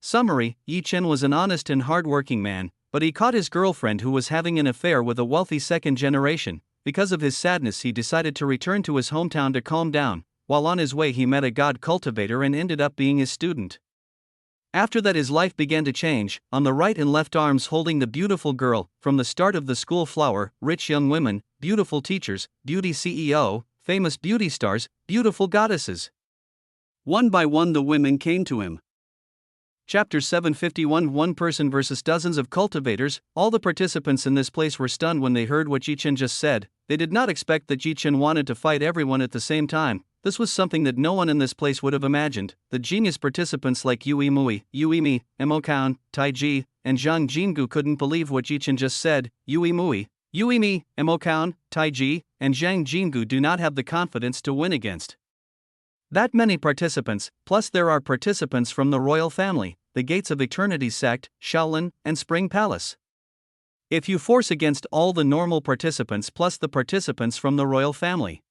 Summary: Yi Chen was an honest and hardworking man, but he caught his girlfriend who was having an affair with a wealthy second generation. Because of his sadness, he decided to return to his hometown to calm down. While on his way, he met a god cultivator and ended up being his student. After that, his life began to change. On the right and left arms holding the beautiful girl, from the start of the school flower, rich young women, beautiful teachers, beauty CEO, famous beauty stars, beautiful goddesses. One by one the women came to him. Chapter 751 One person versus dozens of cultivators. All the participants in this place were stunned when they heard what Yi Chen just said. They did not expect that Yi Chen wanted to fight everyone at the same time. This was something that no one in this place would have imagined. The genius participants like Yui Mui, Yui Mi, Mo Kan, Tai Ji, and Zhang Jingu couldn't believe what Yi Chen just said. Yui Mui, Yui Mi, Mo Kan, Tai Ji, and Zhang Jingu do not have the confidence to win against that many participants, plus there are participants from the royal family, the Gates of Eternity sect, Shaolin, and Spring Palace. If you force against all the normal participants plus the participants from the royal family,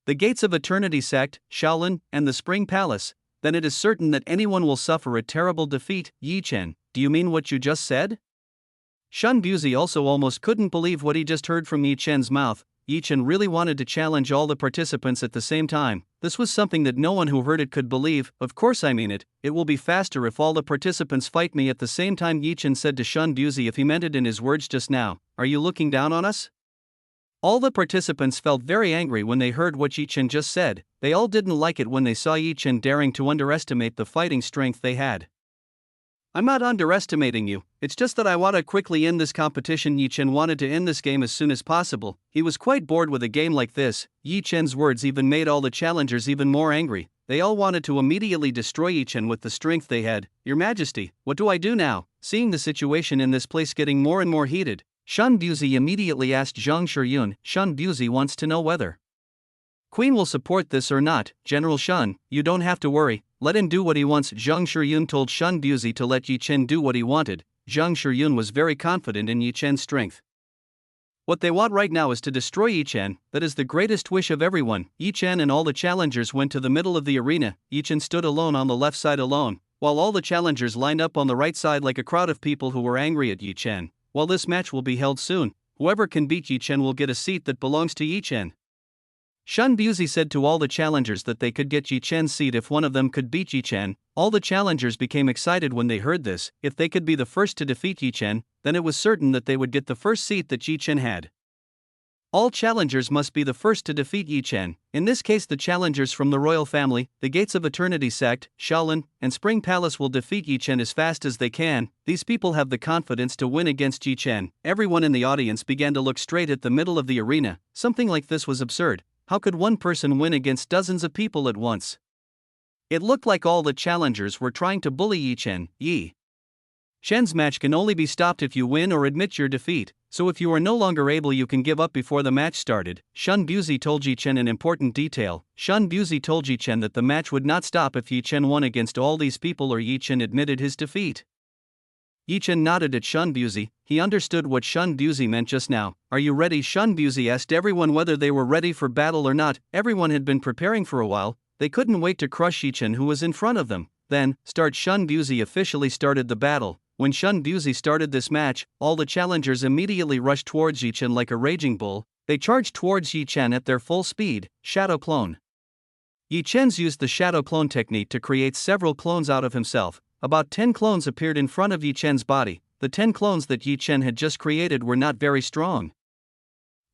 the Gates of Eternity sect, Shaolin, and the Spring Palace, then it is certain that anyone will suffer a terrible defeat. Yi Chen, do you mean what you just said? Shun Buzi also almost couldn't believe what he just heard from Yi Chen's mouth. Yi Chen really wanted to challenge all the participants at the same time. This was something that no one who heard it could believe. Of course I mean it. It will be faster if all the participants fight me at the same time, Yi Chen said to Shun Buzi if he meant it in his words just now. Are you looking down on us? All the participants felt very angry when they heard what Yi Chen just said. They all didn't like it when they saw Yi Chen daring to underestimate the fighting strength they had. I'm not underestimating you, it's just that I want to quickly end this competition. Yi Chen wanted to end this game as soon as possible. He was quite bored with a game like this. Yi Chen's words even made all the challengers even more angry. They all wanted to immediately destroy Yi Chen with the strength they had. Your Majesty, what do I do now? Seeing the situation in this place getting more and more heated, Shun Buzi immediately asked Zhang Shiyun. Shun Buzi wants to know whether Queen will support this or not. General Shun, you don't have to worry. Let him do what he wants. Zhang Shiyun told Shun Buzi to let Yi Chen do what he wanted. Zhang Shiyun was very confident in Yi Chen's strength. What they want right now is to destroy Yi Chen. That is the greatest wish of everyone. Yi Chen and all the challengers went to the middle of the arena. Yi Chen stood alone on the left side alone, while all the challengers lined up on the right side like a crowd of people who were angry at Yi Chen. While this match will be held soon, whoever can beat Yi Chen will get a seat that belongs to Yi Chen. Shun Buzi said to all the challengers that they could get Yi Chen's seat if one of them could beat Yi Chen. All the challengers became excited when they heard this. If they could be the first to defeat Yi Chen, then it was certain that they would get the first seat that Yi Chen had. All challengers must be the first to defeat Yi Chen. In this case, the challengers from the royal family, the Gates of Eternity sect, Shaolin, and Spring Palace will defeat Yi Chen as fast as they can. These people have the confidence to win against Yi Chen. Everyone in the audience began to look straight at the middle of the arena. Something like this was absurd. How could one person win against dozens of people at once? It looked like all the challengers were trying to bully Yi Chen. Yi Chen's match can only be stopped if you win or admit your defeat, so if you are no longer able you can give up before the match started. Shun Buzi told Yi Chen an important detail. Shun Buzi told Yi Chen that the match would not stop if Yi Chen won against all these people or Yi Chen admitted his defeat. Yi Chen nodded at Shun Buzi. He understood what Shun Buzi meant just now. Are you ready? Shun Buzi asked everyone whether they were ready for battle or not. Everyone had been preparing for a while. They couldn't wait to crush Yi Chen who was in front of them. Then, Shun Buzi officially started the battle. When Shun Buzi started this match, all the challengers immediately rushed towards Yi Chen like a raging bull. They charged towards Yi Chen at their full speed. Shadow clone. Yi Chen's used the shadow clone technique to create several clones out of himself. About 10 clones appeared in front of Yi Chen's body. The 10 clones that Yi Chen had just created were not very strong.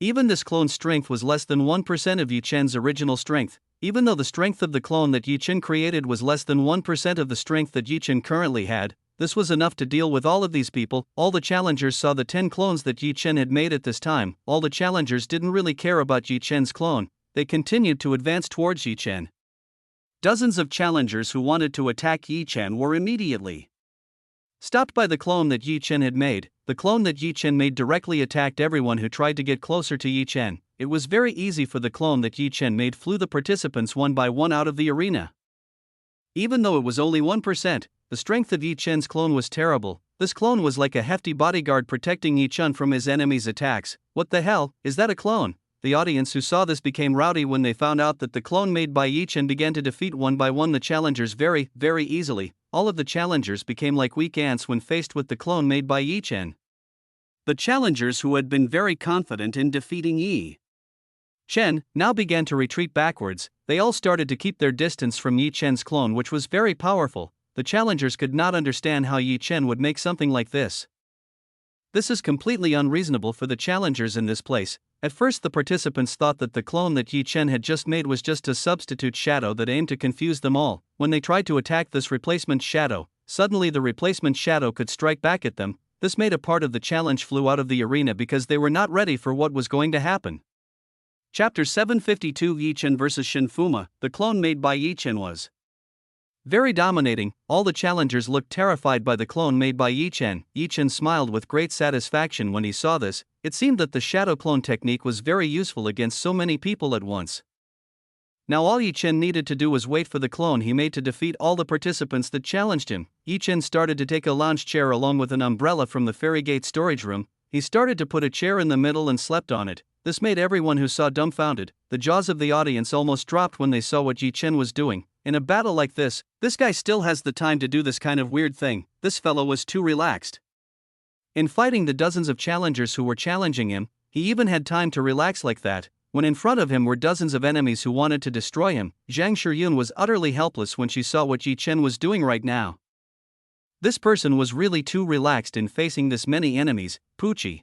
Even this clone's strength was less than 1% of Yi Chen's original strength. Even though the strength of the clone that Yi Chen created was less than 1% of the strength that Yi Chen currently had, this was enough to deal with all of these people. All the challengers saw the 10 clones that Yi Chen had made at this time. All the challengers didn't really care about Yi Chen's clone. They continued to advance towards Yi Chen. Dozens of challengers who wanted to attack Yi Chen were immediately stopped by the clone that Yi Chen had made. The clone that Yi Chen made directly attacked everyone who tried to get closer to Yi Chen. It was very easy for the clone that Yi Chen made flew the participants one by one out of the arena. Even though it was only 1%, the strength of Yi Chen's clone was terrible. This clone was like a hefty bodyguard protecting Yi Chen from his enemies' attacks. What the hell, is that a clone? The audience who saw this became rowdy when they found out that the clone made by Yi Chen began to defeat one by one the challengers very, very easily. all of the challengers became like weak ants when faced with the clone made by Chen. The challengers who had been very confident in defeating Chen now began to retreat backwards. They all started to keep their distance from Chen's clone, which was very powerful. The challengers could not understand how Chen would make something like this. This is completely unreasonable for the challengers in this place. At first the participants thought that the clone that Chen had just made was just a substitute shadow that aimed to confuse them all. When they tried to attack this replacement shadow, suddenly the replacement shadow could strike back at them. This made a part of the challenge flew out of the arena because they were not ready for what was going to happen. Chapter 752 Chen vs Shinfuma. The clone made by Chen was very dominating. All the challengers looked terrified by the clone made by Chen. Chen smiled with great satisfaction when he saw this. It seemed that the shadow clone technique was very useful against so many people at once. Now all Chen needed to do was wait for the clone he made to defeat all the participants that challenged him. Chen started to take a lounge chair along with an umbrella from the Fairy Gate storage room. He started to put a chair in the middle and slept on it. This made everyone who saw dumbfounded. The jaws of the audience almost dropped when they saw what Chen was doing. In a battle like this guy still has the time to do this kind of weird thing. This fellow was too relaxed. In fighting the dozens of challengers who were challenging him, he even had time to relax like that. When in front of him were dozens of enemies who wanted to destroy him, Zhang Shiyun was utterly helpless when she saw what Chen was doing right now. This person was really too relaxed in facing this many enemies. Pucci.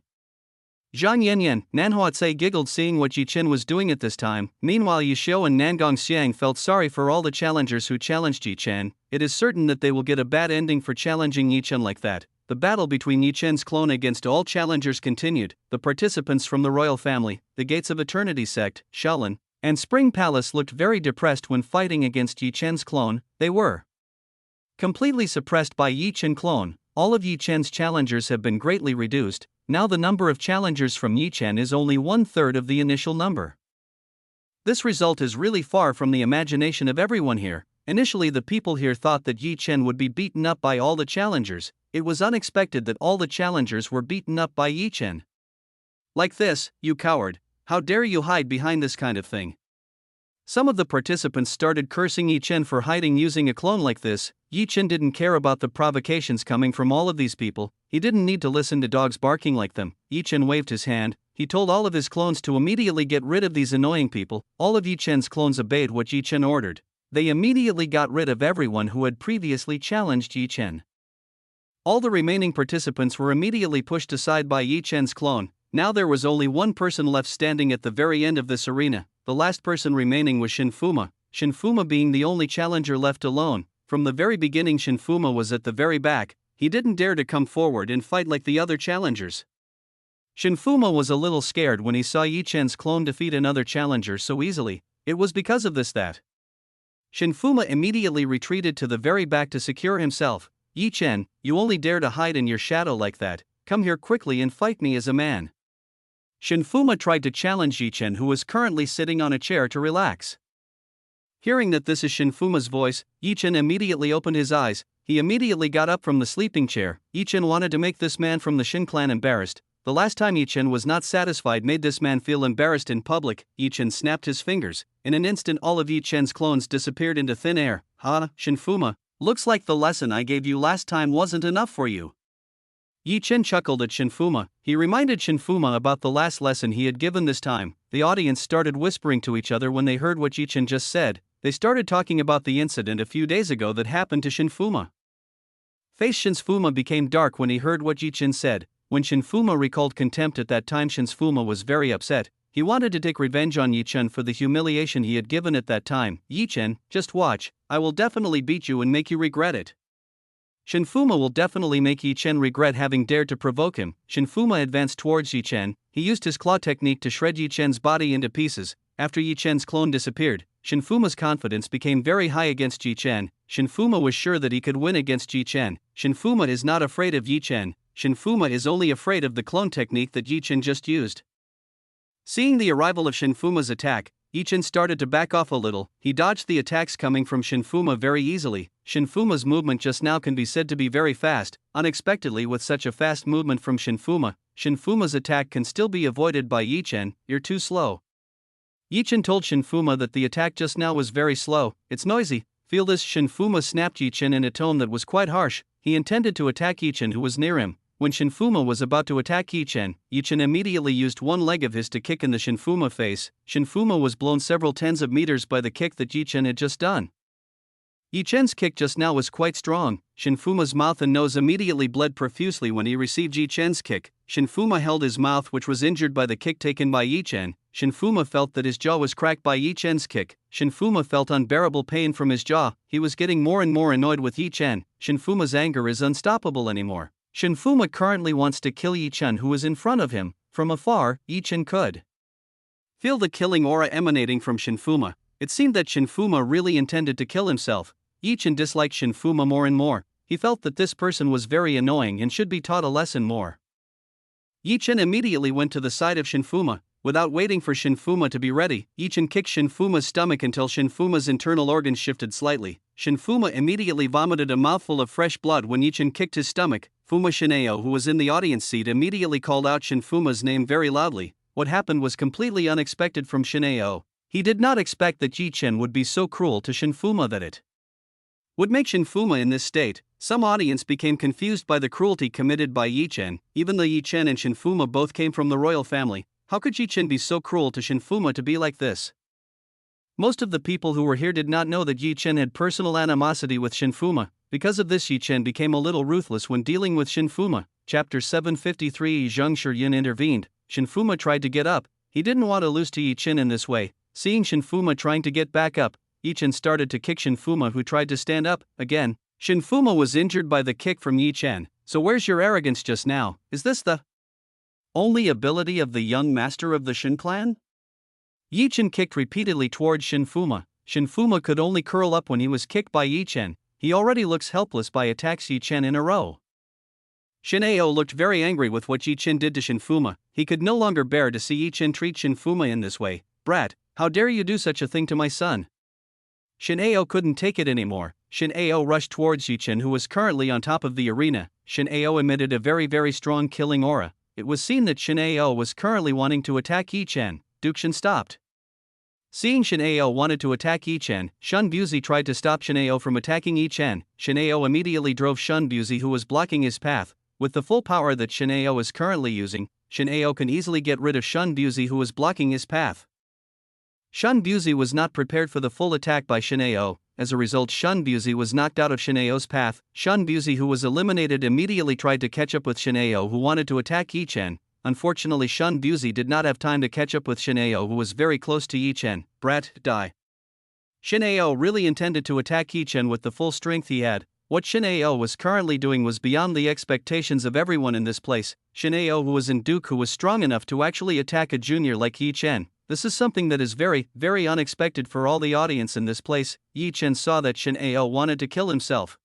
Zhang Yanyan, Nanhuatse giggled seeing what Chen was doing at this time. Meanwhile Yishou and Nangong Xiang felt sorry for all the challengers who challenged Chen. It is certain that they will get a bad ending for challenging Chen like that. The battle between Chen's clone against all challengers continued. The participants from the royal family, the Gates of Eternity sect, Shaolin, and Spring Palace looked very depressed when fighting against Chen's clone. They were completely suppressed by Chen clone. All of Chen's challengers have been greatly reduced. Now the number of challengers from Chen is only 1/3 of the initial number. This result is really far from the imagination of everyone here. Initially the people here thought that Chen would be beaten up by all the challengers. It was unexpected that all the challengers were beaten up by Chen. Like this, you coward, how dare you hide behind this kind of thing? Some of the participants started cursing Chen for hiding using a clone like this. Chen didn't care about the provocations coming from all of these people. He didn't need to listen to dogs barking like them. Chen waved his hand. He told all of his clones to immediately get rid of these annoying people. All of Chen's clones obeyed what Chen ordered. They immediately got rid of everyone who had previously challenged Chen. All the remaining participants were immediately pushed aside by Chen's clone. Now there was only one person left standing at the very end of this arena. The last person remaining was Shinfuma. Shinfuma being the only challenger left alone. From the very beginning Shinfuma was at the very back. He didn't dare to come forward and fight like the other challengers. Shinfuma was a little scared when he saw Chen's clone defeat another challenger so easily. It was because of this that Shinfuma immediately retreated to the very back to secure himself. Chen, you only dare to hide in your shadow like that. Come here quickly and fight me as a man. Shinfuma tried to challenge Chen, who was currently sitting on a chair, to relax. Hearing that this is Shinfuma's voice, Chen immediately opened his eyes. He immediately got up from the sleeping chair. Chen wanted to make this man from the Shin clan embarrassed. The last time Chen was not satisfied made this man feel embarrassed in public. Chen snapped his fingers. In an instant all of Chen's clones disappeared into thin air. Ha, Shinfuma, looks like the lesson I gave you last time wasn't enough for you. Chen chuckled at Shinfuma. He reminded Shinfuma about the last lesson he had given this time. The audience started whispering to each other when they heard what Chen just said. They started talking about the incident a few days ago that happened to Shinfuma. Face Shinfuma became dark when he heard what Chen said. When Shinfuma recalled contempt at that time, Shinfuma was very upset. He wanted to take revenge on Chen for the humiliation he had given at that time. Chen, just watch, I will definitely beat you and make you regret it. Shinfuma will definitely make Chen regret having dared to provoke him. Shinfuma advanced towards Chen. He used his claw technique to shred Chen's body into pieces. After Chen's clone disappeared, Shinfuma's confidence became very high against Chen. Shinfuma was sure that he could win against Chen. Shinfuma is not afraid of Chen. Shinfuma is only afraid of the clone technique that Chen just used. Seeing the arrival of Shinfuma's attack, Chen started to back off a little. He dodged the attacks coming from Shinfuma very easily. Shinfuma's movement just now can be said to be very fast. Unexpectedly, with such a fast movement from Shinfuma, Shinfuma's attack can still be avoided by Chen. You're too slow. Chen told Shinfuma that the attack just now was very slow. It's noisy. Feel this? Shinfuma snapped Yi Chen in a tone that was quite harsh. He intended to attack Yi Chen, who was near him. When Shinfuma was about to attack Yi Chen immediately used one leg of his to kick in the Shinfuma face. Shinfuma was blown several tens of meters by the kick that Yi Chen had just done. Yi Chen's kick just now was quite strong. Shinfuma's mouth and nose immediately bled profusely when he received Yi Chen's kick. Shinfuma held his mouth, which was injured by the kick taken by Yi Chen. Shinfuma felt that his jaw was cracked by Yi Chen's kick. Shinfuma felt unbearable pain from his jaw. He was getting more and more annoyed with Yi Chen. Shinfuma's anger is unstoppable anymore. Shinfuma currently wants to kill Yi Chen, who is in front of him. From afar, Yi Chen could feel the killing aura emanating from Shinfuma. It seemed that Shinfuma really intended to kill himself. Yi Chen disliked Shinfuma more and more. He felt that this person was very annoying and should be taught a lesson more. Yi Chen immediately went to the side of Shinfuma. Without waiting for Shinfuma to be ready, Yi Chen kicked Shinfuma's stomach until Shinfuma's internal organs shifted slightly. Shinfuma immediately vomited a mouthful of fresh blood when Yi Chen kicked his stomach. Fuma Shineo, who was in the audience seat, immediately called out Shinfuma's name very loudly. What happened was completely unexpected from Shineo. He did not expect that Yi Chen would be so cruel to Shinfuma that it would make Shinfuma in this state. Some audience became confused by the cruelty committed by Yi Chen. Even though Yi Chen and Shinfuma both came from the royal family, how could Yi Chen be so cruel to Shinfuma to be like this? Most of the people who were here did not know that Yi Chen had personal animosity with Shinfuma. Because of this, Yi Chen became a little ruthless when dealing with Shinfuma. Chapter 753. Zhang Shiyun intervened. Shinfuma tried to get up. He didn't want to lose to Yi Chen in this way. Seeing Shinfuma trying to get back up, Yi Chen started to kick Shinfuma, who tried to stand up again. Shinfuma was injured by the kick from Yi Chen. So where's your arrogance just now? Is this the only ability of the young master of the Shin clan? Yi Chen kicked repeatedly towards Shinfuma. Shinfuma could only curl up when he was kicked by Yi Chen. He already looks helpless by attacks Yi Chen in a row. Shineo looked very angry with what Yi Chen did to Shinfuma. He could no longer bear to see Yi Chen treat Shinfuma in this way. Brat, how dare you do such a thing to my son? Shineo couldn't take it anymore. Shineo rushed towards Yi Chen, who was currently on top of the arena. Shineo emitted a very strong killing aura. It was seen that Shineo was currently wanting to attack Yi Chen. Shin stopped. Seeing Shineo wanted to attack Yi Chen, Shun Buzi tried to stop Shineo from attacking Yi Chen. Shineo immediately drove Shun Buzi, who was blocking his path. With the full power that Shineo is currently using, Shineo can easily get rid of Shun Buzi, who was blocking his path. Shun Buzi was not prepared for the full attack by Shineo. As a result, Shun Buzi was knocked out of Shineo's path. Shun Buzi, who was eliminated, immediately tried to catch up with Shineo, who wanted to attack Yi Chen. Unfortunately, Shun Buzi did not have time to catch up with Shineo, who was very close to Yi Chen. Brat, die. Shineo really intended to attack Yi Chen with the full strength he had. What Shineo was currently doing was beyond the expectations of everyone in this place. Shineo, who was in Duke, who was strong enough to actually attack a junior like Yi Chen. This is something that is very unexpected for all the audience in this place. Yi Chen saw that Shineo wanted to kill himself.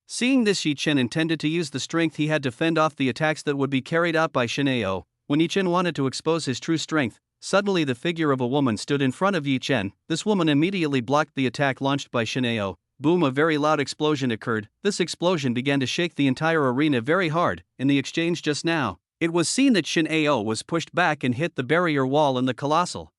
Seeing this, Yi Chen intended to use the strength he had to fend off the attacks that would be carried out by Shineo. When Yi Chen wanted to expose his true strength, suddenly the figure of a woman stood in front of Yi Chen. This woman immediately blocked the attack launched by Shineo. Boom, a very loud explosion occurred. This explosion began to shake the entire arena very hard. In the exchange just now, it was seen that Shineo was pushed back and hit the barrier wall in the colossal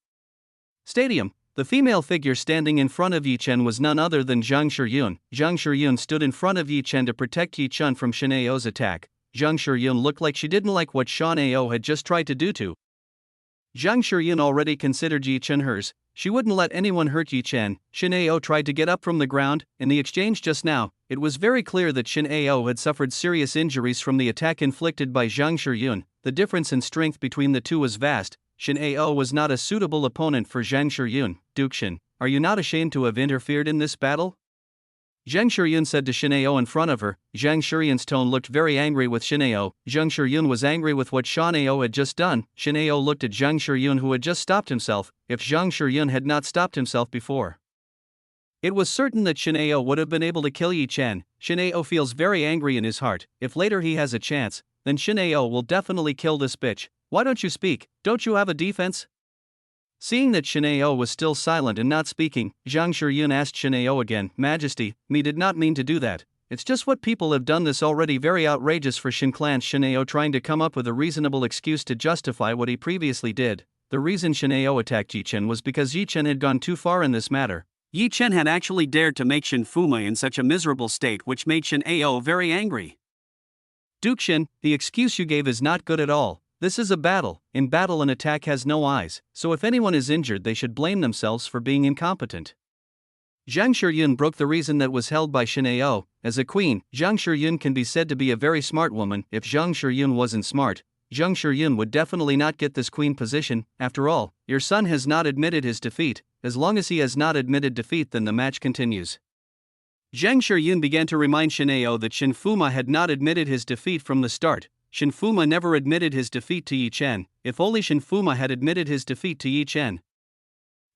stadium. The female figure standing in front of Yi Chen was none other than Zhang Shiyun. Zhang Shiyun stood in front of Yi Chen to protect Yi Chen from Shineo's attack. Zhang Shiyun looked like she didn't like what Shineo had just tried to do to Zhang Shiyun already considered Yi Chen hers. She wouldn't let anyone hurt Yi Chen. Shineo tried to get up from the ground. In the exchange just now, it was very clear that Shineo had suffered serious injuries from the attack inflicted by Zhang Shiyun. The difference in strength between the two was vast. Shineo was not a suitable opponent for Zhang Shiyun. Dukshin, are you not ashamed to have interfered in this battle? Zhang Shiyun said to Shineo in front of her. Zhang Shiyun's tone looked very angry with Shineo. Zhang Shiyun was angry with what Shineo had just done. Shineo looked at Zhang Shiyun, who had just stopped himself. If Zhang Shiyun had not stopped himself before, it was certain that Shineo would have been able to kill Yi Chen. Shineo feels very angry in his heart. If later he has a chance, then Shineo will definitely kill this bitch. Why don't you speak? Don't you have a defense? Seeing that Shineo was still silent and not speaking, Zhang Shiyun asked Shineo again, Majesty, me did not mean to do that. It's just what people have done this already very outrageous for Shin clan. Shineo trying to come up with a reasonable excuse to justify what he previously did. The reason Shineo attacked Yi Chen was because Yi Chen had gone too far in this matter. Yi Chen had actually dared to make Shen Fuma in such a miserable state, which made Shen Ao very angry. Duke Shen, the excuse you gave is not good at all. This is a battle. In battle, an attack has no eyes, so if anyone is injured, they should blame themselves for being incompetent. Zhang Shiyun broke the reason that was held by Shen Ao. As a queen, Zhang Shiyun can be said to be a very smart woman. If Zhang Shiyun wasn't smart, Zhang Shiyun would definitely not get this queen position. After all, your son has not admitted his defeat. As long as he has not admitted defeat, then the match continues. Zhang Shiyun began to remind Shen Ao that Shen Fuma had not admitted his defeat from the start. Shen Fuma never admitted his defeat to Yi Chen. If only Shen Fuma had admitted his defeat to Yi Chen,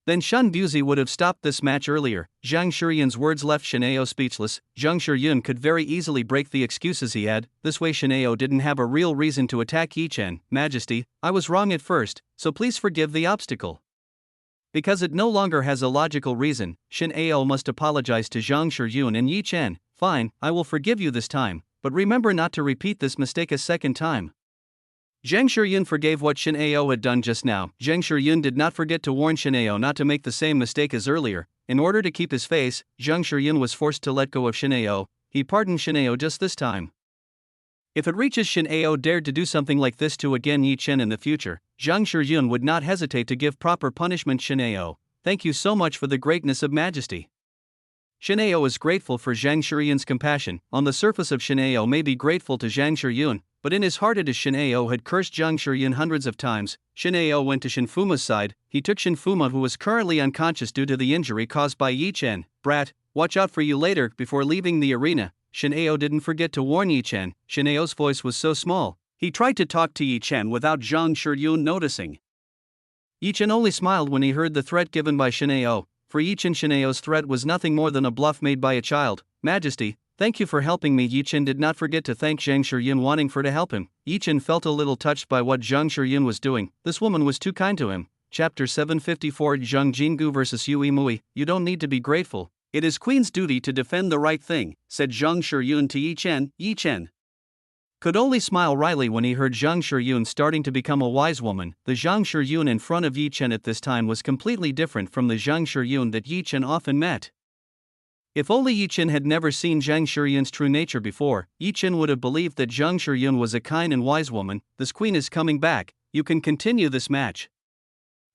then Shan Buzi would have stopped this match earlier. Zhang Shiyun's words left Shen Ao speechless. Zhang Shiyun could very easily break the excuses he had. This way Shen Ao didn't have a real reason to attack Yi Chen. Majesty, I was wrong at first, so please forgive the obstacle. Because it no longer has a logical reason, Shen Ao must apologize to Zhang Shiyun and Yi Chen. Fine, I will forgive you this time, but remember not to repeat this mistake a second time. Zhang Shiyun forgave what Shen Ao had done just now. Zhang Shiyun did not forget to warn Shen Ao not to make the same mistake as earlier. In order to keep his face, Zhang Shiyun was forced to let go of Shen Ao. He pardoned Shen Ao just this time. If it reaches Shen Ao dared to do something like this to again Yi Chen in the future, Zhang Shiyun would not hesitate to give proper punishment. Shen Ao, thank you so much for the greatness of majesty. Shen Ao is grateful for Zhang Shiyun's compassion. On the surface of Shen Ao may be grateful to Zhang Shiyun, but in his heart it is Shen Ao had cursed Zhang Shiyun hundreds of times. Shen Ao went to Shen Fuma's side. He took Shen Fuma, who was currently unconscious due to the injury caused by Yi Chen. Brat, watch out for you later. Before leaving the arena, Shen Ao didn't forget to warn Yi Chen. Shen Ao's voice was so small, he tried to talk to Yi Chen without Zhang Shiyun noticing. Yi Chen only smiled when he heard the threat given by Shen Ao. For Yi Chen, Shen Ao's threat was nothing more than a bluff made by a child. Majesty, thank you for helping me. Yi Chen did not forget to thank Zhang Shiyun, wanting for to help him. Yi Chen felt a little touched by what Zhang Shiyun was doing. This woman was too kind to him. Chapter 754 Zhang Jingu vs Yue Mui. You don't need to be grateful. It is Queen's duty to defend the right thing, said Zhang Shiyun to Yi Chen. Yi Chen could only smile wryly when he heard Zhang Shiyun starting to become a wise woman. The Zhang Shiyun in front of Yi Chen at this time was completely different from the Zhang Shiyun that Yi Chen often met. If only Yi Chen had never seen Zhang Shiyun's true nature before, Yi Chen would have believed that Zhang Shiyun was a kind and wise woman. This queen is coming back, you can continue this match.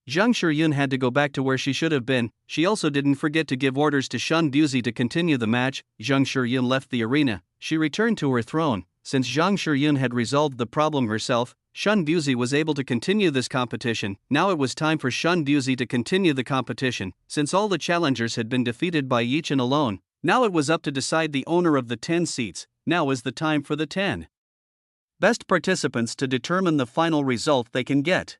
Zhang Shiyun had to go back to where she should have been. She also didn't forget to give orders to Shan Buzi to continue the match. Zhang Shiyun left the arena. She returned to her throne. Since Zhang Shiyun had resolved the problem herself, Shan Buzi was able to continue this competition. Now it was time for Shan Buzi to continue the competition. Since all the challengers had been defeated by Yi Chen alone, now it was up to decide the owner of the 10 seats. Now is the time for the 10 best participants to determine the final result they can get.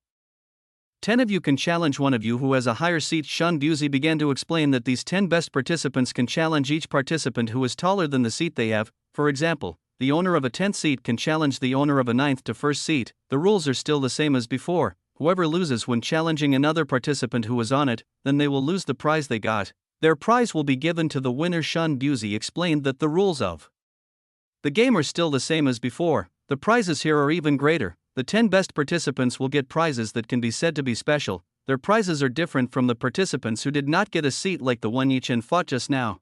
10 of you can challenge one of you who has a higher seat. Shan Buzi began to explain that these 10 best participants can challenge each participant who is taller than the seat they have. For example, the owner of a 10th seat can challenge the owner of a 9th to 1st seat. The rules are still the same as before. Whoever loses when challenging another participant who was on it, then they will lose the prize they got. Their prize will be given to the winner. Shan Buzi explained that the rules of the game are still the same as before. The prizes here are even greater. The 10 best participants will get prizes that can be said to be special. Their prizes are different from the participants who did not get a seat like the one Yi Chen fought just now.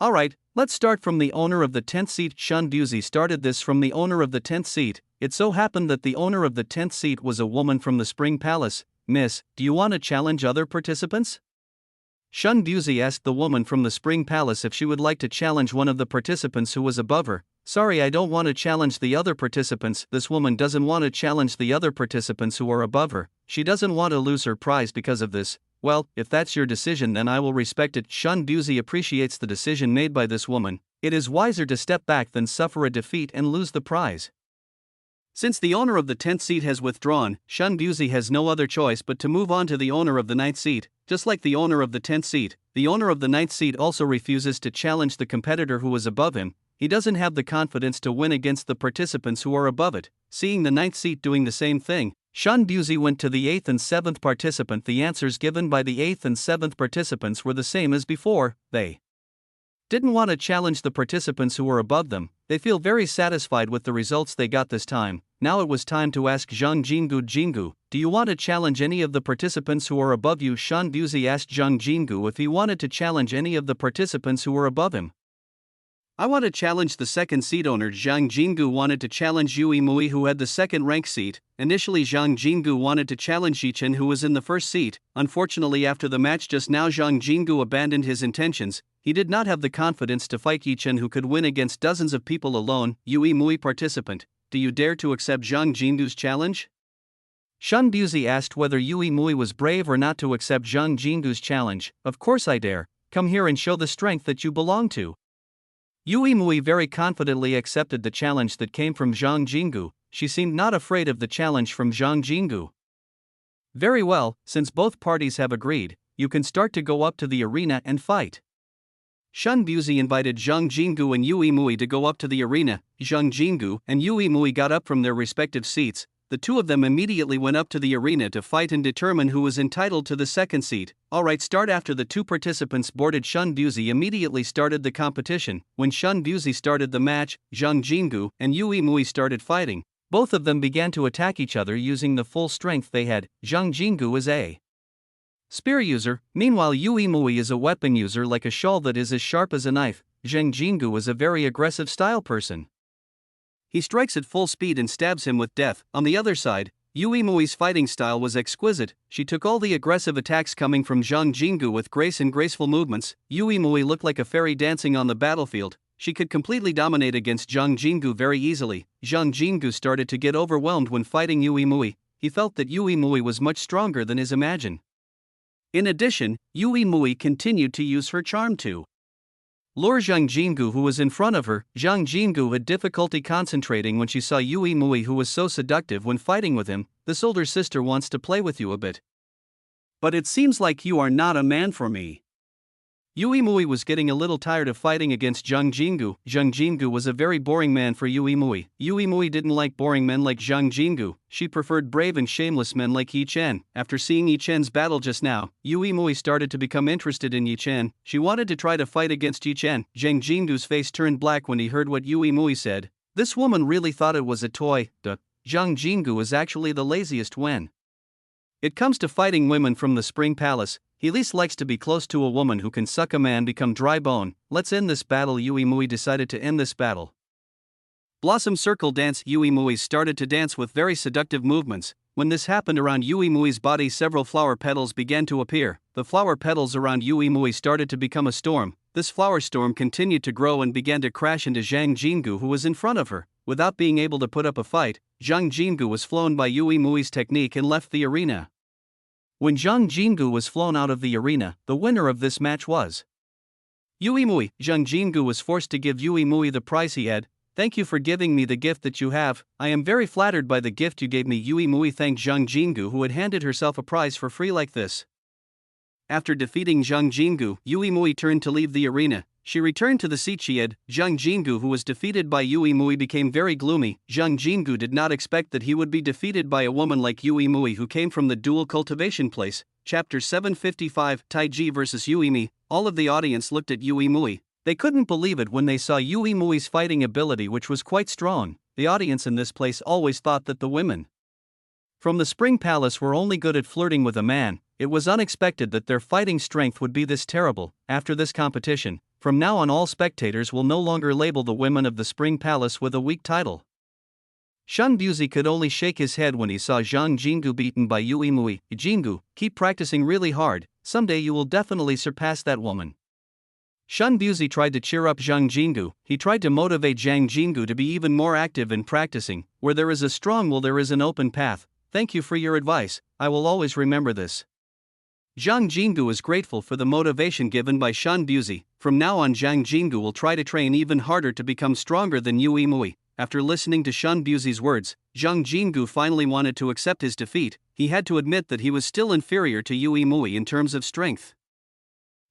Alright, let's start from the owner of the 10th seat. Shan Buzi started this from the owner of the 10th seat. It so happened that the owner of the 10th seat was a woman from the Spring Palace. Miss, do you want to challenge other participants? Shan Buzi asked the woman from the Spring Palace if she would like to challenge one of the participants who was above her. Sorry, I don't want to challenge the other participants. This woman doesn't want to challenge the other participants who are above her. She doesn't want to lose her prize because of this. Well, if that's your decision, then I will respect it. Shan Buzi appreciates the decision made by this woman. It is wiser to step back than suffer a defeat and lose the prize. Since the owner of the 10th seat has withdrawn, Shan Buzi has no other choice but to move on to the owner of the 9th seat. Just like the owner of the 10th seat, the owner of the 9th seat also refuses to challenge the competitor who is above him. He doesn't have the confidence to win against the participants who are above it. Seeing the 9th seat doing the same thing, Shan Buzi went to the 8th and 7th participant. The answers given by the 8th and 7th participants were the same as before. They didn't want to challenge the participants who were above them. They feel very satisfied with the results they got this time. Now it was time to ask Zhang Jingu, do you want to challenge any of the participants who are above you? Shan Buzi asked Zhang Jingu if he wanted to challenge any of the participants who were above him. I want to challenge the second seat owner. Zhang Jingu wanted to challenge Yui Mui, who had the second rank seat. Initially Zhang Jingu wanted to challenge Chen, who was in the first seat. Unfortunately, after the match just now, Zhang Jingu abandoned his intentions. He did not have the confidence to fight Chen, who could win against dozens of people alone. Yui Mui participant, do you dare to accept Zhang Jingu's challenge? Shan Buzi asked whether Yui Mui was brave or not to accept Zhang Jingu's challenge. Of course I dare. Come here and show the strength that you belong to. Yui Mui very confidently accepted the challenge that came from Zhang Jingu. She seemed not afraid of the challenge from Zhang Jingu. Very well, since both parties have agreed, you can start to go up to the arena and fight. Shan Buzi invited Zhang Jingu and Yui Mui to go up to the arena. Zhang Jingu and Yui Mui got up from their respective seats. The two of them immediately went up to the arena to fight and determine who was entitled to the second seat. Alright, start. After the two participants boarded, Shan Buzi immediately started the competition. When Shan Buzi started the match, Zhang Jingu and Yui Mui started fighting. Both of them began to attack each other using the full strength they had. Zhang Jingu is a spear user, meanwhile Yui Mui is a weapon user like a shawl that is as sharp as a knife. Zhang Jingu is a very aggressive style person. He strikes at full speed and stabs him with death. On the other side, Yui Mui's fighting style was exquisite. She took all the aggressive attacks coming from Zhang Jingu with grace and graceful movements. Yui Mui looked like a fairy dancing on the battlefield. She could completely dominate against Zhang Jingu very easily. Zhang Jingu started to get overwhelmed when fighting Yui Mui. He felt that Yui Mui was much stronger than his imagine. In addition, Yui Mui continued to use her charm to lure Zhang Jingu, who was in front of her. Zhang Jingu had difficulty concentrating when she saw Yui Mui, who was so seductive when fighting with him. This older sister wants to play with you a bit. But it seems like you are not a man for me. Yui Mui was getting a little tired of fighting against Zhang Jingu. Zhang Jingu was a very boring man for Yui Mui. Yui Mui didn't like boring men like Zhang Jingu. She preferred brave and shameless men like Chen. After seeing Chen's battle just now, Yui Mui started to become interested in Chen. She wanted to try to fight against Chen. Zhang Jingu's face turned black when he heard what Yui Mui said. This woman really thought it was a toy. Zhang Jingu is actually the laziest when it comes to fighting women from the Spring Palace. He least likes to be close to a woman who can suck a man become dry bone. Let's end this battle. Yui Mui decided to end this battle. Blossom circle dance. Yui Mui started to dance with very seductive movements. When this happened around Yui Mui's body, several flower petals began to appear. The flower petals around Yui Mui started to become a storm. This flower storm continued to grow and began to crash into Zhang Jingu, who was in front of her. Without being able to put up a fight, Zhang Jingu was flown by Yui Mui's technique and left the arena. When Zhang Jingu was flown out of the arena, the winner of this match was Yui Mui. Zhang Jingu was forced to give Yui Mui the prize he had. Thank you for giving me the gift that you have. I am very flattered by the gift you gave me. Yui Mui thanked Zhang Jingu, who had handed herself a prize for free like this. After defeating Zhang Jingu, Yui Mui turned to leave the arena. She returned to the seat she had. Zhang Jingu, who was defeated by Yui Mui, became very gloomy. Zhang Jingu did not expect that he would be defeated by a woman like Yui Mui, who came from the dual cultivation place. Chapter 755, Taiji vs Yui Mui. All of the audience looked at Yui Mui. They couldn't believe it when they saw Yui Mui's fighting ability, which was quite strong. The audience in this place always thought that the women from the Spring Palace were only good at flirting with a man. It was unexpected that their fighting strength would be this terrible. After this competition, from now on all spectators will no longer label the women of the Spring Palace with a weak title. Shan Buzi could only shake his head when he saw Zhang Jingu beaten by Yui Mui. Jingu, keep practicing really hard. Someday you will definitely surpass that woman. Shan Buzi tried to cheer up Zhang Jingu. He tried to motivate Zhang Jingu to be even more active in practicing. Where there is a strong will, there is an open path. Thank you for your advice. I will always remember this. Zhang Jingu is grateful for the motivation given by Shan Buzi. From now on, Zhang Jingu will try to train even harder to become stronger than Yui Mui. After listening to Shan Buzi's words, Zhang Jingu finally wanted to accept his defeat. He had to admit that he was still inferior to Yui Mui in terms of strength.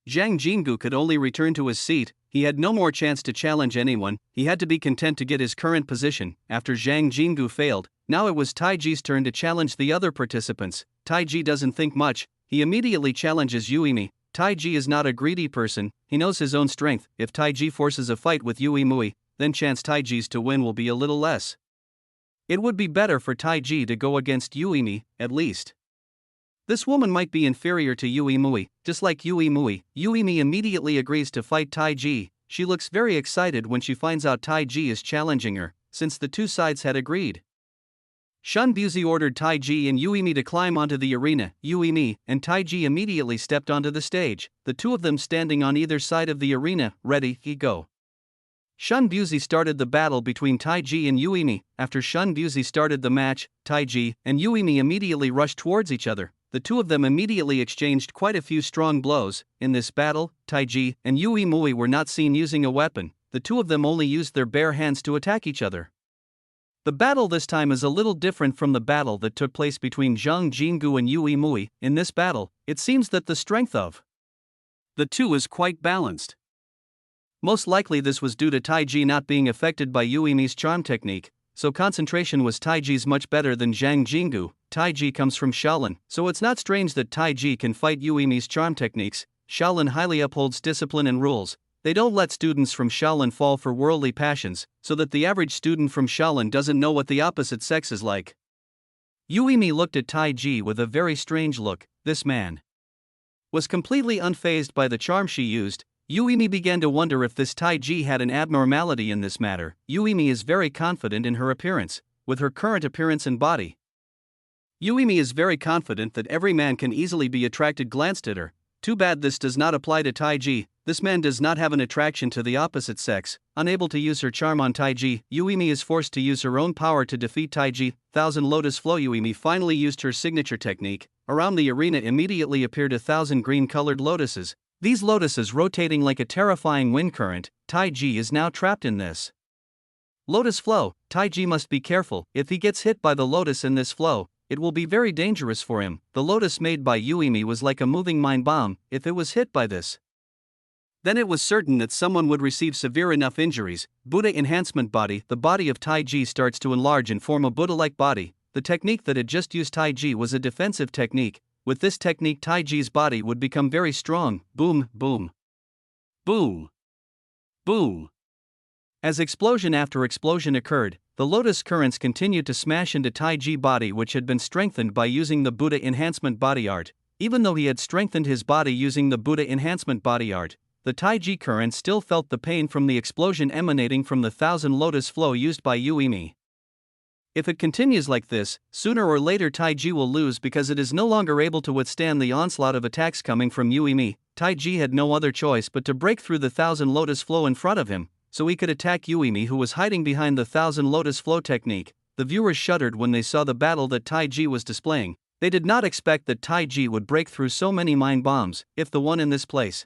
Zhang Jingu could only return to his seat. He had no more chance to challenge anyone. He had to be content to get his current position. After Zhang Jingu failed, now it was Taiji's turn to challenge the other participants. Taiji doesn't think much. He immediately challenges Yui Mui. Taiji is not a greedy person. He knows his own strength. If Taiji forces a fight with Yui Mui, then chance Taiji's to win will be a little less. It would be better for Taiji to go against Yuimi, at least. This woman might be inferior to Yuimui, just like Yuimui. Yuimi immediately agrees to fight Taiji. She looks very excited when she finds out Taiji is challenging her, since the two sides had agreed. Shun Buzi ordered Taiji and Yuimi to climb onto the arena. Yuimi and Taiji immediately stepped onto the stage, the two of them standing on either side of the arena, ready, go. Shun Buzi started the battle between Taiji and Yuimi. After Shun Buzi started the match, Taiji and Yuimi immediately rushed towards each other. The two of them immediately exchanged quite a few strong blows. In this battle, Taiji and Yuimui were not seen using a weapon. The two of them only used their bare hands to attack each other. The battle this time is a little different from the battle that took place between Zhang Jingu and Yuimui. In this battle, it seems that the strength of the two is quite balanced. Most likely this was due to Taiji not being affected by Yuimi's charm technique, so concentration was Taiji's much better than Zhang Jingu. Taiji comes from Shaolin, so it's not strange that Taiji can fight Yuimi's charm techniques. Shaolin highly upholds discipline and rules. They don't let students from Shaolin fall for worldly passions, so that the average student from Shaolin doesn't know what the opposite sex is like. Yuimi looked at Taiji with a very strange look. This man was completely unfazed by the charm she used. Yuimi began to wonder if this Taiji had an abnormality in this matter. Yuimi is very confident in her appearance, with her current appearance and body. Yuimi is very confident that every man can easily be attracted glanced at her. Too bad this does not apply to Taiji. This man does not have an attraction to the opposite sex. Unable to use her charm on Taiji, Yuimi is forced to use her own power to defeat Taiji. Thousand Lotus Flow. Yuimi finally used her signature technique. Around the arena immediately appeared 1,000 green-colored lotuses. These lotuses rotating like a terrifying wind current. Taiji is now trapped in this lotus flow. Taiji must be careful. If he gets hit by the lotus in this flow, it will be very dangerous for him. The lotus made by Yuimi was like a moving mind bomb. If it was hit by this, then it was certain that someone would receive severe enough injuries. Buddha enhancement body. The body of Taiji starts to enlarge and form a Buddha-like body. The technique that had just used Taiji was a defensive technique. With this technique, Taiji's body would become very strong. Boom, boom, boom, boom. As explosion after explosion occurred, the lotus currents continued to smash into Taiji body, which had been strengthened by using the Buddha enhancement body art. Even though he had strengthened his body using the Buddha enhancement body art, the Taiji current still felt the pain from the explosion emanating from the 1,000 lotus flow used by Yuimi. If it continues like this, sooner or later Taiji will lose because it is no longer able to withstand the onslaught of attacks coming from Yuimi. Taiji had no other choice but to break through the 1,000 lotus flow in front of him, so he could attack Yuimi, who was hiding behind the 1,000 lotus flow technique. The viewers shuddered when they saw the battle that Taiji was displaying. They did not expect that Taiji would break through so many mind bombs. If the one in this place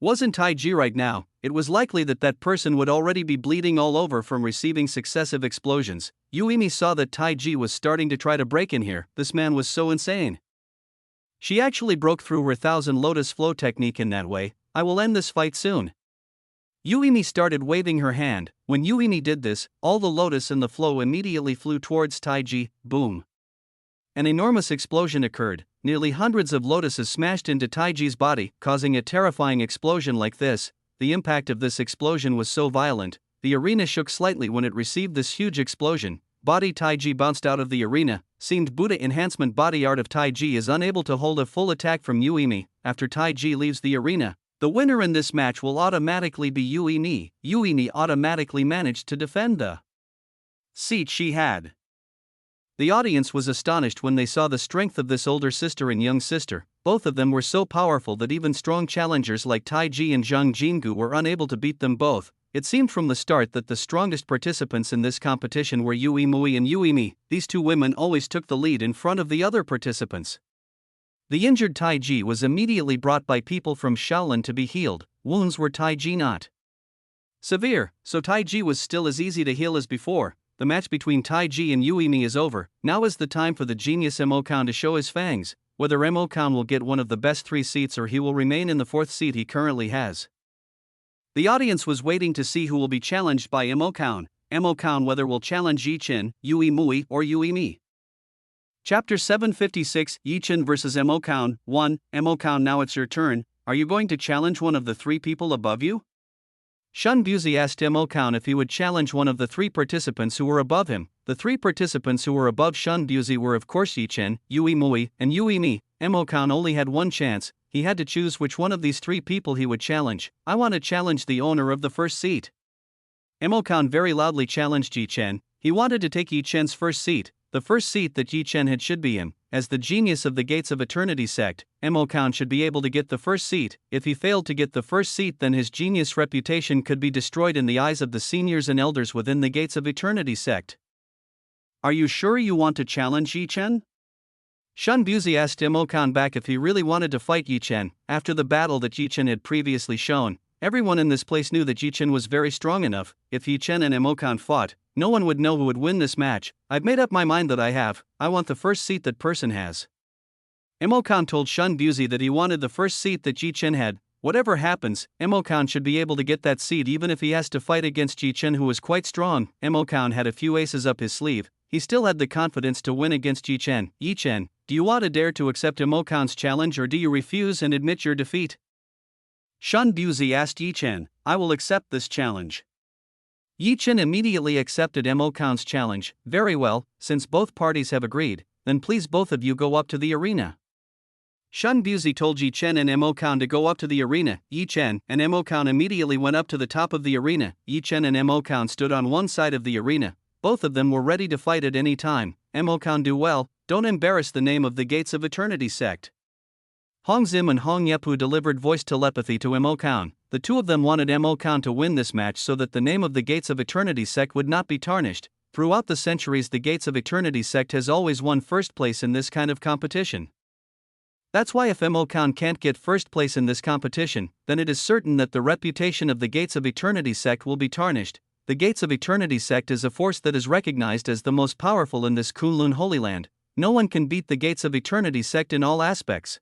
wasn't Taiji right now, it was likely that that person would already be bleeding all over from receiving successive explosions. Yuimi saw that Taiji was starting to try to break in here. This man was so insane. She actually broke through her 1,000 lotus flow technique in that way. I will end this fight soon. Yuimi started waving her hand. When Yuimi did this, all the lotus in the flow immediately flew towards Taiji. Boom. An enormous explosion occurred. Nearly hundreds of lotuses smashed into Taiji's body, causing a terrifying explosion like this. The impact of this explosion was so violent, the arena shook slightly when it received this huge explosion. Body Taiji bounced out of the arena. Seemed Buddha enhancement body art of Taiji is unable to hold a full attack from Yuimi. After Taiji leaves the arena, the winner in this match will automatically be Yuimi. Yuimi automatically managed to defend the seat she had. The audience was astonished when they saw the strength of this older sister and young sister. Both of them were so powerful that even strong challengers like Taiji and Zhang Jingu were unable to beat them both. It seemed from the start that the strongest participants in this competition were Yuimui and Yuimi. These two women always took the lead in front of the other participants. The injured Taiji was immediately brought by people from Shaolin to be healed. Wounds were Taiji not severe, so Taiji was still as easy to heal as before. The match between Taiji and Yuimi is over. Now is the time for the genius Mo-kan to show his fangs. Whether Mo-kan will get one of the best 3 seats or he will remain in the 4th seat he currently has. The audience was waiting to see who will be challenged by Mo-kan. Mo-kan whether will challenge Chen, Yuimui or Yuimi. Chapter 756 Chen vs Mo-kan 1. Mo-kan, now it's your turn. Are you going to challenge one of the 3 people above you? Shun Buzi asked Mo Khan if he would challenge one of the three participants who were above him. The three participants who were above Shun Buzi were of course Yi Chen, Yui Mui, and Yui Mi. Mo Khan only had one chance, he had to choose which one of these three people he would challenge. I want to challenge the owner of the first seat. Mo Khan very loudly challenged Yi Chen. He wanted to take Yi Chen's first seat, the first seat that Yi Chen had should be in. As the genius of the Gates of Eternity sect, Mo Khan should be able to get the first seat. If he failed to get the first seat, then his genius reputation could be destroyed in the eyes of the seniors and elders within the Gates of Eternity sect. Are you sure you want to challenge Yi Chen? Shun Buzi asked Mo Khan back if he really wanted to fight Yi Chen. After the battle that Yi Chen had previously shown, everyone in this place knew that Yi Chen was very strong enough. If Yi Chen and Mo Khan fought, no one would know who would win this match. I've made up my mind that I want the first seat that person has. Mo Khan told Shun Buzi that he wanted the first seat that Yi Chen had. Whatever happens, Mo Khan should be able to get that seat even if he has to fight against Yi Chen, who was quite strong. Mo Khan had a few aces up his sleeve. He still had the confidence to win against Yi Chen. Yi Chen, do you want to dare to accept Mo Khan's challenge, or do you refuse and admit your defeat? Shun Buzi asked Yi Chen. I will accept this challenge. Yi Chen immediately accepted Mo Khan's challenge. Very well, since both parties have agreed, then please both of you go up to the arena. Shun Buzi told Yi Chen and Mo Khan to go up to the arena. Yi Chen and Mo Khan immediately went up to the top of the arena. Yi Chen and Mo Khan stood on one side of the arena. Both of them were ready to fight at any time. Mo Khan, do well, don't embarrass the name of the Gates of Eternity sect. Hong Zim and Hong Yepu delivered voice telepathy to Mo Khan. The two of them wanted Mo Khan to win this match so that the name of the Gates of Eternity sect would not be tarnished. Throughout the centuries, the Gates of Eternity sect has always won first place in this kind of competition. That's why if Mo Khan can't get first place in this competition, then it is certain that the reputation of the Gates of Eternity sect will be tarnished. The Gates of Eternity sect is a force that is recognized as the most powerful in this Kunlun Holy Land. No one can beat the Gates of Eternity sect in all aspects.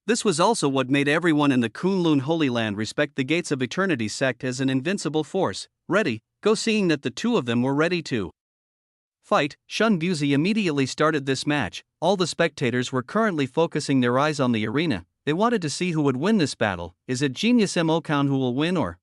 This was also what made everyone in the Kunlun Holy Land respect the Gates of Eternity sect as an invincible force. Ready, go. Seeing that the two of them were ready to fight, Shun Buzi immediately started this match. All the spectators were currently focusing their eyes on the arena. They wanted to see who would win this battle. Is it genius Mo Khan who will win, or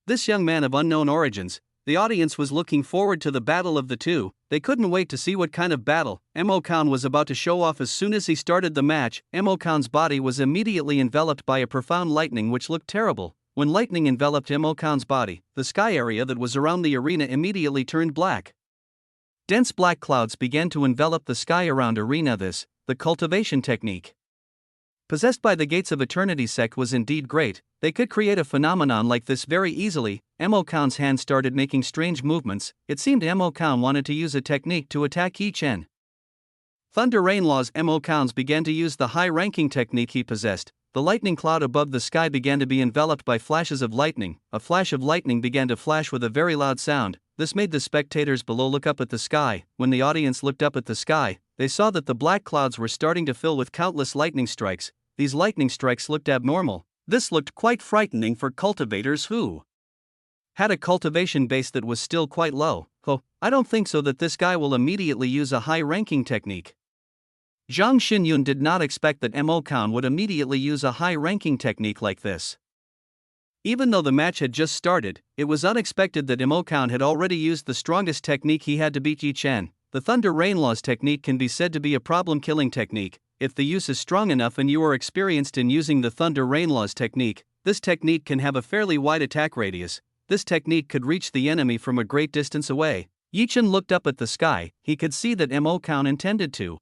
this young man of unknown origins? The audience was looking forward to the battle of the two. They couldn't wait to see what kind of battle Mo Khan was about to show off. As soon as he started the match, Mo Khan's body was immediately enveloped by a profound lightning which looked terrible. When lightning enveloped Mo Khan's body, the sky area that was around the arena immediately turned black. Dense black clouds began to envelop the sky around arena. The cultivation technique possessed by the Gates of Eternity sect was indeed great. They could create a phenomenon like this very easily. Mo Khan's hand started making strange movements. It seemed Mo Khan wanted to use a technique to attack Yi Chen. Thunder Rain Laws. Mo Khan's began to use the high-ranking technique he possessed. The lightning cloud above the sky began to be enveloped by flashes of lightning. A flash of lightning began to flash with a very loud sound. This made the spectators below look up at the sky. When the audience looked up at the sky, they saw that the black clouds were starting to fill with countless lightning strikes. These lightning strikes looked abnormal. This looked quite frightening for cultivators who had a cultivation base that was still quite low. Oh, I don't think so that this guy will immediately use a high-ranking technique. Zhang Xinyun did not expect that Mo Khan would immediately use a high-ranking technique like this. Even though the match had just started, it was unexpected that Mo Khan had already used the strongest technique he had to beat Yi Chen. The Thunder Rain Laws technique can be said to be a problem-killing technique. If the use is strong enough and you are experienced in using the Thunder Rain Laws technique, this technique can have a fairly wide attack radius. This technique could reach the enemy from a great distance away. Yi Chen looked up at the sky. He could see that Mo Khan intended to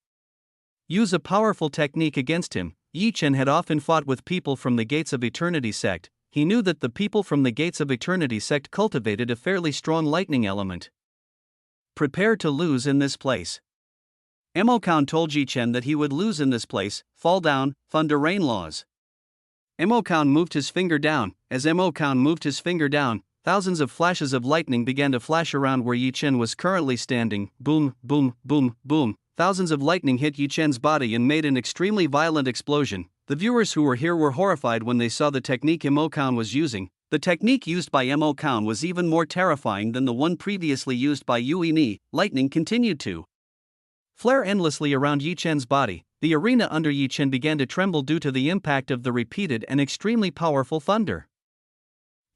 use a powerful technique against him. Yi Chen had often fought with people from the Gates of Eternity sect. He knew that the people from the Gates of Eternity sect cultivated a fairly strong lightning element. Prepare to lose in this place. Mo Khan told Yi Chen that he would lose in this place. Fall down, Thunder Rain Laws. Mo Khan moved his finger down. As Mo Khan moved his finger down, thousands of flashes of lightning began to flash around where Yi Chen was currently standing. Boom, boom, boom, boom. Thousands of lightning hit Yi Chen's body and made an extremely violent explosion. The viewers who were here were horrified when they saw the technique Mo Khan was using. The technique used by Mo Khan was even more terrifying than the one previously used by Yui Ni. Lightning continued to flare endlessly around Yi Chen's body. The arena under Yi Chen began to tremble due to the impact of the repeated and extremely powerful thunder.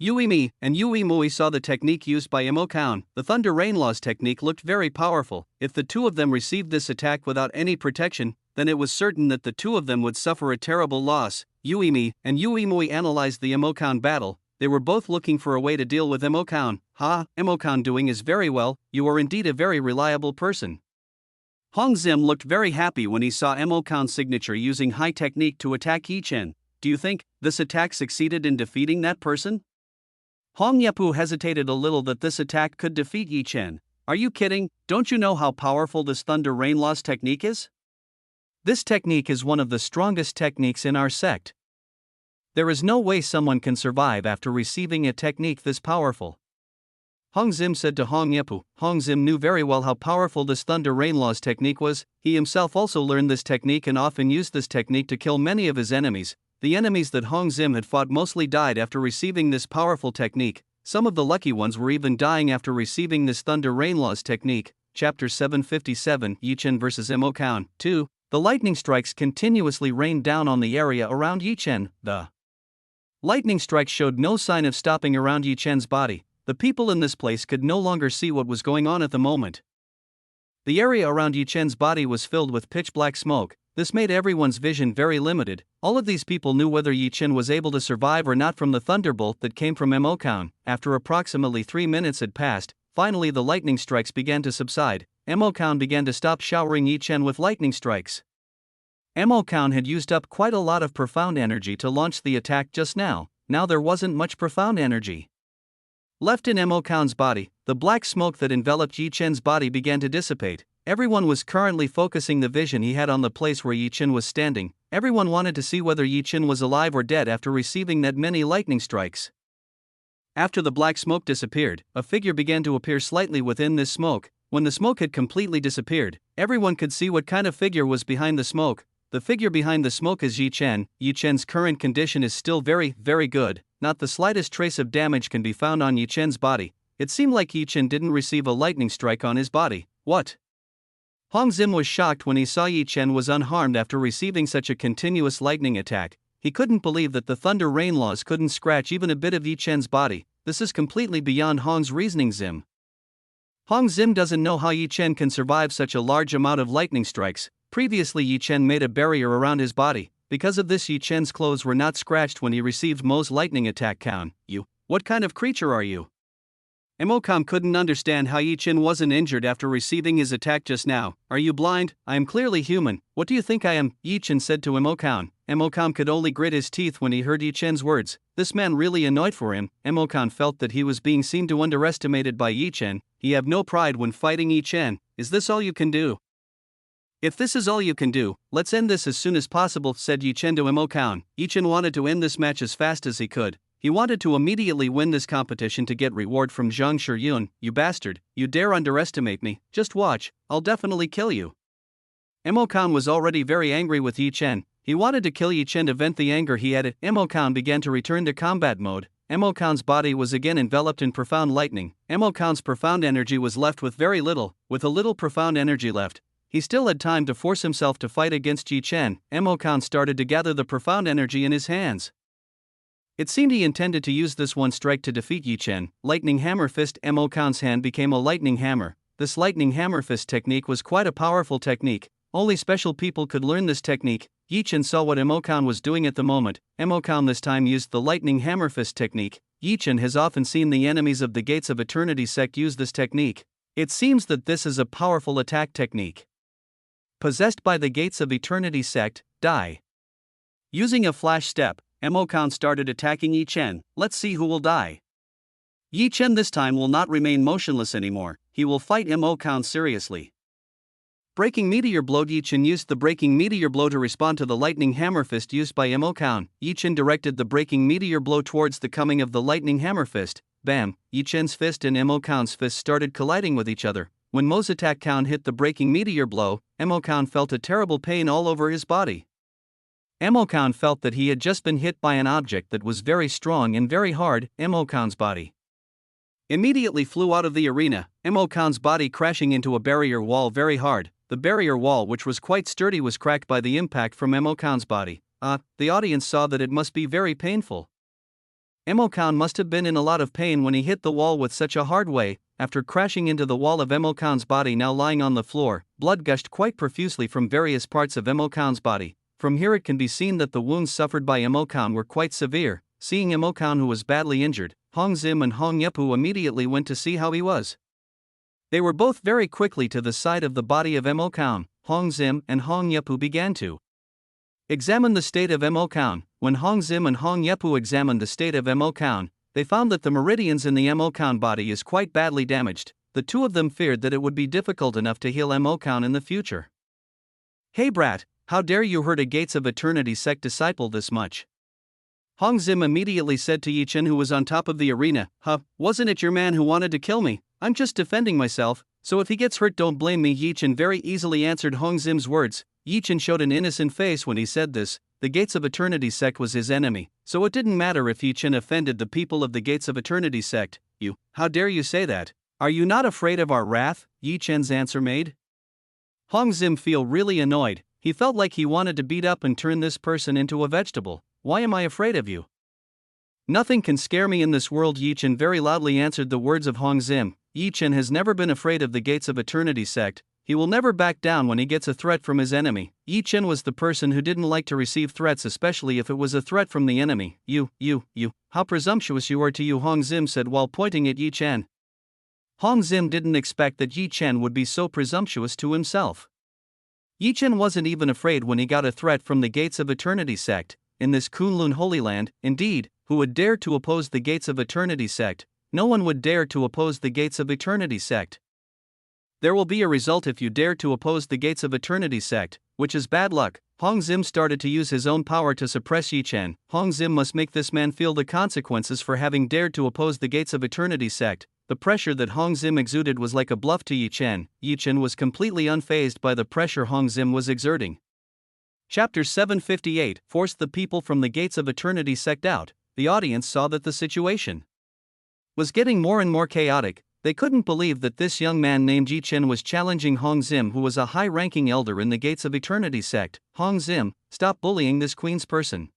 Yui and Yui Mui saw the technique used by Emokan. The Thunder Rain Laws technique looked very powerful. If the two of them received this attack without any protection, then it was certain that the two of them would suffer a terrible loss. Yui and Yui Mui analyzed the Emokan battle. They were both looking for a way to deal with Emokan. Emokan doing is very well, you are indeed a very reliable person. Hong Zim looked very happy when he saw Emokan's signature using high technique to attack Chen. Do you think this attack succeeded in defeating that person? Hong Yepu hesitated a little that this attack could defeat Chen. Are you kidding? Don't you know how powerful this Thunder Rain Laws technique is? This technique is one of the strongest techniques in our sect. There is no way someone can survive after receiving a technique this powerful. Hong Zim said to Hong Yepu. Hong Zim knew very well how powerful this Thunder Rain Laws technique was. He himself also learned this technique and often used this technique to kill many of his enemies. The enemies that Hong Zim had fought mostly died after receiving this powerful technique. Some of the lucky ones were even dying after receiving this Thunder Rain Laws technique. Chapter 757, Chen vs Emokan. 2. The lightning strikes continuously rained down on the area around Chen. The lightning strikes showed no sign of stopping around Chen's body. The people in this place could no longer see what was going on at the moment. The area around Chen's body was filled with pitch black smoke. This made everyone's vision very limited. All of these people knew whether Chen was able to survive or not from the thunderbolt that came from Emokan. After approximately 3 minutes had passed, finally the lightning strikes began to subside. Emokan began to stop showering Chen with lightning strikes. Emokan had used up quite a lot of profound energy to launch the attack just now. Now there wasn't much profound energy left in Emokan's body. The black smoke that enveloped Chen's body began to dissipate. Everyone was currently focusing the vision he had on the place where Chen was standing. Everyone wanted to see whether Chen was alive or dead after receiving that many lightning strikes. After the black smoke disappeared, a figure began to appear slightly within this smoke. When the smoke had completely disappeared, everyone could see what kind of figure was behind the smoke. The figure behind the smoke is Chen. Chen's current condition is still very, very good. Not the slightest trace of damage can be found on Chen's body. It seemed like Chen didn't receive a lightning strike on his body. What? Hong Zim was shocked when he saw Chen was unharmed after receiving such a continuous lightning attack. He couldn't believe that the Thunder Rain Laws couldn't scratch even a bit of Chen's body. This is completely beyond Hong's reasoning. Hong Zim doesn't know how Chen can survive such a large amount of lightning strikes. Previously Chen made a barrier around his body. Because of this Chen's clothes were not scratched when he received Mo's lightning attack count. What kind of creature are you? Emokan couldn't understand how Chen wasn't injured after receiving his attack just now. Are you blind? I am clearly human. What do you think I am? Chen said to Emokan. Emokan could only grit his teeth when he heard Chen's words. This man really annoyed for him. Emokan felt that he was being seen to underestimated by Chen. He had no pride when fighting Chen. Is this all you can do? If this is all you can do, let's end this as soon as possible, said Chen to Emokan. Chen wanted to end this match as fast as he could. He wanted to immediately win this competition to get reward from Zhang Shiyun. You bastard, you dare underestimate me, just watch, I'll definitely kill you. Emokan was already very angry with Chen. He wanted to kill Chen to vent the anger he had. Emokan began to return to combat mode. Emokan's body was again enveloped in profound lightning. Emokan's profound energy was left with very little. With a little profound energy left, he still had time to force himself to fight against Chen. Emokan started to gather the profound energy in his hands. It seemed he intended to use this one strike to defeat Chen. Lightning Hammer Fist. Emokan's hand became a lightning hammer. This lightning hammer fist technique was quite a powerful technique. Only special people could learn this technique. Chen saw what Emokan was doing at the moment. Emokan this time used the lightning hammer fist technique. Chen has often seen the enemies of the Gates of Eternity sect use this technique. It seems that this is a powerful attack technique. Possessed by the Gates of Eternity sect, die. Using a flash step, Emokan started attacking Chen. Let's see who will die. Chen this time will not remain motionless anymore. He will fight Emokan seriously. Breaking Meteor Blow. Chen used the Breaking Meteor Blow to respond to the Lightning Hammer Fist used by Emokan. Chen directed the Breaking Meteor Blow towards the coming of the Lightning Hammer Fist. Bam! Chen's fist and Emokan's fist started colliding with each other. When Mo's attack count hit the Breaking Meteor Blow, Emokan felt a terrible pain all over his body. Emokan felt that he had just been hit by an object that was very strong and very hard. Emokan's body immediately flew out of the arena, Emokan's body crashing into a barrier wall very hard. The barrier wall, which was quite sturdy, was cracked by the impact from Emokan's body. The audience saw that it must be very painful. Emokan must have been in a lot of pain when he hit the wall with such a hard way. After crashing into the wall of Emokan's body now lying on the floor, blood gushed quite profusely from various parts of Emokan's body. From here it can be seen that the wounds suffered by Emokan were quite severe. Seeing Emokan who was badly injured, Hong Zim and Hong Yepu immediately went to see how he was. They were both very quickly to the side of the body of Emokan. Hong Zim and Hong Yepu began to examine the state of Emokan. When Hong Zim and Hong Yepu examined the state of Emokan, they found that the meridians in the Emokan body is quite badly damaged. The two of them feared that it would be difficult enough to heal Emokan in the future. "Hey brat, how dare you hurt a Gates of Eternity sect disciple this much?" Hong Zim immediately said to Yi Chen, who was on top of the arena. Wasn't it your man who wanted to kill me? I'm just defending myself, so if he gets hurt don't blame me." Yi Chen very easily answered Hong Zim's words. Yi Chen showed an innocent face when he said this. The Gates of Eternity sect was his enemy, so it didn't matter if Yi Chen offended the people of the Gates of Eternity sect. How dare you say that? Are you not afraid of our wrath?" Yi Chen's answer made Hong Zim feel really annoyed. He felt like he wanted to beat up and turn this person into a vegetable. "Why am I afraid of you? Nothing can scare me in this world." Yi Chen very loudly answered the words of Hong Zim. Yi Chen has never been afraid of the Gates of Eternity sect. He will never back down when he gets a threat from his enemy. Yi Chen was the person who didn't like to receive threats, especially if it was a threat from the enemy. You, how presumptuous you are to you," Hong Zim said while pointing at Yi Chen. Hong Zim didn't expect that Yi Chen would be so presumptuous to himself. Yi Chen wasn't even afraid when he got a threat from the Gates of Eternity sect. In this Kunlun Holy Land, indeed, who would dare to oppose the Gates of Eternity sect? No one would dare to oppose the Gates of Eternity sect. There will be a result if you dare to oppose the Gates of Eternity sect, which is bad luck. Hong Zim started to use his own power to suppress Yi Chen. Hong Zim must make this man feel the consequences for having dared to oppose the Gates of Eternity sect. The pressure that Hong Zim exuded was like a bluff to Yi Chen. Yi Chen was completely unfazed by the pressure Hong Zim was exerting. Chapter 758 forced the people from the Gates of Eternity sect out. The audience saw that the situation was getting more and more chaotic. They couldn't believe that this young man named Yi Chen was challenging Hong Zim, who was a high-ranking elder in the Gates of Eternity sect. "Hong Zim, stop bullying this queen's person."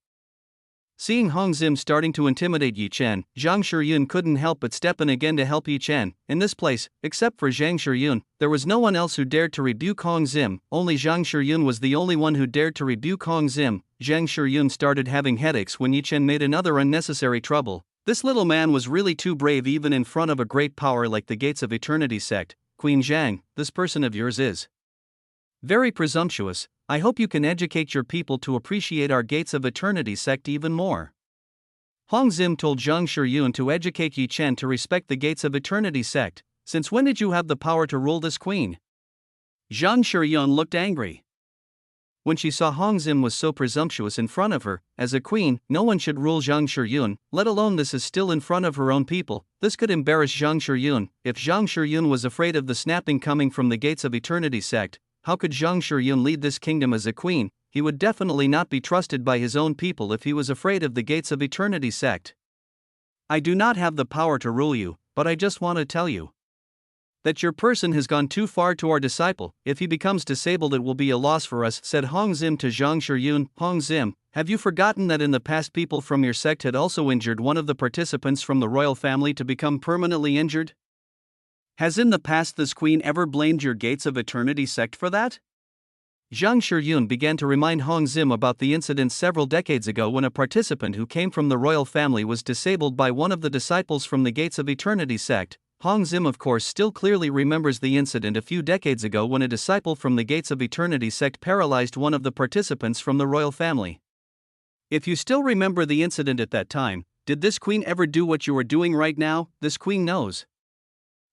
Seeing Hong Zim starting to intimidate Yi Chen, Zhang Shiyun couldn't help but step in again to help Yi Chen. In this place, except for Zhang Shiyun, there was no one else who dared to rebuke Hong Zim. Only Zhang Shiyun was the only one who dared to rebuke Hong Zim. Zhang Shiyun started having headaches when Yi Chen made another unnecessary trouble. This little man was really too brave even in front of a great power like the Gates of Eternity sect. "Queen Zhang, this person of yours is very presumptuous. I hope you can educate your people to appreciate our Gates of Eternity sect even more." Hong Zim told Zhang Shiyun to educate Yi Chen to respect the Gates of Eternity sect. "Since when did you have the power to rule this queen?" Zhang Shiyun looked angry when she saw Hong Zim was so presumptuous in front of her. As a queen, no one should rule Zhang Shiyun, let alone this is still in front of her own people. This could embarrass Zhang Shiyun. If Zhang Shiyun was afraid of the snapping coming from the Gates of Eternity sect, how could Zhang Shiyun lead this kingdom as a queen? He would definitely not be trusted by his own people if he was afraid of the Gates of Eternity sect. "I do not have the power to rule you, but I just want to tell you that your person has gone too far to our disciple. If he becomes disabled it will be a loss for us," said Hong Zim to Zhang Shiyun. "Hong Zim, have you forgotten that in the past people from your sect had also injured one of the participants from the royal family to become permanently injured? Has in the past this queen ever blamed your Gates of Eternity sect for that?" Zhang Shiyun began to remind Hong Zim about the incident several decades ago when a participant who came from the royal family was disabled by one of the disciples from the Gates of Eternity sect. Hong Zim of course still clearly remembers the incident a few decades ago when a disciple from the Gates of Eternity sect paralyzed one of the participants from the royal family. If you still remember the incident at that time, did this queen ever do what you are doing right now? This queen knows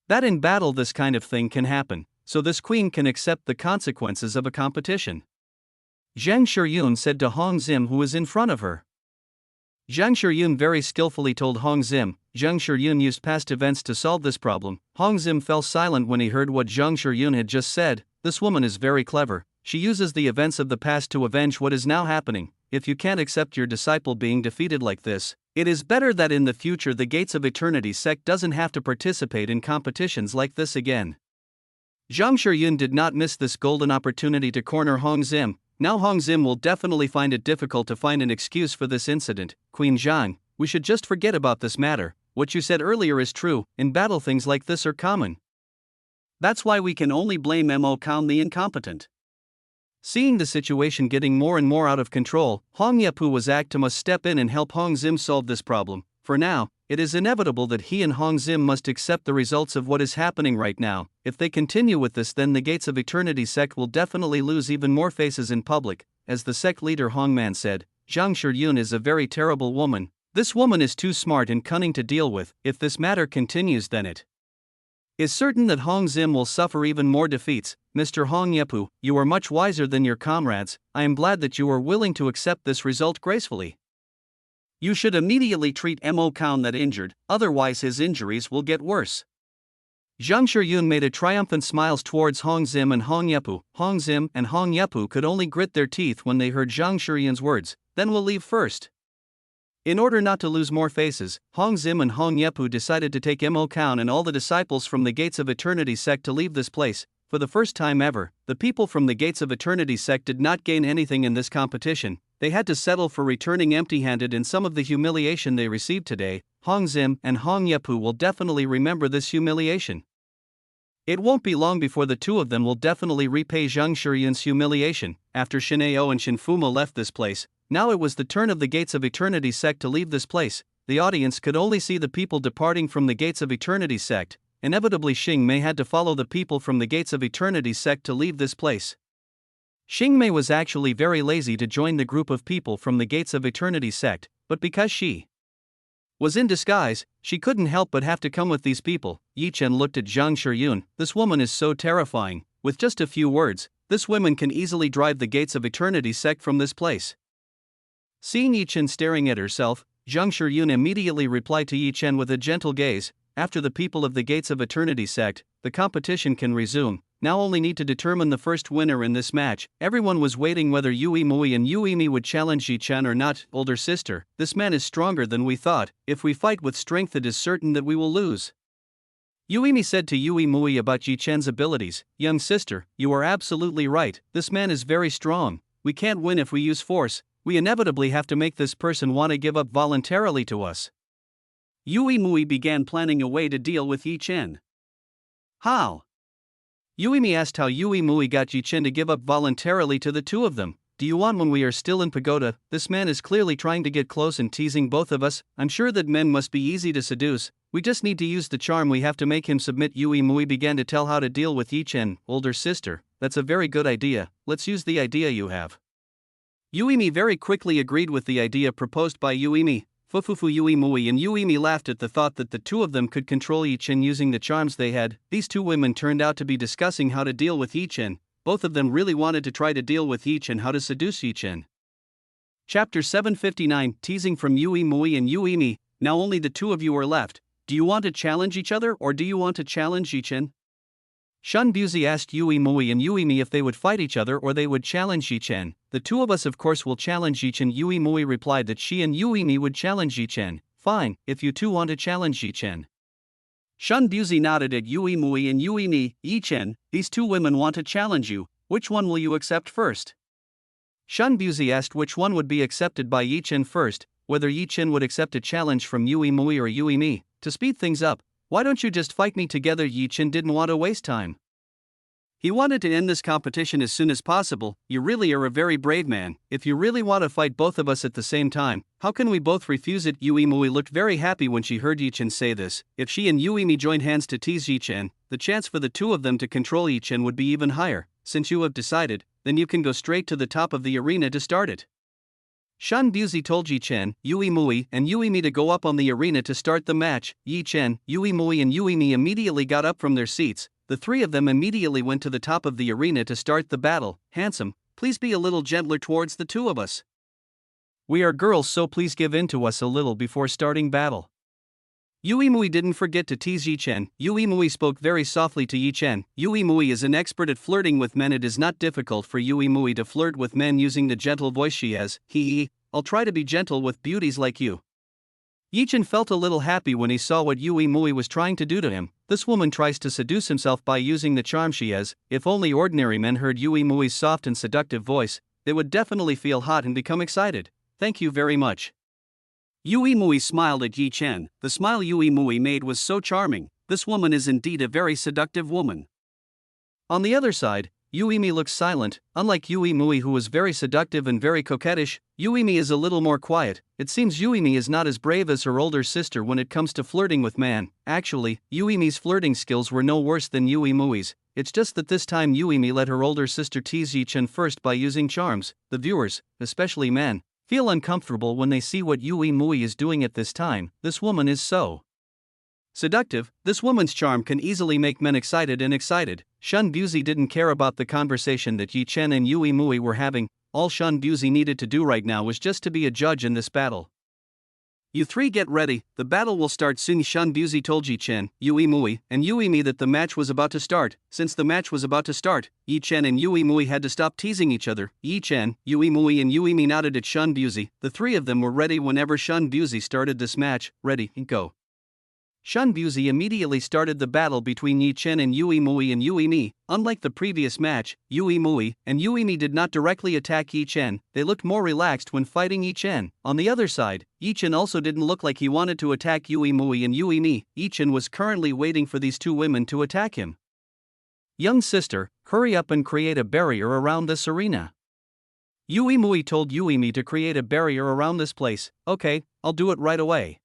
that in battle this kind of thing can happen, so this queen can accept the consequences of a competition. Zhang Shiyun said to Hong Zim who was in front of her. Zhang Shiyun very skillfully told Hong Zim. Zhang Shiyun used past events to solve this problem. Hong Zim fell silent when he heard what Zhang Shiyun had just said. This woman is very clever. She uses the events of the past to avenge what is now happening. If you can't accept your disciple being defeated like this, it is better that in the future the Gates of Eternity sect doesn't have to participate in competitions like this again. Zhang Shiyun did not miss this golden opportunity to corner Hong Zim. Now Hong Zim will definitely find it difficult to find an excuse for this incident. "Queen Zhang, we should just forget about this matter. What you said earlier is true, in battle things like this are common. That's why we can only blame Mo Khan the incompetent. Seeing the situation getting more and more out of control, Hong Yepu was asked to must step in and help Hong Zim solve this problem. For now, it is inevitable that he and Hong Zim must accept the results of what is happening right now. If they continue with this, then the Gates of Eternity sect will definitely lose even more faces in public. As the sect leader Hong Man said, Zhang Shiyun is a very terrible woman. This woman is too smart and cunning to deal with. If this matter continues, then it is certain that Hong Zim will suffer even more defeats. Mr. Hong Yepu, you are much wiser than your comrades. I am glad that you are willing to accept this result gracefully. You should immediately treat Mo Khan that injured, otherwise his injuries will get worse. Zhang Shiyun made a triumphant smiles towards Hong Zim and Hong Yepu. Hong Zim and Hong Yepu could only grit their teeth when they heard Zhang Shiyun's words. Then we'll leave first. In order not to lose more faces, Hong Zim and Hong Yepu decided to take Mo Khan and all the disciples from the Gates of Eternity sect to leave this place. For the first time ever, the people from the Gates of Eternity sect did not gain anything in this competition. They had to settle for returning empty-handed in some of the humiliation they received today. Hong Zim and Hong Yepu will definitely remember this humiliation. It won't be long before the two of them will definitely repay Zhang Shiyun's humiliation. After Shineo and Shinfuma left this place, now it was the turn of the Gates of Eternity sect to leave this place. The audience could only see the people departing from the Gates of Eternity sect. Inevitably, Xing Mei had to follow the people from the Gates of Eternity sect to leave this place. Xing Mei was actually very lazy to join the group of people from the Gates of Eternity sect, but because she was in disguise, she couldn't help but have to come with these people. Yi Chen looked at Zhang Shiyun. This woman is so terrifying. With just a few words, this woman can easily drive the Gates of Eternity sect from this place. Seeing Yi Chen staring at herself, Zhang Shiyun immediately replied to Yi Chen with a gentle gaze. After the people of the Gates of Eternity sect, the competition can resume. Now only need to determine the first winner in this match. Everyone was waiting whether Yui Mui and Yui Mi would challenge Yi Chen or not. Older sister, this man is stronger than we thought. If we fight with strength, it is certain that we will lose. Yui Mi said to Yui Mui about Yi Chen's abilities. Young sister, you are absolutely right. This man is very strong. We can't win if we use force. We inevitably have to make this person want to give up voluntarily to us. Yui Mui began planning a way to deal with Yi Chen. How? Yui Mi asked how Yui Mui got Yi Chen to give up voluntarily to the two of them. Do you want when we are still in pagoda? This man is clearly trying to get close and teasing both of us. I'm sure that men must be easy to seduce. We just need to use the charm. We have to make him submit. Yui Mui began to tell how to deal with Yi Chen. Older sister, that's a very good idea. Let's use the idea you have. Yui Mi very quickly agreed with the idea proposed by Yui Mi. Fufufu Yui Mui and Yui Mi laughed at the thought that the two of them could control Yi Chen using the charms they had. These two women turned out to be discussing how to deal with Yi Chen. Both of them really wanted to try to deal with Yi Chen, how to seduce Yi Chen. Chapter 759, Teasing from Yui Mui and Yui Mi. Now only the two of you are left. Do you want to challenge each other or do you want to challenge Yi Chen? Shun Buzi asked Yui Mui and Yui Mi if they would fight each other or they would challenge Yi Chen. The two of us of course will challenge Yi Chen. Yui Mui replied that she and Yui Mi would challenge Yi Chen. Fine, if you two want to challenge Yi Chen. Shun Buzi nodded at Yui Mui and Yui Mi. Yi Chen, these two women want to challenge you. Which one will you accept first? Shun Buzi asked which one would be accepted by Yi Chen first, whether Yi Chen would accept a challenge from Yui Mui or Yui Mi. To speed things up, why don't you just fight me together? Yi Chen didn't want to waste time. He wanted to end this competition as soon as possible. You really are a very brave man. If you really want to fight both of us at the same time, how can we both refuse it? Yui Mui looked very happy when she heard Yi Chen say this. If she and Yui Mi joined hands to tease Yi Chen, the chance for the two of them to control Yi Chen would be even higher. Since you have decided, then you can go straight to the top of the arena to start it. Shun Buzi told Yi Chen, Yui Mui, and Yui Mi to go up on the arena to start the match. Yi Chen, Yui Mui and Yui Mi immediately got up from their seats. The three of them immediately went to the top of the arena to start the battle. Handsome, please be a little gentler towards the two of us. We are girls, so please give in to us a little before starting battle. Yui Mui didn't forget to tease Yi Chen. Yui Mui spoke very softly to Yi Chen. Yui Mui is an expert at flirting with men. It is not difficult for Yui Mui to flirt with men using the gentle voice she has. I'll try to be gentle with beauties like you. Yi Chen felt a little happy when he saw what Yui Mui was trying to do to him. This woman tries to seduce himself by using the charm she has. If only ordinary men heard Yui Mui's soft and seductive voice, they would definitely feel hot and become excited. Thank you very much. Yui Mui smiled at Yi Chen. The smile Yui Mui made was so charming. This woman is indeed a very seductive woman. On the other side, Yuimi looks silent. Unlike Yui Mui, who was very seductive and very coquettish, Yuimi is a little more quiet. It seems Yuimi is not as brave as her older sister when it comes to flirting with man. Actually, Yuimi's flirting skills were no worse than Yui Mui's. It's just that this time Yuimi let her older sister tease Yi Chen first by using charms. The viewers, especially men, feel uncomfortable when they see what Yui Mui is doing at this time. This woman is so seductive. This woman's charm can easily make men excited and excited. Shun Buzi didn't care about the conversation that Yi Chen and Yui Mui were having. All Shun Buzi needed to do right now was just to be a judge in this battle. You three get ready, the battle will start soon. Shun Buzi told Yi Chen, Yui Mui, and Yui Mi that the match was about to start. Since the match was about to start, Yi Chen and Yui Mui had to stop teasing each other. Yi Chen, Yui Mui and Yui Mi nodded at Shun Buzi. The three of them were ready whenever Shun Buzi started this match. Ready, go. Shun Buzi immediately started the battle between Yi Chen and Yui Mui and Yui Mi. Unlike the previous match, Yui Mui and Yui Mi did not directly attack Yi Chen. They looked more relaxed when fighting Yi Chen. On the other side, Yi Chen also didn't look like he wanted to attack Yui Mui and Yui Mi. Yi Chen was currently waiting for these two women to attack him. Young sister, hurry up and create a barrier around this arena. Yui Mui told Yui Mi to create a barrier around this place. Okay, I'll do it right away.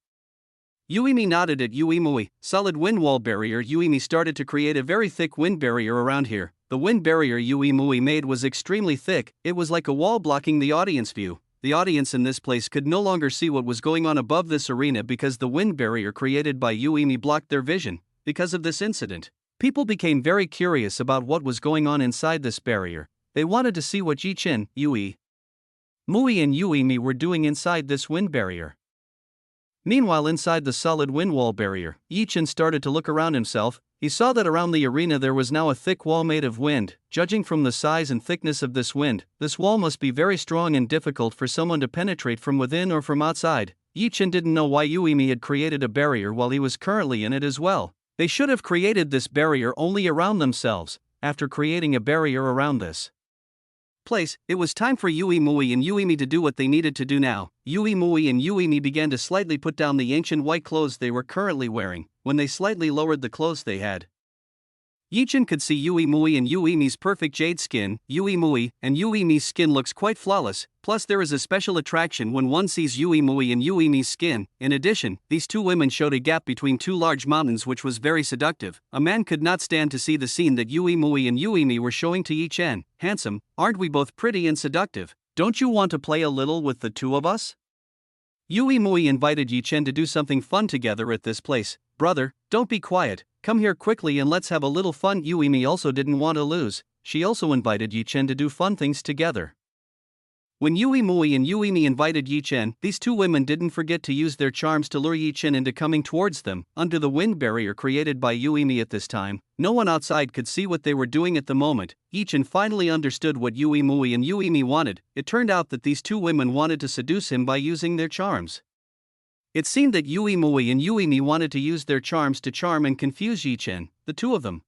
Yuimi nodded at Yui Mui. Solid wind wall barrier. Yuimi started to create a very thick wind barrier around here. The wind barrier Yui Mui made was extremely thick. It was like a wall blocking the audience view. The audience in this place could no longer see what was going on above this arena because the wind barrier created by Yuimi blocked their vision. Because of this incident, people became very curious about what was going on inside this barrier. They wanted to see what Yi Chen, Yui Mui and Yuimi were doing inside this wind barrier. Meanwhile, inside the solid wind wall barrier, Yi Chen started to look around himself. He saw that around the arena there was now a thick wall made of wind. Judging from the size and thickness of this wind, this wall must be very strong and difficult for someone to penetrate from within or from outside. Yi Chen didn't know why Yuimi had created a barrier while he was currently in it as well. They should have created this barrier only around themselves. After creating a barrier around this place, it was time for Yui Mui and Yui Mi to do what they needed to do now. Yui Mui and Yui Mi began to slightly put down the ancient white clothes they were currently wearing. When they slightly lowered the clothes they had, Yi Chen could see Yui Mui and Yui Mi's perfect jade skin. Yui Mui and Yui Mi's skin looks quite flawless, plus there is a special attraction when one sees Yui Mui and Yui Mi's skin. In addition, these two women showed a gap between two large mountains which was very seductive. A man could not stand to see the scene that Yui Mui and Yui Mi were showing to Yi Chen. Handsome, aren't we both pretty and seductive? Don't you want to play a little with the two of us? Yui Mui invited Yi Chen to do something fun together at this place. Brother, don't be quiet, come here quickly and let's have a little fun. Yui Mi also didn't want to lose. She also invited Yi Chen to do fun things together. When Yui Mui and Yui Mi invited Yi Chen, these two women didn't forget to use their charms to lure Yi Chen into coming towards them. Under the wind barrier created by Yui Mi at this time, no one outside could see what they were doing at the moment. Yi Chen finally understood what Yui Mui and Yui Mi wanted. It turned out that these two women wanted to seduce him by using their charms. It seemed that Yui Mui and Yui Mi wanted to use their charms to charm and confuse Yi Chen. The two of them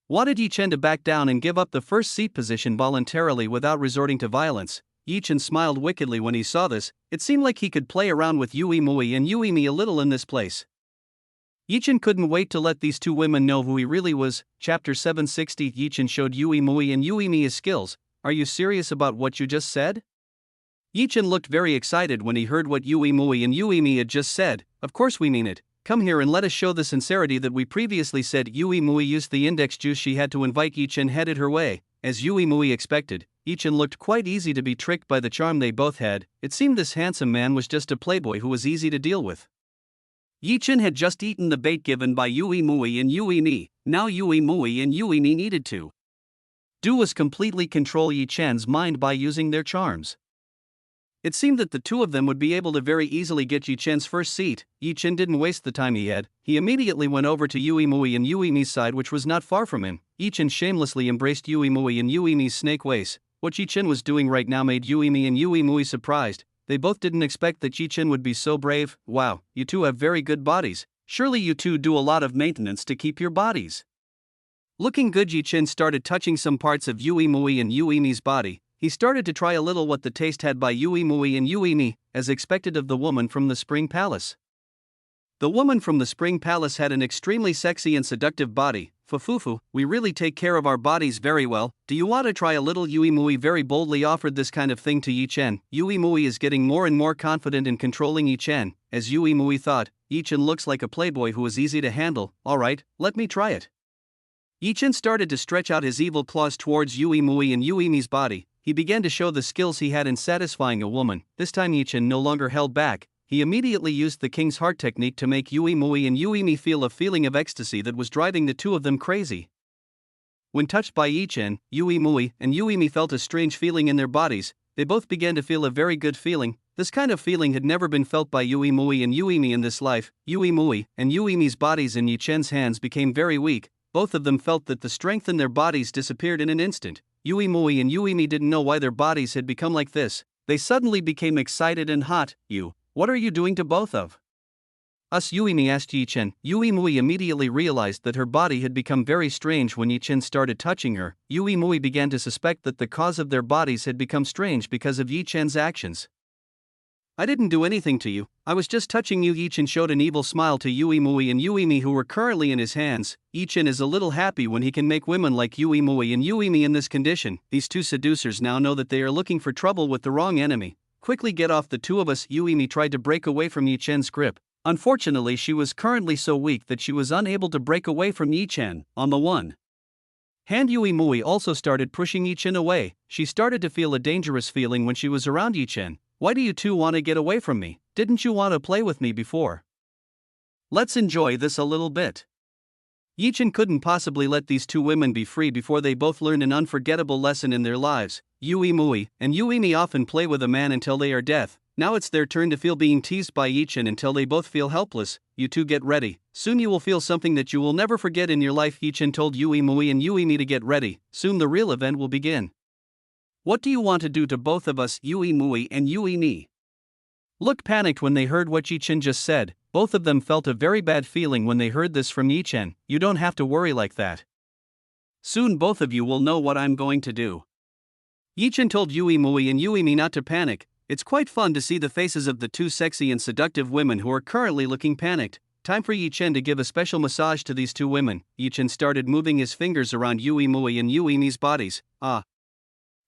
wanted Yi Chen to back down and give up the first seat position voluntarily without resorting to violence. Yi Chen smiled wickedly when he saw this. It seemed like he could play around with Yui Mui and Yui Mi a little in this place. Yi Chen couldn't wait to let these two women know who he really was. Chapter 760. Yi Chen showed Yui Mui and Yui Mi his skills. Are you serious about what you just said? Yi Chen looked very excited when he heard what Yui Mui and Yui Mi had just said. Of course we mean it. Come here and let us show the sincerity that we previously said. Yui Mui used the index juice she had to invite Yi Chen headed her way. As Yui Mui expected, Yi Chen looked quite easy to be tricked by the charm they both had. It seemed this handsome man was just a playboy who was easy to deal with. Yi Chen had just eaten the bait given by Yui Mui and Yui Mi. Now Yui Mui and Yui Mi needed to do was completely control Yi Chen's mind by using their charms. It seemed that the two of them would be able to very easily get Yi Chen's first seat. Yi Chen didn't waste the time he had. He immediately went over to Yui Mui and Yui Mi's side, which was not far from him. Yi Chen shamelessly embraced Yui Mui and Yui Mi's snake waist. What Yi Chen was doing right now made Yui Mi and Yui Mui surprised. They both didn't expect that Yi Chen would be so brave. Wow, you two have very good bodies. Surely you two do a lot of maintenance to keep your bodies looking good. Yi Chen started touching some parts of Yui Mui and Yui Mi's body. he started to try a little what the taste had by Yui Mui and Yui Mi, as expected of the woman from the Spring Palace. The woman from the Spring Palace had an extremely sexy and seductive body. Fufufu, we really take care of our bodies very well. Do you want to try a little? Yui Mui very boldly offered this kind of thing to Yi Chen. Yui Mui is getting more and more confident in controlling Yi Chen. As Yui Mui thought, Yi Chen looks like a playboy who is easy to handle. Alright, let me try it. Yi Chen started to stretch out his evil claws towards Yui Mui and Yui Mi's body. He began to show the skills he had in satisfying a woman. This time Yi Chen no longer held back. He immediately used the King's Heart technique to make Yui Mui and Yui Mi feel a feeling of ecstasy that was driving the two of them crazy. When touched by Yi Chen, Yui Mui and Yui Mi felt a strange feeling in their bodies. They both began to feel a very good feeling. This kind of feeling had never been felt by Yui Mui and Yui Mi in this life. Yui Mui and Yui Mi's bodies in Yi Chen's hands became very weak. Both of them felt that the strength in their bodies disappeared in an instant. Yui Mui and Yui Mi didn't know why their bodies had become like this. They suddenly became excited and hot. What are you doing to both of us? Yui Mi asked Yi Chen. Yui Mui immediately realized that her body had become very strange when Yi Chen started touching her. Yui Mui began to suspect that the cause of their bodies had become strange because of Yi Chen's actions. I didn't do anything to you, I was just touching you. Yi Chen showed an evil smile to Yui Mui and Yui Mi who were currently in his hands. Yi Chen is a little happy when he can make women like Yui Mui and Yui Mi in this condition. These two seducers now know that they are looking for trouble with the wrong enemy. Quickly get off the two of us. Yui Mi tried to break away from Yi Chen's grip. Unfortunately, she was currently so weak that she was unable to break away from Yi Chen. On the one hand, Yui Mui also started pushing Yi Chen away. She started to feel a dangerous feeling when she was around Yi Chen. Why do you two want to get away from me? Didn't you want to play with me before? Let's enjoy this a little bit. Yi Chen couldn't possibly let these two women be free before they both learned an unforgettable lesson in their lives. Yui Mui and Yui Mi often play with a man until they are deaf. Now it's their turn to feel being teased by Yi Chen until they both feel helpless. You two get ready. Soon you will feel something that you will never forget in your life. Yi Chen told Yui Mui and Yui Mi to get ready. Soon the real event will begin. What do you want to do to both of us? Yui Mui and Yui Mi looked panicked when they heard what Yi Chen just said. Both of them felt a very bad feeling when they heard this from Yi Chen. You don't have to worry like that. Soon both of you will know what I'm going to do. Yi Chen told Yui Mui and Yui Mi not to panic. It's quite fun to see the faces of the two sexy and seductive women who are currently looking panicked. Time for Yi Chen to give a special massage to these two women. Yi Chen started moving his fingers around Yui Mui and Yui Mi's bodies.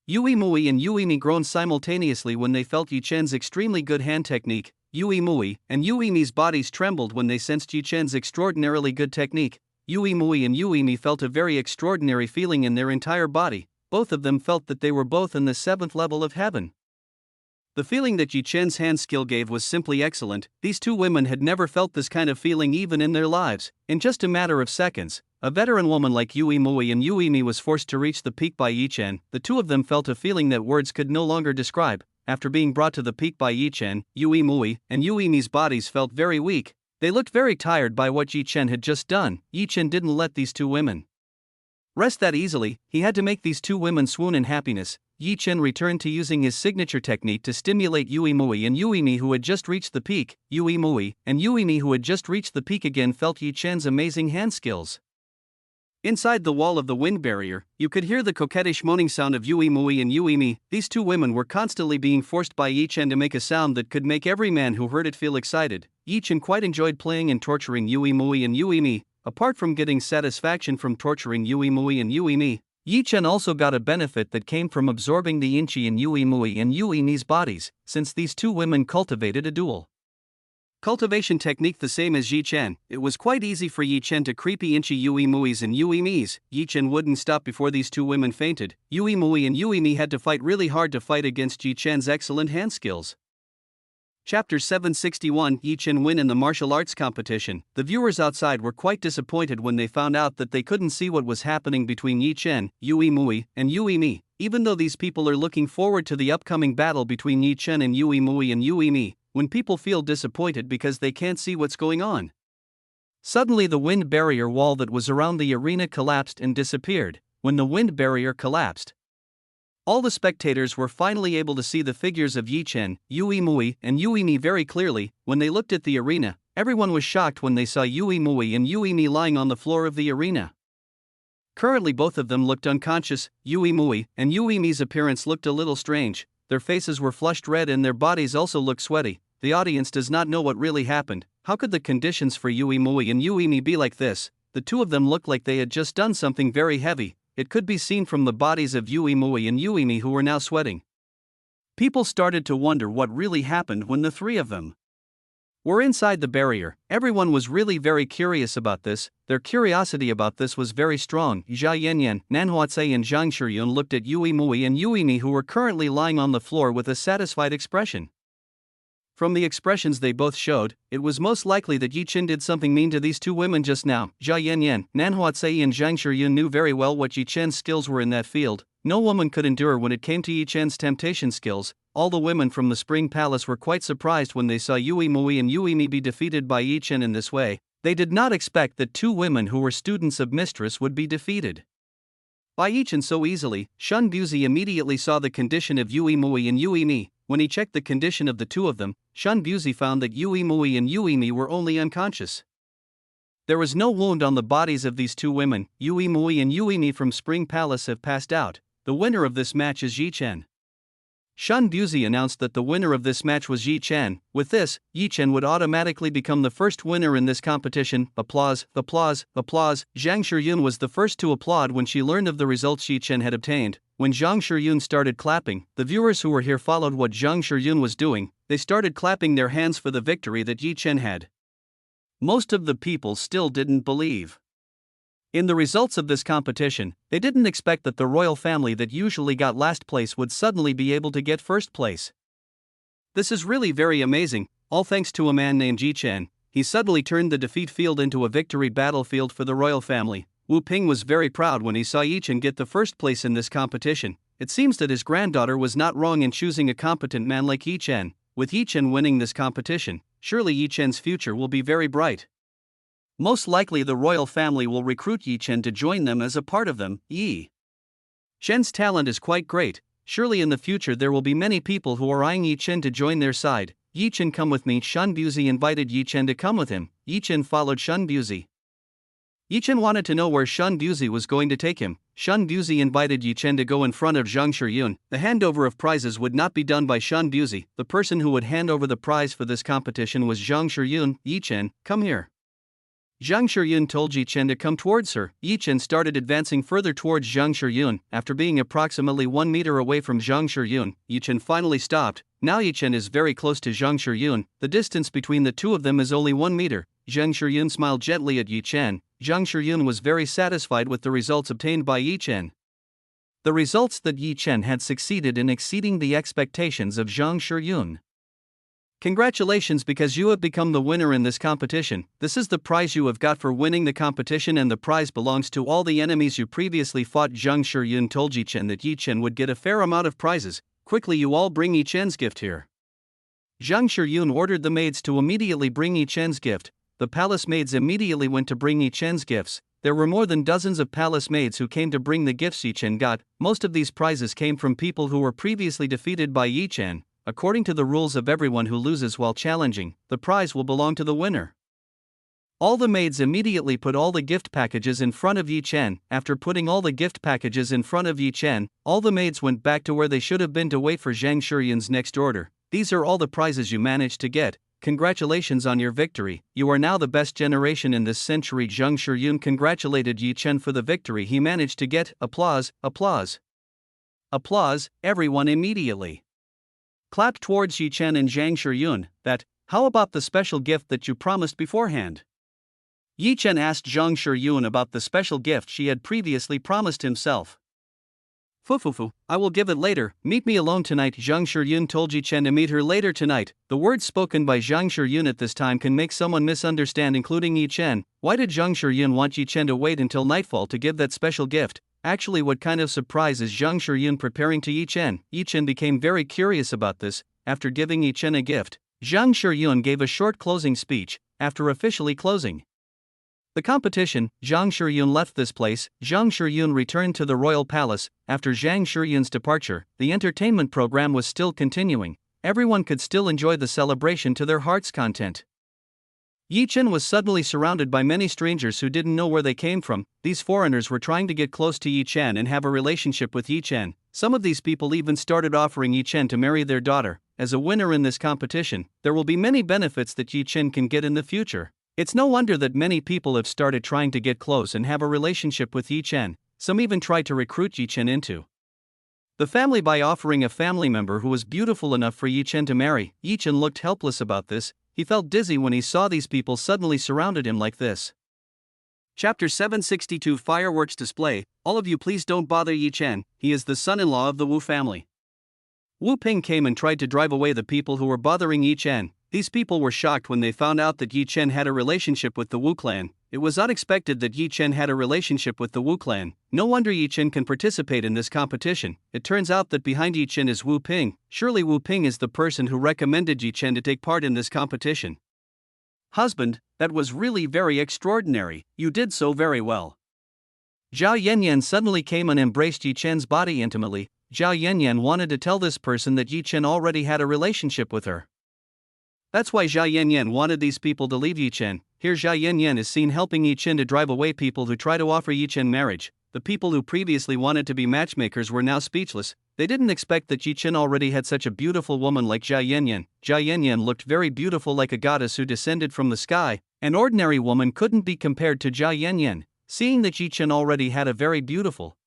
Yui Mui and Yui Mi groaned simultaneously when they felt Yi Chen's extremely good hand technique. Yui Mui and Yui Mi's bodies trembled when they sensed Yi Chen's extraordinarily good technique. Yui Mui and Yui Mi felt a very extraordinary feeling in their entire body. Both of them felt that they were both in the 7th level of heaven. The feeling that Yi Chen's hand skill gave was simply excellent. These two women had never felt this kind of feeling even in their lives. In just a matter of seconds, a veteran woman like Yui Mui and Yui Mi was forced to reach the peak by Yi Chen. The two of them felt a feeling that words could no longer describe. After being brought to the peak by Yi Chen, Yui Mui and Yui Mi's bodies felt very weak. They looked very tired by what Yi Chen had just done. Yi Chen didn't let these two women rest that easily. He had to make these two women swoon in happiness. Yi Chen returned to using his signature technique to stimulate Yui Mui and Yui Mi who had just reached the peak. Yui Mui and Yui Mi who had just reached the peak again felt Yi Chen's amazing hand skills. Inside the wall of the wind barrier, you could hear the coquettish moaning sound of Yui Mui and Yui Mi. These two women were constantly being forced by Yi Chen to make a sound that could make every man who heard it feel excited. Yi Chen quite enjoyed playing and torturing Yui Mui and Yui Mi. Apart from getting satisfaction from torturing Yui Mui and Yui Mi, Yi Chen also got a benefit that came from absorbing the inchi in Yui Mui and Yui Mi's bodies, since these two women cultivated a dual cultivation technique the same as Yi Chen. It was quite easy for Yi Chen to creepy inchi Yui Mui's and Yui Mi's. Yi Chen wouldn't stop before these two women fainted. Yui Mui and Yui Mi had to fight really hard to fight against Yi Chen's excellent hand skills. Chapter 761 Yi Chen win in the martial arts competition. The viewers outside were quite disappointed when they found out that they couldn't see what was happening between Yi Chen, Yui Mui, and Yui Mi. Even though these people are looking forward to the upcoming battle between Yi Chen and Yui Mui and Yui Mi, when people feel disappointed because they can't see what's going on. Suddenly the wind barrier wall that was around the arena collapsed and disappeared. When the wind barrier collapsed, all the spectators were finally able to see the figures of Yi Chen, Yui Mui, and Yui Mi very clearly. When they looked at the arena, everyone was shocked when they saw Yui Mui and Yui Mi lying on the floor of the arena. Currently both of them looked unconscious. Yui Mui and Yui Mi's appearance looked a little strange. Their faces were flushed red and their bodies also looked sweaty. The audience does not know what really happened. How could the conditions for Yui Mui and Yui Mi be like this? The two of them looked like they had just done something very heavy. It could be seen from the bodies of Yui Mui and Yui Mi who were now sweating. People started to wonder what really happened when the three of them were inside the barrier. Everyone was really very curious about this. Their curiosity about this was very strong. Jia Yanyan, Nanhuatse and Zhang Shiyun looked at Yui Mui and Yui Mi who were currently lying on the floor with a satisfied expression. From the expressions they both showed, it was most likely that Yi Chen did something mean to these two women just now. Jia Yanyan, Nanhuatse and Zhang Shiyun knew very well what Yi Chen's skills were in that field. No woman could endure when it came to Yi Chen's temptation skills. All the women from the Spring Palace were quite surprised when they saw Yui Mui and Yui Mi be defeated by Yi Chen in this way. They did not expect that two women who were students of Mistress would be defeated by Yi Chen so easily. Shun Buzi immediately saw the condition of Yui Mui and Yui Mi. When he checked the condition of the two of them, Shun Buzi found that Yui Mui and Yui Mi were only unconscious. There was no wound on the bodies of these two women. Yui Mui and Yui Mi from Spring Palace have passed out. The winner of this match is Yi Chen. Shun Buzi announced that the winner of this match was Yi Chen. With this, Yi Chen would automatically become the first winner in this competition. Applause, applause, applause. Zhang Shiyun was the first to applaud when she learned of the results Yi Chen had obtained. When Zhang Shiyun started clapping, the viewers who were here followed what Zhang Shiyun was doing. They started clapping their hands for the victory that Yi Chen had. Most of the people still didn't believe in the results of this competition. They didn't expect that the royal family that usually got last place would suddenly be able to get first place. This is really very amazing, all thanks to a man named Yi Chen. He suddenly turned the defeat field into a victory battlefield for the royal family. Wu Ping was very proud when he saw Yi Chen get the first place in this competition. It seems that his granddaughter was not wrong in choosing a competent man like Yi Chen. With Yi Chen winning this competition, surely Yi Chen's future will be very bright. Most likely the royal family will recruit Yi Chen to join them as a part of them. Yi Chen's talent is quite great. Surely in the future there will be many people who are eyeing Yi Chen to join their side. Yi Chen, come with me. Shun Buzi invited Yi Chen to come with him. Yi Chen followed Shun Buzi. Yi Chen wanted to know where Shun Buzi was going to take him. Shun Buzi invited Yi Chen to go in front of Zhang Shiyun. The handover of prizes would not be done by Shun Buzi. The person who would hand over the prize for this competition was Zhang Shiyun. Yi Chen, come here. Zhang Shiyun told Yi Chen to come towards her. Yi Chen started advancing further towards Zhang Shiyun. After being approximately 1 meter away from Zhang Shiyun, Yi Chen finally stopped. Now Yi Chen is very close to Zhang Shiyun. The distance between the two of them is only 1 meter. Zhang Shiyun smiled gently at Yi Chen. Zhang Shiyun was very satisfied with the results obtained by Yi Chen. The results that Yi Chen had succeeded in exceeding the expectations of Zhang Shiyun. Congratulations, because you have become the winner in this competition. This is the prize you have got for winning the competition, and the prize belongs to all the enemies you previously fought. Zhang Shiyun told Yi Chen that Yi Chen would get a fair amount of prizes. Quickly, you all bring Yi Chen's gift here. Zhang Shiyun ordered the maids to immediately bring Yi Chen's gift. The palace maids immediately went to bring Yi Chen's gifts. There were more than dozens of palace maids who came to bring the gifts Yi Chen got. Most of these prizes came from people who were previously defeated by Yi Chen. According to the rules of everyone who loses while challenging, the prize will belong to the winner. All the maids immediately put all the gift packages in front of Yi Chen. After putting all the gift packages in front of Yi Chen, all the maids went back to where they should have been to wait for Zhang Shiyun's next order. These are all the prizes you managed to get. Congratulations on your victory. You are now the best generation in this century. Zhang Shiyun congratulated Yi Chen for the victory he managed to get. Applause, applause, applause. Everyone immediately clapped towards Yi Chen and Zhang Shiyun. How about the special gift that you promised beforehand? Yi Chen asked Zhang Shiyun about the special gift she had previously promised himself. Fufufu, I will give it later. Meet me alone tonight. Zhang Shiyun told Yi Chen to meet her later tonight. The words spoken by Zhang Shiyun at this time can make someone misunderstand, including Yi Chen. Why did Zhang Shiyun want Yi Chen to wait until nightfall to give that special gift? Actually, what kind of surprise is Zhang Shiyun preparing to Yi Chen? Yi Chen became very curious about this. After giving Yi Chen a gift, Zhang Shiyun gave a short closing speech. After officially closing the competition, Zhang Shiyun left this place. Zhang Shiyun returned to the royal palace. After Zhang Shiyun's departure, the entertainment program was still continuing. Everyone could still enjoy the celebration to their heart's content. Yi Chen was suddenly surrounded by many strangers who didn't know where they came from. These foreigners were trying to get close to Yi Chen and have a relationship with Yi Chen. Some of these people even started offering Yi Chen to marry their daughter. As a winner in this competition, there will be many benefits that Yi Chen can get in the future. It's no wonder that many people have started trying to get close and have a relationship with Yi Chen. Some even tried to recruit Yi Chen into the family by offering a family member who was beautiful enough for Yi Chen to marry. Yi Chen looked helpless about this. He felt dizzy when he saw these people suddenly surrounded him like this. Chapter 762 Fireworks Display. All of you please don't bother Yi Chen, he is the son-in-law of the Wu family. Wu Ping came and tried to drive away the people who were bothering Yi Chen. These people were shocked when they found out that Yi Chen had a relationship with the Wu clan. It was unexpected that Yi Chen had a relationship with the Wu clan. No wonder Yi Chen can participate in this competition. It turns out that behind Yi Chen is Wu Ping. Surely Wu Ping is the person who recommended Yi Chen to take part in this competition. Husband, that was really very extraordinary. You did so very well. Zhao Yanyan suddenly came and embraced Yi Chen's body intimately. Zhao Yanyan wanted to tell this person that Yi Chen already had a relationship with her. That's why Zhao Yanyan wanted these people to leave Yi Chen. Here Zhao Yanyan is seen helping Yi Chen to drive away people who try to offer Yi Chen marriage. The people who previously wanted to be matchmakers were now speechless. They didn't expect that Yi Chen already had such a beautiful woman like Zhao Yanyan. Zhao Yanyan looked very beautiful, like a goddess who descended from the sky. An ordinary woman couldn't be compared to Zhao Yanyan. Seeing that Yi Chen already had a very beautiful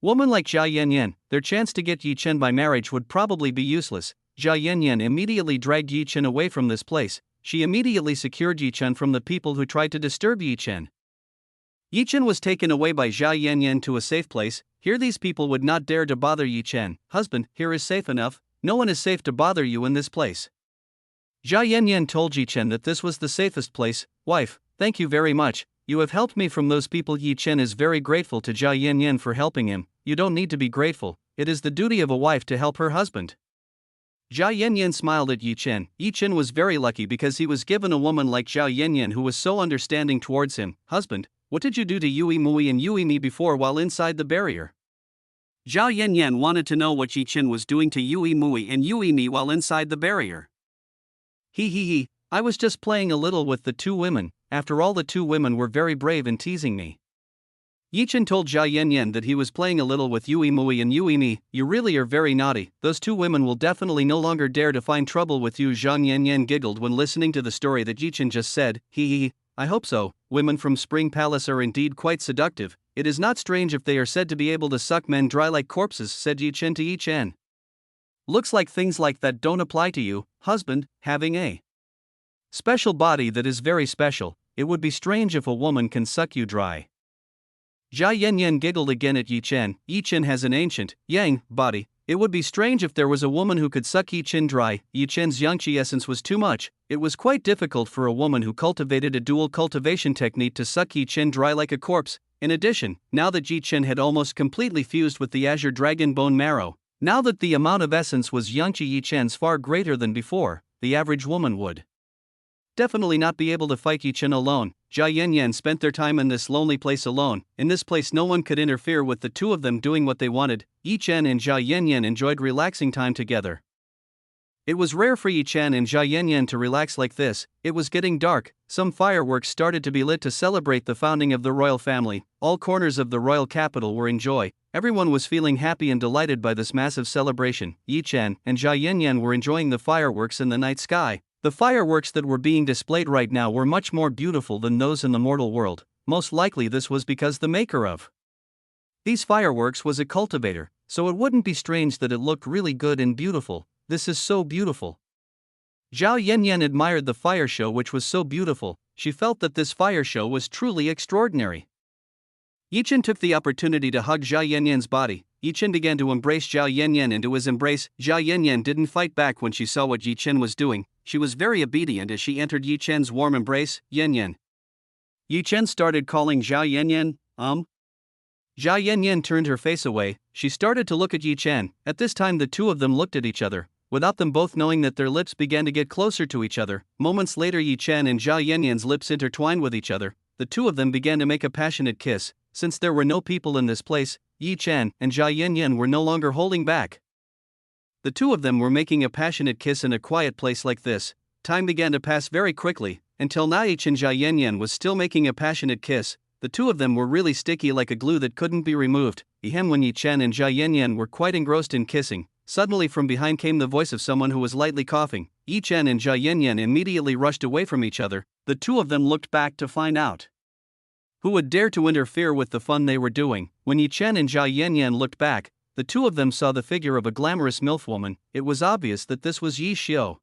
woman like Zhao Yanyan, their chance to get Yi Chen by marriage would probably be useless. Zhao Yanyan immediately dragged Yi Chen away from this place. She immediately secured Yi Chen from the people who tried to disturb Yi Chen. Yi Chen was taken away by Zhao Yanyan to a safe place. Here these people would not dare to bother Yi Chen. Husband, here is safe enough. No one is safe to bother you in this place. Zhao Yanyan told Yi Chen that this was the safest place. Wife, thank you very much. You have helped me from those people. Yi Chen is very grateful to Zhao Yanyan for helping him. You don't need to be grateful. It is the duty of a wife to help her husband. Zhao Yanyan smiled at Yi Chen. Yi Chen was very lucky because he was given a woman like Zhao Yanyan who was so understanding towards him. Husband, what did you do to Yui Mui and Yui Mi before while inside the barrier? Zhao Yanyan wanted to know what Yi Chen was doing to Yui Mui and Yui Mi while inside the barrier. He, I was just playing a little with the two women. After all, the two women were very brave in teasing me. Yi Chen told Zhao Yanyan that he was playing a little with Yui Mui and Yui Mi. You really are very naughty. Those two women will definitely no longer dare to find trouble with you. Zhao Yanyan giggled when listening to the story that Yi Chen just said. I hope so. Women from Spring Palace are indeed quite seductive. It is not strange if they are said to be able to suck men dry like corpses, said Yi Chen to Yi Chen. Looks like things like that don't apply to you, husband, having a special body that is very special. It would be strange if a woman can suck you dry. Zhao Yanyan giggled again at Yi Chen. Yi Chen has an ancient, yang, body. It would be strange if there was a woman who could suck Yi Chen dry. Yi Chen's yangqi essence was too much. It was quite difficult for a woman who cultivated a dual cultivation technique to suck Yi Chen dry like a corpse. In addition, now that Yi Chen had almost completely fused with the azure dragon bone marrow, now that the amount of essence was yangqi Yi Chen's far greater than before, the average woman would definitely not be able to fight Yi Chen alone. Zhao Yanyan spent their time in this lonely place alone. In this place no one could interfere with the two of them doing what they wanted. Yi Chen and Zhao Yanyan enjoyed relaxing time together. It was rare for Yi Chen and Zhao Yanyan to relax like this. It was getting dark. Some fireworks started to be lit to celebrate the founding of the royal family. All corners of the royal capital were in joy. Everyone was feeling happy and delighted by this massive celebration. Yi Chen and Zhao Yanyan were enjoying the fireworks in the night sky. The fireworks that were being displayed right now were much more beautiful than those in the mortal world. Most likely this was because the maker of these fireworks was a cultivator, so it wouldn't be strange that it looked really good and beautiful. This is so beautiful. Zhao Yanyan admired the fire show, which was so beautiful. She felt that this fire show was truly extraordinary. Yi Chen took the opportunity to hug Zhao Yanyan's body. Yi Chen began to embrace Zhao Yanyan into his embrace. Zhao Yanyan didn't fight back when she saw what Yi Chen was doing. She was very obedient as she entered Yi Chen's warm embrace. Yanyan. Yi Chen started calling Zhao Yanyan, Zhao Yanyan turned her face away. She started to look at Yi Chen. At this time the two of them looked at each other, without them both knowing that their lips began to get closer to each other. Moments later Yi Chen and Zhao Yanyan's lips intertwined with each other. The two of them began to make a passionate kiss. Since there were no people in this place, Yi Chen and Zhao Yanyan were no longer holding back. The two of them were making a passionate kiss in a quiet place like this. Time began to pass very quickly. Until now Yi Chen and Jia Yanyan was still making a passionate kiss. The two of them were really sticky like a glue that couldn't be removed. When Yi Chen and Jia Yanyan were quite engrossed in kissing, suddenly from behind came the voice of someone who was lightly coughing. Yi Chen and Jia Yanyan immediately rushed away from each other. The two of them looked back to find out who would dare to interfere with the fun they were doing. When Yi Chen and Jia Yanyan looked back, the two of them saw the figure of a glamorous MILF woman. It was obvious that this was Yi Xiu.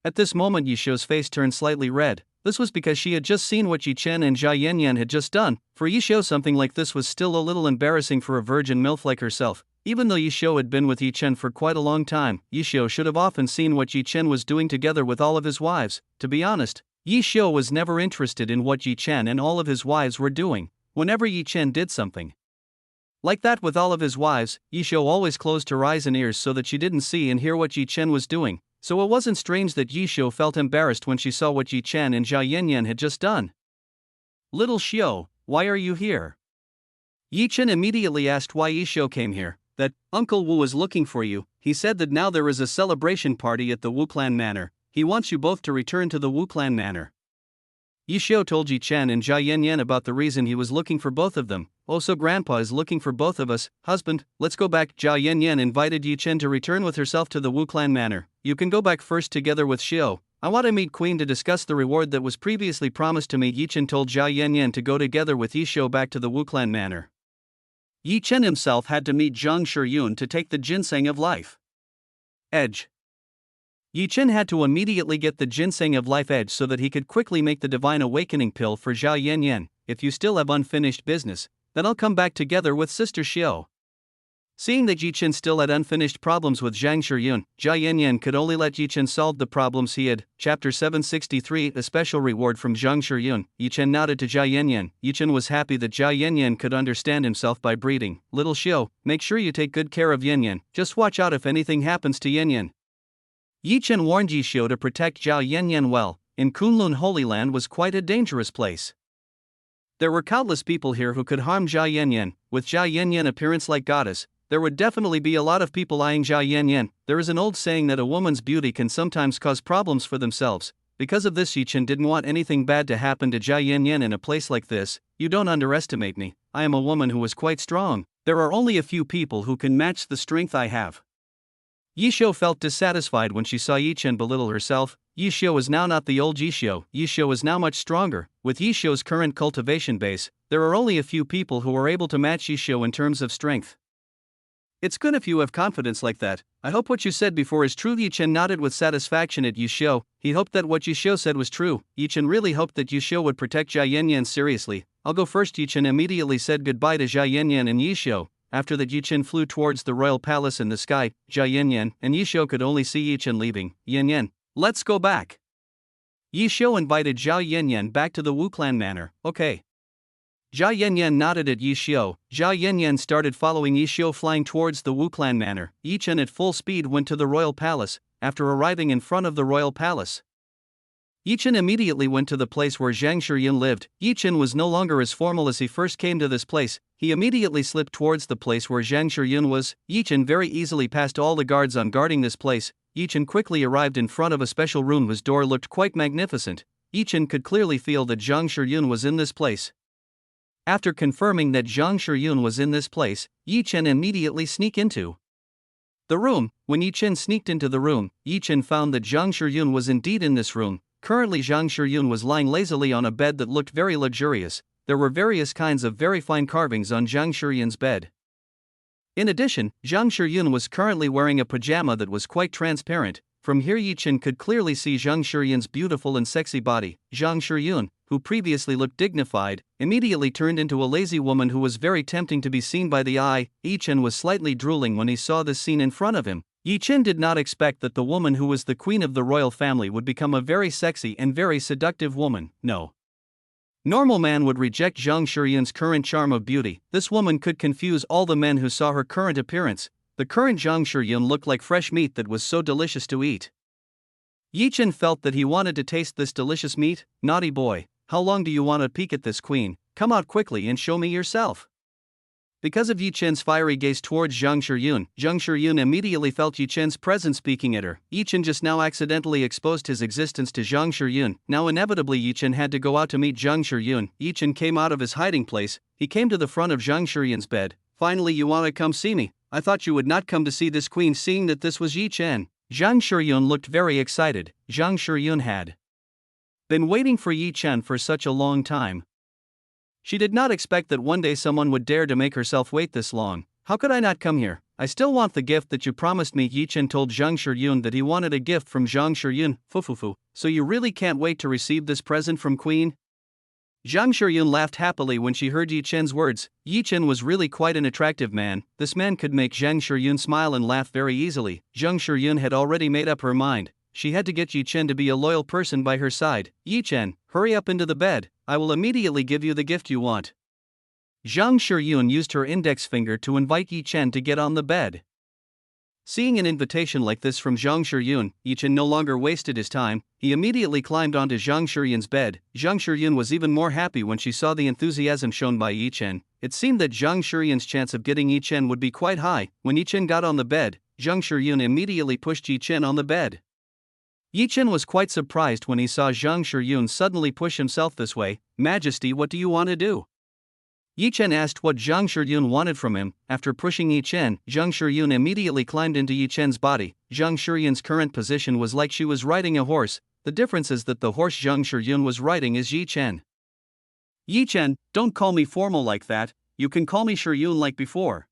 At this moment Yi Xiu's face turned slightly red. This was because she had just seen what Yi Chen and Jia Yanyan had just done. For Yi Xiu, something like this was still a little embarrassing for a virgin MILF like herself. Even though Yi Xiu had been with Yi Chen for quite a long time, Yi Xiu should have often seen what Yi Chen was doing together with all of his wives. To be honest, Yi Xiu was never interested in what Yi Chen and all of his wives were doing. Whenever Yi Chen did something like that with all of his wives, Yi Xiu always closed her eyes and ears so that she didn't see and hear what Yi Chen was doing. So it wasn't strange that Yi Xiu felt embarrassed when she saw what Yi Chen and Jia Yanyan had just done. "Little Xiu, why are you here?" Yi Chen immediately asked why Yi Xiu came here. "That Uncle Wu is looking for you. He said that now there is a celebration party at the Wu clan manor. He wants you both to return to the Wu clan manor." Yi Xiu told Yi Chen and Jia Yanyan about the reason he was looking for both of them. "Oh, so Grandpa is looking for both of us, husband, let's go back." Jia Yanyan invited Yi Chen to return with herself to the Wu clan manor. "You can go back first together with Xiu. I want to meet Queen to discuss the reward that was previously promised to me." Yi Chen told Jia Yanyan to go together with Yi Xiu back to the Wu clan manor. Yi Chen himself had to meet Zhang Shiyun to take the ginseng of life edge. Yi Chen had to immediately get the ginseng of life edge so that he could quickly make the divine awakening pill for Jia Yanyan. "If you still have unfinished business, then I'll come back together with Sister Xiu." Seeing that Yi Chen still had unfinished problems with Zhang Shiyun, Jia Yanyan could only let Yi Chen solve the problems he had. Chapter 763, a special reward from Zhang Shiyun. Yi Chen nodded to Jia Yanyan. Yi Chen was happy that Jia Yanyan could understand himself by breathing. "Little Xiu, make sure you take good care of Yanyan. Just watch out if anything happens to Yanyan." Yi Chen warned Yi Xiu to protect Zhao Yanyan well. In Kunlun Holy Land was quite a dangerous place. There were countless people here who could harm Zhao Yanyan. With Zhao Yanyan appearance like goddess, there would definitely be a lot of people eyeing Zhao Yanyan. There is an old saying that a woman's beauty can sometimes cause problems for themselves. Because of this, Yi Chen didn't want anything bad to happen to Zhao Yanyan in a place like this. "You don't underestimate me. I am a woman who is quite strong. There are only a few people who can match the strength I have." Yi Xiu felt dissatisfied when she saw Yi Chen belittle herself. Yi Xiu was now not the old Yi Xiu. Yi Xiu is now much stronger. With Yi Xiu's current cultivation base, there are only a few people who are able to match Yi Xiu in terms of strength. "It's good if you have confidence like that. I hope what you said before is true." Yi Chen nodded with satisfaction at Yi Xiu. He hoped that what Yi Xiu said was true. Yi Chen really hoped that Yi Xiu would protect Jia Yanyan seriously. "I'll go first." Yi Chen immediately said goodbye to Jia Yanyan and Yi Xiu. After that, Yi Chen flew towards the royal palace in the sky. Jia Yanyan and Yi Xiu could only see Yi Chen leaving. "Yanyan, let's go back." Yi Xiu invited Zhao Yanyan back to the Wu clan manor. "Okay." Jia Yanyan nodded at Yi Xiu. Zhao Yanyan started following Yi Xiu flying towards the Wu clan manor. Yi Chen at full speed went to the royal palace. After arriving in front of the royal palace, Yi Chen immediately went to the place where Zhang Shiyun lived. Yi Chen was no longer as formal as he first came to this place. He immediately slipped towards the place where Zhang Shiyun was. Yi Chen very easily passed all the guards on guarding this place. Yi Chen quickly arrived in front of a special room whose door looked quite magnificent. Yi Chen could clearly feel that Zhang Shiyun was in this place. After confirming that Zhang Shiyun was in this place, Yi Chen immediately sneaked into the room. When Yi Chen sneaked into the room, Yi Chen found that Zhang Shiyun was indeed in this room. Currently, Zhang Shiyun was lying lazily on a bed that looked very luxurious. There were various kinds of very fine carvings on Zhang Shiyun's bed. In addition, Zhang Shiyun was currently wearing a pajama that was quite transparent. From here, Yi Chen could clearly see Zhang Shiyun's beautiful and sexy body. Zhang Shiyun, who previously looked dignified, immediately turned into a lazy woman who was very tempting to be seen by the eye. Yi Chen was slightly drooling when he saw this scene in front of him. Yi Chen did not expect that the woman who was the queen of the royal family would become a very sexy and very seductive woman. No normal man would reject Zhang Shiyun's current charm of beauty. This woman could confuse all the men who saw her current appearance. The current Zhang Shiyun looked like fresh meat that was so delicious to eat. Yi Chen felt that he wanted to taste this delicious meat. "Naughty boy, how long do you want to peek at this queen? Come out quickly and show me yourself." Because of Yi Chen's fiery gaze towards Zhang Shiyun immediately felt Yi Chen's presence speaking at her. Yi Chen just now accidentally exposed his existence to Zhang Shiyun. Now inevitably Yi Chen had to go out to meet Zhang Shiyun. Yi Chen came out of his hiding place. He came to the front of Zhang Shiyun's bed. "Finally, you wanna come see me? I thought you would not come to see this queen." Seeing that this was Yi Chen, Zhang Shiyun looked very excited. Zhang Shiyun had been waiting for Yi Chen for such a long time. She did not expect that one day someone would dare to make herself wait this long. "How could I not come here? I still want the gift that you promised me." Yi Chen told Zhang Shiyun that he wanted a gift from Zhang Shiyun. Fufufu, so you really can't wait to receive this present from Queen? Zhang Shiyun laughed happily when she heard Yi Chen's words. Yi Chen was really quite an attractive man. This man could make Zhang Shiyun smile and laugh very easily. Zhang Shiyun had already made up her mind. She had to get Yi Chen to be a loyal person by her side. "Yi Chen, hurry up into the bed. I will immediately give you the gift you want." Zhang Shiyun used her index finger to invite Yi Chen to get on the bed. Seeing an invitation like this from Zhang Shiyun, Yi Chen no longer wasted his time. He immediately climbed onto Zhang Shiyun's bed. Zhang Shiyun was even more happy when she saw the enthusiasm shown by Yi Chen. It seemed that Zhang Shiyun's chance of getting Yi Chen would be quite high. When Yi Chen got on the bed, Zhang Shiyun immediately pushed Yi Chen on the bed. Yi Chen was quite surprised when he saw Zhang Shiyun suddenly push himself this way. "Majesty, what do you want to do?" Yi Chen asked what Zhang Shiyun wanted from him. After pushing Yi Chen, Zhang Shiyun immediately climbed into Yi Chen's body. Zhang Shiyun's current position was like she was riding a horse. The difference is that the horse Zhang Shiyun was riding is Yi Chen. "Yi Chen, don't call me formal like that. You can call me Shiyun like before."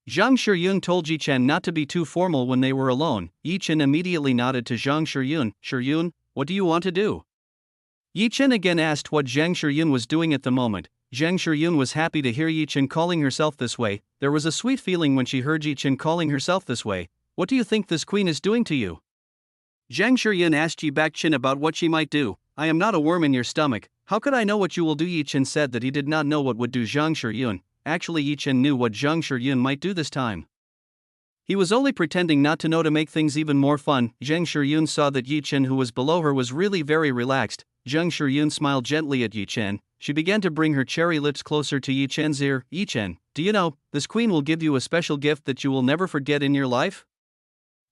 Zhang Shiyun told Yi Chen not to be too formal when they were alone. Yi Chen immediately nodded to Zhang Shiyun. "Shiyun, what do you want to do?" Yi Chen again asked what Zhang Shiyun was doing at the moment. Zhang Shiyun was happy to hear Yi Chen calling herself this way. There was a sweet feeling when she heard Yi Chen calling herself this way. "What do you think this queen is doing to you?" Zhang Shiyun asked Yi Chen about what she might do. "I am not a worm in your stomach. How could I know what you will do?" Yi Chen said that he did not know what would do Zhang Shiyun. Actually, Yi Chen knew what Zhang Shiyun might do this time. He was only pretending not to know to make things even more fun. Zhang Shiyun saw that Yi Chen, who was below her, was really very relaxed. Zhang Shiyun smiled gently at Yi Chen. She began to bring her cherry lips closer to Yi Chen's ear. "Yi Chen, do you know, this queen will give you a special gift that you will never forget in your life?"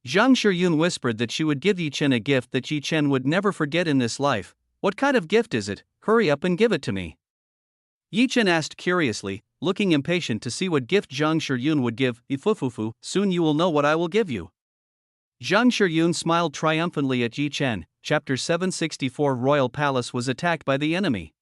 Zhang Shiyun whispered that she would give Yi Chen a gift that Yi Chen would never forget in this life. "What kind of gift is it? Hurry up and give it to me." Yi Chen asked curiously, looking impatient to see what gift Zhang Shiyun would give. "Ifufufu, soon you will know what I will give you." Zhang Shiyun smiled triumphantly at Yi Chen. Chapter 764 Royal Palace was attacked by the enemy.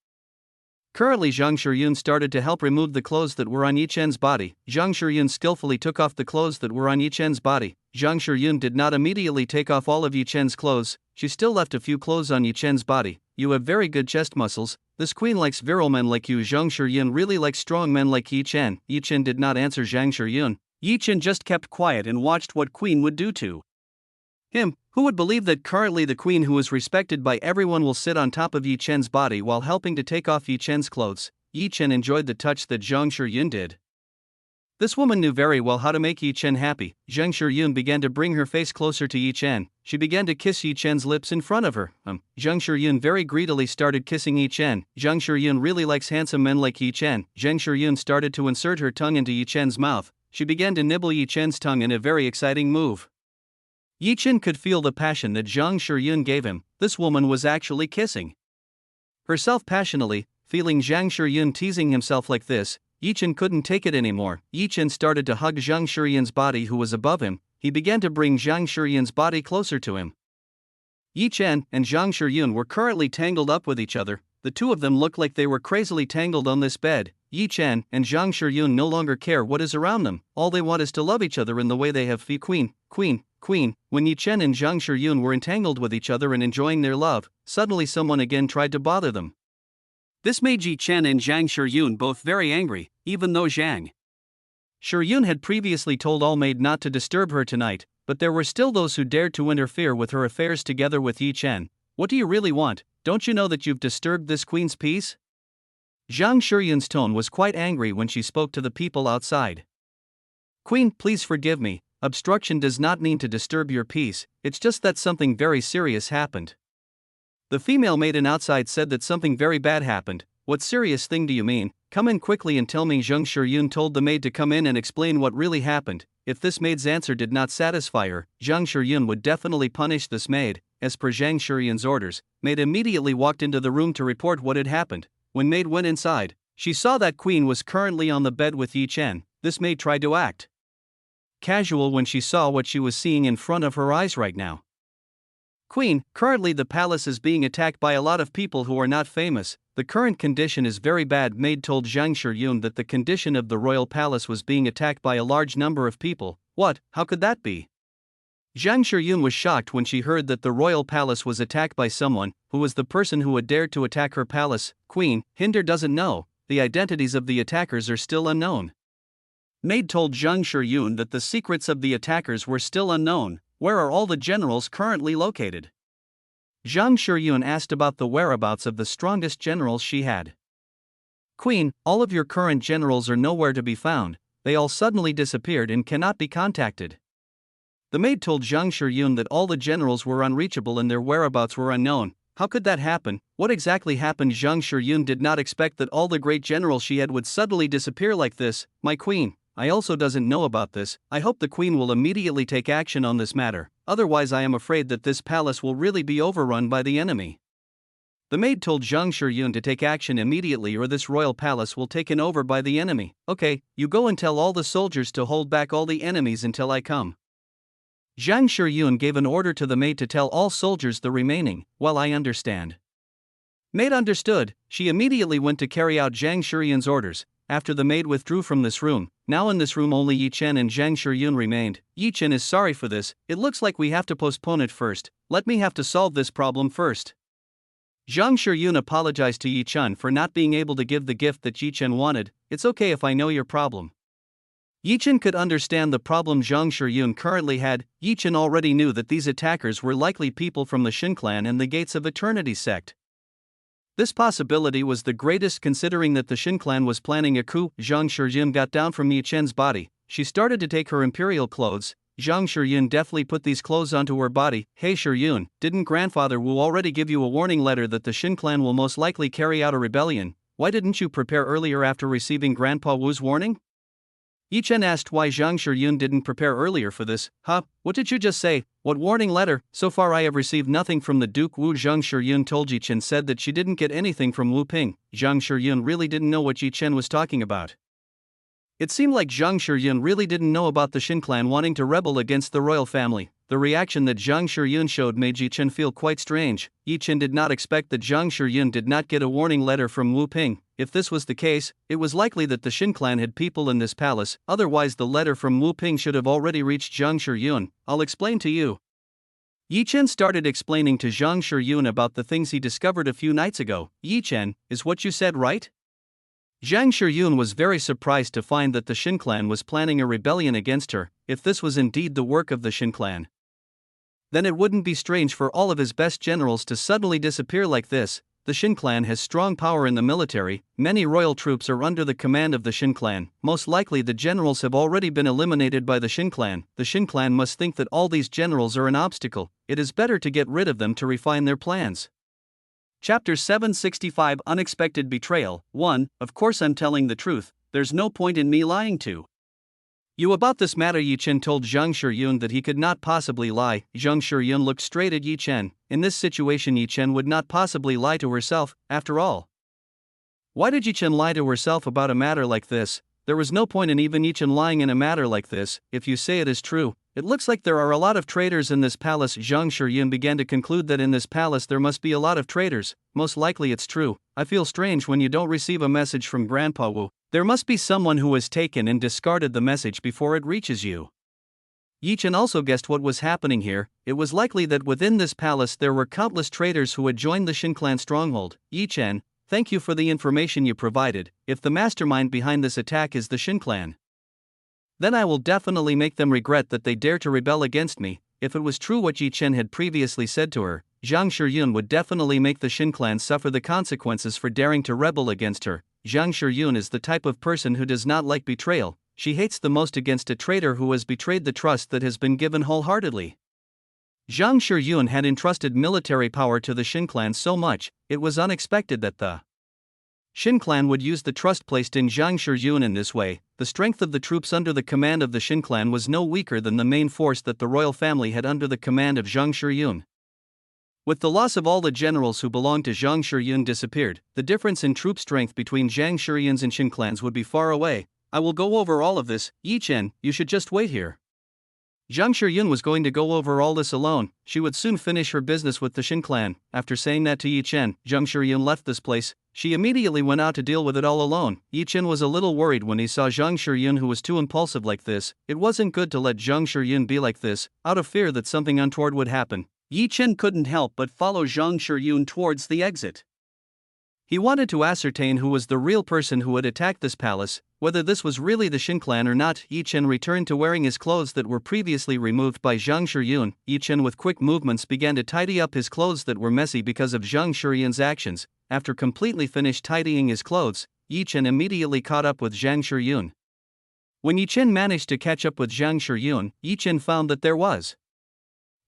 Currently Zhang Shiyun started to help remove the clothes that were on Yi Chen's body. Zhang Shiyun skillfully took off the clothes that were on Yi Chen's body. Zhang Shiyun did not immediately take off all of Yi Chen's clothes. She still left a few clothes on Yi Chen's body. "You have very good chest muscles. This queen likes virile men like you." Zhang Shiyun really likes strong men like Yi Chen. Yi Chen did not answer Zhang Shiyun. Yi Chen just kept quiet and watched what queen would do to him. Who would believe that currently the queen, who is respected by everyone, will sit on top of Yi Chen's body while helping to take off Yi Chen's clothes? Yi Chen enjoyed the touch that Zhang Shiyun did. This woman knew very well how to make Yi Chen happy. Zhang Shiyun began to bring her face closer to Yi Chen. She began to kiss Yi Chen's lips in front of her. Zhang Shiyun very greedily started kissing Yi Chen. Zhang Shiyun really likes handsome men like Yi Chen. Zhang Shiyun started to insert her tongue into Yi Chen's mouth. She began to nibble Yi Chen's tongue in a very exciting move. Yi Chen could feel the passion that Zhang Shiyun gave him. This woman was actually kissing herself passionately. Feeling Zhang Shiyun teasing himself like this, Yi Chen couldn't take it anymore. Yi Chen started to hug Zhang Shiyun's body, who was above him. He began to bring Zhang Shiyun's body closer to him. Yi Chen and Zhang Shiyun were currently tangled up with each other. The two of them looked like they were crazily tangled on this bed. Yi Chen and Zhang Shiyun no longer care what is around them. All they want is to love each other in the way they have. Queen. When Yi Chen and Zhang Shiyun were entangled with each other and enjoying their love, suddenly someone again tried to bother them. This made Yi Chen and Zhang Shiyun both very angry, even though Zhang Shiyun had previously told all maid not to disturb her tonight, but there were still those who dared to interfere with her affairs together with Yi Chen. "What do you really want? Don't you know that you've disturbed this queen's peace?" Zhang Shiyun's tone was quite angry when she spoke to the people outside. "Queen, please forgive me. Obstruction does not mean to disturb your peace, it's just that something very serious happened." The female maiden outside said that something very bad happened. "What serious thing do you mean?" Come in quickly and tell me. Zhang Shiyun told the maid to come in and explain what really happened. If this maid's answer did not satisfy her, Zhang Shiyun would definitely punish this maid. As per Zhang Shiyun's orders, maid immediately walked into the room to report what had happened. When maid went inside, she saw that Queen was currently on the bed with Yi Chen. This maid tried to act casual when she saw what she was seeing in front of her eyes right now. Queen, currently the palace is being attacked by a lot of people who are not famous. The current condition is very bad. Maid told Zhang Shiyun that the condition of the royal palace was being attacked by a large number of people. What? How could that be? Zhang Shiyun was shocked when she heard that the royal palace was attacked by someone who was the person who had dared to attack her palace. Queen, Hinder doesn't know. The identities of the attackers are still unknown. Maid told Zhang Shiyun that the secrets of the attackers were still unknown. Where are all the generals currently located? Zhang Shiyun asked about the whereabouts of the strongest generals she had. Queen, all of your current generals are nowhere to be found. They all suddenly disappeared and cannot be contacted. The maid told Zhang Shiyun that all the generals were unreachable and their whereabouts were unknown. How could that happen? What exactly happened? Zhang Shiyun did not expect that all the great generals she had would suddenly disappear like this. My queen, I also doesn't know about this. I hope the queen will immediately take action on this matter, otherwise I am afraid that this palace will really be overrun by the enemy. The maid told Zhang Shiyun to take action immediately or this royal palace will taken over by the enemy. Okay, you go and tell all the soldiers to hold back all the enemies until I come. Zhang Shiyun gave an order to the maid to tell all soldiers the remaining. Well, I understand. Maid understood. She immediately went to carry out Zhang Shiyun's orders. After the maid withdrew from this room, now in this room only Yi Chen and Zhang Shiyun remained. Yi Chen is sorry for this. It looks like we have to postpone it first. Let me have to solve this problem first. Zhang Shiyun apologized to Yi Chen for not being able to give the gift that Yi Chen wanted. It's okay if I know your problem. Yi Chen could understand the problem Zhang Shiyun currently had. Yi Chen already knew that these attackers were likely people from the Shin clan and the Gates of Eternity sect. This possibility was the greatest considering that the Shin clan was planning a coup. Zhang Shiyun got down from Yi Chen's body. She started to take her imperial clothes. Zhang Shiyun deftly put these clothes onto her body. Hey Shiyun, didn't grandfather Wu already give you a warning letter that the Shin clan will most likely carry out a rebellion? Why didn't you prepare earlier after receiving Grandpa Wu's warning? Yi Chen asked why Zhang Shiyun didn't prepare earlier for this. Huh? What did you just say? What warning letter? So far I have received nothing from the Duke Wu. Zhang Shiyun told Yi Chen said that she didn't get anything from Wu Ping. Zhang Shiyun really didn't know what Yi Chen was talking about. It seemed like Zhang Shiyun really didn't know about the Shin clan wanting to rebel against the royal family. The reaction that Zhang Shiyun showed made Yi Chen feel quite strange. Yi Chen did not expect that Zhang Shiyun did not get a warning letter from Wu Ping. If this was the case, it was likely that the Shin clan had people in this palace, otherwise the letter from Wu Ping should have already reached Zhang Shiyun. I'll explain to you. Yi Chen started explaining to Zhang Shiyun about the things he discovered a few nights ago. Yi Chen, is what you said right? Zhang Shiyun was very surprised to find that the Shin clan was planning a rebellion against her. If this was indeed the work of the Shin clan, then it wouldn't be strange for all of his best generals to suddenly disappear like this. The Shin clan has strong power in the military. Many royal troops are under the command of the Shin clan. Most likely the generals have already been eliminated by the Shin clan. The Shin clan must think that all these generals are an obstacle. It is better to get rid of them to refine their plans. Chapter 765 Unexpected Betrayal 1. Of course I'm telling the truth. There's no point in me lying to you about this matter. Yi Chen told Zhang Shiyun that he could not possibly lie. Zhang Shiyun looked straight at Yi Chen. In this situation Yi Chen would not possibly lie to herself, after all. Why did Yi Chen lie to herself about a matter like this? There was no point in even Yi Chen lying in a matter like this. If you say it is true, it looks like there are a lot of traitors in this palace. Zhang Shiyun began to conclude that in this palace there must be a lot of traitors. Most likely it's true. I feel strange when you don't receive a message from Grandpa Wu. There must be someone who has taken and discarded the message before it reaches you. Yi Chen also guessed what was happening here. It was likely that within this palace there were countless traitors who had joined the Shin clan stronghold. Yi Chen, thank you for the information you provided. If the mastermind behind this attack is the Shin clan, then I will definitely make them regret that they dare to rebel against me. If it was true what Yi Chen had previously said to her, Zhang Shiyun would definitely make the Shin clan suffer the consequences for daring to rebel against her. Zhang Shiyun is the type of person who does not like betrayal. She hates the most against a traitor who has betrayed the trust that has been given wholeheartedly. Zhang Shiyun had entrusted military power to the Shin clan so much, it was unexpected that the Shin clan would use the trust placed in Zhang Shiyun in this way. The strength of the troops under the command of the Shin clan was no weaker than the main force that the royal family had under the command of Zhang Shiyun. With the loss of all the generals who belonged to Zhang Shiyun disappeared, the difference in troop strength between Zhang Shiyun's and Shin clans would be far away. I will go over all of this, Yi Chen, you should just wait here. Zhang Shiyun was going to go over all this alone. She would soon finish her business with the Shin clan. After saying that to Yi Chen, Zhang Shiyun left this place. She immediately went out to deal with it all alone. Yi Chen was a little worried when he saw Zhang Shiyun, who was too impulsive like this. It wasn't good to let Zhang Shiyun be like this, out of fear that something untoward would happen. Yi Chen couldn't help but follow Zhang Shiyun towards the exit. He wanted to ascertain who was the real person who had attacked this palace, whether this was really the Shin clan or not. Yi Chen returned to wearing his clothes that were previously removed by Zhang Shiyun. Yi Chen with quick movements began to tidy up his clothes that were messy because of Zhang Shiyun's actions. After completely finished tidying his clothes, Yi Chen immediately caught up with Zhang Shiyun. When Yi Chen managed to catch up with Zhang Shiyun, Yi Chen found that there was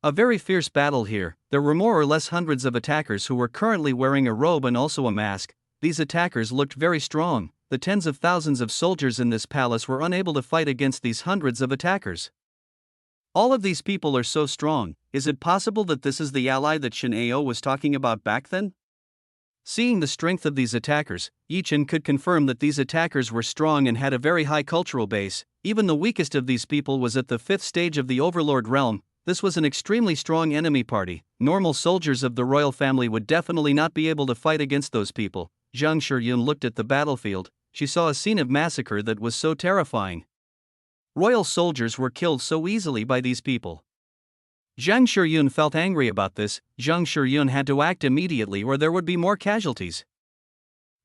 a very fierce battle here. There were more or less hundreds of attackers who were currently wearing a robe and also a mask. These attackers looked very strong. The tens of thousands of soldiers in this palace were unable to fight against these hundreds of attackers. All of these people are so strong. Is it possible that this is the ally that Shin Ao was talking about back then? Seeing the strength of these attackers, Yi Chen could confirm that these attackers were strong and had a very high cultural base. Even the weakest of these people was at the 5th stage of the Overlord realm. This was an extremely strong enemy party. Normal soldiers of the royal family would definitely not be able to fight against those people. Zhang Shiyun looked at the battlefield. She saw a scene of massacre that was so terrifying. Royal soldiers were killed so easily by these people. Zhang Shiyun felt angry about this. Zhang Shiyun had to act immediately or there would be more casualties.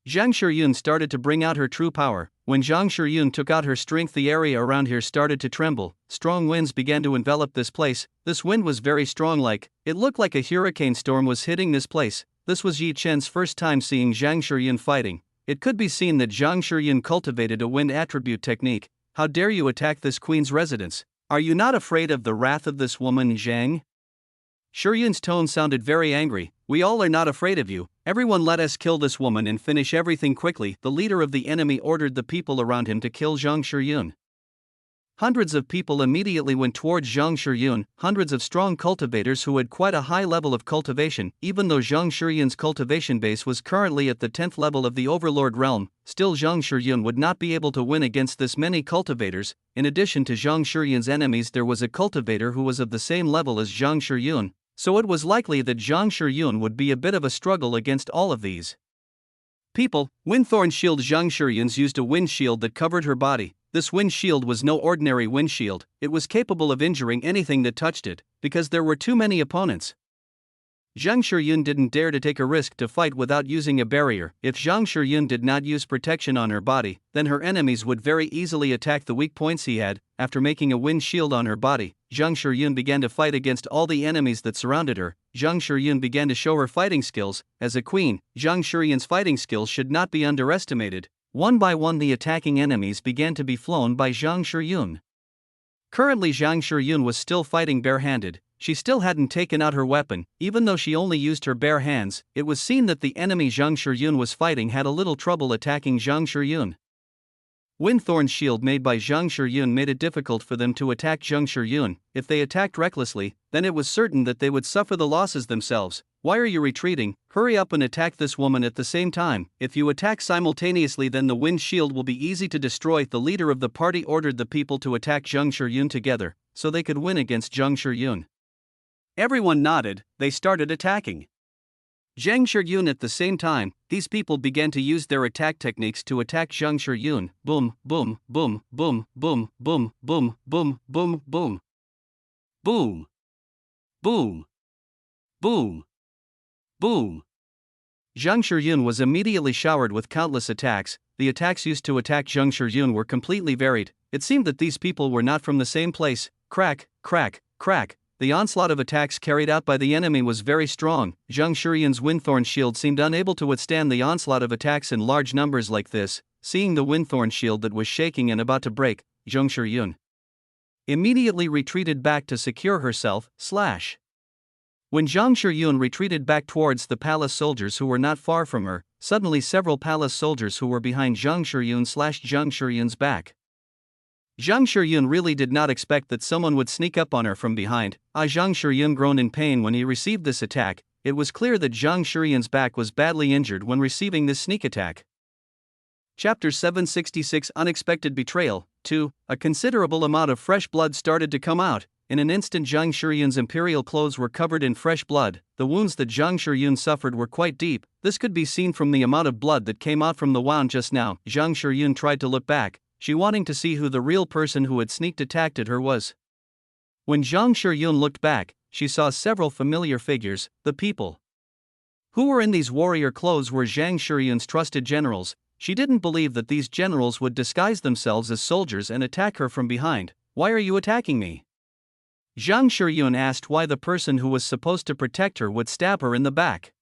Zhang Shiyun started to bring out her true power. When Zhang Shiyun took out her strength, the area around here started to tremble. Strong winds began to envelop this place. This wind was very strong, it looked like a hurricane storm was hitting this place. This was Yi Chen's first time seeing Zhang Shiyun fighting. It could be seen that Zhang Shiyun cultivated a wind attribute technique. How dare you attack this queen's residence? Are you not afraid of the wrath of this woman, Zhang? Shiyun's tone sounded very angry. We all are not afraid of you. Everyone, let us kill this woman and finish everything quickly. The leader of the enemy ordered the people around him to kill Zhang Shiyun. Hundreds of people immediately went towards Zhang Shiyun, hundreds of strong cultivators who had quite a high level of cultivation. Even though Zhang Shiyun's cultivation base was currently at the 10th level of the Overlord realm, still Zhang Shiyun would not be able to win against this many cultivators. In addition to Zhang Shiyun's enemies, there was a cultivator who was of the same level as Zhang Shiyun, so it was likely that Zhang Shiyun would be a bit of a struggle against all of these people. Windthorn shield. Zhang Shiyun's used a wind shield that covered her body. This wind shield was no ordinary wind shield. It was capable of injuring anything that touched it, because there were too many opponents. Zhang Shiyun didn't dare to take a risk to fight without using a barrier. If Zhang Shiyun did not use protection on her body, then her enemies would very easily attack the weak points he had. After making a wind shield on her body, Zhang Shiyun began to fight against all the enemies that surrounded her. Zhang Shiyun began to show her fighting skills. As a queen, Zhang Shiyun's fighting skills should not be underestimated. One by one the attacking enemies began to be flown by Zhang Shiyun. Currently Zhang Shiyun was still fighting barehanded. She still hadn't taken out her weapon. Even though she only used her bare hands, it was seen that the enemy Zhang Shiyun was fighting had a little trouble attacking Zhang Shiyun. Windthorn's shield made by Zhang Shiyun made it difficult for them to attack Zhang Shiyun. If they attacked recklessly, then it was certain that they would suffer the losses themselves. Why are you retreating? Hurry up and attack this woman at the same time. If you attack simultaneously, then the wind shield will be easy to destroy. The leader of the party ordered the people to attack Zhang Shiyun together, so they could win against Zhang Shiyun. Everyone nodded. They started attacking Zhang Shiyun at the same time. These people began to use their attack techniques to attack Zhang Shiyun. Boom, boom, boom, boom, boom, boom, boom, boom, boom, boom. Boom. Boom. Boom. Boom. Zhang Shiyun was immediately showered with countless attacks. The attacks used to attack Zhang Shiyun were completely varied. It seemed that these people were not from the same place. Crack, crack, crack. The onslaught of attacks carried out by the enemy was very strong. Zhang Shiyun's Windthorn shield seemed unable to withstand the onslaught of attacks in large numbers like this. Seeing the Windthorn shield that was shaking and about to break, Zhang Shiyun immediately retreated back to secure herself. When Zhang Shiyun retreated back towards the palace soldiers who were not far from her, suddenly several palace soldiers who were behind Zhang Shiyun slashed Zhang Shiyun's back. Zhang Shiyun really did not expect that someone would sneak up on her from behind. Zhang Shiyun groaned in pain when he received this attack. It was clear that Zhang Shiyun's back was badly injured when receiving this sneak attack. Chapter 766 Unexpected Betrayal. 2. A considerable amount of fresh blood started to come out. In an instant, Zhang Shiyun's imperial clothes were covered in fresh blood. The wounds that Zhang Shiyun suffered were quite deep. This could be seen from the amount of blood that came out from the wound just now. Zhang Shiyun tried to look back, she wanting to see who the real person who had sneaked attacked at her was. When Zhang Shiyun looked back, she saw several familiar figures. The people who were in these warrior clothes were Zhang Shiyun's trusted generals. She didn't believe that these generals would disguise themselves as soldiers and attack her from behind. "Why are you attacking me?" Zhang Shiyun asked why the person who was supposed to protect her would stab her in the back.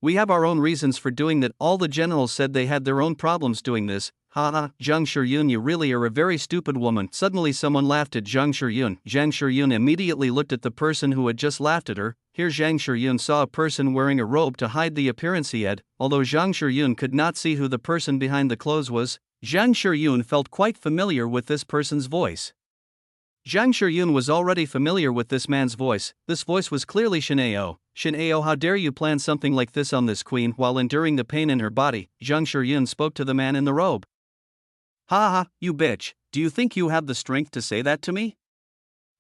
"We have our own reasons for doing that." All the generals said they had their own problems doing this. Haha, Zhang Shiyun, you really are a very stupid woman. Suddenly someone laughed at Zhang Shiyun. Zhang Shiyun immediately looked at the person who had just laughed at her. Here Zhang Shiyun saw a person wearing a robe to hide the appearance he had. Although Zhang Shiyun could not see who the person behind the clothes was, Zhang Shiyun felt quite familiar with this person's voice. Zhang Shiyun was already familiar with this man's voice. This voice was clearly Chen Ao. "Chen Ao, how dare you plan something like this on this queen?" While enduring the pain in her body, Zhang Shiyun spoke to the man in the robe. "Ha ha, you bitch, do you think you have the strength to say that to me?"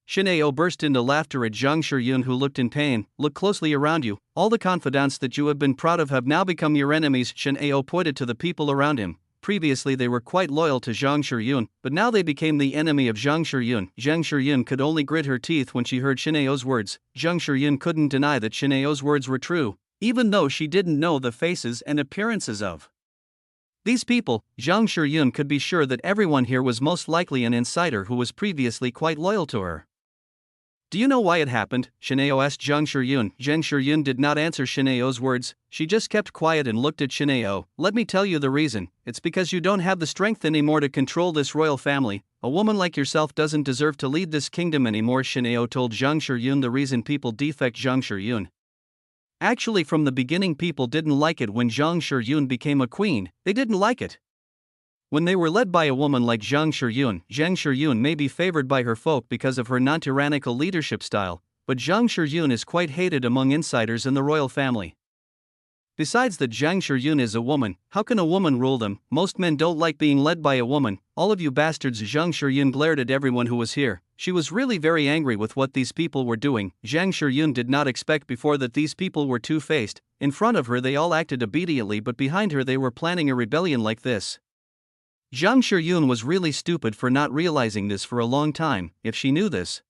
Chen Ao burst into laughter at Zhang Shiyun, who looked in pain. "Look closely around you. All the confidants that you have been proud of have now become your enemies." Chen Ao pointed to the people around him. Previously they were quite loyal to Zhang Shiyun, but now they became the enemy of Zhang Shiyun. Zhang Shiyun could only grit her teeth when she heard Chen Ao's words. Zhang Shiyun couldn't deny that Chen Ao's words were true, even though she didn't know the faces and appearances of these people. Zhang Shiyun could be sure that everyone here was most likely an insider who was previously quite loyal to her. "Do you know why it happened?" Chen Ao asked Zhang Shiyun. Zhang Shiyun did not answer Chen Ao's words, she just kept quiet and looked at Chen Ao. "Let me tell you the reason. It's because you don't have the strength anymore to control this royal family. A woman like yourself doesn't deserve to lead this kingdom anymore." Chen Ao told Zhang Shiyun the reason people defect Zhang Shiyun. Actually, from the beginning people didn't like it when Zhang Shiyun became a queen. They didn't like it when they were led by a woman like Zhang Shiyun. Zhang Shiyun may be favored by her folk because of her non-tyrannical leadership style, but Zhang Shiyun is quite hated among insiders in the royal family. Besides that Zhang Shiyun is a woman, how can a woman rule them? Most men don't like being led by a woman. "All of you bastards!" Zhang Shiyun glared at everyone who was here. She was really very angry with what these people were doing. Zhang Shiyun did not expect before that these people were two-faced. In front of her they all acted obediently, but behind her they were planning a rebellion like this. Zhang Shiyun was really stupid for not realizing this for a long time. If she knew this,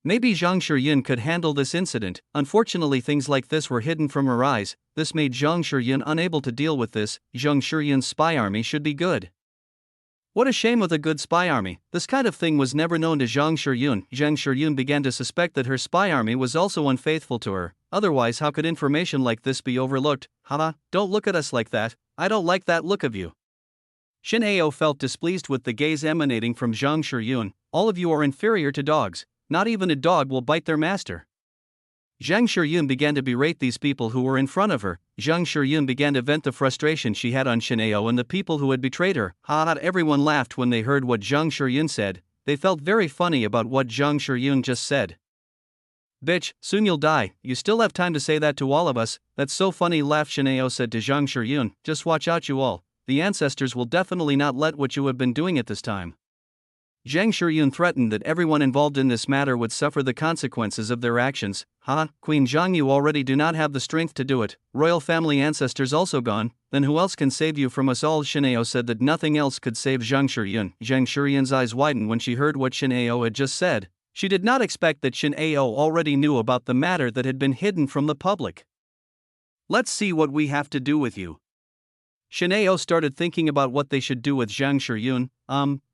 maybe Zhang Shiyun could handle this incident. Unfortunately, things like this were hidden from her eyes. This made Zhang Shiyun unable to deal with this. Zhang Shiyun's spy army should be good. What a shame with a good spy army. This kind of thing was never known to Zhang Shiyun. Zhang Shiyun began to suspect that her spy army was also unfaithful to her. Otherwise, how could information like this be overlooked? "Haha, don't look at us like that. I don't like that look of you." Chen Ao felt displeased with the gaze emanating from Zhang Shiyun. "All of you are inferior to dogs. Not even a dog will bite their master." Zhang Shiyun began to berate these people who were in front of her. Zhang Shiyun began to vent the frustration she had on Chen Ao and the people who had betrayed her. Everyone laughed when they heard what Zhang Shiyun said. They felt very funny about what Zhang Shiyun just said. "Bitch, soon you'll die. You still have time to say that to all of us. That's so funny," laughed Chen Ao said to Zhang Shiyun. "Just watch out, you all. The ancestors will definitely not let what you have been doing at this time." Zhang Shiyun threatened that everyone involved in this matter would suffer the consequences of their actions. Queen Zhang, you already do not have the strength to do it. Royal family ancestors also gone, then who else can save you from us all?" Chen Ao said that nothing else could save Zhang Shiyun. Zhang Shiyun's eyes widened when she heard what Chen Ao had just said. She did not expect that Chen Ao already knew about the matter that had been hidden from the public. "Let's see what we have to do with you." Chen Ao started thinking about what they should do with Zhang Shiyun.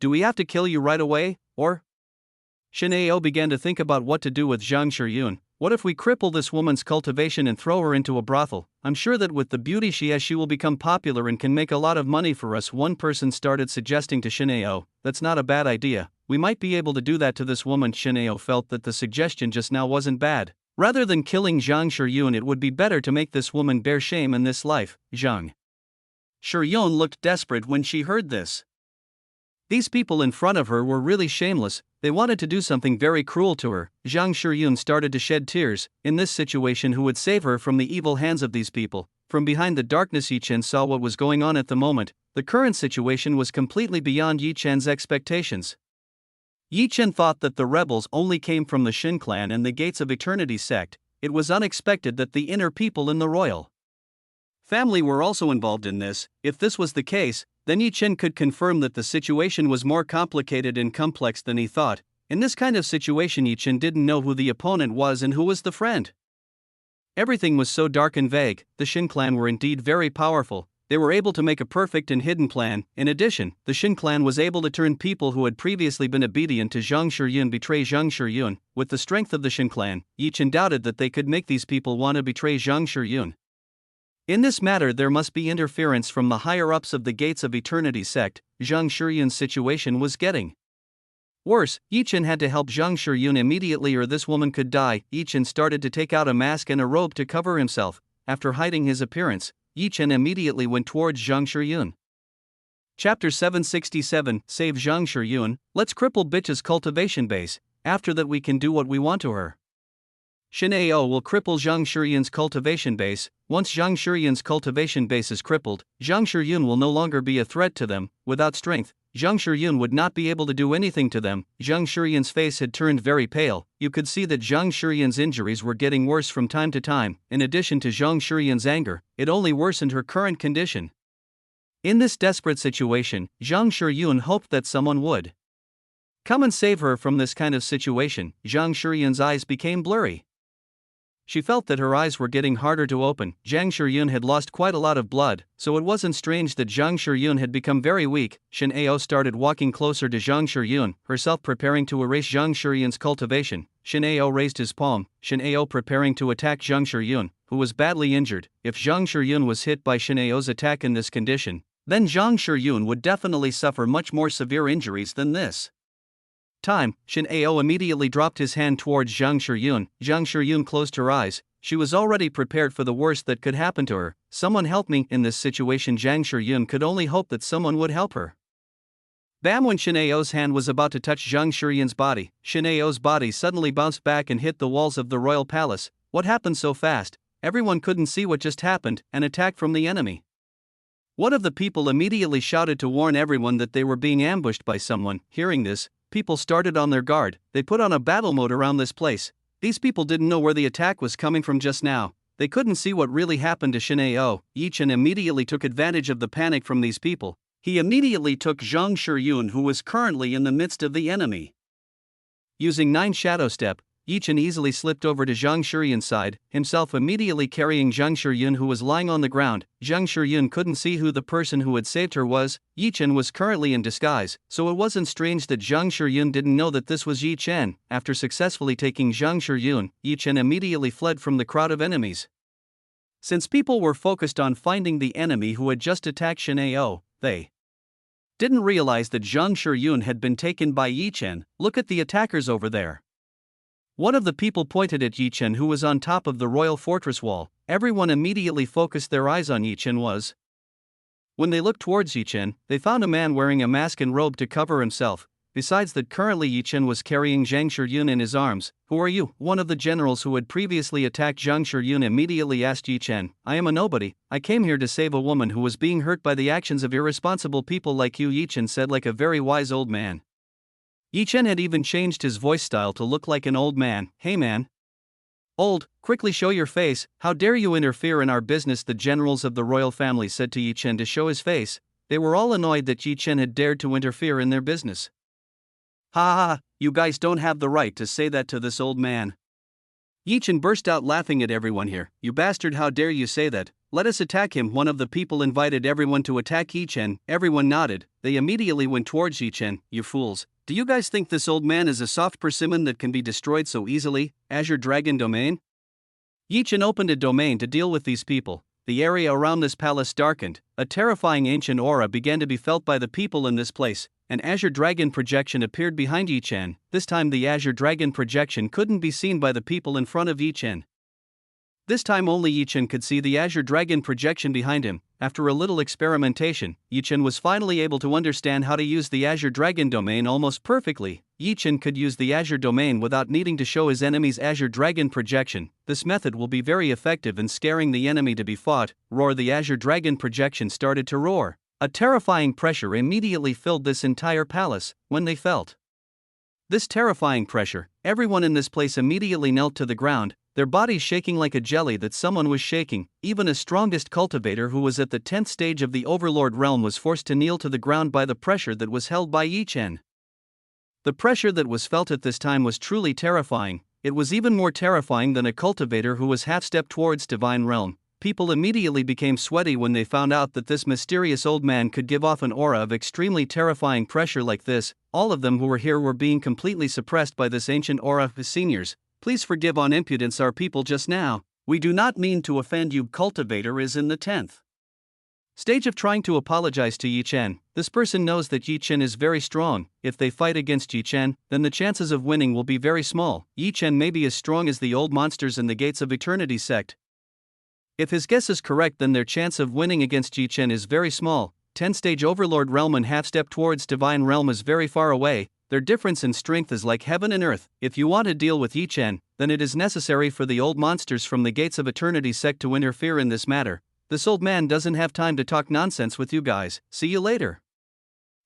Do we have to kill you right away, or?" Chen Ao began to think about what to do with Zhang Shiyun. "What if we cripple this woman's cultivation and throw her into a brothel? I'm sure that with the beauty she has she will become popular and can make a lot of money for us." One person started suggesting to Chen Ao, "That's not a bad idea. We might be able to do that to this woman." Chen Ao felt that the suggestion just now wasn't bad. Rather than killing Zhang Shiyun, it would be better to make this woman bear shame in this life. Zhang Shiyun looked desperate when she heard this. These people in front of her were really shameless, they wanted to do something very cruel to her. Zhang Shiyun started to shed tears. In this situation, who would save her from the evil hands of these people? From behind the darkness, Yi Chen saw what was going on at the moment. The current situation was completely beyond Yi Chen's expectations. Yi Chen thought that the rebels only came from the Shin clan and the Gates of Eternity sect. It was unexpected that the inner people in the royal family were also involved in this. If this was the case, then Yi Chen could confirm that the situation was more complicated and complex than he thought. In this kind of situation, Yi Chen didn't know who the opponent was and who was the friend. Everything was so dark and vague. The Shin clan were indeed very powerful. They were able to make a perfect and hidden plan. In addition, the Shin clan was able to turn people who had previously been obedient to Zhang Shiyun betray Zhang Shiyun. With the strength of the Shin clan, Yi Chen doubted that they could make these people want to betray Zhang Shiyun. In this matter, there must be interference from the higher-ups of the Gates of Eternity sect. Zhang Shiyun's situation was getting worse. Yi Chen had to help Zhang Shiyun immediately or this woman could die. Yi Chen started to take out a mask and a robe to cover himself. After hiding his appearance, Yi Chen immediately went towards Zhang Shiyun. Chapter 767, Save Zhang Shiyun. Let's cripple bitch's cultivation base. After that we can do what we want to her. Shin Ao will cripple Zhang Shiyun's cultivation base. Once Zhang Shiyun's cultivation base is crippled, Zhang Shiyun will no longer be a threat to them. Without strength, Zhang Shiyun would not be able to do anything to them. Zhang Shiyun's face had turned very pale. You could see that Zhang Shiyun's injuries were getting worse from time to time. In addition to Zhang Shiyun's anger, it only worsened her current condition. In this desperate situation, Zhang Shiyun hoped that someone would come and save her from this kind of situation. Zhang Shiyun's eyes became blurry. She felt that her eyes were getting harder to open. Zhang Shiyun had lost quite a lot of blood, so it wasn't strange that Zhang Shiyun had become very weak. Shin Ao started walking closer to Zhang Shiyun, herself preparing to erase Zhang Shiyun's cultivation. Shin Ao raised his palm, Shin Ao preparing to attack Zhang Shiyun, who was badly injured. If Zhang Shiyun was hit by Shin Ao's attack in this condition, then Zhang Shiyun would definitely suffer much more severe injuries than this time. Shin Ao immediately dropped his hand towards Zhang Shiyun. Zhang Shiyun closed her eyes. She was already prepared for the worst that could happen to her. Someone help me. In this situation, Zhang Shiyun could only hope that someone would help her. Bam! When Shin Ao's hand was about to touch Zhang Shiyun's body, Shin Ao's body suddenly bounced back and hit the walls of the royal palace. What happened so fast? Everyone couldn't see what just happened. An attack from the enemy. One of the people immediately shouted to warn everyone that they were being ambushed by someone. Hearing this, people started on their guard. They put on a battle mode around this place. These people didn't know where the attack was coming from just now. They couldn't see what really happened to Shin Ao. Yi Chen immediately took advantage of the panic from these people. He immediately took Zhang Shiyun, who was currently in the midst of the enemy. Using 9 Shadow Step, Yi Chen easily slipped over to Zhang Shiyun's side, himself immediately carrying Zhang Shiyun, who was lying on the ground. Zhang Shiyun couldn't see who the person who had saved her was. Yi Chen was currently in disguise, so it wasn't strange that Zhang Shiyun didn't know that this was Yi Chen. After successfully taking Zhang Shiyun, Yi Chen immediately fled from the crowd of enemies. Since people were focused on finding the enemy who had just attacked Shin Ao, they didn't realize that Zhang Shiyun had been taken by Yi Chen. Look at the attackers over there. One of the people pointed at Yi Chen, who was on top of the royal fortress wall. Everyone immediately focused their eyes on Yi Chen. When they looked towards Yi Chen, they found a man wearing a mask and robe to cover himself. Besides that, currently Yi Chen was carrying Zhang Shiyun in his arms. Who are you? One of the generals who had previously attacked Zhang Shiyun immediately asked Yi Chen. I am a nobody. I came here to save a woman who was being hurt by the actions of irresponsible people like you, Yi Chen said like a very wise old man. Yi Chen had even changed his voice style to look like an old man. Hey man. Old, quickly show your face. How dare you interfere in our business? The generals of the royal family said to Yi Chen to show his face. They were all annoyed that Yi Chen had dared to interfere in their business. Ha ha, you guys don't have the right to say that to this old man. Yi Chen burst out laughing at everyone here. You bastard, how dare you say that? Let us attack him. One of the people invited everyone to attack Yi Chen. Everyone nodded. They immediately went towards Yi Chen. You fools. Do you guys think this old man is a soft persimmon that can be destroyed so easily? Azure Dragon Domain? Yi Chen opened a domain to deal with these people. The area around this palace darkened. A terrifying ancient aura began to be felt by the people in this place. an azure dragon projection appeared behind Yi Chen. This time the azure dragon projection couldn't be seen by the people in front of Yi Chen. This time only Yi Chen could see the azure dragon projection behind him. After a little experimentation, Yi Chen was finally able to understand how to use the azure dragon domain almost perfectly. Yi Chen could use the azure domain without needing to show his enemy's azure dragon projection. This method will be very effective in scaring the enemy to be fought. Roar! The azure dragon projection started to roar. A terrifying pressure immediately filled this entire palace. When they felt this terrifying pressure, everyone in this place immediately knelt to the ground, their bodies shaking like a jelly that someone was shaking. Even a strongest cultivator who was at the 10th stage of the Overlord realm was forced to kneel to the ground by the pressure that was held by Yi Chen. The pressure that was felt at this time was truly terrifying. It was even more terrifying than a cultivator who was half-stepped towards divine realm. People immediately became sweaty when they found out that this mysterious old man could give off an aura of extremely terrifying pressure like this. All of them who were here were being completely suppressed by this ancient aura. Seniors, please forgive on impudence our people just now. We do not mean to offend you. Cultivator is in the 10th stage of trying to apologize to Yi Chen. This person knows that Yi Chen is very strong. If they fight against Yi Chen, then the chances of winning will be very small. Yi Chen may be as strong as the old monsters in the Gates of Eternity sect. If his guess is correct, then their chance of winning against Yi Chen is very small. 10-stage Overlord realm and half-step towards divine realm is very far away. Their difference in strength is like heaven and earth. If you want to deal with Yi Chen, then it is necessary for the old monsters from the Gates of Eternity sect to interfere in this matter. This old man doesn't have time to talk nonsense with you guys. See you later.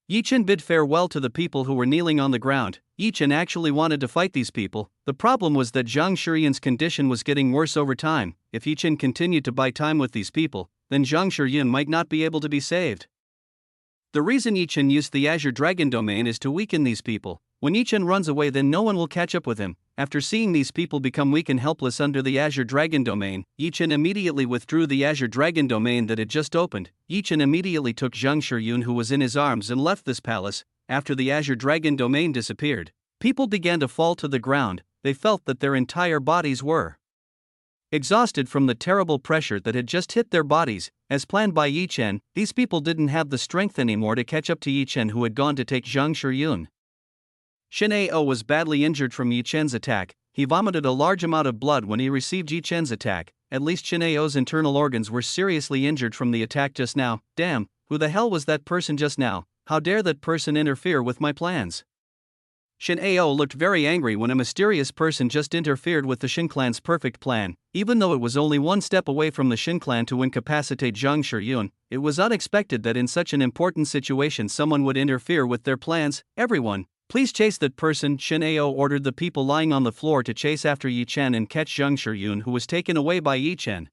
Yi Chen bid farewell to the people who were kneeling on the ground. Yi Chen actually wanted to fight these people. The problem was that Zhang Shiyun's condition was getting worse over time. If Yi Chen continued to buy time with these people, then Zhang Shiyun might not be able to be saved. The reason Yi Chen used the Azure Dragon domain is to weaken these people. When Yi Chen runs away, then no one will catch up with him. After seeing these people become weak and helpless under the Azure Dragon domain, Yi Chen immediately withdrew the Azure Dragon domain that had just opened. Yi Chen immediately took Zhang Shiyun, who was in his arms, and left this palace. After the Azure Dragon domain disappeared, people began to fall to the ground. They felt that their entire bodies were exhausted from the terrible pressure that had just hit their bodies. As planned by Yi Chen, these people didn't have the strength anymore to catch up to Yi Chen, who had gone to take Zhang Shiyun. Chen Ao was badly injured from Yi Chen's attack. He vomited a large amount of blood when he received Yi Chen's attack. At least Chen Ao's internal organs were seriously injured from the attack just now. Damn, who the hell was that person just now? How dare that person interfere with my plans? Chen Ao looked very angry when a mysterious person just interfered with the Shin clan's perfect plan. Even though it was only one step away from the Shin clan to incapacitate Zhang Shiyun, it was unexpected that in such an important situation someone would interfere with their plans. Everyone, please chase that person. Chen Ao ordered the people lying on the floor to chase after Yi Chen and catch Zhang Shiyun, who was taken away by Yi Chen.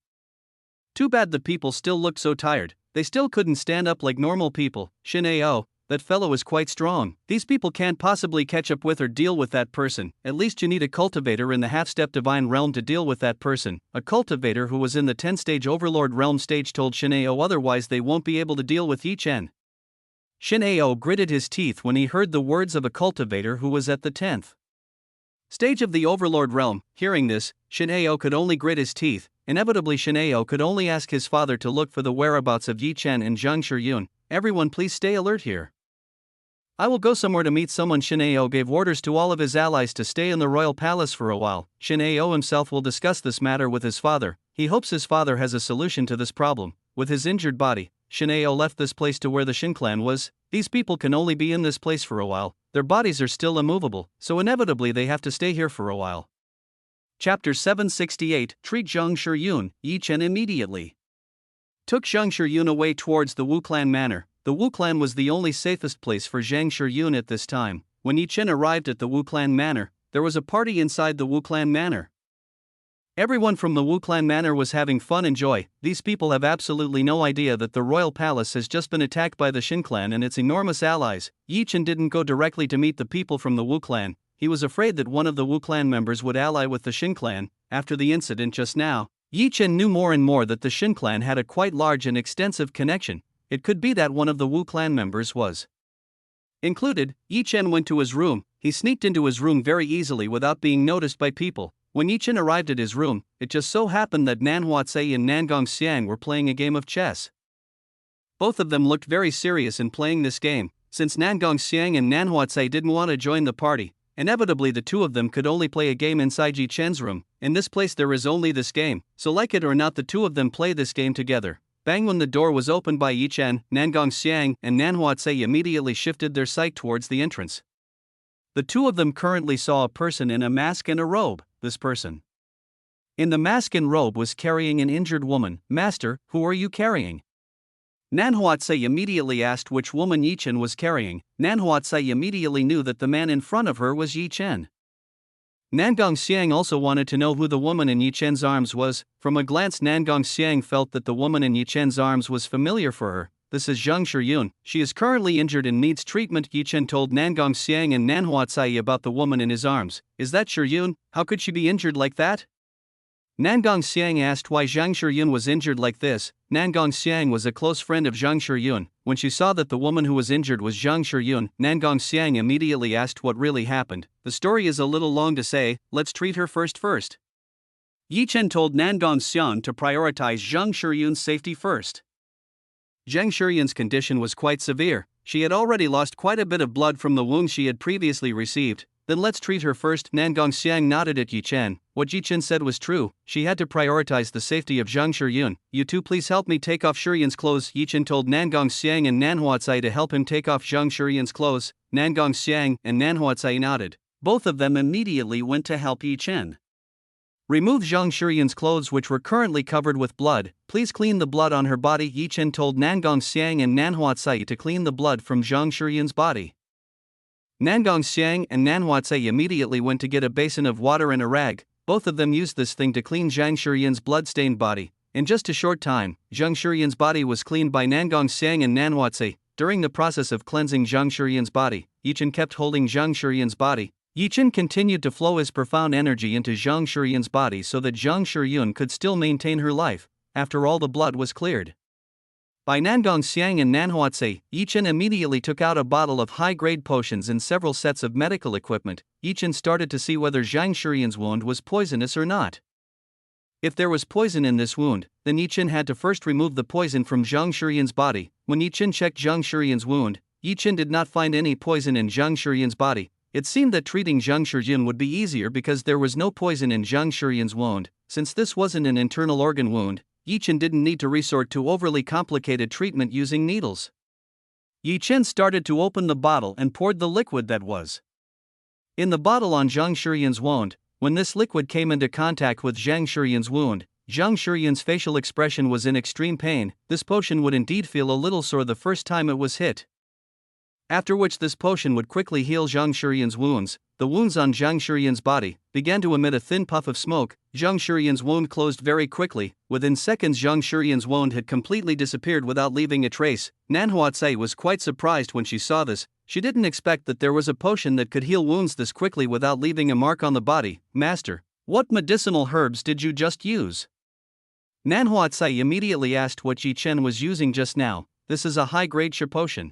Too bad the people still looked so tired. They still couldn't stand up like normal people. Chen Ao, that fellow is quite strong. These people can't possibly catch up with or deal with that person. At least you need a cultivator in the half-step divine realm to deal with that person. A cultivator who was in the 10th-stage Overlord realm stage told Chen Ao, otherwise they won't be able to deal with Yi Chen. Chen Ao gritted his teeth when he heard the words of a cultivator who was at the 10th stage of the Overlord realm. Hearing this, Chen Ao could only grit his teeth. Inevitably, Chen Ao could only ask his father to look for the whereabouts of Yi Chen and Zhang Shiyun. Everyone please stay alert here. I will go somewhere to meet someone. Chen Ao gave orders to all of his allies to stay in the royal palace for a while. Chen Ao himself will discuss this matter with his father. He hopes his father has a solution to this problem. With his injured body, Chen Ao left this place to where the Shin clan was. These people can only be in this place for a while. Their bodies are still immovable, so inevitably they have to stay here for a while. Chapter 768. Treat Zhang Shiyun. Yi Chen immediately took Zhang Shiyun away towards the Wu clan manor. The Wu clan was the only safest place for Zhang Shiyun at this time. When Yi Chen arrived at the Wu clan manor, there was a party inside the Wu clan manor. Everyone from the Wu clan manor was having fun and joy. These people have absolutely no idea that the royal palace has just been attacked by the Shin clan and its enormous allies. Yi Chen didn't go directly to meet the people from the Wu clan. He was afraid that one of the Wu clan members would ally with the Shin clan. After the incident just now, Yi Chen knew more and more that the Shin clan had a quite large and extensive connection. It could be that one of the Wu clan members was included. Yi Chen went to his room. He sneaked into his room very easily without being noticed by people. When Yi Chen arrived at his room, it just so happened that Nan Huatsai and Nangong Xiang were playing a game of chess. Both of them looked very serious in playing this game. Since Nan Gongxiang and Nan Huatsai didn't want to join the party, inevitably the two of them could only play a game inside Yi Chen's room. In this place there is only this game, so like it or not the two of them play this game together. Bang! When the door was opened by Yi Chen, Nan Gongxiang and Nan Huatsai immediately shifted their sight towards the entrance. The two of them currently saw a person in a mask and a robe. This person in the mask and robe was carrying an injured woman. Master, who are you carrying? Nan Huatsai immediately asked which woman Yi Chen was carrying. Nan Huatsai immediately knew that the man in front of her was Yi Chen. Nan Gongxiang also wanted to know who the woman in Yi Chen's arms was. From a glance Nan Gongxiang felt that the woman in Yi Chen's arms was familiar for her. This is Zhang Shiyun. She is currently injured and needs treatment. Yi Chen told Nan Gongxiang and Nan Huatsai about the woman in his arms. Is that Shiyun? How could she be injured like that? Nan Gongxiang asked why Zhang Shiyun was injured like this. Nan Gongxiang was a close friend of Zhang Shiyun. When she saw that the woman who was injured was Zhang Shiyun, Nan Gongxiang immediately asked what really happened. The story is a little long to say, let's treat her first. Yi Chen told Nan Gongxiang to prioritize Zhang Shiyun's safety first. Zhang Shiyun's condition was quite severe. She had already lost quite a bit of blood from the wounds she had previously received. Then let's treat her first. Nan Gongxiang nodded at Yi Chen. What Yi Chen said was true. She had to prioritize the safety of Zhang Shiyun. You two please help me take off Shiyun's clothes. Yi Chen told Nan Gongxiang and Nan Huatsai to help him take off Zhang Shiyun's clothes. Nan Gongxiang and Nan Huatsai nodded. Both of them immediately went to help Yi Chen remove Zhang Shiyun's clothes, which were currently covered with blood. Please clean the blood on her body. Yi Chen told Nan Gongxiang and Nan Huatsai to clean the blood from Zhang Shiyun's body. Nan Gongxiang and Nan Huatsai immediately went to get a basin of water and a rag. Both of them used this thing to clean Zhang Shiyun's blood-stained body. In just a short time, Zhang Shiyun's body was cleaned by Nan Gongxiang and Nan Huatsai. During the process of cleansing Zhang Shiyun's body, Yi Chen kept holding Zhang Shiyun's body. Yi Chen continued to flow his profound energy into Zhang Shiyun's body so that Zhang Shiyun could still maintain her life. After all the blood was cleared by Nan Gongxiang and Nan Huatsai, Yi Chen immediately took out a bottle of high-grade potions and several sets of medical equipment. Yi Chen started to see whether Zhang Shiyun's wound was poisonous or not. If there was poison in this wound, then Yi Chen had to first remove the poison from Zhang Shiyun's body. When Yi Chen checked Zhang Shiyun's wound, Yi Chen did not find any poison in Zhang Shiyun's body. It seemed that treating Zhang Shiyun would be easier because there was no poison in Zhang Shiyun's wound. Since this wasn't an internal organ wound, Yi Chen didn't need to resort to overly complicated treatment using needles. Yi Chen started to open the bottle and poured the liquid that was in the bottle on Zhang Shiyun's wound. When this liquid came into contact with Zhang Shiyun's wound, Zhang Shiyun's facial expression was in extreme pain. This potion would indeed feel a little sore the first time it was hit, after which this potion would quickly heal Zhang Shiyun's wounds. The wounds on Zhang Shiyun's body began to emit a thin puff of smoke. Zhang Shiyun's wound closed very quickly. Within seconds Zhang Shiyun's wound had completely disappeared without leaving a trace. Nan Huatsai was quite surprised when she saw this. She didn't expect that there was a potion that could heal wounds this quickly without leaving a mark on the body. Master, what medicinal herbs did you just use? Nan Huatsai immediately asked what Yi Chen was using just now. This is a high-grade Shi potion.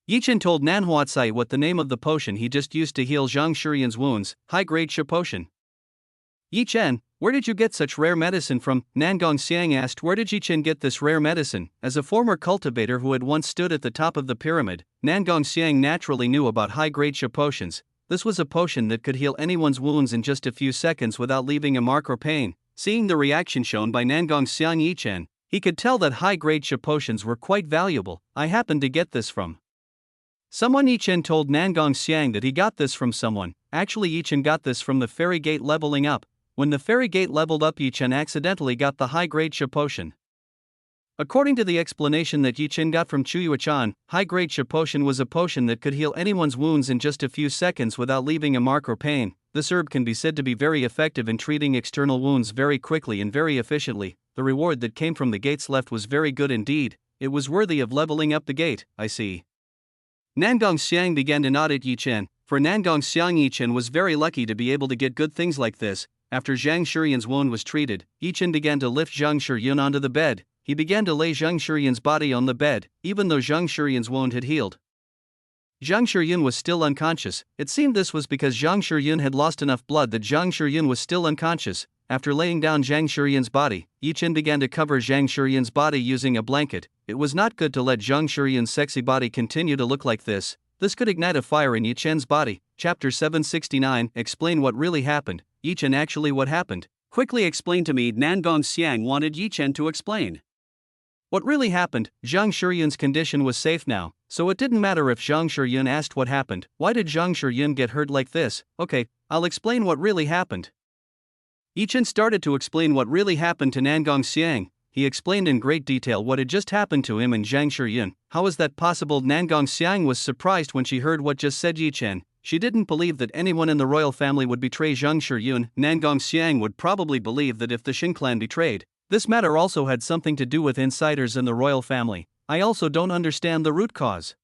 Yi Chen told Nan Huatsai what the name of the potion he just used to heal Zhang Shiyun's wounds, high-grade Shi potion. Yi Chen, where did you get such rare medicine from? Nan Gongxiang asked where did Yi Chen get this rare medicine. As a former cultivator who had once stood at the top of the pyramid, Nan Gongxiang naturally knew about high-grade Shi potions. This was a potion that could heal anyone's wounds in just a few seconds without leaving a mark or pain. Seeing the reaction shown by Nan Gongxiang Yi Chen, he could tell that high-grade Shi potions were quite valuable. I happened to get this from someone. Yi Chen told Nan Gongxiang that he got this from someone. Actually Yi Chen got this from the fairy gate leveling up. When the fairy gate leveled up Yi Chen accidentally got the high-grade Shi potion. According to the explanation that Yi Chen got from Chuyuachan, high-grade Shi potion was a potion that could heal anyone's wounds in just a few seconds without leaving a mark or pain. This herb can be said to be very effective in treating external wounds very quickly and very efficiently. The reward that came from the gates left was very good indeed. It was worthy of leveling up the gate. I see. Nan Gongxiang began to nod at Yi Chen. For Nan Gongxiang, Yi Chen was very lucky to be able to get good things like this. After Zhang Shiyun's wound was treated, Yi Chen began to lift Zhang Shiyun onto the bed. He began to lay Zhang Shiyun's body on the bed, even though Zhang Shiyun's wound had healed. Zhang Shiyun was still unconscious. It seemed this was because Zhang Shiyun had lost enough blood that Zhang Shiyun was still unconscious. After laying down Zhang Shiyun's body, Yi Chen began to cover Zhang Shiyun's body using a blanket. It was not good to let Zhang Shiyun's sexy body continue to look like this. This could ignite a fire in Yi Chen's body. Chapter 769. Explain what really happened. Yi Chen, actually what happened? Quickly explain to me. Nangong Xiang wanted Yi Chen to explain. What really happened? Zhang Shiyun's condition was safe now, so it didn't matter if Zhang Shiyun asked what happened. Why did Zhang Shiyun get hurt like this? Okay, I'll explain what really happened. Yi Chen started to explain what really happened to Nangong Xiang. He explained in great detail what had just happened to him and Zhang Shiyun. How is that possible? Nangong Xiang was surprised when she heard what just said Yi Chen. She didn't believe that anyone in the royal family would betray Zhang Shiyun. Nangong Xiang would probably believe that if the Shin clan betrayed, this matter also had something to do with insiders in the royal family. I also don't understand the root cause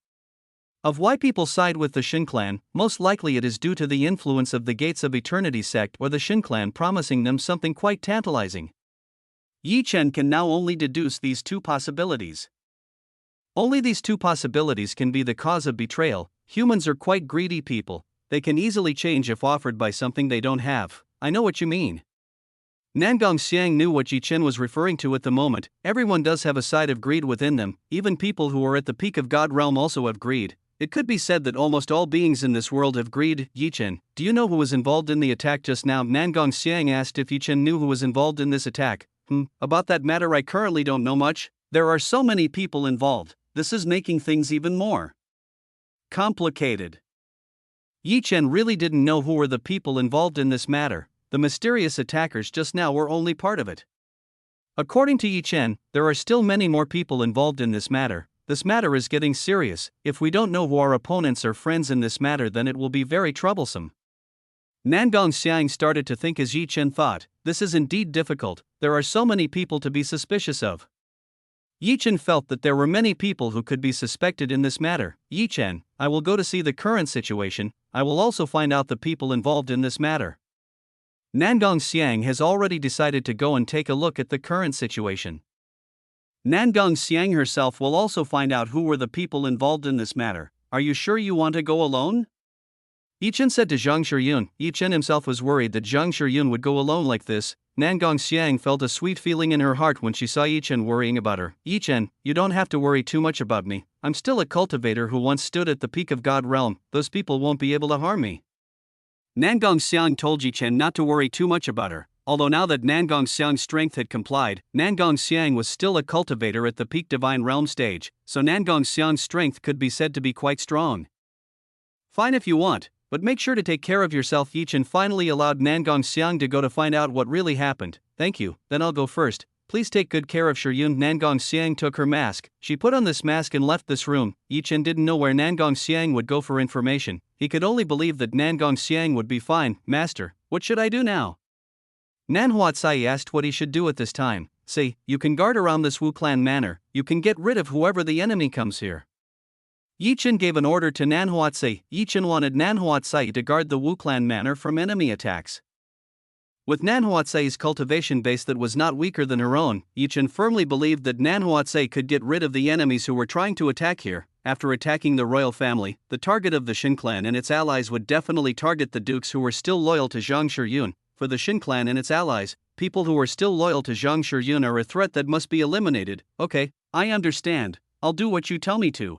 of why people side with the Shin clan. Most likely it is due to the influence of the Gates of Eternity sect or the Shin clan promising them something quite tantalizing. Yi Chen can now only deduce these two possibilities. Only these two possibilities can be the cause of betrayal. Humans are quite greedy people. They can easily change if offered by something they don't have. I know what you mean. Nangong Xiang knew what Yi Chen was referring to at the moment. Everyone does have a side of greed within them. Even people who are at the peak of God realm also have greed. It could be said that almost all beings in this world have greed. Yi Chen, do you know who was involved in the attack just now? Nangong Xiang asked if Yi Chen knew who was involved in this attack. About that matter I currently don't know much. There are so many people involved. This is making things even more complicated. Yi Chen really didn't know who were the people involved in this matter. The mysterious attackers just now were only part of it. According to Yi Chen, there are still many more people involved in this matter. This matter is getting serious. If we don't know who our opponents or friends in this matter, then it will be very troublesome. Nangong Xiang started to think as Yi Chen thought. This is indeed difficult. There are so many people to be suspicious of. Yi Chen felt that there were many people who could be suspected in this matter. Yi Chen, I will go to see the current situation. I will also find out the people involved in this matter. Nangong Xiang has already decided to go and take a look at the current situation. Nangong Xiang herself will also find out who were the people involved in this matter. Are you sure you want to go alone? Yi Chen said to Zhang Shiyun. Yi Chen himself was worried that Zhang Shiyun would go alone like this. Nangong Xiang felt a sweet feeling in her heart when she saw Yi Chen worrying about her. Yi Chen, you don't have to worry too much about me. I'm still a cultivator who once stood at the peak of God realm. Those people won't be able to harm me. Nangong Xiang told Yi Chen not to worry too much about her. Although now that Nangong Xiang's strength had complied, Nangong Xiang was still a cultivator at the peak divine realm stage, so Nangong Xiang's strength could be said to be quite strong. Fine if you want, but make sure to take care of yourself. Yi Chen finally allowed Nangong Xiang to go to find out what really happened. Thank you, then I'll go first. Please take good care of Shiyun. Nangong Xiang took her mask. She put on this mask and left this room. Yi Chen didn't know where Nangong Xiang would go for information. He could only believe that Nangong Xiang would be fine. Master, what should I do now? Nan Huatsai asked what he should do at this time. Say, you can guard around this Wu clan manor. You can get rid of whoever the enemy comes here. Yi Chen gave an order to Nan Huatsai. Yi Chen wanted Nan Huatsai to guard the Wu clan manor from enemy attacks. With Nan Huatsai's cultivation base that was not weaker than her own, Yi Chen firmly believed that Nan Huatsai could get rid of the enemies who were trying to attack here. After attacking the royal family, the target of the Shin clan and its allies would definitely target the dukes who were still loyal to Zhang Shiyun. For the Shin clan and its allies, people who are still loyal to Zhang Shiyun are a threat that must be eliminated. Okay, I understand. I'll do what you tell me to.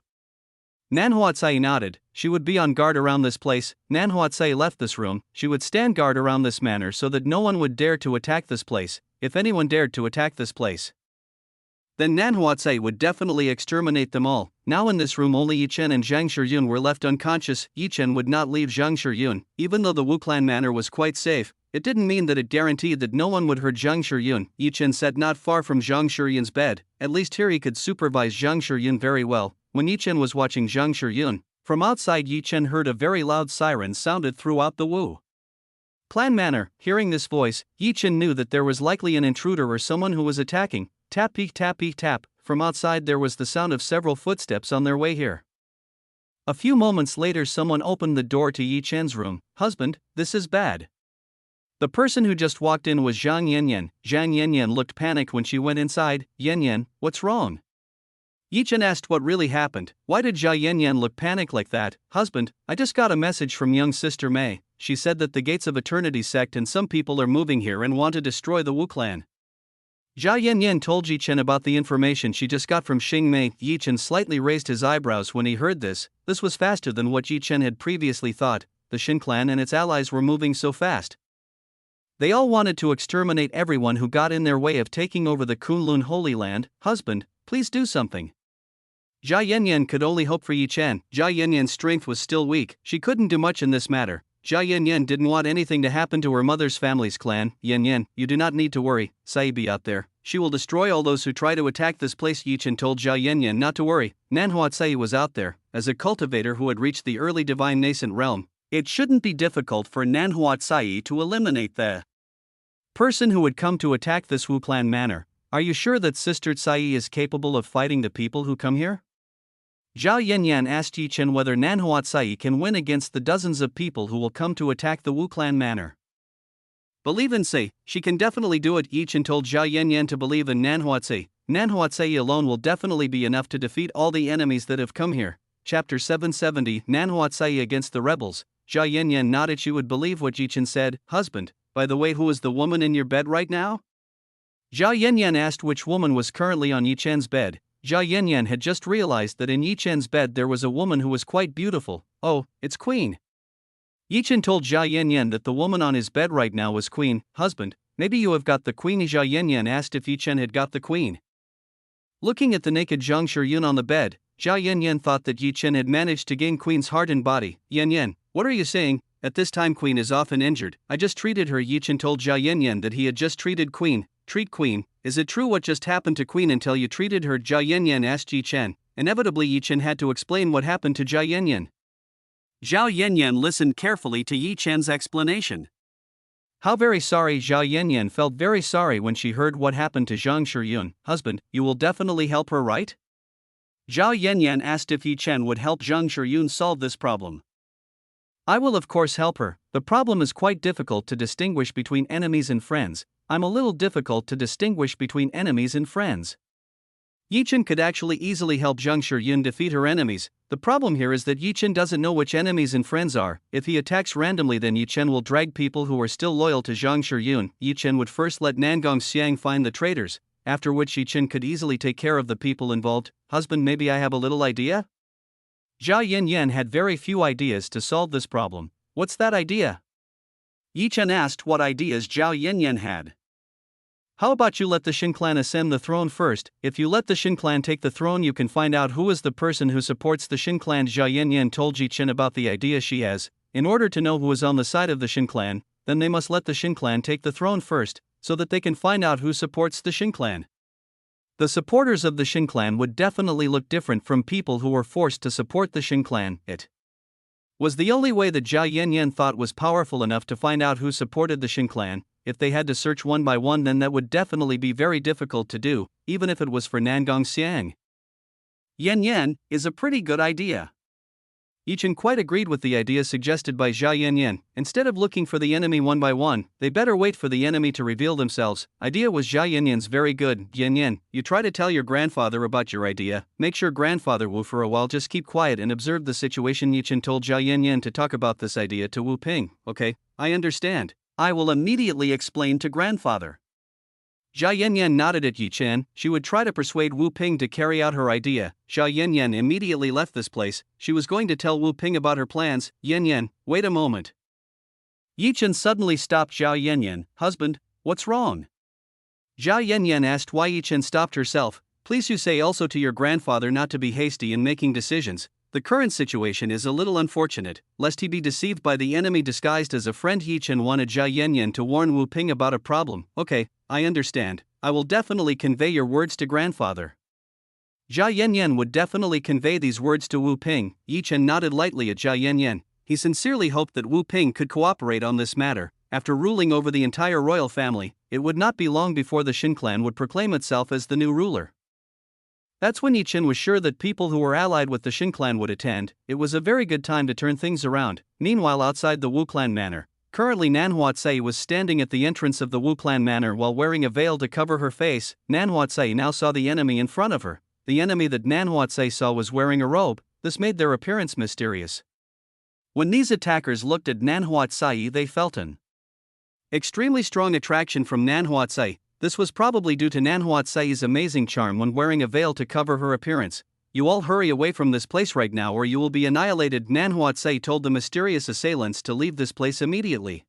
Nan Huatsai nodded. She would be on guard around this place. Nan Huatsai left this room. She would stand guard around this manor so that no one would dare to attack this place. If anyone dared to attack this place, then Nan Huatsai would definitely exterminate them all. Now in this room only Yi Chen and Zhang Shiyun were left unconscious. Yi Chen would not leave Zhang Shiyun. Even though the Wu clan manor was quite safe, it didn't mean that it guaranteed that no one would hurt Zhang Shiyun. Yi Chen sat not far from Zhang Shiyun's bed. At least here he could supervise Zhang Shiyun very well. When Yi Chen was watching Zhang Shiyun, from outside Yi Chen heard a very loud siren sounded throughout the Wu clan manor. Hearing this voice, Yi Chen knew that there was likely an intruder or someone who was attacking. Tap peek tap peek tap. From outside there was the sound of several footsteps on their way here. A few moments later someone opened the door to Yi Chen's room. Husband, this is bad. The person who just walked in was Zhang Yanyan. Zhang Yanyan looked panicked when she went inside. Yanyan, what's wrong? Yi Chen asked what really happened. Why did Zhang Yanyan look panicked like that? Husband, I just got a message from young sister Mei. She said that the Gates of Eternity sect and some people are moving here and want to destroy the Wu clan. Jia Yanyan told Yi Chen about the information she just got from Xing Mei. Yi Chen slightly raised his eyebrows when he heard this. This was faster than what Yi Chen had previously thought. The Xin clan and its allies were moving so fast. They all wanted to exterminate everyone who got in their way of taking over the Kunlun Holy Land. Husband, please do something. Jia Yanyan could only hope for Yi Chen. Jia Yanyan's strength was still weak. She couldn't do much in this matter. Jia Yanyan didn't want anything to happen to her mother's family's clan. Yanyan, you do not need to worry. Sai be out there. She will destroy all those who try to attack this place. Yi Chen told Jia Yanyan not to worry. Nanhua Sai was out there. As a cultivator who had reached the early divine nascent realm, it shouldn't be difficult for Nanhua Sai to eliminate the person who would come to attack this Wu clan manor. Are you sure that Sister Sai is capable of fighting the people who come here? Zhao Yanyan asked Yi Chen whether Nanhua Sai can win against the dozens of people who will come to attack the Wu clan manor. Believe in Sai, she can definitely do it. Yi Chen told Zhao Yanyan to believe in Nanhua Sai. Nanhua Sai alone will definitely be enough to defeat all the enemies that have come here. Chapter 770, Nanhua Sai against the rebels. Zhao Yanyan nodded. She would believe what Yi Chen said. Husband, by the way, who is the woman in your bed right now? Zhao Yanyan asked which woman was currently on Yi Chen's bed. Zhao Yanyan had just realized that in Yi Chen's bed there was a woman who was quite beautiful. Oh, it's Queen. Yi Chen told Zhao Yanyan that the woman on his bed right now was Queen. Husband, maybe you have got the Queen. Zhao Yanyan asked if Yi Chen had got the Queen. Looking at the naked Zhang Shiyun on the bed, Zhao Yanyan thought that Yi Chen had managed to gain Queen's heart and body. Yanyan, what are you saying? At this time Queen is often injured. I just treated her. Yi Chen told Zhao Yanyan that he had just treated Queen. Treat Queen? Is it true what just happened to Queen until you treated her? Zhao Yanyan asked Yi Chen. Inevitably Yi Chen had to explain what happened to Zhao Yanyan. Zhao Yanyan listened carefully to Yi Chen's explanation. How very sorry. Zhao Yanyan felt very sorry when she heard what happened to Zhang Shiyun. Husband, you will definitely help her, right? Zhao Yanyan asked if Yi Chen would help Zhang Shiyun solve this problem. I will of course help her. The problem is quite difficult to distinguish between enemies and friends. I'm a little difficult to distinguish between enemies and friends. Yi Chen could actually easily help Zhang Shiyun defeat her enemies. The problem here is that Yi Chen doesn't know which enemies and friends are. If he attacks randomly, then Yi Chen will drag people who are still loyal to Zhang Shiyun. Yi Chen would first let Nangong Xiang find the traitors, after which Yi Chen could easily take care of the people involved. Husband, maybe I have a little idea? Zhao Yanyan had very few ideas to solve this problem. What's that idea? Yi Chen asked what ideas Zhao Yanyan had. How about you let the Xin clan ascend the throne first? If you let the Xin clan take the throne, you can find out who is the person who supports the Xin clan. Zhao Yanyan told Yi Chen about the idea she has. In order to know who is on the side of the Xin clan, then they must let the Xin clan take the throne first, so that they can find out who supports the Xin clan. The supporters of the Xin clan would definitely look different from people who were forced to support the Xin clan. It was the only way that Zhao Yanyan thought was powerful enough to find out who supported the Xin clan. If they had to search one by one, then that would definitely be very difficult to do, even if it was for Nangong Xiang. Yanyan is a pretty good idea. Yi Chen quite agreed with the idea suggested by Zhao Yanyan. Instead of looking for the enemy one by one, they better wait for the enemy to reveal themselves. Idea was Zhao Yanyan's very good. Yanyan, you try to tell your grandfather about your idea. Make sure grandfather Wu for a while. Just keep quiet and observe the situation. Yi Chen told Zhao Yanyan to talk about this idea to Wu Ping. Okay, I understand. I will immediately explain to grandfather. Zhao Yanyan nodded at Yi Chen. She would try to persuade Wu Ping to carry out her idea. Zhao Yanyan immediately left this place. She was going to tell Wu Ping about her plans. Yanyan, wait a moment. Yi Chen suddenly stopped Zhao Yanyan. Husband, what's wrong? Zhao Yanyan asked why Yi Chen stopped herself. Please you say also to your grandfather not to be hasty in making decisions. The current situation is a little unfortunate, lest he be deceived by the enemy disguised as a friend. Yi Chen wanted Zhao Yanyan to warn Wu Ping about a problem. Okay, I understand. I will definitely convey your words to grandfather. Zhao Yanyan would definitely convey these words to Wu Ping. Yi Chen nodded lightly at Zhao Yanyan. He sincerely hoped that Wu Ping could cooperate on this matter. After ruling over the entire royal family, it would not be long before the Xin clan would proclaim itself as the new ruler. That's when Yi Chen was sure that people who were allied with the Xin clan would attend. It was a very good time to turn things around. Meanwhile, outside the Wu clan manor, currently Nanhua Tsai was standing at the entrance of the Wu clan manor while wearing a veil to cover her face. Nanhua Tsai now saw the enemy in front of her. The enemy that Nanhua Tsai saw was wearing a robe. This made their appearance mysterious. When these attackers looked at Nanhua Tsai, they felt an extremely strong attraction from Nanhua Tsai. This was probably due to Nanhuatsai's amazing charm when wearing a veil to cover her appearance. You all hurry away from this place right now or you will be annihilated. Nanhuatsai told the mysterious assailants to leave this place immediately.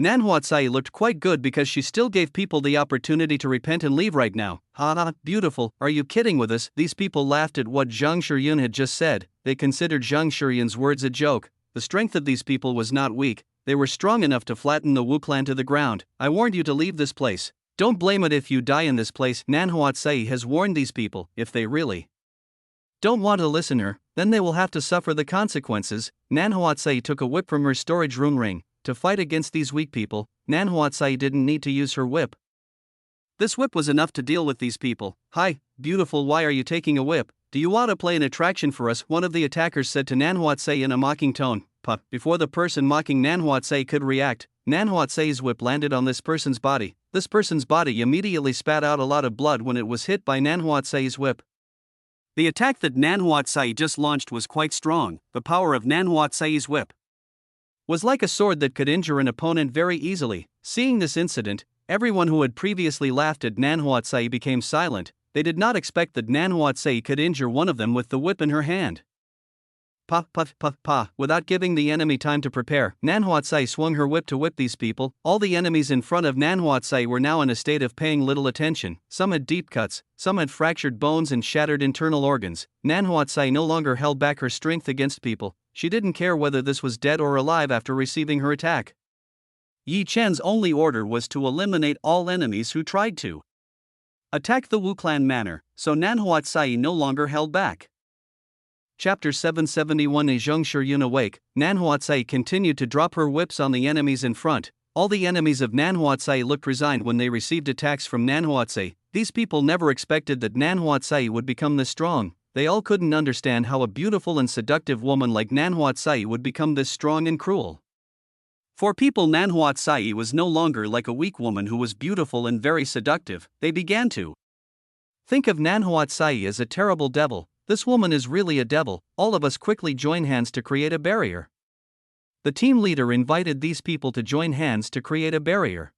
Nanhuatsai looked quite good because she still gave people the opportunity to repent and leave right now. Haha, beautiful, are you kidding with us? These people laughed at what Zhang Shiyun had just said. They considered Zhang Shiyun's words a joke. The strength of these people was not weak, they were strong enough to flatten the Wu clan to the ground. I warned you to leave this place. Don't blame it if you die in this place. Nanhuatsai has warned these people. If they really don't want to listen her, then they will have to suffer the consequences. Nanhuatsai took a whip from her storage room ring. To fight against these weak people, Nanhuatsai didn't need to use her whip. This whip was enough to deal with these people. Hi, beautiful, why are you taking a whip? Do you want to play an attraction for us? One of the attackers said to Nanhuatsai in a mocking tone. Before the person mocking Nanhuatsai could react, Nanhuatsai's whip landed on this person's body. This person's body immediately spat out a lot of blood when it was hit by Nanhuatsai's whip. The attack that Nanhuatsai just launched was quite strong. The power of Nanhuatsai's whip was like a sword that could injure an opponent very easily. Seeing this incident, everyone who had previously laughed at Nanhuatsai became silent. They did not expect that Nanhuatsai could injure one of them with the whip in her hand. Without giving the enemy time to prepare, Nanhuatsai swung her whip to whip these people. All the enemies in front of Nanhuatsai were now in a state of paying little attention. Some had deep cuts, some had fractured bones and shattered internal organs. Nanhuatsai no longer held back her strength against people. She didn't care whether this was dead or alive after receiving her attack. Yi Chen's only order was to eliminate all enemies who tried to attack the Wu clan manor, so Nanhuatsai no longer held back. Chapter 771. As Zhang Shiyun awake, Nanhuatsai continued to drop her whips on the enemies in front. All the enemies of Nanhuatsai looked resigned when they received attacks from Nanhuatsai. These people never expected that Nanhuatsai would become this strong. They all couldn't understand how a beautiful and seductive woman like Nanhuatsai would become this strong and cruel. For people, Nanhuatsai was no longer like a weak woman who was beautiful and very seductive. They began to think of Nanhuatsai as a terrible devil. This woman is really a devil. All of us quickly join hands to create a barrier. The team leader invited these people to join hands to create a barrier.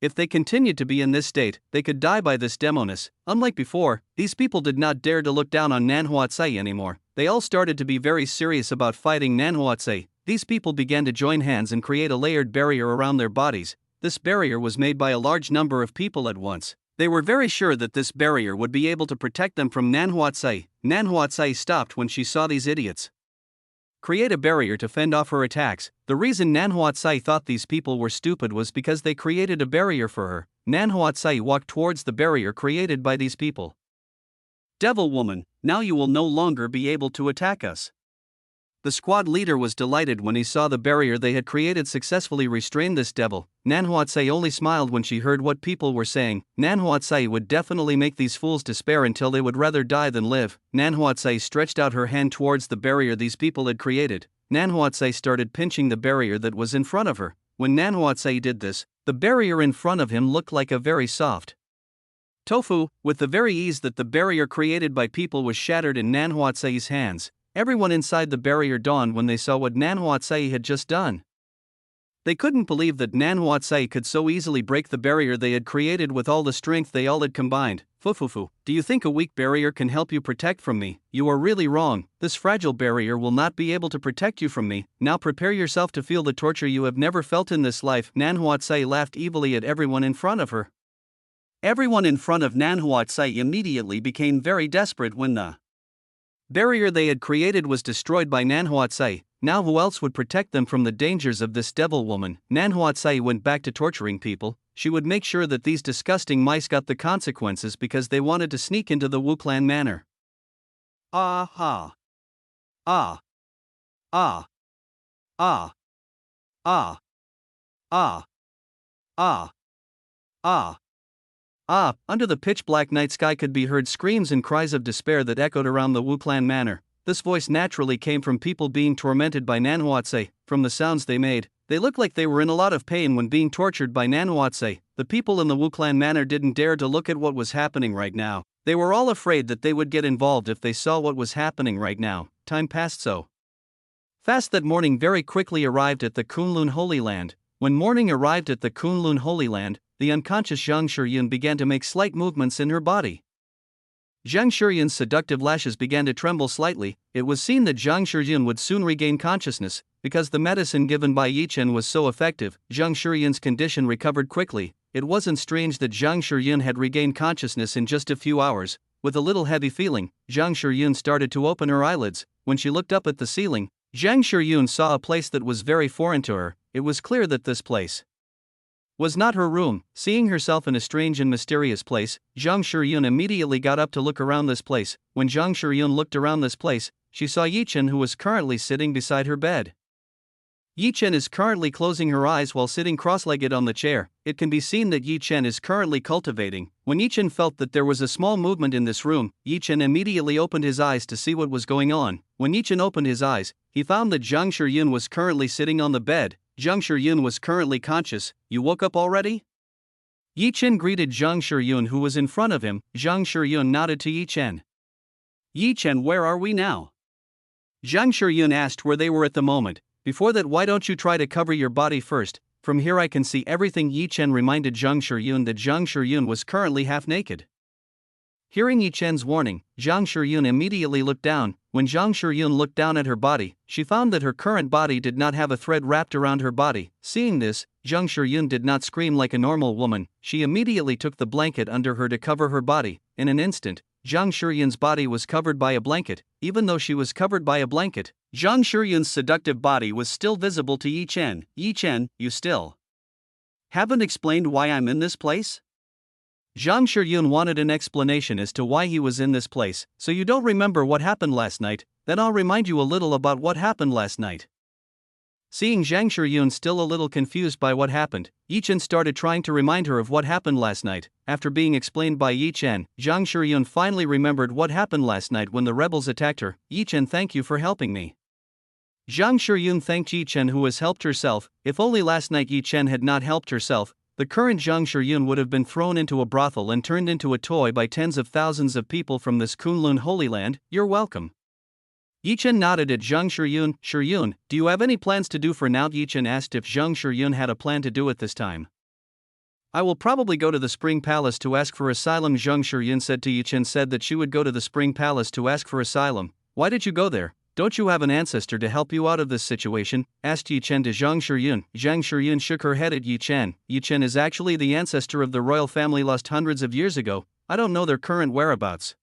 If they continued to be in this state, they could die by this demoness. Unlike before, these people did not dare to look down on Nanhuatsai anymore. They all started to be very serious about fighting Nanhuatsai. These people began to join hands and create a layered barrier around their bodies. This barrier was made by a large number of people at once. They were very sure that this barrier would be able to protect them from Nanhuatsai. Nanhuatsai stopped when she saw these idiots create a barrier to fend off her attacks. The reason Nanhuatsai thought these people were stupid was because they created a barrier for her. Nanhuatsai walked towards the barrier created by these people. Devil woman, now you will no longer be able to attack us. The squad leader was delighted when he saw the barrier they had created successfully restrain this devil. Nanhuatsai only smiled when she heard what people were saying. Nanhuatsai would definitely make these fools despair until they would rather die than live. Nanhuatsai stretched out her hand towards the barrier these people had created. Nanhuatsai started pinching the barrier that was in front of her. When Nanhuatsai did this, the barrier in front of him looked like a very soft tofu. With the very ease that the barrier created by people was shattered in Nanhuatsai's hands. Everyone inside the barrier dawned when they saw what Nanhuatsai had just done. They couldn't believe that Nanhuatsai could so easily break the barrier they had created with all the strength they all had combined. Fufufu, do you think a weak barrier can help you protect from me? You are really wrong. This fragile barrier will not be able to protect you from me. Now prepare yourself to feel the torture you have never felt in this life. Nanhuatsai laughed evilly at everyone in front of her. Everyone in front of Nanhuatsai immediately became very desperate when the barrier they had created was destroyed by Nanhuatsai. Now who else would protect them from the dangers of this devil woman? Nanhuatsai went back to torturing people. She would make sure that these disgusting mice got the consequences because they wanted to sneak into the Wu clan manor. Ah ha. Ah. Ah. Ah. Ah. Ah. Ah. Ah. Ah, under the pitch-black night sky could be heard screams and cries of despair that echoed around the Wu clan manor. This voice naturally came from people being tormented by Nanhuatsai. From the sounds they made, they looked like they were in a lot of pain when being tortured by Nanhuatsai. The people in the Wu clan manor didn't dare to look at what was happening right now. They were all afraid that they would get involved if they saw what was happening right now. Time passed so fast that morning very quickly arrived at the Kunlun Holy Land. When morning arrived at the Kunlun Holy Land, the unconscious Zhang Shiyun began to make slight movements in her body. Zhang Shiyun's seductive lashes began to tremble slightly. It was seen that Zhang Shiyun would soon regain consciousness, because the medicine given by Chen was so effective. Zhang Shiyun's condition recovered quickly. It wasn't strange that Zhang Shiyun had regained consciousness in just a few hours. With a little heavy feeling, Zhang Shiyun started to open her eyelids. When she looked up at the ceiling, Zhang Shiyun saw a place that was very foreign to her. It was clear that this place was not her room. Seeing herself in a strange and mysterious place, Zhang Shiyun immediately got up to look around this place. When Zhang Shiyun looked around this place, she saw Chen, who was currently sitting beside her bed. Chen is currently closing her eyes while sitting cross-legged on the chair. It can be seen that Chen is currently cultivating. When Chen felt that there was a small movement in this room, Chen immediately opened his eyes to see what was going on. When Chen opened his eyes, he found that Zhang Shiyun was currently sitting on the bed. Zhang Shiyun was currently conscious. "You woke up already?" Chen greeted Zhang Shiyun, who was in front of him. Zhang Shiyun nodded to Chen. "Chen, where are we now?" Zhang Shiyun asked where they were at the moment. "Before that, why don't you try to cover your body first? From here I can see everything." Chen reminded Zhang Shiyun that Zhang Shiyun was currently half naked. Hearing Chen's warning, Zhang Shiyun immediately looked down. When Zhang Shiyun looked down at her body, she found that her current body did not have a thread wrapped around her body. Seeing this, Zhang Shiyun did not scream like a normal woman. She immediately took the blanket under her to cover her body. In an instant, Zhang Shiyun's body was covered by a blanket. Even though she was covered by a blanket, Zhang Shiyun's seductive body was still visible to Chen. "Chen, you still haven't explained why I'm in this place?" Zhang Shiyun wanted an explanation as to why he was in this place. "So you don't remember what happened last night? Then I'll remind you a little about what happened last night." Seeing Zhang Shiyun still a little confused by what happened, Chen started trying to remind her of what happened last night. After being explained by Chen, Zhang Shiyun finally remembered what happened last night when the rebels attacked her. "Chen, thank you for helping me." Zhang Shiyun thanked Chen, who has helped herself. If only last night Chen had not helped herself, the current Zhang Shiyun would have been thrown into a brothel and turned into a toy by tens of thousands of people from this Kunlun Holy Land. "You're welcome." Chen nodded at Zhang Shiyun. "Shiyun, do you have any plans to do for now?" Chen asked if Zhang Shiyun had a plan to do at this time. "I will probably go to the Spring Palace to ask for asylum." Zhang Shiyun said to Chen said that she would go to the Spring Palace to ask for asylum. "Why did you go there? Don't you have an ancestor to help you out of this situation?" asked Chen to Zhang Shiyun. Zhang Shiyun shook her head at Chen. Chen is actually the ancestor of the royal family lost hundreds of years ago. I don't know their current whereabouts.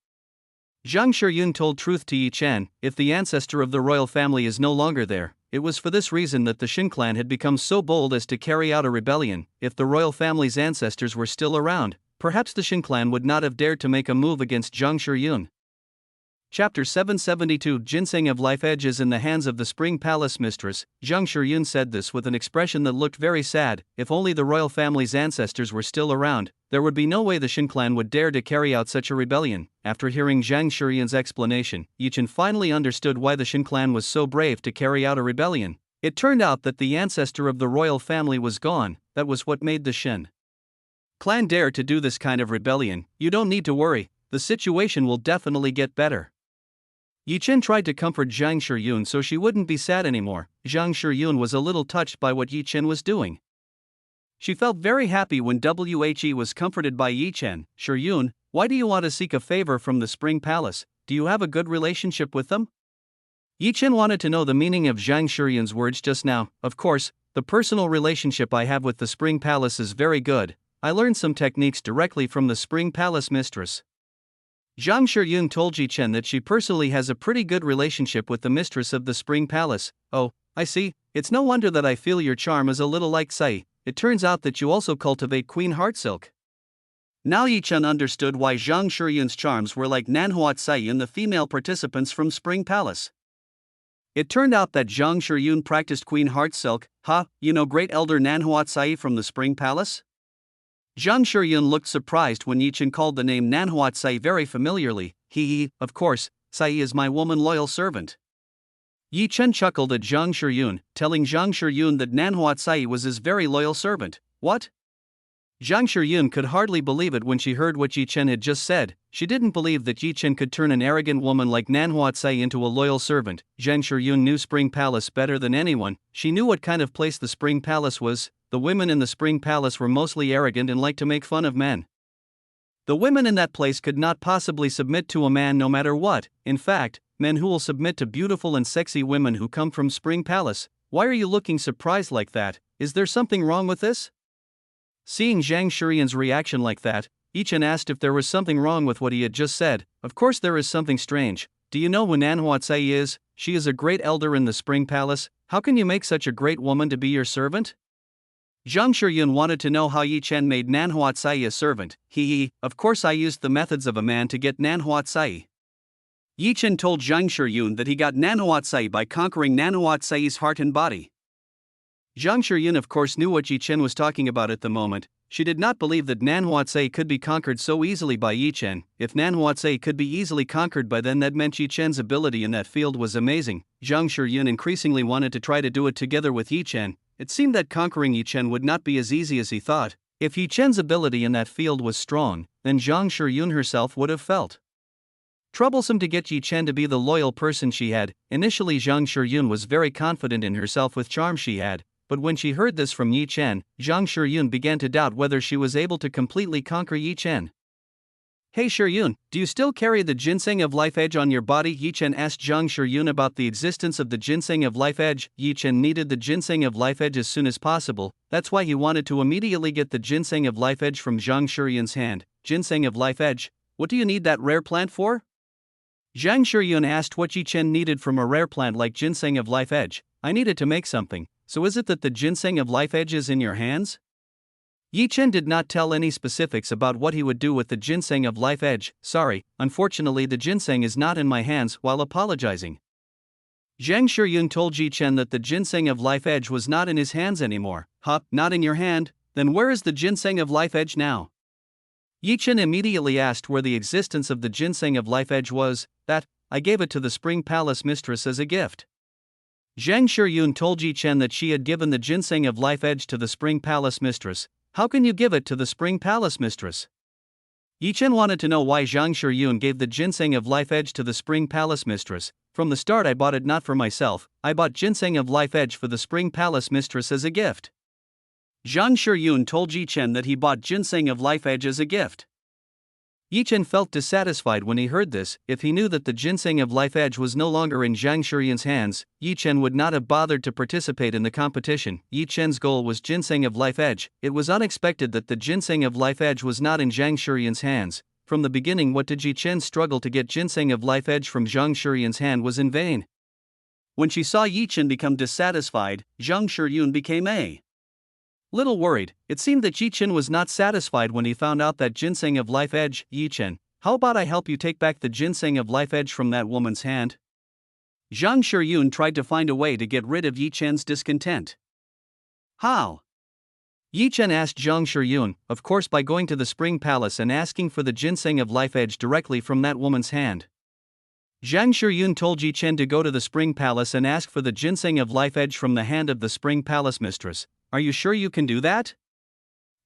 Zhang Shiyun told truth to Chen. If the ancestor of the royal family is no longer there, it was for this reason that the Shin clan had become so bold as to carry out a rebellion. If the royal family's ancestors were still around, perhaps the Shin clan would not have dared to make a move against Zhang Shiyun. Chapter 772 Ginseng of Life Edge is in the hands of the Spring Palace mistress. Zhang Shiyun said this with an expression that looked very sad. If only the royal family's ancestors were still around, there would be no way the Shin clan would dare to carry out such a rebellion. After hearing Zhang Shiyun's explanation, Chen finally understood why the Shin clan was so brave to carry out a rebellion. It turned out that the ancestor of the royal family was gone. That was what made the Shin clan dare to do this kind of rebellion. "You don't need to worry, the situation will definitely get better." Chen tried to comfort Zhang Shiyun so she wouldn't be sad anymore. Zhang Shiyun was a little touched by what Chen was doing. She felt very happy when He was comforted by Chen. "Shiyun, why do you want to seek a favor from the Spring Palace? Do you have a good relationship with them?" Chen wanted to know the meaning of Zhang Shiyun's words just now. "Of course, the personal relationship I have with the Spring Palace is very good. I learned some techniques directly from the Spring Palace mistress." Zhang Shiyun told Chen that she personally has a pretty good relationship with the mistress of the Spring Palace. "Oh, I see, it's no wonder that I feel your charm is a little like Sai. It turns out that you also cultivate Queen Heart Silk." Now Chen understood why Zhang Shiyun's charms were like Nanhuat Sai in the female participants from Spring Palace. It turned out that Zhang Shiyun practiced Queen Heart Silk. Great Elder Nanhuat Sai from the Spring Palace? Zhang Shiyun looked surprised when Chen called the name Nanhuat Sai very familiarly. Of course, Sai is my woman loyal servant." Chen chuckled at Zhang Shiyun, telling Zhang Shiyun that Nanhuat Sai was his very loyal servant. What? Zhang Shiyun could hardly believe it when she heard what Chen had just said. She didn't believe that Chen could turn an arrogant woman like Nanhuat Sai into a loyal servant. Zhang Shiyun knew Spring Palace better than anyone. She knew what kind of place the Spring Palace was. the women in the Spring Palace were mostly arrogant and liked to make fun of men. The women in that place could not possibly submit to a man no matter what. In fact, men who will submit to beautiful and sexy women who come from Spring Palace. Why are you looking surprised like that? Is there something wrong with this? Seeing Zhang Shuyun's reaction like that, Chen asked if there was something wrong with what he had just said. Of course there is something strange. Do you know who Nanhuatsai is? She is a great elder in the Spring Palace. How can you make such a great woman to be your servant? Zhang Shuyun wanted to know how Chen made Nanhuatsai a servant. Of course I used the methods of a man to get Nanhuatsai. Chen told Zhang Shuyun that he got Nanhuatsai by conquering Nanhuatsai's heart and body. Zhang Shuyun of course knew what Chen was talking about at the moment. She did not believe that Nanhuatsai could be conquered so easily by Chen. If Nanhuatsai could be easily conquered by then that meant Chen's ability in that field was amazing. Zhang Shuyun increasingly wanted to try to do it together with Chen. It seemed that conquering Chen would not be as easy as he thought. If Chen's ability in that field was strong, then Zhang Shuyun herself would have felt troublesome to get Chen to be the loyal person she had. Initially Zhang Shuyun was very confident in herself with charm she had. But when she heard this from Chen, Zhang Shuyun began to doubt whether she was able to completely conquer Chen. Hey Shuyun, do you still carry the ginseng of life edge on your body? Chen asked Zhang Shuyun about the existence of the ginseng of life edge. Chen needed the ginseng of life edge as soon as possible, that's why he wanted to immediately get the ginseng of life edge from Zhang Shuyun's hand. Ginseng of life edge? What do you need that rare plant for? Zhang Shuyun asked what Chen needed from a rare plant like ginseng of life edge. I needed to make something. So is it that the ginseng of life edge is in your hands? Chen did not tell any specifics about what he would do with the ginseng of life edge. Sorry, unfortunately the ginseng is not in my hands, while apologizing. Zhang Shuyun told Chen that the ginseng of life edge was not in his hands anymore. Huh, not in your hand? Then where is the ginseng of life edge now? Chen immediately asked where the existence of the ginseng of life edge was. That, I gave it to the Spring Palace mistress as a gift. Zhang Shuyun told Chen that she had given the ginseng of life edge to the Spring Palace mistress. How can you give it to the Spring Palace mistress? Chen wanted to know why Zhang Shuyun gave the ginseng of life edge to the Spring Palace mistress. From the start I bought it not for myself, I bought ginseng of life edge for the Spring Palace mistress as a gift. Zhang Shuyun told Chen that he bought ginseng of life edge as a gift. Chen felt dissatisfied when he heard this. If he knew that the ginseng of life edge was no longer in Zhang Shuyun's hands, Chen would not have bothered to participate in the competition. Chen's goal was ginseng of life edge. It was unexpected that the ginseng of life edge was not in Zhang Shuyun's hands. From the beginning what did Chen struggle to get ginseng of life edge from Zhang Shuyun's hand was in vain. When she saw Chen become dissatisfied, Zhang Shuyun became a little worried. It seemed that Chen was not satisfied when he found out that ginseng of life edge. Chen, how about I help you take back the ginseng of life edge from that woman's hand? Zhang Shuyun tried to find a way to get rid of Chen's discontent. How? Chen asked Zhang Shuyun, of course by going to the Spring Palace and asking for the ginseng of life edge directly from that woman's hand. Zhang Shuyun told Chen to go to the Spring Palace and ask for the ginseng of life edge from the hand of the Spring Palace mistress. Are you sure you can do that?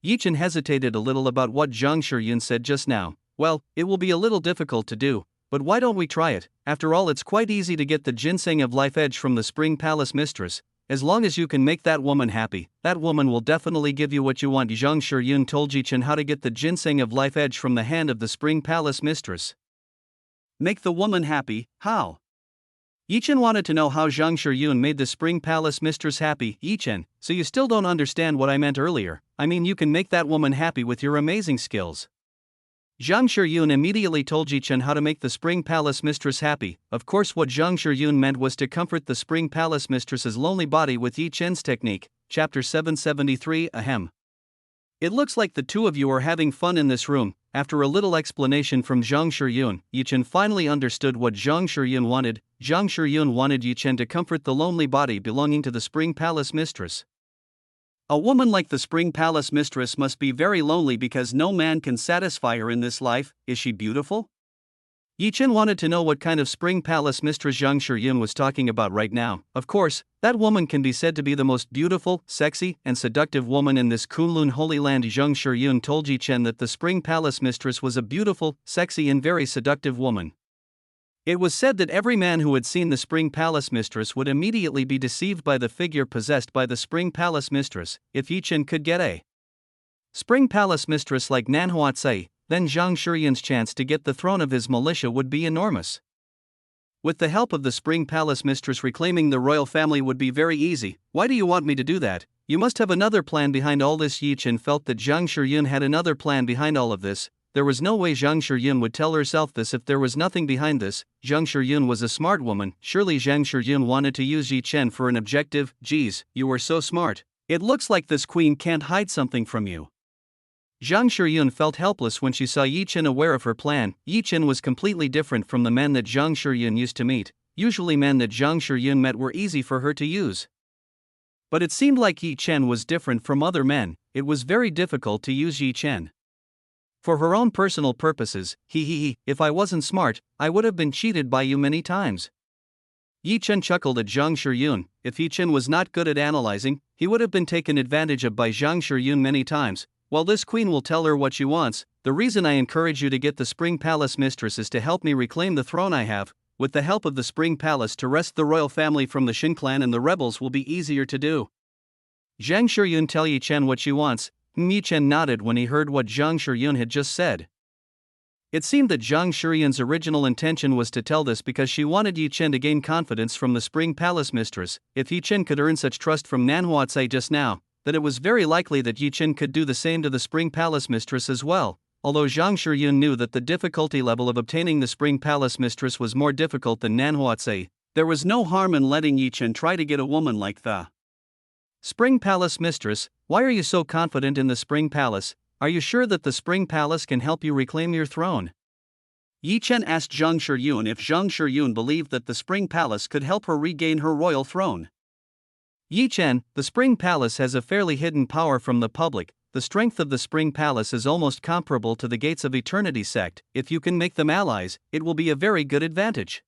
Chen hesitated a little about what Zhang Shuyun said just now. Well, it will be a little difficult to do, but why don't we try it? After all it's quite easy to get the ginseng of life edge from the Spring Palace mistress. As long as you can make that woman happy, that woman will definitely give you what you want. Zhang Shuyun told Chen how to get the ginseng of life edge from the hand of the Spring Palace mistress. Make the woman happy, how? Chen wanted to know how Zhang Shuyun made the Spring Palace mistress happy. Chen, so you still don't understand what I meant earlier. I mean you can make that woman happy with your amazing skills. Zhang Shuyun immediately told Chen how to make the Spring Palace mistress happy. Of course what Zhang Shuyun meant was to comfort the Spring Palace mistress's lonely body with Chen's technique. Chapter 773. Ahem. It looks like the two of you are having fun in this room. After a little explanation from Zhang Shuyun, Chen finally understood what Zhang Shuyun wanted. Zhang Shuyun wanted Chen to comfort the lonely body belonging to the Spring Palace mistress. A woman like the Spring Palace mistress must be very lonely because no man can satisfy her in this life. Is she beautiful? Chen wanted to know what kind of Spring Palace mistress Zhang Shuyun was talking about right now. Of course, that woman can be said to be the most beautiful, sexy, and seductive woman in this Kunlun Holy Land. Zhang Shuyun told Chen that the Spring Palace mistress was a beautiful, sexy and very seductive woman. It was said that every man who had seen the Spring Palace Mistress would immediately be deceived by the figure possessed by the Spring Palace Mistress. If Yi Chen could get a Spring Palace Mistress like Nan Huatsai, then Zhang Shuyun's chance to get the throne of his militia would be enormous. With the help of the Spring Palace Mistress, reclaiming the royal family would be very easy. Why do you want me to do that? You must have another plan behind all this. Yi Chen felt that Zhang Shuyun had another plan behind all of this. There was no way Zhang Shuyun would tell herself this if there was nothing behind this. Zhang Shuyun was a smart woman. Surely Zhang Shuyun wanted to use Yi Chen for an objective. Geez, you were so smart. It looks like this queen can't hide something from you. Zhang Shuyun felt helpless when she saw Yi Chen aware of her plan. Yi Chen was completely different from the men that Zhang Shuyun used to meet. Usually men that Zhang Shuyun met were easy for her to use. But it seemed like Yi Chen was different from other men. It was very difficult to use Yi Chen for her own personal purposes. If I wasn't smart, I would have been cheated by you many times. Yi Chen chuckled at Zhang Shuyun. If Yi Chen was not good at analyzing, he would have been taken advantage of by Zhang Shuyun many times. Well, this queen will tell her what she wants. The reason I encourage you to get the Spring Palace Mistress is to help me reclaim the throne I have. With the help of the Spring Palace to wrest the royal family from the Shin clan and the rebels will be easier to do. Zhang Shuyun tell Yi Chen what she wants. Yi Chen nodded when he heard what Zhang Shuyun had just said. It seemed that Zhang Shuyun's original intention was to tell this because she wanted Yi Chen to gain confidence from the Spring Palace Mistress. If Yi Chen could earn such trust from Nan Huatsai just now, that it was very likely that Yi Chen could do the same to the Spring Palace Mistress as well. Although Zhang Shuyun knew that the difficulty level of obtaining the Spring Palace Mistress was more difficult than Nan Huatsai, there was no harm in letting Yi Chen try to get a woman like the Spring Palace Mistress. Why are you so confident in the Spring Palace? Are you sure that the Spring Palace can help you reclaim your throne? Yi Chen asked Zhang Shuyun if Zhang Shuyun believed that the Spring Palace could help her regain her royal throne. Yi Chen, the Spring Palace has a fairly hidden power from the public. The strength of the Spring Palace is almost comparable to the Gates of Eternity sect. If you can make them allies, it will be a very good advantage.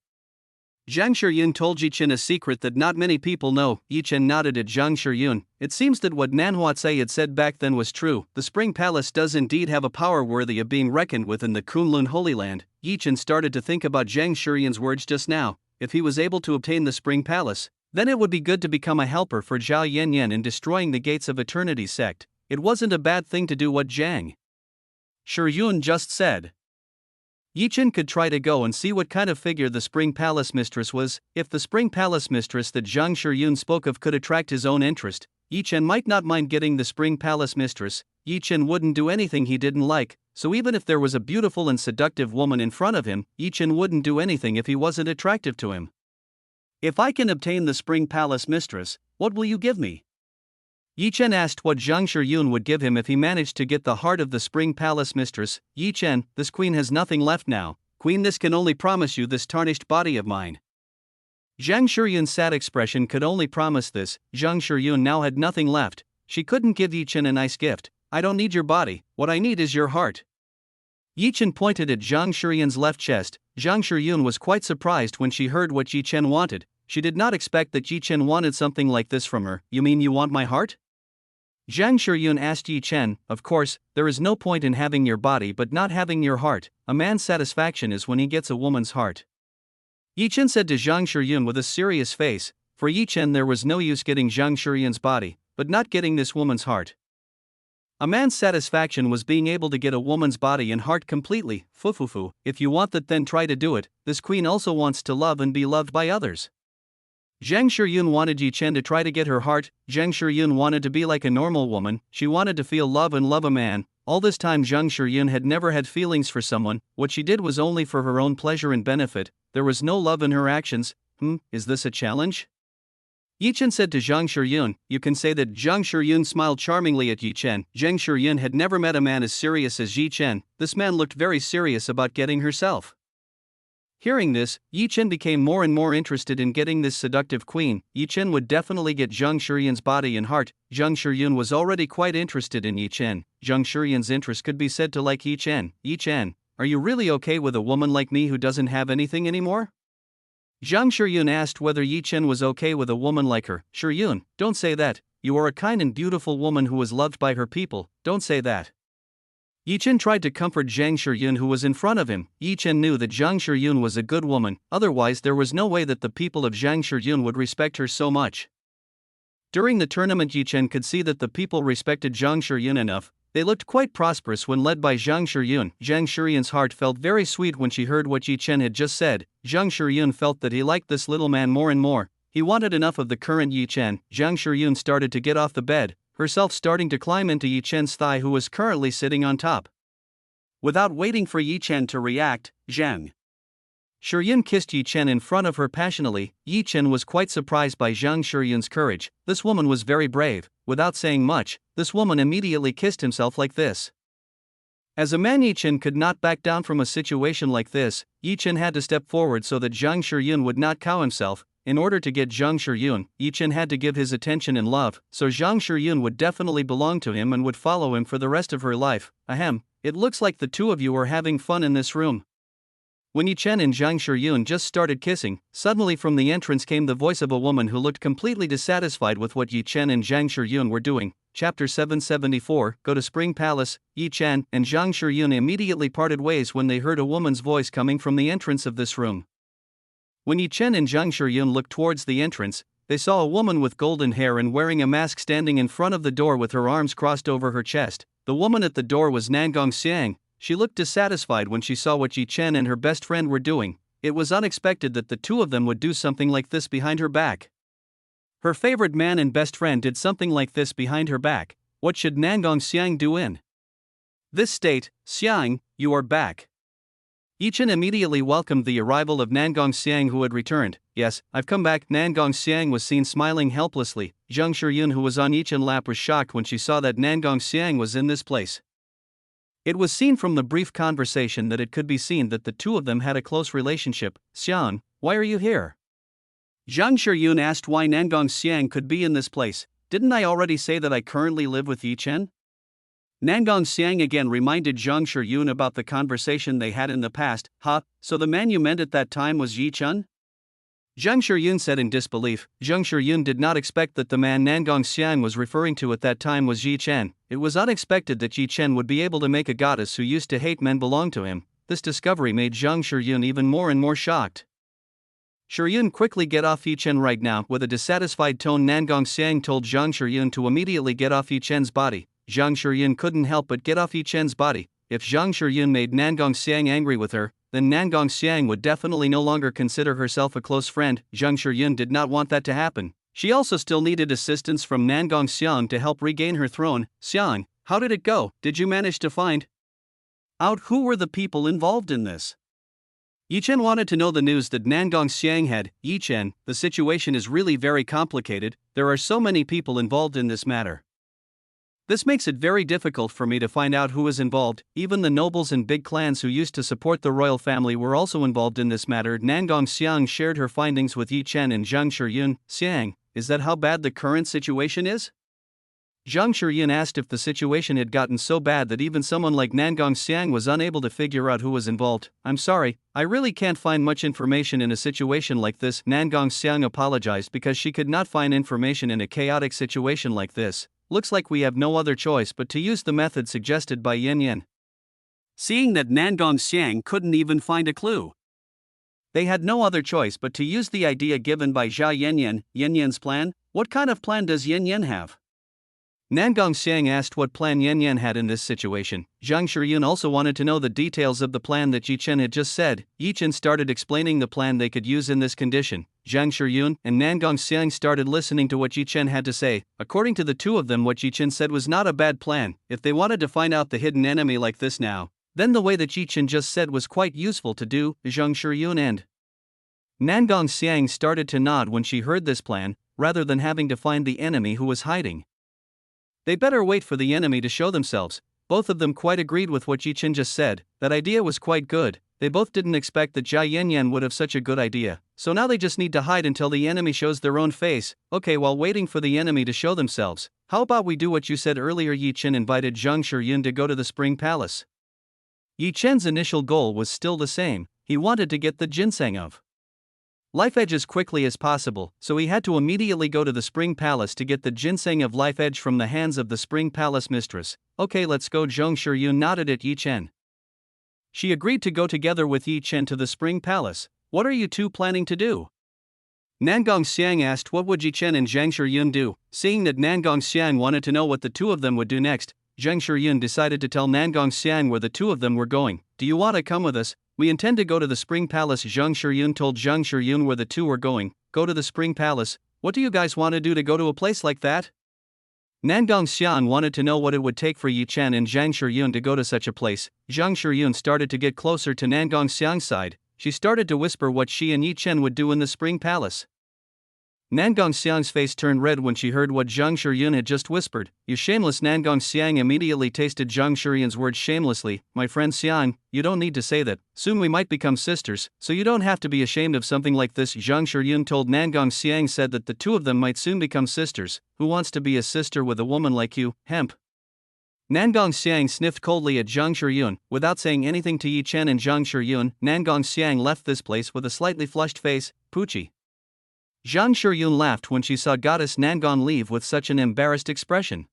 Zhang Shuyun told Yi Chen a secret that not many people know. Yi Chen nodded at Zhang Shuyun. It seems that what Nan Huatsai had said back then was true. The Spring Palace does indeed have a power worthy of being reckoned with in the Kunlun Holy Land. Yi Chen started to think about Zhang Shuyun's words just now. If he was able to obtain the Spring Palace, then it would be good to become a helper for Zhao Yanyan in destroying the Gates of Eternity sect. It wasn't a bad thing to do what Zhang Shuyun just said. Yi Chen could try to go and see what kind of figure the Spring Palace Mistress was. If the Spring Palace Mistress that Zhang Shuyun spoke of could attract his own interest, Yi Chen might not mind getting the Spring Palace Mistress. Yi Chen wouldn't do anything he didn't like, so even if there was a beautiful and seductive woman in front of him, Yi Chen wouldn't do anything if he wasn't attractive to him. If I can obtain the Spring Palace Mistress, what will you give me? Yi Chen asked what Zhang Shuyun would give him if he managed to get the heart of the Spring Palace Mistress. Yi Chen, this queen has nothing left now. Queen, this can only promise you this tarnished body of mine. Zhang Shuyun's sad expression could only promise this. Zhang Shuyun now had nothing left. She couldn't give Yi Chen a nice gift. I don't need your body, what I need is your heart. Yi Chen pointed at Zhang Shuyun's left chest. Zhang Shuyun was quite surprised when she heard what Yi Chen wanted. She did not expect that Yi Chen wanted something like this from her. You mean you want my heart? Zhang Shuyun asked Yi Chen. Of course, there is no point in having your body but not having your heart. A man's satisfaction is when he gets a woman's heart. Yi Chen said to Zhang Shuyun with a serious face. For Yi Chen there was no use getting Zhang Shuyun's body, but not getting this woman's heart. A man's satisfaction was being able to get a woman's body and heart completely. Fufufu, if you want that then try to do it. This queen also wants to love and be loved by others. Zhang Shuyun wanted Yi Chen to try to get her heart. Zhang Shuyun wanted to be like a normal woman. She wanted to feel love and love a man. All this time Zhang Shuyun had never had feelings for someone. What she did was only for her own pleasure and benefit. There was no love in her actions. Is this a challenge? Yi Chen said to Zhang Shuyun. You can say that. Zhang Shuyun smiled charmingly at Yi Chen. Zhang Shuyun had never met a man as serious as Yi Chen. This man looked very serious about getting herself. Hearing this, Yi Chen became more and more interested in getting this seductive queen. Yi Chen would definitely get Zhang Shuyun's body and heart. Zhang Shuyun was already quite interested in Yi Chen. Zhang Shuyun's interest could be said to like Yi Chen. Yi Chen, are you really okay with a woman like me who doesn't have anything anymore? Zhang Shuyun asked whether Yi Chen was okay with a woman like her. Shuyun, don't say that. You are a kind and beautiful woman who is loved by her people. Don't say that. Yi Chen tried to comfort Zhang Shiyun, who was in front of him. Yi Chen knew that Zhang Shiyun was a good woman, otherwise there was no way that the people of Zhang Shiyun would respect her so much. During the tournament, Yi Chen could see that the people respected Zhang Shiyun enough. They looked quite prosperous when led by Zhang Shiyun. Zhang Shiyun's heart felt very sweet when she heard what Yi Chen had just said. Zhang Shiyun felt that he liked this little man more and more. He wanted enough of the current Yi Chen. Zhang Shiyun started to get off the bed, herself starting to climb into Yi Chen's thigh, who was currently sitting on top. Without waiting for Yi Chen to react, Zhang Shiyun kissed Yi Chen in front of her passionately. Yi Chen was quite surprised by Zhang Shiyun's courage. This woman was very brave. Without saying much, this woman immediately kissed himself like this. As a man, Yi Chen could not back down from a situation like this. Yi Chen had to step forward so that Zhang Shiyun would not cow himself. In order to get Zhang Shiyun, Yi Chen had to give his attention and love, so Zhang Shiyun would definitely belong to him and would follow him for the rest of her life. Ahem, it looks like the two of you are having fun in this room. When Yi Chen and Zhang Shiyun just started kissing, suddenly from the entrance came the voice of a woman who looked completely dissatisfied with what Yi Chen and Zhang Shiyun were doing. Chapter 774, Go to Spring Palace. Yi Chen and Zhang Shiyun immediately parted ways when they heard a woman's voice coming from the entrance of this room. When Yi Chen and Zhang Shiyun looked towards the entrance, they saw a woman with golden hair and wearing a mask standing in front of the door with her arms crossed over her chest. The woman at the door was Nangong Xiang. She looked dissatisfied when she saw what Yi Chen and her best friend were doing. It was unexpected that the two of them would do something like this behind her back. Her favorite man and best friend did something like this behind her back. What should Nangong Xiang do in this state? Xiang, you are back. Yi Chen immediately welcomed the arrival of Nangong Xiang, who had returned. Yes, I've come back. Nangong Xiang was seen smiling helplessly. Zhang Shiyun, who was on Yi Chen's lap, was shocked when she saw that Nangong Xiang was in this place. It was seen from the brief conversation that it could be seen that the two of them had a close relationship. Xiang, why are you here? Zhang Shiyun asked why Nangong Xiang could be in this place. Didn't I already say that I currently live with Yi Chen? Nangong Xiang again reminded Zhang Shiyun about the conversation they had in the past. So the man you meant at that time was Yi Chen? Zhang Shiyun said in disbelief. Zhang Shiyun did not expect that the man Nangong Xiang was referring to at that time was Yi Chen. It was unexpected that Yi Chen would be able to make a goddess who used to hate men belong to him. This discovery made Zhang Shiyun even more and more shocked. Shiyun, quickly get off Yi Chen right now. With a dissatisfied tone, Nangong Xiang told Zhang Shiyun to immediately get off Yi Chen's body. Zhang Shiyun couldn't help but get off Yi Chen's body. If Zhang Shiyun made Nangong Xiang angry with her, then Nangong Xiang would definitely no longer consider herself a close friend. Zhang Shiyun did not want that to happen. She also still needed assistance from Nangong Xiang to help regain her throne. Xiang, how did it go? Did you manage to find out who were the people involved in this? Yi Chen wanted to know the news that Nangong Xiang had. Yi Chen, the situation is really very complicated. There are so many people involved in this matter. This makes it very difficult for me to find out who is involved. Even the nobles and big clans who used to support the royal family were also involved in this matter. Nangong Xiang shared her findings with Yi Chen and Zhang Shiyun. Xiang, is that how bad the current situation is? Zhang Shiyun asked if the situation had gotten so bad that even someone like Nangong Xiang was unable to figure out who was involved. I'm sorry, I really can't find much information in a situation like this. Nangong Xiang apologized because she could not find information in a chaotic situation like this. Looks like we have no other choice but to use the method suggested by Yan Yan. Seeing that Nangong Xiang couldn't even find a clue, they had no other choice but to use the idea given by Zhao Yan Yan's plan. What kind of plan does Yan Yan have? Nangong Xiang asked what plan Yan Yan had in this situation. Zhang Shiyun also wanted to know the details of the plan that Yi Chen had just said. Yi Chen started explaining the plan they could use in this condition. Zhang Shiyun and Nangong Xiang started listening to what Yi Chen had to say. According to the two of them, what Yi Chen said was not a bad plan. If they wanted to find out the hidden enemy like this now, then the way that Yi Chen just said was quite useful to do. Zhang Shiyun and Nangong Xiang started to nod when she heard this plan, rather than having to find the enemy who was hiding. They better wait for the enemy to show themselves. Both of them quite agreed with what Yi Chen just said. That idea was quite good. They both didn't expect that Zhao Yan would have such a good idea. So now they just need to hide until the enemy shows their own face. Okay, while waiting for the enemy to show themselves, how about we do what you said earlier? Yi Chen invited Zhang Shiyun to go to the Spring Palace. Yi Chen's initial goal was still the same. He wanted to get the ginseng of Life Edge as quickly as possible, so he had to immediately go to the Spring Palace to get the ginseng of Life Edge from the hands of the Spring Palace mistress. Okay, let's go. Zheng Shiyun nodded at Yi Chen. She agreed to go together with Yi Chen to the Spring Palace. What are you two planning to do? Nangong Xiang asked what would Yi Chen and Zhang Shiyun do. Seeing that Nangong Xiang wanted to know what the two of them would do next, Zhang Shiyun decided to tell Nangong Xiang where the two of them were going. Do you want to come with us? We intend to go to the Spring Palace. Zhang Shiyun told Zhang Shiyun where the two were going. Go to the Spring Palace? What do you guys want to do to go to a place like that? Nangong Xian wanted to know what it would take for Yi Chen and Zhang Shiyun to go to such a place. Zhang Shiyun started to get closer to Nangong Xiang's side. She started to whisper what she and Yi Chen would do in the Spring Palace. Nangong Xiang's face turned red when she heard what Zhang Shiyun had just whispered. You shameless! Nangong Xiang immediately tasted Zhang Shiyun's words shamelessly. My friend Xiang, you don't need to say that. Soon we might become sisters, so you don't have to be ashamed of something like this. Zhang Shiyun told Nangong Xiang said that the two of them might soon become sisters. Who wants to be a sister with a woman like you, hemp? Nangong Xiang sniffed coldly at Zhang Shiyun. Without saying anything to Yi Chen and Zhang Shiyun, Nangong Xiang left this place with a slightly flushed face. Poochie. Zhang Shiyun laughed when she saw Goddess Nangong leave with such an embarrassed expression.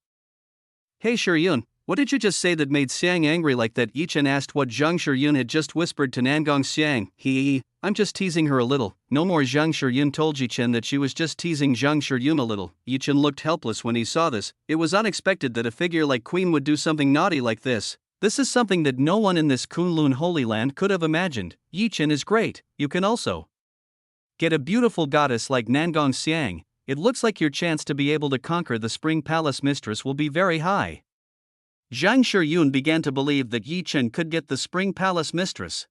Hey Shiyun, what did you just say that made Xiang angry like that? Yi Chen asked what Zhang Shiyun had just whispered to Nangong Xiang. I'm just teasing her a little. No more. Zhang Shiyun told Yi Chen that she was just teasing Zhang Shiyun a little. Yi Chen looked helpless when he saw this. It was unexpected that a figure like Queen would do something naughty like this. This is something that no one in this Kunlun Holy Land could have imagined. Yi Chen is great. You can also get a beautiful goddess like Nangong Xiang. It looks like your chance to be able to conquer the Spring Palace mistress will be very high. Zhang Shiyun began to believe that Yi Chen could get the Spring Palace mistress.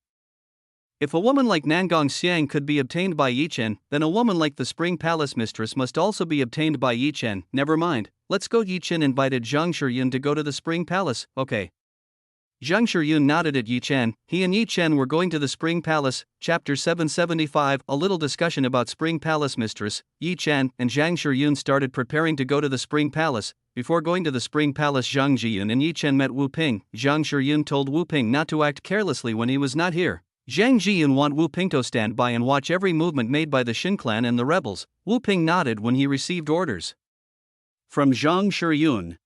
If a woman like Nangong Xiang could be obtained by Yi Chen, then a woman like the Spring Palace mistress must also be obtained by Yi Chen. Never mind, let's go. Yi Chen invited Zhang Shiyun to go to the Spring Palace. Okay. Zhang Shiyun nodded at Yi Chen. He and Yi Chen were going to the Spring Palace. Chapter 775. A little discussion about Spring Palace mistress. Yi Chen and Zhang Shiyun started preparing to go to the Spring Palace. Before going to the Spring Palace, Zhang Jiyun and Yi Chen met Wu Ping. Zhang Shiyun told Wu Ping not to act carelessly when he was not here. Zhang Jiyun want Wu Ping to stand by and watch every movement made by the Xin clan and the rebels. Wu Ping nodded when he received orders from Zhang Shiyun.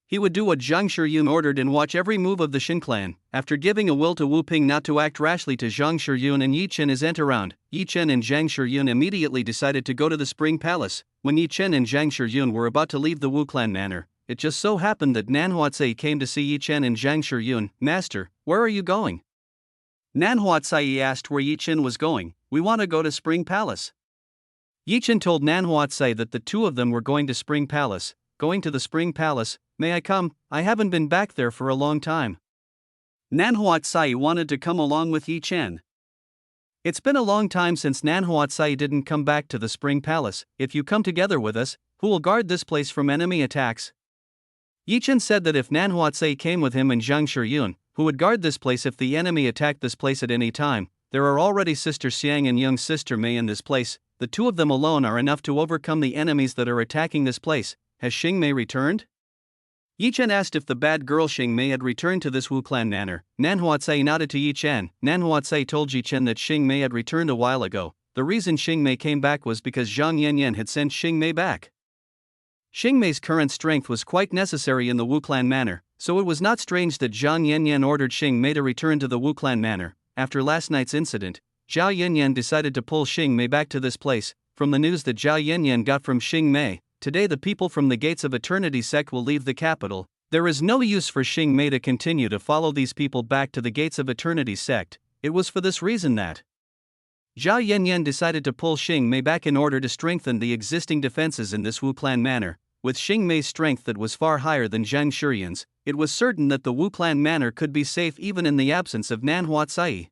He would do what Zhang Shiyun ordered and watch every move of the Xin clan. After giving a will to Wu Ping not to act rashly to Zhang Shiyun and Yi Chen as entourage, Yi Chen and Zhang Shiyun immediately decided to go to the Spring Palace. When Yi Chen and Zhang Shiyun were about to leave the Wu clan manor, it just so happened that Nan Huatsai came to see Yi Chen and Zhang Shiyun. Master, where are you going? Nan Huatsai asked where Yi Chen was going. We want to go to Spring Palace. Yi Chen told Nan Huatsai that the two of them were going to Spring Palace. Going to the Spring Palace? May I come? I haven't been back there for a long time. Nan Huatsai wanted to come along with Yi Chen. It's been a long time since Nan Huatsai didn't come back to the Spring Palace. If you come together with us, who will guard this place from enemy attacks? Yi Chen said that if Nan Huatsai came with him and Zhang Shiyun, who would guard this place if the enemy attacked this place at any time. There are already Sister Xiang and young Sister Mei in this place. The two of them alone are enough to overcome the enemies that are attacking this place. Has Xing Mei returned? Yi Chen asked if the bad girl Xing Mei had returned to this Wu clan manor. Nan Huatsai nodded to Yi Chen. Nan Huatsai told Yi Chen that Xing Mei had returned a while ago. The reason Xing Mei came back was because Zhang Yanyan had sent Xing Mei back. Xing Mei's current strength was quite necessary in the Wu clan manor, so it was not strange that Zhang Yanyan ordered Xing Mei to return to the Wu clan manor. After last night's incident, Zhao Yanyan decided to pull Xing Mei back to this place. From the news that Zhao Yanyan got from Xing Mei, today the people from the Gates of Eternity sect will leave the capital. There is no use for Xing Mei to continue to follow these people back to the Gates of Eternity sect. It was for this reason that Zhao Yanyan decided to pull Xing Mei back in order to strengthen the existing defenses in this Wu clan manor. With Xing Mei's strength that was far higher than Zhang Shiyun's, it was certain that the Wu clan manor could be safe even in the absence of Nan Huatsai.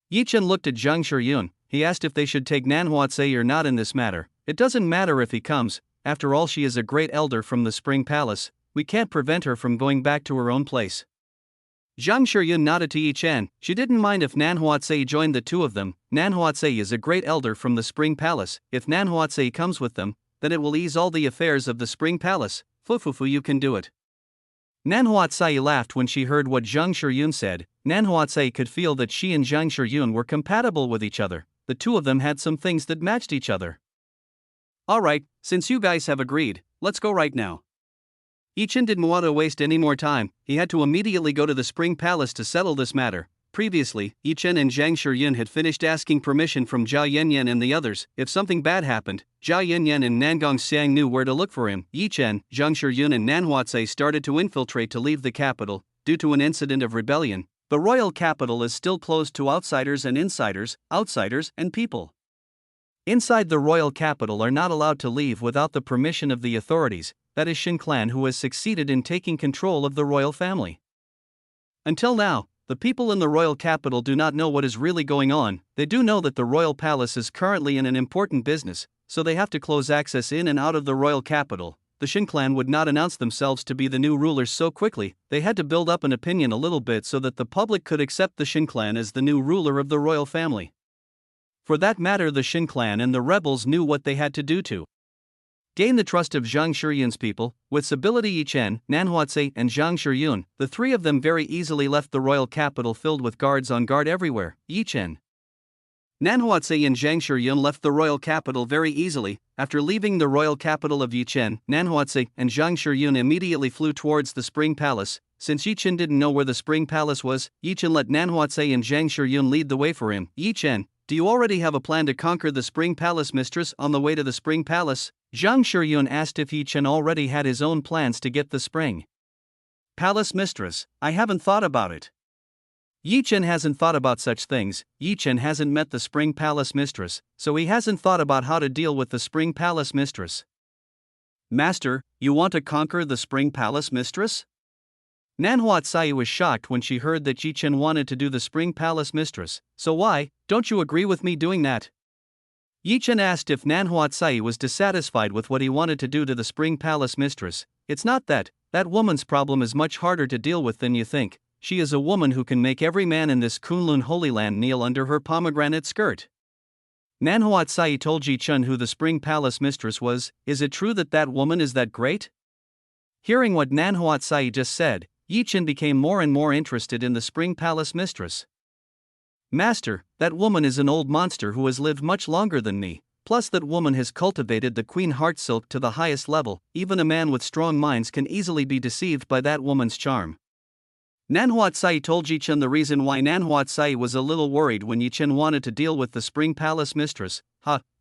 Yi Chen looked at Zhang Shiyun. He asked if they should take Nan Huatsai or not in this matter. It doesn't matter if he comes, after all she is a great elder from the Spring Palace. We can't prevent her from going back to her own place. Zhang Shiyun nodded to Yi Chen. She didn't mind if Nan Huatsai joined the two of them. Nan Huatsai is a great elder from the Spring Palace. If Nan Huatsai comes with them, then it will ease all the affairs of the Spring Palace. Fufufu, you can do it. Nan Huatsai laughed when she heard what Zhang Shiyun said. Nan Huatsai could feel that she and Zhang Shiyun were compatible with each other. the two of them had some things that matched each other. Alright, since you guys have agreed, let's go right now. Chen didn't want to waste any more time, he had to immediately go to the Spring Palace to settle this matter. Previously, Chen and Zhang Shiyun had finished asking permission from Zhao Yanyan and the others. If something bad happened, Zhao Yanyan and Nangong Xiang knew where to look for him. Chen, Zhang Shiyun and Nanhuatze started to infiltrate to leave the capital, due to an incident of rebellion. The royal capital is still closed to outsiders and insiders, outsiders and people inside the royal capital are not allowed to leave without the permission of the authorities, that is Shen clan, who has succeeded in taking control of the royal family. Until now, the people in the royal capital do not know what is really going on. They do know that the royal palace is currently in an important business, so they have to close access in and out of the royal capital. The Shen clan would not announce themselves to be the new rulers so quickly. They had to build up an opinion a little bit so that the public could accept the Shen clan as the new ruler of the royal family. For that matter, the Shen clan and the rebels knew what they had to do to gain the trust of Zhang Shiyun's people. With stability, Chen, Nanhuatze, and Zhang Shiyun, the three of them very easily left the royal capital filled with guards on guard everywhere. Chen, Nanhuatze, and Zhang Shiyun left the royal capital very easily. After leaving the royal capital of Chen, Nanhuatze and Zhang Shiyun immediately flew towards the Spring Palace. Since Chen didn't know where the Spring Palace was, Chen let Nanhuatze and Zhang Shiyun lead the way for him. Chen, do you already have a plan to conquer the Spring Palace, mistress? On the way to the Spring Palace, Zhang Shiyun asked if Chen already had his own plans to get the Spring Palace, mistress. I haven't thought about it. Chen hasn't thought about such things. Chen hasn't met the Spring Palace, mistress, so he hasn't thought about how to deal with the Spring Palace, mistress. Master, you want to conquer the Spring Palace, mistress? Nanhuatze was shocked when she heard that Chen wanted to do the Spring Palace, mistress. So why don't you agree with me doing that? Chen asked if Nanhuatze was dissatisfied with what he wanted to do to the Spring Palace, mistress. It's not that. That woman's problem is much harder to deal with than you think. She is a woman who can make every man in this Kunlun Holy Land kneel under her pomegranate skirt. Nanhuatze told Chen who the Spring Palace mistress was. Is it true that that woman is that great? Hearing what Nanhuatze just said, Chen became more and more interested in the Spring Palace mistress. Master, that woman is an old monster who has lived much longer than me, plus that woman has cultivated the Queen Heart Silk to the highest level. Even a man with strong minds can easily be deceived by that woman's charm. Nanhuatze told Chen the reason why Nanhuatze was a little worried when Chen wanted to deal with the Spring Palace mistress.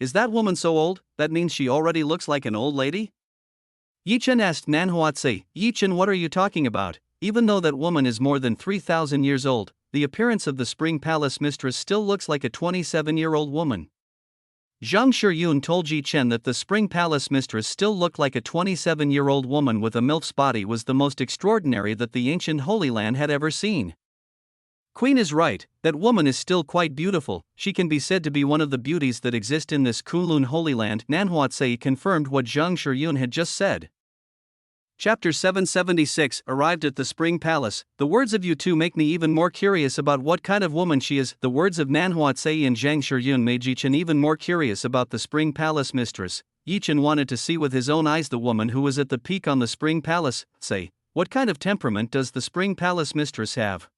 Is that woman so old? That means she already looks like an old lady? Chen asked Nanhuatze. Chen, what are you talking about? Even though that woman is more than 3,000 years old, the appearance of the Spring Palace mistress still looks like a 27-year-old woman. Zhang Shiyun told Chen that the Spring Palace mistress still looked like a 27-year-old woman with a MILF's body was the most extraordinary that the ancient Holy Land had ever seen. Queen is right, that woman is still quite beautiful. She can be said to be one of the beauties that exist in this Kunlun Holy Land. Nanhuatze confirmed what Zhang Shiyun had just said. Chapter 776 Arrived at the Spring Palace. The words of you two make me even more curious about what kind of woman she is. The words of Nanhuatze and Zhang Shiyun made Chen even more curious about the Spring Palace mistress. Chen wanted to see with his own eyes the woman who was at the peak on the Spring Palace. Say, what kind of temperament does the Spring Palace mistress have?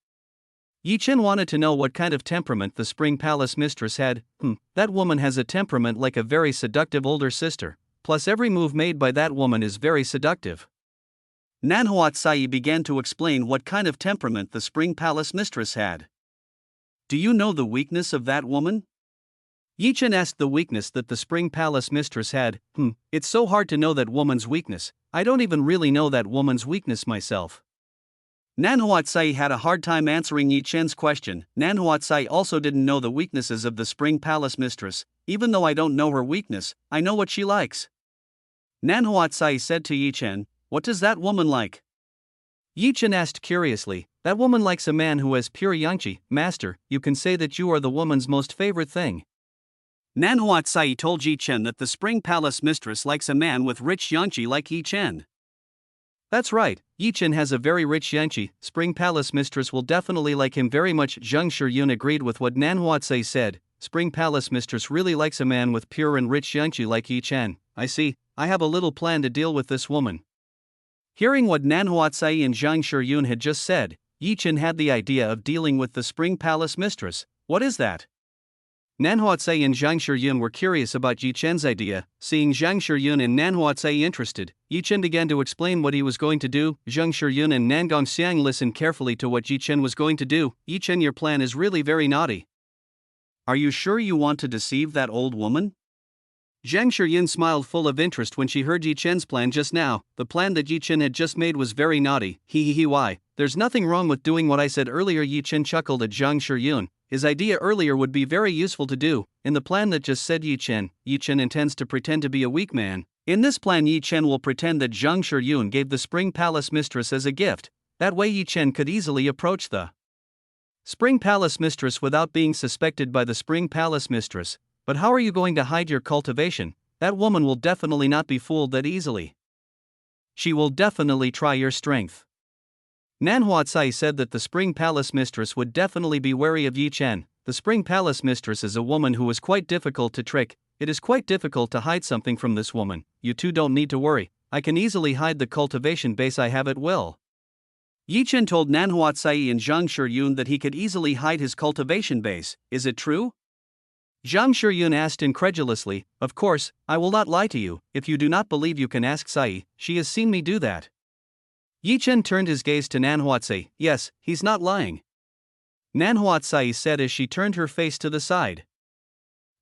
Chen wanted to know what kind of temperament the Spring Palace mistress had. That woman has a temperament like a very seductive older sister. Plus every move made by that woman is very seductive. Nanhuatze began to explain what kind of temperament the Spring Palace mistress had. Do you know the weakness of that woman? Chen asked the weakness that the Spring Palace mistress had. It's so hard to know that woman's weakness. I don't even really know that woman's weakness myself. Nanhuatze had a hard time answering Chen's question. Nanhuatze also didn't know the weaknesses of the Spring Palace mistress. Even though I don't know her weakness, I know what she likes. Nanhuatze said to Chen, what does that woman like? Chen asked curiously. That woman likes a man who has pure yangqi. Master, you can say that you are the woman's most favorite thing. Nanhuatze told Chen that the Spring Palace mistress likes a man with rich yangqi like Chen. That's right, Chen has a very rich yangqi. Spring Palace mistress will definitely like him very much. Zhang Shiyun agreed with what Nanhuatze said. Spring Palace mistress really likes a man with pure and rich yangqi like Chen. I see, I have a little plan to deal with this woman. Hearing what Nanhuatze and Zhang Shiyun had just said, Chen had the idea of dealing with the Spring Palace mistress. What is that? Nan Huatsai and Zhang Shiyun were curious about Yi Chen's idea. Seeing Zhang Shiyun and Nan Huatsai interested, Yi Chen began to explain what he was going to do. Zhang Shiyun and Nan Gongxiang listened carefully to what Yi Chen was going to do. Yi Chen, your plan is really very naughty. Are you sure you want to deceive that old woman? Zhang Shiyun smiled full of interest when she heard Yi Chen's plan just now. The plan that Yi Chen had just made was very naughty. Why? There's nothing wrong with doing what I said earlier. Yi Chen chuckled at Zhang Shiyun. His idea earlier would be very useful to do. In the plan that just said Yi Chen intends to pretend to be a weak man. In this plan, Yi Chen will pretend that Zhang Shiyun gave the Spring Palace mistress as a gift. That way Yi Chen could easily approach the Spring Palace mistress without being suspected by the Spring Palace mistress. But how are you going to hide your cultivation? That woman will definitely not be fooled that easily. She will definitely try your strength. Nan Huatsai said that the Spring Palace mistress would definitely be wary of Yi Chen. The Spring Palace mistress is a woman who is quite difficult to trick. It is quite difficult to hide something from this woman. You two don't need to worry. I can easily hide the cultivation base I have at will. Yi Chen told Nan Huatsai and Zhang Shiyun that he could easily hide his cultivation base. Is it true? Zhang Shiyun asked incredulously. Of course, I will not lie to you. If you do not believe, you can ask Sai. She has seen me do that. Yi Chen turned his gaze to Nan Huatsai. Yes, he's not lying. Nan Huatsai said as she turned her face to the side.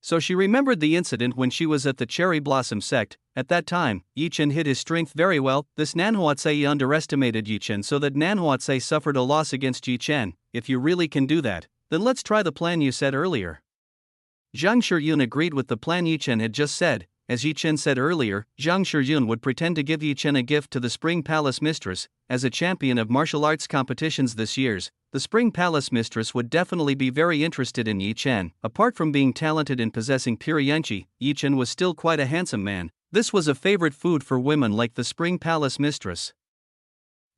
So she remembered the incident when she was at the Cherry Blossom sect. At that time, Yi Chen hid his strength very well. This Nan Huatsai underestimated Yi Chen, so that Nan Huatsai suffered a loss against Yi Chen. If you really can do that, then let's try the plan you said earlier. Zhang Shiyun agreed with the plan Yi Chen had just said. As Yi Chen said earlier, Zhang Shiyun would pretend to give Yi Chen a gift to the Spring Palace mistress. As a champion of martial arts competitions this year's, the Spring Palace mistress would definitely be very interested in Yi Chen. Apart from being talented in possessing pure yanqi, Yi Chen was still quite a handsome man. This was a favorite food for women like the Spring Palace mistress.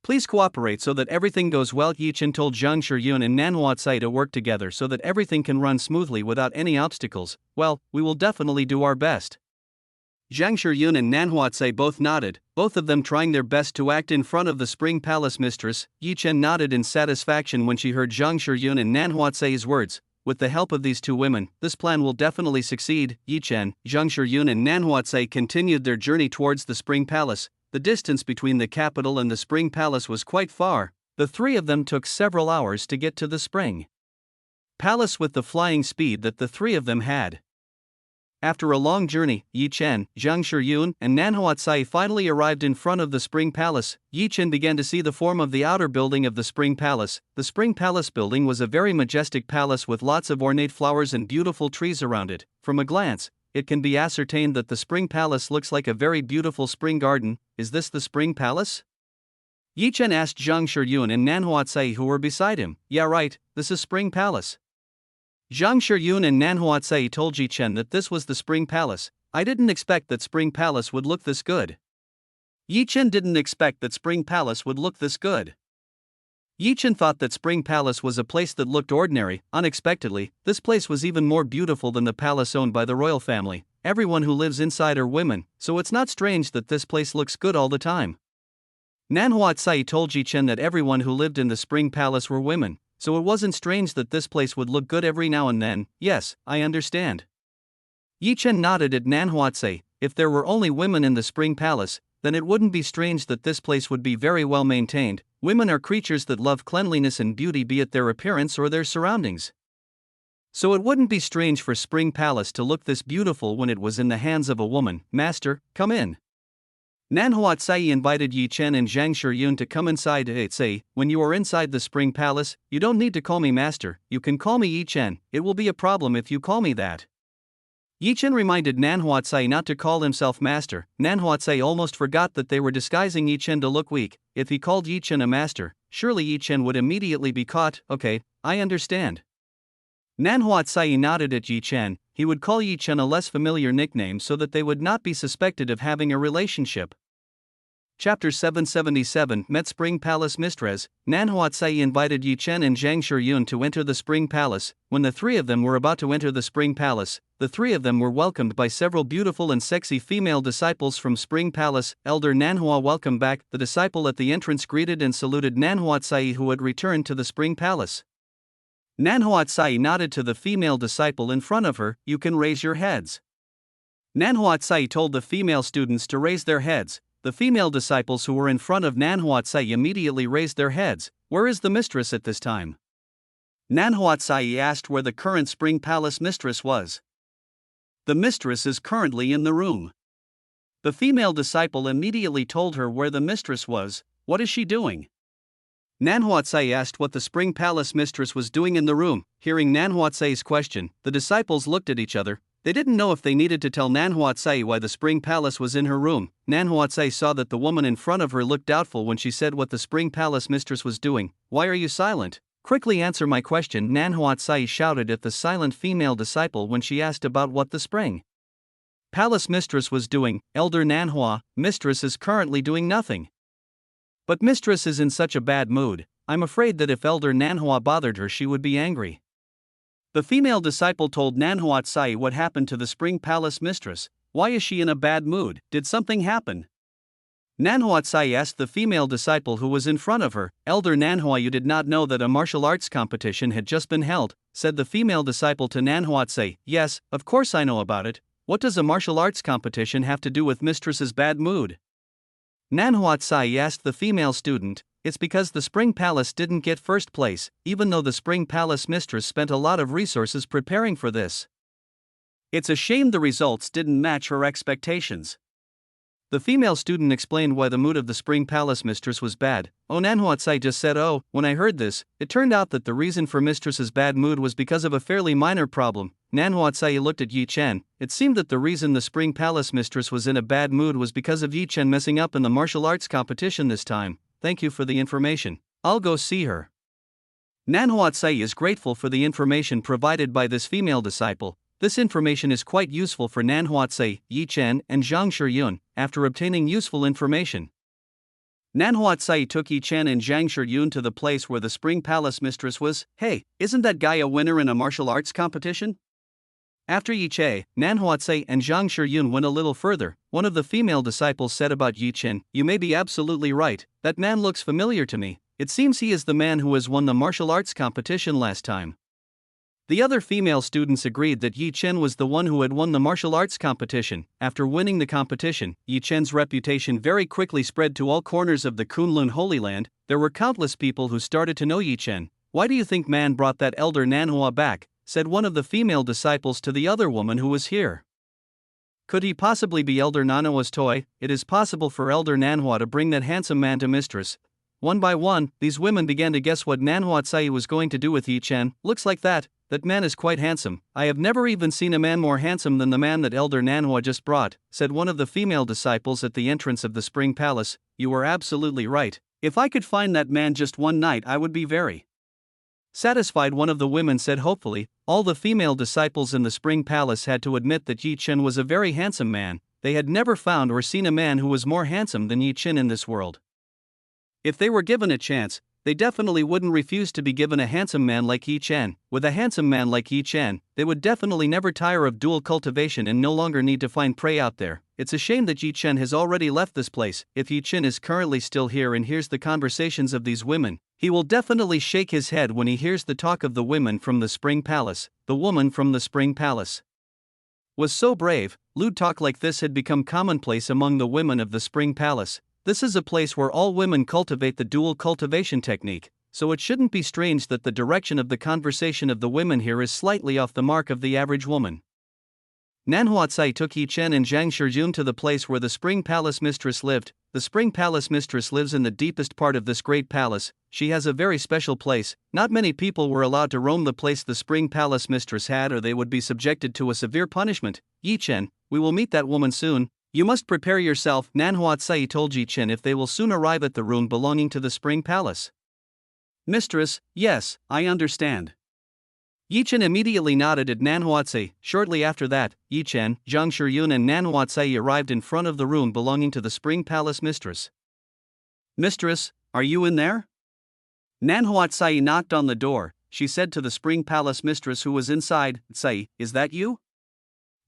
Please cooperate so that everything goes well. Yi Chen told Zhang Shiyun and Nan Huatsai to work together so that everything can run smoothly without any obstacles. Well, we will definitely do our best. Zhang Shiyun and Nan Huatsai both nodded, both of them trying their best to act in front of the Spring Palace mistress. Yi Chen nodded in satisfaction when she heard Zhang Shiyun and Nan Huatsai's words. With the help of these two women, this plan will definitely succeed. Yi Chen, Zhang Shiyun and Nan Huatsai continued their journey towards the Spring Palace. The distance between the capital and the Spring Palace was quite far. The three of them took several hours to get to the Spring Palace with the flying speed that the three of them had. After a long journey, Yi Chen, Zhang Shiyun, and Nan Huatsai finally arrived in front of the Spring Palace. Yi Chen began to see the form of the outer building of the Spring Palace. The Spring Palace building was a very majestic palace with lots of ornate flowers and beautiful trees around it. From a glance, it can be ascertained that the Spring Palace looks like a very beautiful spring garden. Is this the Spring Palace? Yi Chen asked Zhang Shiyun and Nan Huatsai who were beside him. Yeah, right, this is Spring Palace. Zhang Shiyun and Nan Huatsai told Yi Chen that this was the Spring Palace. I didn't expect that Spring Palace would look this good. Yi Chen didn't expect that Spring Palace would look this good. Yi Chen thought that Spring Palace was a place that looked ordinary. Unexpectedly, this place was even more beautiful than the palace owned by the royal family. Everyone who lives inside are women, so it's not strange that this place looks good all the time. Nan Huatsai told Yi Chen that everyone who lived in the Spring Palace were women, so it wasn't strange that this place would look good every now and then. Yes, I understand. Yi Chen nodded at Nan Huatsai. If there were only women in the Spring Palace, then it wouldn't be strange that this place would be very well maintained. Women are creatures that love cleanliness and beauty, be it their appearance or their surroundings. So it wouldn't be strange for Spring Palace to look this beautiful when it was in the hands of a woman. Master, come in. Nan Huatsai invited Yi Chen and Zhang Shiyun to come inside. Say, when you are inside the Spring Palace, you don't need to call me master, you can call me Yi Chen. It will be a problem if you call me that. Yi Chen reminded Nan Huatsai not to call himself master. Nan Huatsai almost forgot that they were disguising Yi Chen to look weak. If he called Yi Chen a master, surely Yi Chen would immediately be caught. Okay, I understand. Nan Huatsai nodded at Yi Chen. He would call Yi Chen a less familiar nickname so that they would not be suspected of having a relationship. Chapter 777 Met Spring Palace Mistress. Nan Huatsai invited Yi Chen and Zhang Shiyun to enter the Spring Palace. When the three of them were about to enter the Spring Palace, the three of them were welcomed by several beautiful and sexy female disciples from Spring Palace. Elder Nanhua, welcome back. The disciple at the entrance greeted and saluted Nan Huatsai, who had returned to the Spring Palace. Nanhuatsai nodded to the female disciple in front of her. You can raise your heads. Nanhuatsai told the female students to raise their heads. The female disciples who were in front of Nanhuatsai immediately raised their heads. Where is the mistress at this time? Nanhuatsai asked where the current Spring Palace mistress was. The mistress is currently in the room. The female disciple immediately told her where the mistress was. What is she doing? Nanhuatsai asked what the Spring Palace mistress was doing in the room. Hearing Nanhuatsai's question, the disciples looked at each other. They didn't know if they needed to tell Nanhuatsai why the Spring Palace was in her room. Nanhuatsai saw that the woman in front of her looked doubtful when she said what the Spring Palace mistress was doing. Why are you silent? Quickly answer my question, Nanhuatsai shouted at the silent female disciple when she asked about what the Spring Palace mistress was doing. Elder Nanhua, mistress is currently doing nothing. But mistress is in such a bad mood. I'm afraid that if Elder Nanhua bothered her she would be angry. The female disciple told Nanhuatsai what happened to the Spring Palace mistress. Why is she in a bad mood? Did something happen? Nanhuatsai asked the female disciple who was in front of her. Elder Nanhua, you did not know that a martial arts competition had just been held, said the female disciple to Nanhuatsai. Yes, of course I know about it. What does a martial arts competition have to do with mistress's bad mood? Nanhuatsai asked the female student. It's because the Spring Palace didn't get first place, even though the Spring Palace mistress spent a lot of resources preparing for this. It's a shame the results didn't match her expectations. The female student explained why the mood of the Spring Palace mistress was bad. Oh, Nanhuatsai just said, oh, when I heard this, it turned out that the reason for mistress's bad mood was because of a fairly minor problem. Nanhuatsai looked at Yi Chen. It seemed that the reason the Spring Palace mistress was in a bad mood was because of Yi Chen messing up in the martial arts competition this time. Thank you for the information. I'll go see her. Nanhuatsai is grateful for the information provided by this female disciple. This information is quite useful for Nanhuatsai, Yi Chen, and Zhang Shiyun. After obtaining useful information, Nanhuatsai took Yi Chen and Zhang Shiyun to the place where the Spring Palace mistress was. Hey, isn't that guy a winner in a martial arts competition? After Yi Chen, Nanhuatsai and Zhang Shiyun went a little further. One of the female disciples said about Yi Chen, you may be absolutely right, that man looks familiar to me. It seems he is the man who has won the martial arts competition last time. The other female students agreed that Yi Chen was the one who had won the martial arts competition. After winning the competition, Yi Chen's reputation very quickly spread to all corners of the Kunlun Holy Land. There were countless people who started to know Yi Chen. Why do you think man brought that elder Nanhua back? Said one of the female disciples to the other woman who was here. Could he possibly be Elder Nanhua's toy? It is possible for Elder Nanhua to bring that handsome man to mistress. One by one, these women began to guess what Nanhuatsai was going to do with Yi Chen. Looks like that man is quite handsome. I have never even seen a man more handsome than the man that Elder Nanhua just brought, said one of the female disciples at the entrance of the Spring Palace. You are absolutely right. If I could find that man just one night I would be very satisfied, one of the women said hopefully. All the female disciples in the Spring Palace had to admit that Yi Chen was a very handsome man. They had never found or seen a man who was more handsome than Yi Chen in this world. If they were given a chance, they definitely wouldn't refuse to be given a handsome man like Yi Chen. With a handsome man like Yi Chen, they would definitely never tire of dual cultivation and no longer need to find prey out there. It's a shame that Yi Chen has already left this place. If Yi Chen is currently still here and hears the conversations of these women, he will definitely shake his head when he hears the talk of the women from the Spring Palace. The woman from the Spring Palace was so brave. Lewd talk like this had become commonplace among the women of the Spring Palace. This is a place where all women cultivate the dual cultivation technique, so it shouldn't be strange that the direction of the conversation of the women here is slightly off the mark of the average woman. Nanhuatsai took Yi Chen and Zhang Shiyun to the place where the Spring Palace mistress lived. The Spring Palace mistress lives in the deepest part of this great palace. She has a very special place. Not many people were allowed to roam the place the Spring Palace mistress had, or they would be subjected to a severe punishment. Yi Chen, we will meet that woman soon. You must prepare yourself, Nanhuatsai told Yi Chen if they will soon arrive at the room belonging to the Spring Palace. Mistress, yes, I understand. Yi Chen immediately nodded at Nanhuatsai. Shortly after that, Yi Chen, Zhang Shiyun and Nanhuatsai arrived in front of the room belonging to the Spring Palace mistress. Mistress, are you in there? Nanhuatsai knocked on the door. She said to the Spring Palace mistress who was inside, Tsai, is that you?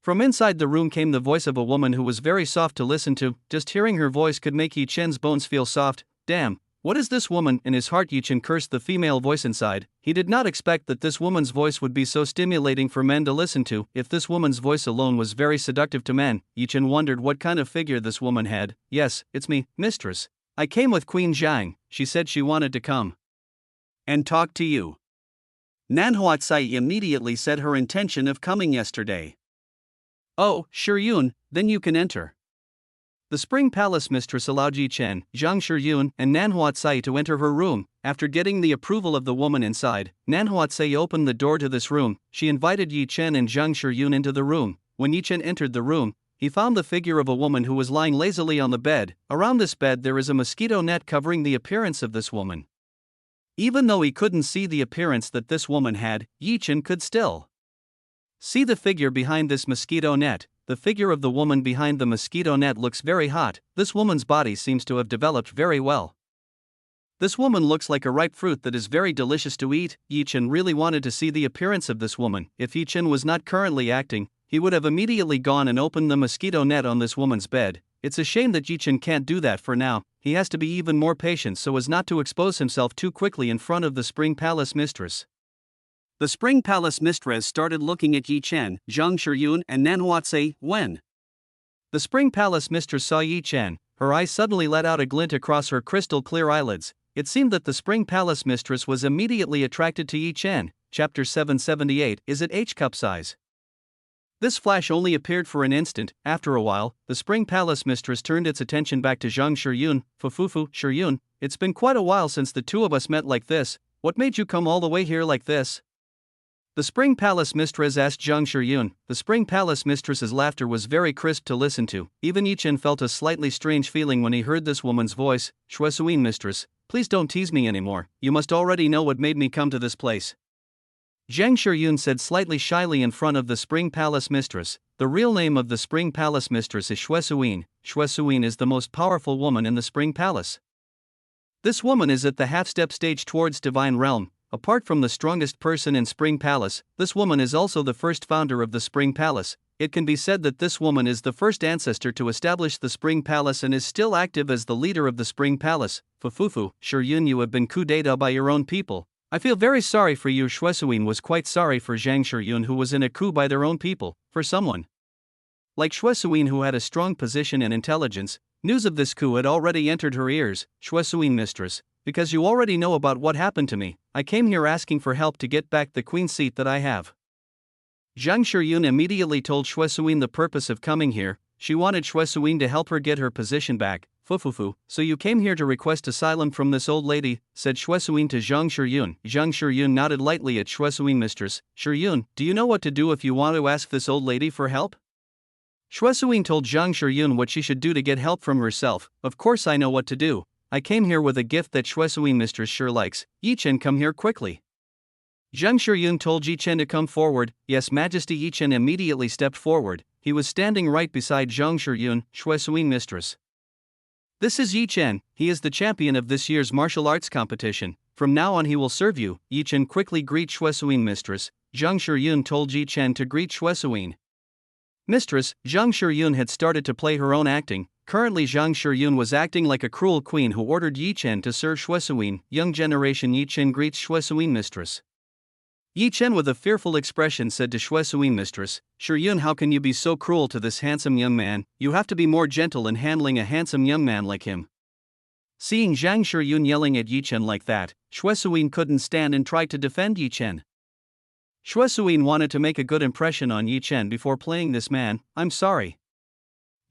From inside the room came the voice of a woman who was very soft to listen to. Just hearing her voice could make Yi Chen's bones feel soft. Damn, What is this woman? In his heart, Yi Chen cursed the female voice inside. He did not expect that this woman's voice would be so stimulating for men to listen to. If this woman's voice alone was very seductive to men, Yi Chen wondered what kind of figure this woman had. Yes, it's me, mistress. I came with Queen Zhang. She said she wanted to come and talk to you. Nan Huatsai immediately said her intention of coming yesterday. Oh, Shiyun, then you can enter. The Spring Palace mistress allowed Yi Chen, Zhang Shiyun, and Nan Huatsai to enter her room. After getting the approval of the woman inside, Nan Huatsai opened the door to this room. She invited Yi Chen and Zhang Shiyun into the room. When Yi Chen entered the room, he found the figure of a woman who was lying lazily on the bed. Around this bed there is a mosquito net covering the appearance of this woman. Even though he couldn't see the appearance that this woman had, Yi Chen could still see the figure behind this mosquito net. The figure of the woman behind the mosquito net looks very hot. This woman's body seems to have developed very well. This woman looks like a ripe fruit that is very delicious to eat. Yi Chen really wanted to see the appearance of this woman. If Yi Chen was not currently acting, he would have immediately gone and opened the mosquito net on this woman's bed. It's a shame that Yi Chen can't do that for now. He has to be even more patient so as not to expose himself too quickly in front of the Spring Palace mistress. The Spring Palace mistress started looking at Yi Chen, Zhang Shiyun, and Nan Huatsai. When the Spring Palace mistress saw Yi Chen, her eyes suddenly let out a glint across her crystal clear eyelids. It seemed that the Spring Palace mistress was immediately attracted to Yi Chen. Chapter 778. Is it H-cup size? This flash only appeared for an instant. After a while, the Spring Palace mistress turned its attention back to Zhang Shiyun. Fufufu, Shiyun, it's been quite a while since the two of us met like this. What made you come all the way here like this? The Spring Palace mistress asked Zhang Shiyun. The Spring Palace mistress's laughter was very crisp to listen to. Even Yi Chen felt a slightly strange feeling when he heard this woman's voice. Shuesuin mistress, please don't tease me anymore. You must already know what made me come to this place. Zhang Shiyun said slightly shyly in front of the Spring Palace mistress. The real name of the Spring Palace mistress is Shuesuin. Shuesuin is the most powerful woman in the Spring Palace. This woman is at the half-step stage towards divine realm. Apart from the strongest person in Spring Palace, this woman is also the first founder of the Spring Palace. It can be said that this woman is the first ancestor to establish the Spring Palace and is still active as the leader of the Spring Palace. Fufufu, Shiyun, you have been coup d'etat by your own people. I feel very sorry for you. Shuesuin was quite sorry for Zhang Shiyun, who was in a coup by their own people. For someone like Shuesuin, who had a strong position and intelligence, news of this coup had already entered her ears. Shuesuin mistress, because you already know about what happened to me, I came here asking for help to get back the queen seat that I have. Zhang Shiyun immediately told Shuesuin the purpose of coming here. She wanted Shuesuin to help her get her position back. Fufufu, so you came here to request asylum from this old lady, said Shuesuin to Zhang Shiyun. Zhang Shiyun nodded lightly at Shuesuin mistress. Shiyun, do you know what to do if you want to ask this old lady for help? Shuesuin told Zhang Shiyun what she should do to get help from herself. Of course I know what to do. I came here with a gift that Shuesuin mistress sure likes. Yi Chen, come here quickly. Zhang Shiyun told Yi Chen to come forward. Yes, Majesty. Yi Chen immediately stepped forward. He was standing right beside Zhang Shiyun, Shuesuin mistress. This is Yi Chen. He is the champion of this year's martial arts competition. From now on he will serve you. Yi Chen quickly greet Shuesuin mistress. Zhang Shiyun told Yi Chen to greet Shuesuin mistress. Zhang Shiyun had started to play her own acting. Currently Zhang Shiyun was acting like a cruel queen who ordered Yi Chen to serve Shuesuin. Young generation. Yi Chen greets Shuesuin mistress. Yi Chen with a fearful expression said to Shuesuin mistress, Shiyun, how can you be so cruel to this handsome young man? You have to be more gentle in handling a handsome young man like him. Seeing Zhang Shiyun yelling at Yi Chen like that, Shuesuin couldn't stand and tried to defend Yi Chen. Shuesuin wanted to make a good impression on Yi Chen before playing this man. I'm sorry.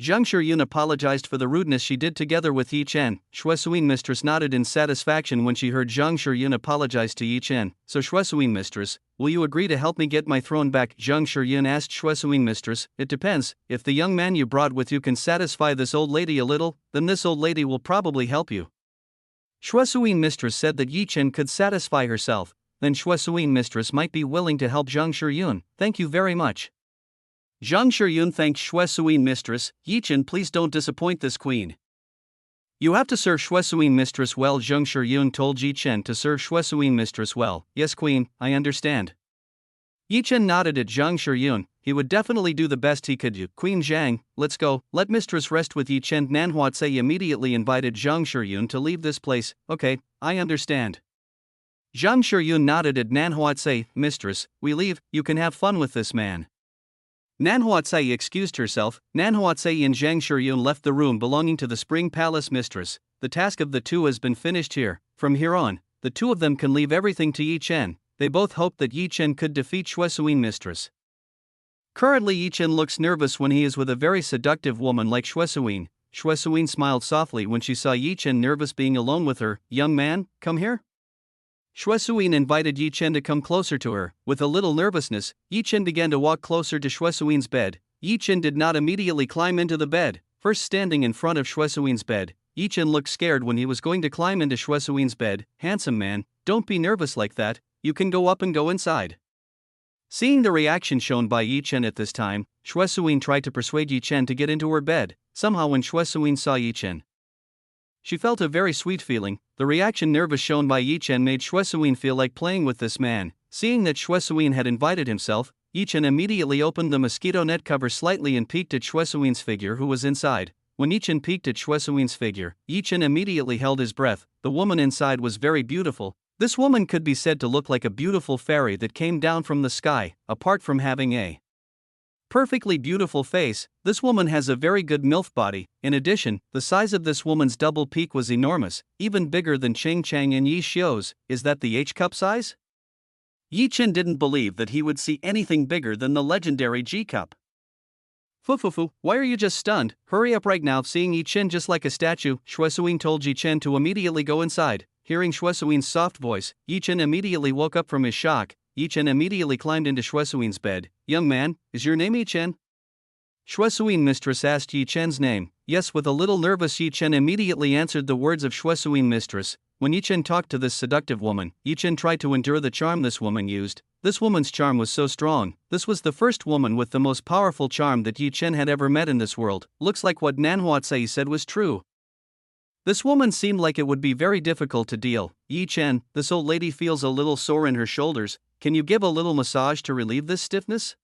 Zhang Shiyun apologized for the rudeness she did together with Yi Chen. Shuesuin mistress nodded in satisfaction when she heard Zhang Shiyun apologize to Yi Chen. So Shuesuin mistress, will you agree to help me get my throne back? Zhang Shiyun asked Shuesuin mistress. It depends. If the young man you brought with you can satisfy this old lady a little, then this old lady will probably help you. Shuesuin mistress said that Yi Chen could satisfy herself. Then Shuesuin mistress might be willing to help Zhang Shiyun. Thank you very much. Zhang Shiyun thanked Shuesuin mistress. Yi Chen, please don't disappoint this queen. You have to serve Shuesuin mistress well. Zhang Shiyun told Yi Chen to serve Shuesuin mistress well. Yes, queen, I understand. Yi Chen nodded at Zhang Shiyun. he would definitely do the best he could do. Queen Zhang, let's go, let mistress rest with Yi Chen. Nan Huatsai immediately invited Zhang Shiyun to leave this place. Okay, I understand. Zhang Shiyun nodded at Nan Huatsai. Mistress, we leave, you can have fun with this man. Nan Huatsai excused herself. Nan Huatsai and Zhang Shiyun left the room belonging to the Spring Palace. Mistress, the task of the two has been finished here. From here on, the two of them can leave everything to Yi Chen. They both hoped that Yi Chen could defeat Shuesuin. Mistress. Currently Yi Chen looks nervous when he is with a very seductive woman like Shuesuin. Shuesuin smiled softly when she saw Yi Chen nervous being alone with her. Young man, come here. Shuesuin invited Yi Chen to come closer to her. With a little nervousness, Yi Chen began to walk closer to Shuesuin's bed. Yi Chen did not immediately climb into the bed. First standing in front of Shuesuin's bed, Yi Chen looked scared when he was going to climb into Shuesuin's bed. Handsome man, don't be nervous like that, you can go up and go inside. Seeing the reaction shown by Yi Chen at this time, Shuesuin tried to persuade Yi Chen to get into her bed. Somehow when Shuesuin saw Yi Chen, she felt a very sweet feeling. The reaction nervous shown by Yi Chen made Shuesuin feel like playing with this man. Seeing that Shuesuin had invited himself, Yi Chen immediately opened the mosquito net cover slightly and peeked at Shuesuin's figure who was inside. When Yi Chen peeked at Shuesuin's figure, Yi Chen immediately held his breath. The woman inside was very beautiful. This woman could be said to look like a beautiful fairy that came down from the sky. Apart from having a perfectly beautiful face, this woman has a very good MILF body. In addition, the size of this woman's double peak was enormous, even bigger than Cheng Chang and Yi Xiu's. Is that the H-cup size? Yi Chen didn't believe that he would see anything bigger than the legendary G-cup. Fufufu, why are you just stunned? Hurry up right now. Seeing Yi Chen just like a statue, Shuesuin told Yi Chen to immediately go inside. Hearing Shuesuin's soft voice, Yi Chen immediately woke up from his shock. Yi Chen immediately climbed into Shuesuin's bed. Young man, is your name Yi Chen? Shuesuin mistress asked Yi Chen's name. Yes, with a little nervous Yi Chen immediately answered the words of Shuesuin mistress. When Yi Chen talked to this seductive woman, Yi Chen tried to endure the charm this woman used. This woman's charm was so strong. This was the first woman with the most powerful charm that Yi Chen had ever met in this world. Looks like what Nan Huatsai said was true. This woman seemed like it would be very difficult to deal. Yi Chen, this old lady feels a little sore in her shoulders. Can you give a little massage to relieve this stiffness?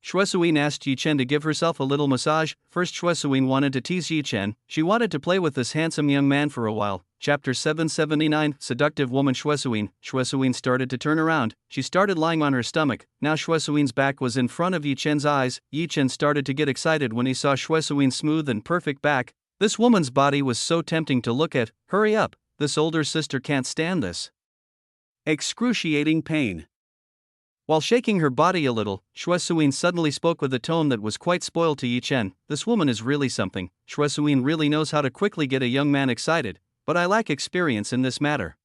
Shuesuin asked Yi Chen to give herself a little massage. First Shuesuin wanted to tease Yi Chen. She wanted to play with this handsome young man for a while. Chapter 779, Seductive Woman. Shuesuin started to turn around. She started lying on her stomach. Now Shuesuin's back was in front of Yi Chen's eyes. Yi Chen started to get excited when he saw Shuesuin's smooth and perfect back. This woman's body was so tempting to look at. Hurry up, this older sister can't stand this excruciating pain. While shaking her body a little, Shuesuin suddenly spoke with a tone that was quite spoiled to Yi Chen. This woman is really something. Shuesuin really knows how to quickly get a young man excited, but I lack experience in this matter.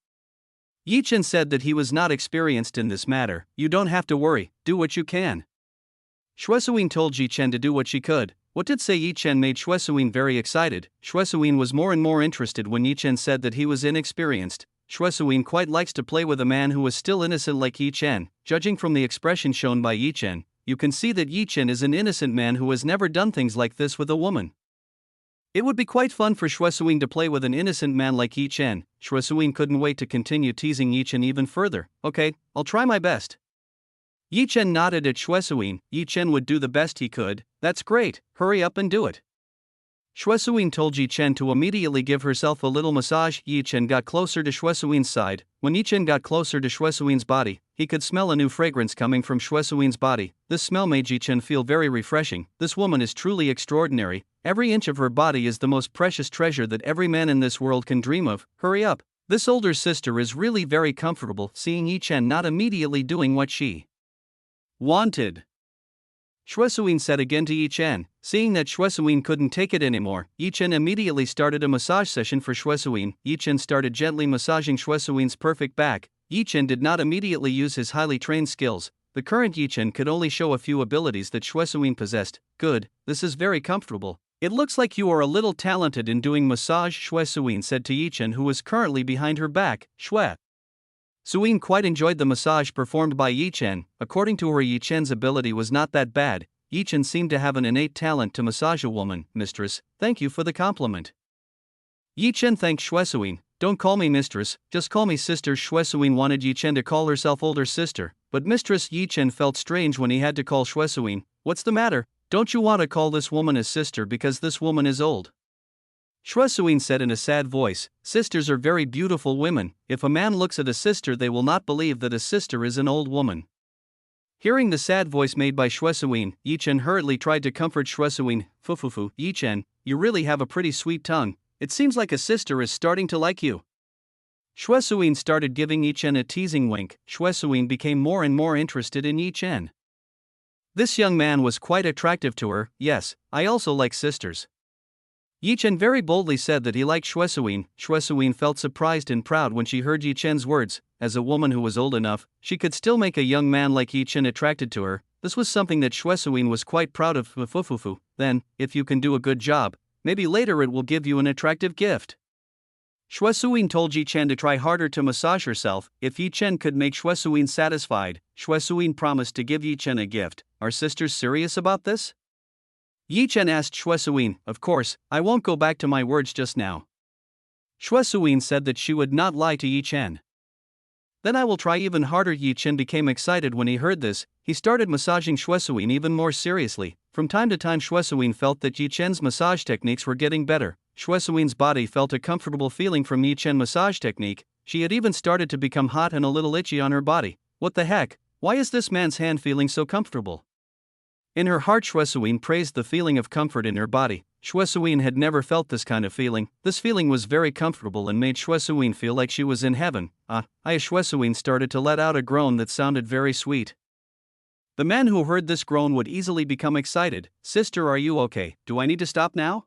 Yi Chen said that he was not experienced in this matter. You don't have to worry, do what you can. Shuesuin told Yi Chen to do what she could. What did say Yi Chen made Shuesuin very excited. Shuesuin was more and more interested when Yi Chen said that he was inexperienced. Shuesuin quite likes to play with a man who is still innocent like Yi Chen. Judging from the expression shown by Yi Chen, you can see that Yi Chen is an innocent man who has never done things like this with a woman. It would be quite fun for Shuesuin to play with an innocent man like Yi Chen. Shuesuin couldn't wait to continue teasing Yi Chen even further. Okay, I'll try my best. Yi Chen nodded at Shuesuin. Yi Chen would do the best he could. That's great, hurry up and do it. Shuesuin told Yi Chen to immediately give herself a little massage. Yi Chen got closer to Shuesuin's side. When Yi Chen got closer to Shuesuin's body, he could smell a new fragrance coming from Shuesuin's body. This smell made Yi Chen feel very refreshing. This woman is truly extraordinary. Every inch of her body is the most precious treasure that every man in this world can dream of. Hurry up. This older sister is really very comfortable. Seeing Yi Chen not immediately doing what she wanted, Shuesuin said again to Yi Chen. Seeing that Shuesuin couldn't take it anymore, Yi Chen immediately started a massage session for Shuesuin. Yi Chen started gently massaging Shuesuin's perfect back. Yi Chen did not immediately use his highly trained skills. The current Yi Chen could only show a few abilities that Shuesuin possessed. Good, this is very comfortable. It looks like you are a little talented in doing massage, Shuesuin said to Yi Chen, who was currently behind her back. Suin quite enjoyed the massage performed by Yi Chen. According to her, Yi Chen's ability was not that bad. Yi Chen seemed to have an innate talent to massage a woman. Mistress, thank you for the compliment. Yi Chen thanked Shuesuin. Don't call me mistress, just call me sister. Shuesuin wanted Yi Chen to call herself older sister, but Mistress Yi Chen felt strange when he had to call Shuesuin. What's the matter? Don't you want to call this woman a sister because this woman is old? Shuesuin said in a sad voice, sisters are very beautiful women. If a man looks at a sister, they will not believe that a sister is an old woman. Hearing the sad voice made by Shuesuin, Yi Chen hurriedly tried to comfort Shuesuin. Fufufu, Yi Chen, you really have a pretty sweet tongue. It seems like a sister is starting to like you. Shuesuin started giving Yi Chen a teasing wink. Shuesuin became more and more interested in Yi Chen. This young man was quite attractive to her. Yes, I also like sisters. Yi Chen very boldly said that he liked Shuesuin. Shuesuin felt surprised and proud when she heard Yi Chen's words. As a woman who was old enough, she could still make a young man like Yi Chen attracted to her. This was something that Shuesuin was quite proud of. Fufufu, then, if you can do a good job, maybe later it will give you an attractive gift. Shuesuin told Yi Chen to try harder to massage herself. If Yi Chen could make Shuesuin satisfied, Shuesuin promised to give Yi Chen a gift. Are sisters serious about this? Yi Chen asked Shuesuin. Of course, I won't go back to my words just now. Shuesuin said that she would not lie to Yi Chen. Then I will try even harder. Yi Chen became excited when he heard this. He started massaging Shuesuin even more seriously. From time to time Shuesuin felt that Yi Chen's massage techniques were getting better. Shuesuin's body felt a comfortable feeling from Yi Chen's massage technique. She had even started to become hot and a little itchy on her body. What the heck? Why is this man's hand feeling so comfortable? In her heart Shuesuin praised the feeling of comfort in her body. Shuesuin had never felt this kind of feeling. This feeling was very comfortable and made Shuesuin feel like she was in heaven. Shuesuin started to let out a groan that sounded very sweet. The man who heard this groan would easily become excited. Sister, are you okay? Do I need to stop now?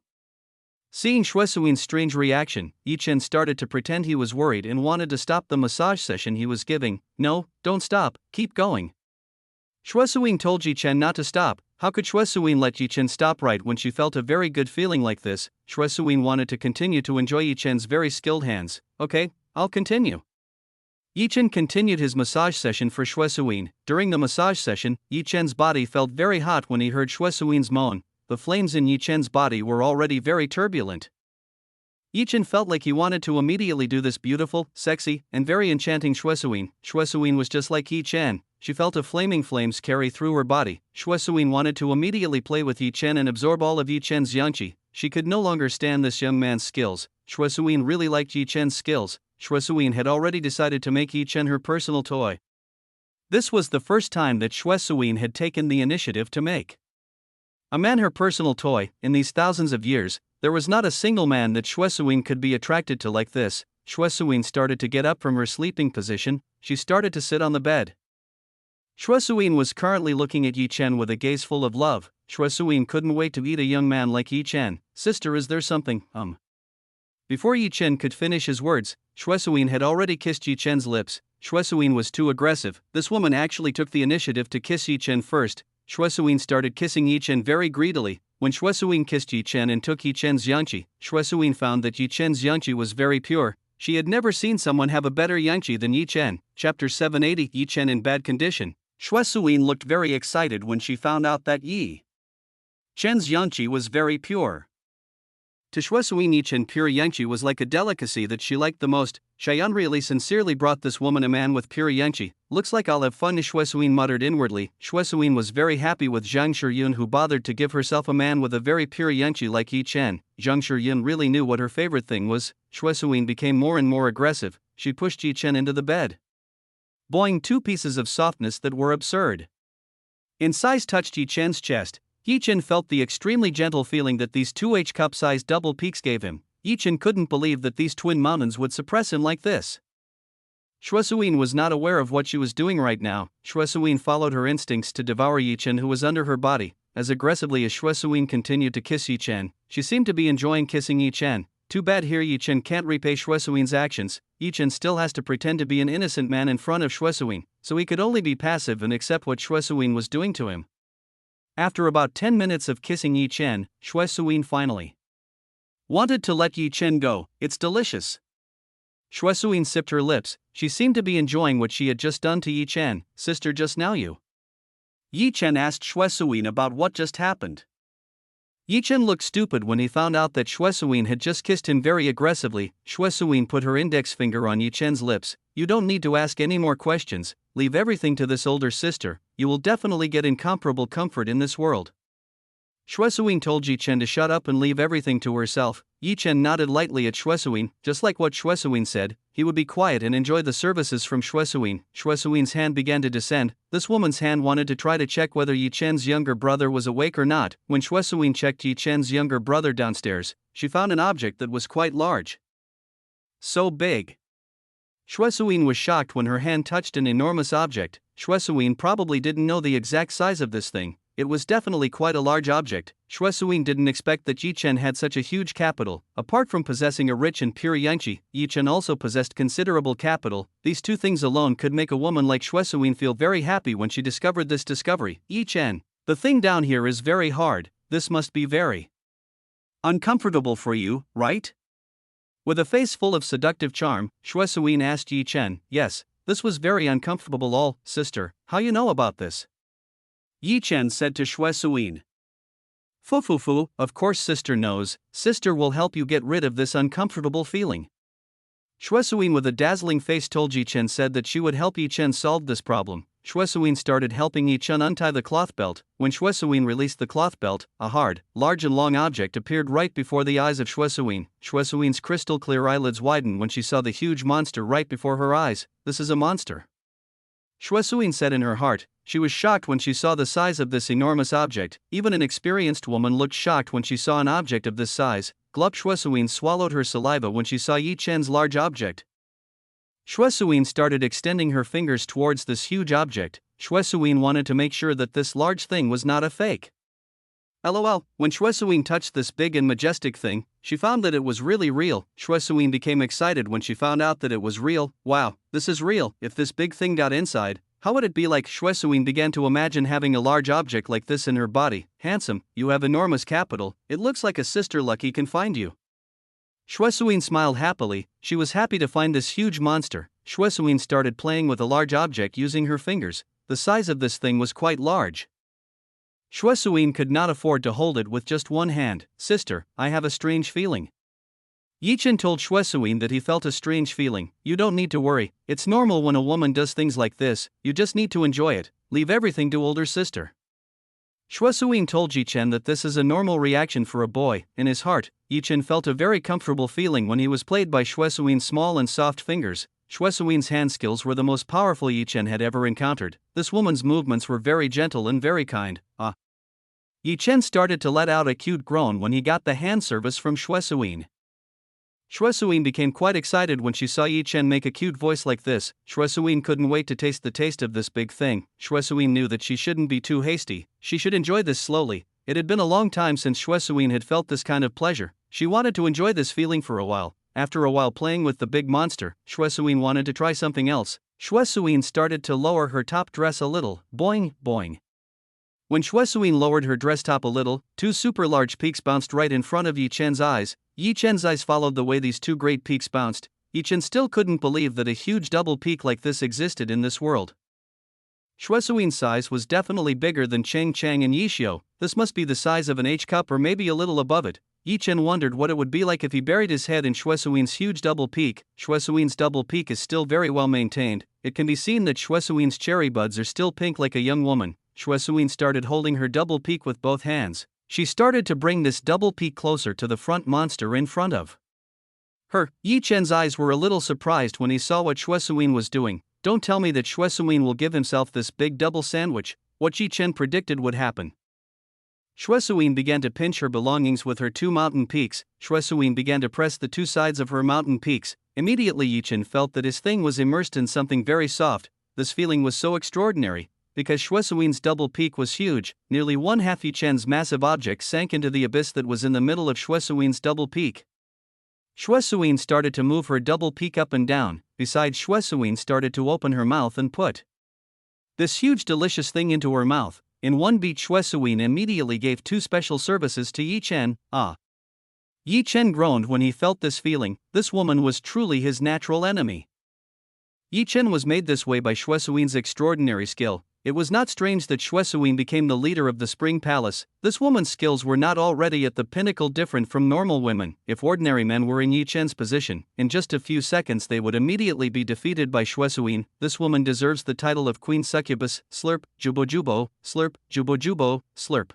Seeing Shuesuin's strange reaction, Yi Chen started to pretend he was worried and wanted to stop the massage session he was giving. No, don't stop, keep going. Shuesuin told Yi Chen not to stop. How could Shuesuin let Yi Chen stop right when she felt a very good feeling like this? Shuesuin wanted to continue to enjoy Yi Chen's very skilled hands. Okay, I'll continue. Yi Chen continued his massage session for Shuesuin. During the massage session, Yi Chen's body felt very hot when he heard Shuesuin's moan. The flames in Yi Chen's body were already very turbulent. Yi Chen felt like he wanted to immediately do this beautiful, sexy, and very enchanting Shuesuin. Shuesuin was just like Yi Chen. She felt a flaming flames carry through her body. Shuesuin wanted to immediately play with Yi Chen and absorb all of Yi Chen's yangqi. She could no longer stand this young man's skills. Shuesuin really liked Yi Chen's skills. Shuesuin had already decided to make Yi Chen her personal toy. This was the first time that Shuesuin had taken the initiative to make a man her personal toy. In these thousands of years, there was not a single man that Shuesuin could be attracted to like this. Shuesuin started to get up from her sleeping position. She started to sit on the bed. Shuesuin was currently looking at Yi Chen with a gaze full of love. Shuesuin couldn't wait to eat a young man like Yi Chen. Sister, is there something? Before Yi Chen could finish his words, Shuesuin had already kissed Yi Chen's lips. Shuesuin was too aggressive. This woman actually took the initiative to kiss Yi Chen first. Shuesuin started kissing Yi Chen very greedily. When Shuesuin kissed Yi Chen and took Yi Chen's yangqi, Shuesuin found that Yi Chen's yangqi was very pure. She had never seen someone have a better yangqi than Yi Chen. Chapter 780. Yi Chen in bad condition. Shuesuin looked very excited when she found out that Yi Chen's yangqi was very pure. To Shuesuin, Yi Chen pure yangqi was like a delicacy that she liked the most. Chen really sincerely brought this woman a man with pure yangqi. Looks like I'll have fun, Shuesuin muttered inwardly. Shuesuin was very happy with Zhang Shiyun, who bothered to give herself a man with a very pure yangqi like Yi Chen. Zhang Shiyun really knew what her favorite thing was. Shuesuin became more and more aggressive. She pushed Yi Chen into the bed. Boing, two pieces of softness that were absurd. In size touched Yi Chen's chest. Yi Chen felt the extremely gentle feeling that these two H-cup-sized double peaks gave him. Yi Chen couldn't believe that these twin mountains would suppress him like this. Shuesuin was not aware of what she was doing right now. Shuesuin followed her instincts to devour Yi Chen, who was under her body. As aggressively as Shuesuin continued to kiss Yi Chen, she seemed to be enjoying kissing Yi Chen. Too bad here Yi Chen can't repay Shuesuin's actions. Yi Chen still has to pretend to be an innocent man in front of Shuesuin, so he could only be passive and accept what Shuesuin was doing to him. After about 10 minutes of kissing Yi Chen, Shuesuin finally wanted to let Yi Chen go. It's delicious. Shuesuin sipped her lips. She seemed to be enjoying what she had just done to Yi Chen. Sister, just now you? Yi Chen asked Shuesuin about what just happened. Yi Chen looked stupid when he found out that Xue Suyin had just kissed him very aggressively. Xue Suyin put her index finger on Yi Chen's lips. You don't need to ask any more questions, leave everything to this older sister, you will definitely get incomparable comfort in this world. Xue Suyin told Yi Chen to shut up and leave everything to herself. Yi Chen nodded lightly at Xue Suyin, just like what Xue Suyin said, he would be quiet and enjoy the services from Xue Suyin. Xue Suyin's hand began to descend. This woman's hand wanted to try to check whether Yi Chen's younger brother was awake or not. When Xue Suyin checked Yi Chen's younger brother downstairs, she found an object that was quite large. So big. Xue Suyin was shocked when her hand touched an enormous object. Xue Suyin probably didn't know the exact size of this thing. It was definitely quite a large object. Xue Suyin didn't expect that Yi Chen had such a huge capital. Apart from possessing a rich and pure yangqi, Yi Chen also possessed considerable capital. These two things alone could make a woman like Xue Suyin feel very happy when she discovered this discovery. Yi Chen, the thing down here is very hard, this must be very uncomfortable for you, right? With a face full of seductive charm, Xue Suyin asked Yi Chen. Yes, this was very uncomfortable. Sister, how you know about this? Yi Chen said to Xue Suyin. Fu, of course sister knows, sister will help you get rid of this uncomfortable feeling. Xue Suyin with a dazzling face told Yi Chen said that she would help Yi Chen solve this problem. Xue Suyin started helping Yi Chen untie the cloth belt. When Xue Suyin released the cloth belt, a hard, large and long object appeared right before the eyes of Xue Suyin. Xue Suyin's crystal clear eyelids widened when she saw the huge monster right before her eyes. This is a monster. Xue Suyin said in her heart. She was shocked when she saw the size of this enormous object. Even an experienced woman looked shocked when she saw an object of this size. Glup. Xue Suyin swallowed her saliva when she saw Yi Chen's large object. Xue Suyin started extending her fingers towards this huge object. Xue Suyin wanted to make sure that this large thing was not a fake. LOL, when Xue Suyin touched this big and majestic thing, she found that it was really real. Xue Suyin became excited when she found out that it was real. Wow, this is real. If this big thing got inside, how would it be like? Xue Suyin began to imagine having a large object like this in her body. Handsome, you have enormous capital, it looks like a sister lucky can find you. Xue Suyin smiled happily, she was happy to find this huge monster. Xue Suyin started playing with a large object using her fingers. The size of this thing was quite large. Xue Suyin could not afford to hold it with just one hand. Sister, I have a strange feeling. Yi Chen told Xue Suyin that he felt a strange feeling. You don't need to worry, it's normal when a woman does things like this, you just need to enjoy it, leave everything to older sister. Xue Suyin told Yi Chen that this is a normal reaction for a boy. In his heart, Yi Chen felt a very comfortable feeling when he was played by Xue Suyin's small and soft fingers. Xue Suyin's hand skills were the most powerful Yi Chen had ever encountered. This woman's movements were very gentle and very kind. Yi Chen started to let out a cute groan when he got the hand service from Xue Suyin. Xue Suyin became quite excited when she saw Yi Chen make a cute voice like this. Xue Suyin couldn't wait to taste the taste of this big thing. Xue Suyin knew that she shouldn't be too hasty, she should enjoy this slowly. It had been a long time since Xue Suyin had felt this kind of pleasure. She wanted to enjoy this feeling for a while. After a while playing with the big monster, Xue Suyin wanted to try something else. Xue Suyin started to lower her top dress a little. Boing, boing. When Xue Suyin lowered her dress top a little, two super large peaks bounced right in front of Yi Chen's eyes. Yi Chen's eyes followed the way these two great peaks bounced. Yi Chen still couldn't believe that a huge double peak like this existed in this world. Xue Suyin's size was definitely bigger than Cheng Chang and Yixiu. This must be the size of an H cup or maybe a little above it. Yi Chen wondered what it would be like if he buried his head in Xue Suyin's huge double peak. Xue Suyin's double peak is still very well maintained. It can be seen that Xue Suyin's cherry buds are still pink like a young woman. Xue Suyin started holding her double peak with both hands. She started to bring this double peak closer to the front monster in front of her. Yi Chen's eyes were a little surprised when he saw what Xue Suyin was doing. Don't tell me that Xue Suyin will give himself this big double sandwich. What Yi Chen predicted would happen. Xue Suyin began to pinch her belongings with her two mountain peaks. Xue Suyin began to press the two sides of her mountain peaks. Immediately Yi Chen felt that his thing was immersed in something very soft. This feeling was so extraordinary. Because Xue Suyin's double peak was huge, nearly one half Yi Chen's massive object sank into the abyss that was in the middle of Xue Suyin's double peak. Xue Suyin started to move her double peak up and down, besides Xue Suyin started to open her mouth and put this huge delicious thing into her mouth. In one beat Xue Suyin immediately gave two special services to Yi Chen. Yi Chen groaned when he felt this feeling. This woman was truly his natural enemy. Yi Chen was made this way by Xue Suyin's extraordinary skill. It was not strange that Xue Suyin became the leader of the Spring Palace. This woman's skills were not already at the pinnacle different from normal women. If ordinary men were in Yi Chen's position, in just a few seconds they would immediately be defeated by Xue Suyin. This woman deserves the title of Queen Succubus. Slurp, Jubo Jubo, slurp, Jubo Jubo, slurp.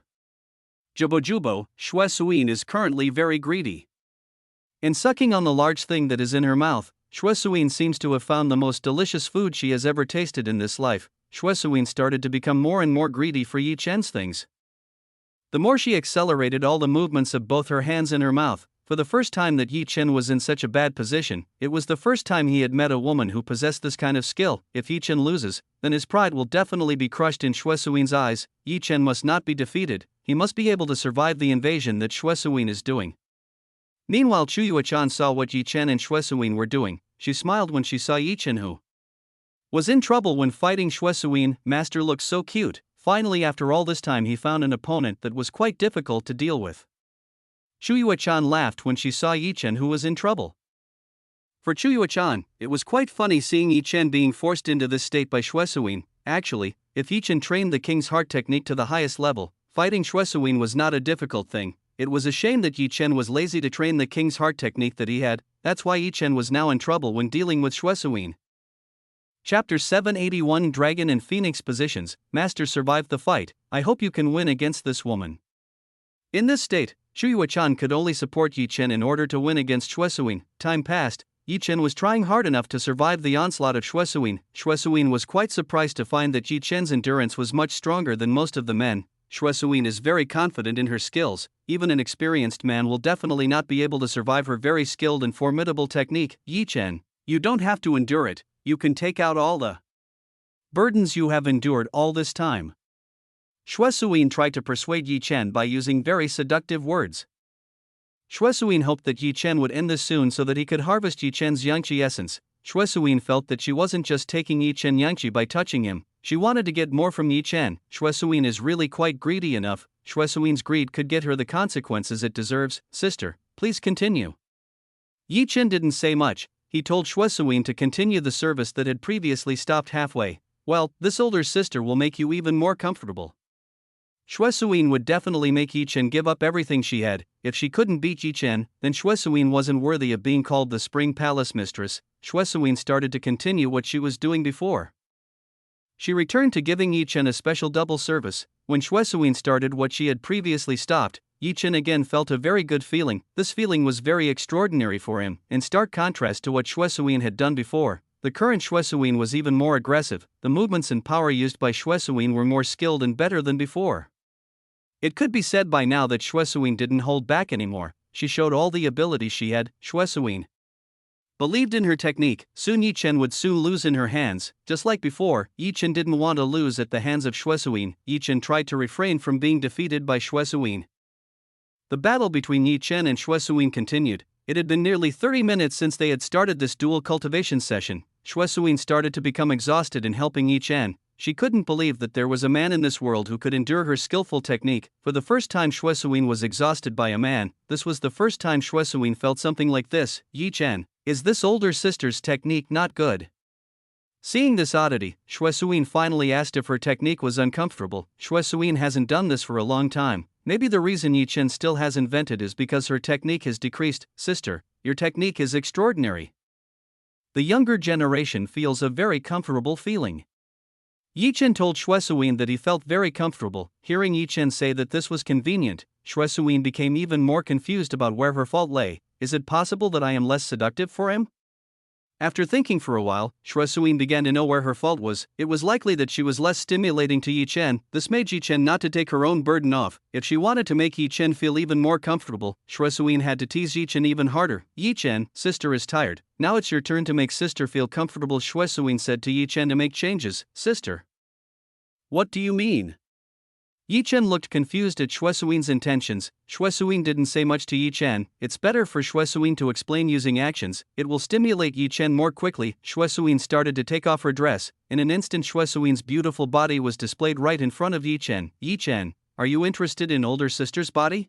Jubo Jubo, Xue Suyin is currently very greedy. In sucking on the large thing that is in her mouth, Xue Suyin seems to have found the most delicious food she has ever tasted in this life. Xue Suyin started to become more and more greedy for Yi Chen's things. The more she accelerated all the movements of both her hands and her mouth, for the first time that Yi Chen was in such a bad position, it was the first time he had met a woman who possessed this kind of skill. If Yi Chen loses, then his pride will definitely be crushed in Xue Suyin's eyes. Yi Chen must not be defeated, he must be able to survive the invasion that Xue Suyin is doing. Meanwhile, Chu Yuechan saw what Yi Chen and Xue Suyin were doing. She smiled when she saw Yi Chen, who was in trouble when fighting Xue Suyin. Master looked so cute. Finally, after all this time, he found an opponent that was quite difficult to deal with. Chu Yuechan laughed when she saw Yi Chen, who was in trouble. For Chu Yuechan, it was quite funny seeing Yi Chen being forced into this state by Xue Suyin. Actually, if Yi Chen trained the King's Heart technique to the highest level, fighting Xue Suyin was not a difficult thing. It was a shame that Yi Chen was lazy to train the King's Heart technique that he had. That's why Yi Chen was now in trouble when dealing with Xue Suyin. Chapter 781 Dragon and Phoenix Positions. Master survived the fight. I hope you can win against this woman. In this state, Chu Yuechan could only support Yi Chen in order to win against Xue Suyin. Time passed. Yi Chen was trying hard enough to survive the onslaught of Xue Suyin. Xue Suyin was quite surprised to find that Yi Chen's endurance was much stronger than most of the men. Xue Suyin is very confident in her skills. Even an experienced man will definitely not be able to survive her very skilled and formidable technique. Yi Chen, you don't have to endure it. You can take out all the burdens you have endured all this time. Xue Suyin tried to persuade Yi Chen by using very seductive words. Xue Suyin hoped that Yi Chen would end this soon so that he could harvest Yi Chen's Yangqi essence. Xue Suyin felt that she wasn't just taking Yi Chen Yangqi by touching him, she wanted to get more from Yi Chen. Xue Suyin is really quite greedy enough. Xue Suyin's greed could get her the consequences it deserves. Sister, please continue. Yi Chen didn't say much. He told Xue Suyin to continue the service that had previously stopped halfway. Well, this older sister will make you even more comfortable. Xue Suyin would definitely make Yi Chen give up everything she had. If she couldn't beat Yi Chen, then Xue Suyin wasn't worthy of being called the Spring Palace Mistress. Xue Suyin started to continue what she was doing before. She returned to giving Yi Chen a special double service. When Xue Suyin started what she had previously stopped, Yi Chen again felt a very good feeling. This feeling was very extraordinary for him. In stark contrast to what Xue Suyin had done before, the current Xue Suyin was even more aggressive. The movements and power used by Xue Suyin were more skilled and better than before. It could be said by now that Xue Suyin didn't hold back anymore. She showed all the ability she had. Xue Suyin believed in her technique. Soon Yi Chen would soon lose in her hands. Just like before, Yi Chen didn't want to lose at the hands of Xue Suyin. Yi Chen tried to refrain from being defeated by Xue Suyin. The battle between Yi Chen and Xue Suyin continued. It had been nearly 30 minutes since they had started this dual cultivation session. Xue Suyin started to become exhausted in helping Yi Chen. She couldn't believe that there was a man in this world who could endure her skillful technique. For the first time Xue Suyin was exhausted by a man. This was the first time Xue Suyin felt something like this. Yi Chen, is this older sister's technique not good? Seeing this oddity, Xue Suyin finally asked if her technique was uncomfortable. Xue Suyin hasn't done this for a long time. Maybe the reason Yi Chen still has invented is because her technique has decreased. Sister, your technique is extraordinary. The younger generation feels a very comfortable feeling. Yi Chen told Xue Suyin that he felt very comfortable. Hearing Yi Chen say that this was convenient, Xue Suyin became even more confused about where her fault lay. Is it possible that I am less seductive for him? After thinking for a while, Xue Suyin began to know where her fault was. It was likely that she was less stimulating to Yi Chen. This made Yi Chen not to take her own burden off. If she wanted to make Yi Chen feel even more comfortable, Xue Suyin had to tease Yi Chen even harder. Yi Chen, sister is tired. Now it's your turn to make sister feel comfortable. Xue Suyin said to Yi Chen to make changes. Sister. What do you mean? Yi Chen looked confused at Xue Suyin's intentions. Xue Suyin didn't say much to Yi Chen. It's better for Xue Suyin to explain using actions. It will stimulate Yi Chen more quickly. Xue Suyin started to take off her dress. In an instant Xue Suyin's beautiful body was displayed right in front of Yi Chen. Yi Chen, are you interested in older sister's body?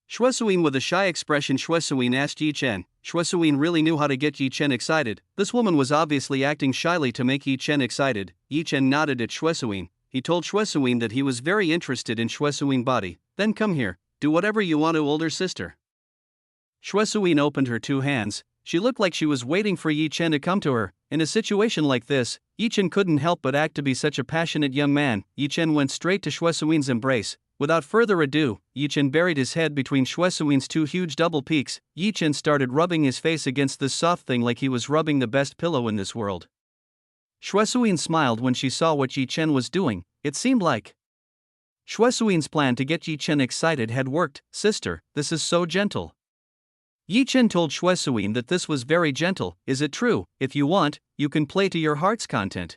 Shuesuin with a shy expression. Shuesuin asked Yi Chen. Shuesuin really knew how to get Yi Chen excited. This woman was obviously acting shyly to make Yi Chen excited. Yi Chen nodded at Shuesuin. He told Shuesuin that he was very interested in Shuesuin's body. Then come here, do whatever you want to, older sister. Shuesuin opened her two hands. She looked like she was waiting for Yi Chen to come to her. In a situation like this, Yi Chen couldn't help but act to be such a passionate young man. Yi Chen went straight to Shuesuin's embrace. Without further ado, Yi Chen buried his head between Shuesuin's two huge double peaks. Yi Chen started rubbing his face against this soft thing like he was rubbing the best pillow in this world. Shuesuin smiled when she saw what Yi Chen was doing. It seemed like Shuesuin's plan to get Yi Chen excited had worked. Sister, this is so gentle. Yi Chen told Shuesuin that this was very gentle. Is it true? If you want, you can play to your heart's content.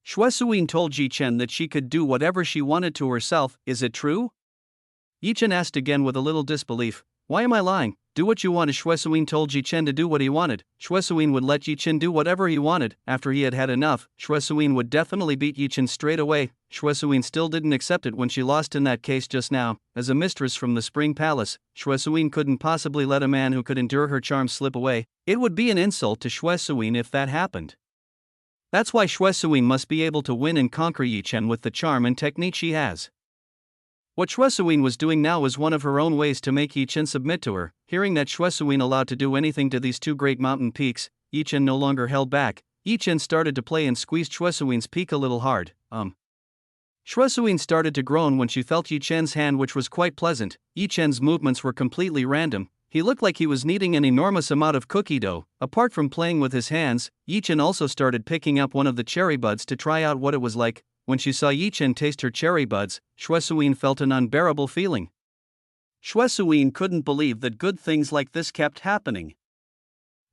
Shuesuin told Yi Chen that she could do whatever she wanted to herself. Is it true? Yi Chen asked again with a little disbelief. Why am I lying? Do what you want. Shuesuin told Yi Chen to do what he wanted. Shuesuin would let Yi Chen do whatever he wanted. After he had had enough, Shuesuin would definitely beat Yi Chen straight away. Shuesuin still didn't accept it when she lost in that case just now. As a mistress from the Spring Palace, Shuesuin couldn't possibly let a man who could endure her charms slip away. It would be an insult to Shuesuin if that happened. That's why Shuesuin must be able to win and conquer Yi Chen with the charm and technique she has. What Shuesuin was doing now was one of her own ways to make Yi Chen submit to her. Hearing that Shuesuin allowed to do anything to these two great mountain peaks, Yi Chen no longer held back. Yi Chen started to play and squeezed Shuesuin's peak a little hard. Shuesuin started to groan when she felt Yi Chen's hand, which was quite pleasant. Yi Chen's movements were completely random. He looked like he was kneading an enormous amount of cookie dough. Apart from playing with his hands, Yi Chen also started picking up one of the cherry buds to try out what it was like. When she saw Yi Chen taste her cherry buds, Shuesuin felt an unbearable feeling. Shuesuin couldn't believe that good things like this kept happening.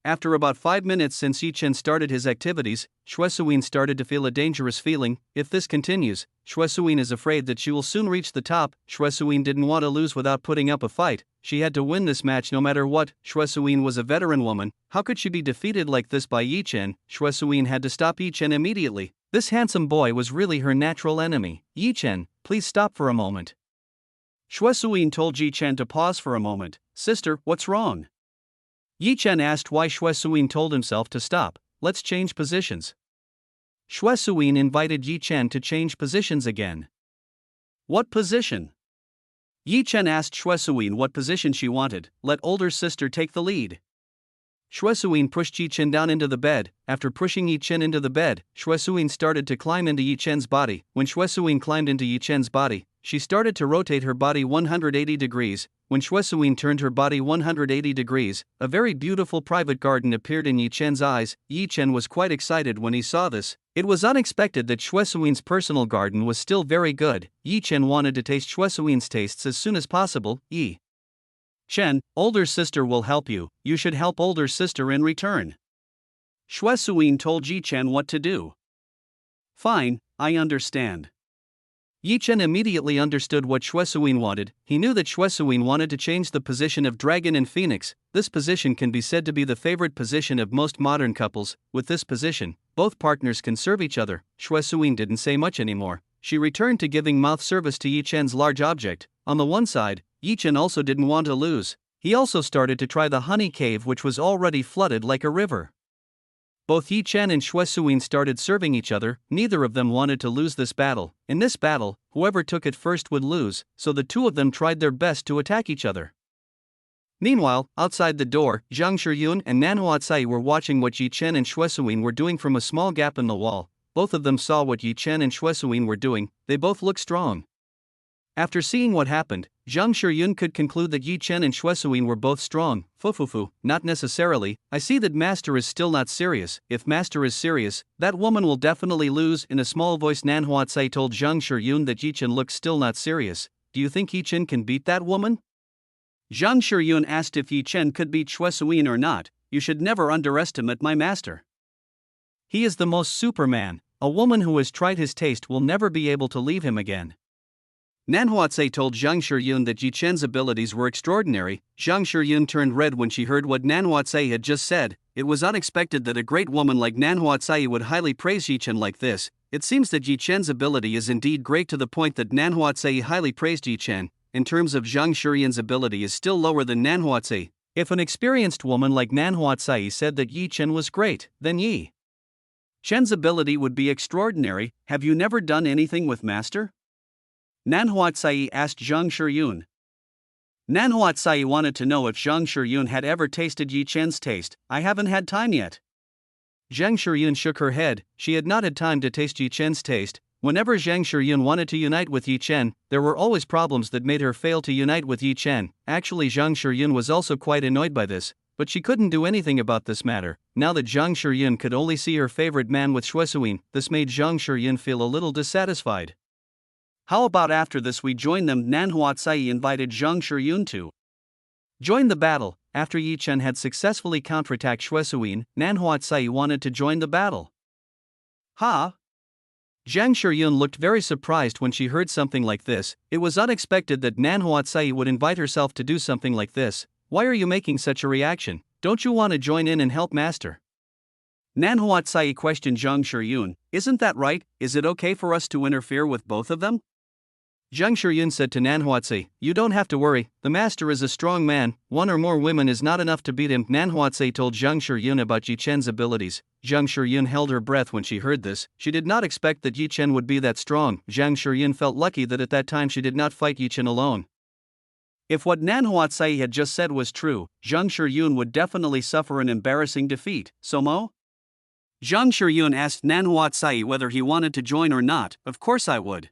After about 5 minutes since Yi Chen started his activities, Shuesuin started to feel a dangerous feeling. If this continues, Shuesuin is afraid that she will soon reach the top. Shuesuin didn't want to lose without putting up a fight. She had to win this match no matter what. Shuesuin was a veteran woman. How could she be defeated like this by Yi Chen? Shuesuin had to stop Yi Chen immediately. This handsome boy was really her natural enemy. Yi Chen, please stop for a moment. Shuesuin told Yi Chen to pause for a moment. Sister, what's wrong? Yi Chen asked why Shuesuin told himself to stop. Let's change positions. Shuesuin invited Yi Chen to change positions again. What position? Yi Chen asked Shuesuin what position she wanted. Let older sister take the lead. Shuesuin pushed Yi Chen down into the bed. After pushing Yi Chen into the bed, Shuesuin started to climb into Yi Chen's body. When Shuesuin climbed into Yi Chen's body, she started to rotate her body 180 degrees. When Shuesuin turned her body 180 degrees, a very beautiful private garden appeared in Yi Chen's eyes. Yi Chen was quite excited when he saw this. It was unexpected that Shuesuin's personal garden was still very good. Yi Chen wanted to taste Shuesuin's tastes as soon as possible. Yi Chen, older sister will help you. You should help older sister in return. Shuesuin told Yi Chen what to do. Fine, I understand. Yi Chen immediately understood what Shuesuin wanted. He knew that Shuesuin wanted to change the position of dragon and phoenix. This position can be said to be the favorite position of most modern couples. With this position, both partners can serve each other. Shuesuin didn't say much anymore. She returned to giving mouth service to Yi Chen's large object. On the one side, Yi Chen also didn't want to lose. He also started to try the honey cave, which was already flooded like a river. Both Yi Chen and Shuesuin started serving each other. Neither of them wanted to lose this battle. In this battle, whoever took it first would lose, so the two of them tried their best to attack each other. Meanwhile, outside the door, Zhang Shiyun and Nanhuatsai were watching what Yi Chen and Shuesuin were doing from a small gap in the wall. Both of them saw what Yi Chen and Shuesuin were doing. They both looked strong. After seeing what happened, Zhang Shiyun could conclude that Yi Chen and Shuesuin were both strong. Fufufu, not necessarily. I see that Master is still not serious. If Master is serious, that woman will definitely lose. In a small voice, Nanhuatsai told Zhang Shiyun that Yi Chen looks still not serious. Do you think Yi Chen can beat that woman? Zhang Shiyun asked if Yi Chen could beat Shuesuin or not. You should never underestimate my master. He is the most Superman. A woman who has tried his taste will never be able to leave him again. Nanhuatsai told Zhang Shiyun that Yi Chen's abilities were extraordinary. Zhang Shiyun turned red when she heard what Nanhuatsai had just said. It was unexpected that a great woman like Nanhuatsai would highly praise Yi Chen like this. It seems that Yi Chen's ability is indeed great, to the point that Nanhuatsai highly praised Yi Chen. in terms of Zhang Shuyun's ability, is still lower than Nan Huazi. If an experienced woman like Nan Huazi said that Yi Chen was great, then Yi Chen's ability would be extraordinary. Have you never done anything with Master? Nan Huazi asked Zhang Shuyun. Nan Huazi wanted to know if Zhang Shuyun had ever tasted Yi Chen's taste. I haven't had time yet. Zhang Shuyun shook her head. She had not had time to taste Yi Chen's taste. Whenever Zhang Shuyun wanted to unite with Yi Chen, there were always problems that made her fail to unite with Yi Chen. Actually, Zhang Shuyun was also quite annoyed by this, but she couldn't do anything about this matter. Now that Zhang Shuyun could only see her favorite man with Shuesuin, this made Zhang Shuyun feel a little dissatisfied. How about after this we join them? Nan Huazi invited Zhang Shuyun to join the battle. After Yi Chen had successfully counterattacked Shuesuin, Nan Huazi wanted to join the battle. Ha! Zhang Shuyun looked very surprised when she heard something like this. It was unexpected that Nan Huazi would invite herself to do something like this. Why are you making such a reaction? Don't you want to join in and help Master? Nan Huazi questioned Zhang Shuyun. Isn't that right? Is it okay for us to interfere with both of them? Zhang Shuyun said to Nan Huazi, you don't have to worry, the Master is a strong man, one or more women is not enough to beat him. Nan Huazi told Zhang Shuyun about Yi Chen's abilities. Zhang Shuyun held her breath when she heard this. She did not expect that Yi Chen would be that strong. Zhang Shuyun felt lucky that at that time she did not fight Yi Chen alone. If what Nan Huazi had just said was true, Zhang Shuyun would definitely suffer an embarrassing defeat. Somo? Zhang Shuyun asked Nan Huazi whether he wanted to join or not. Of course I would.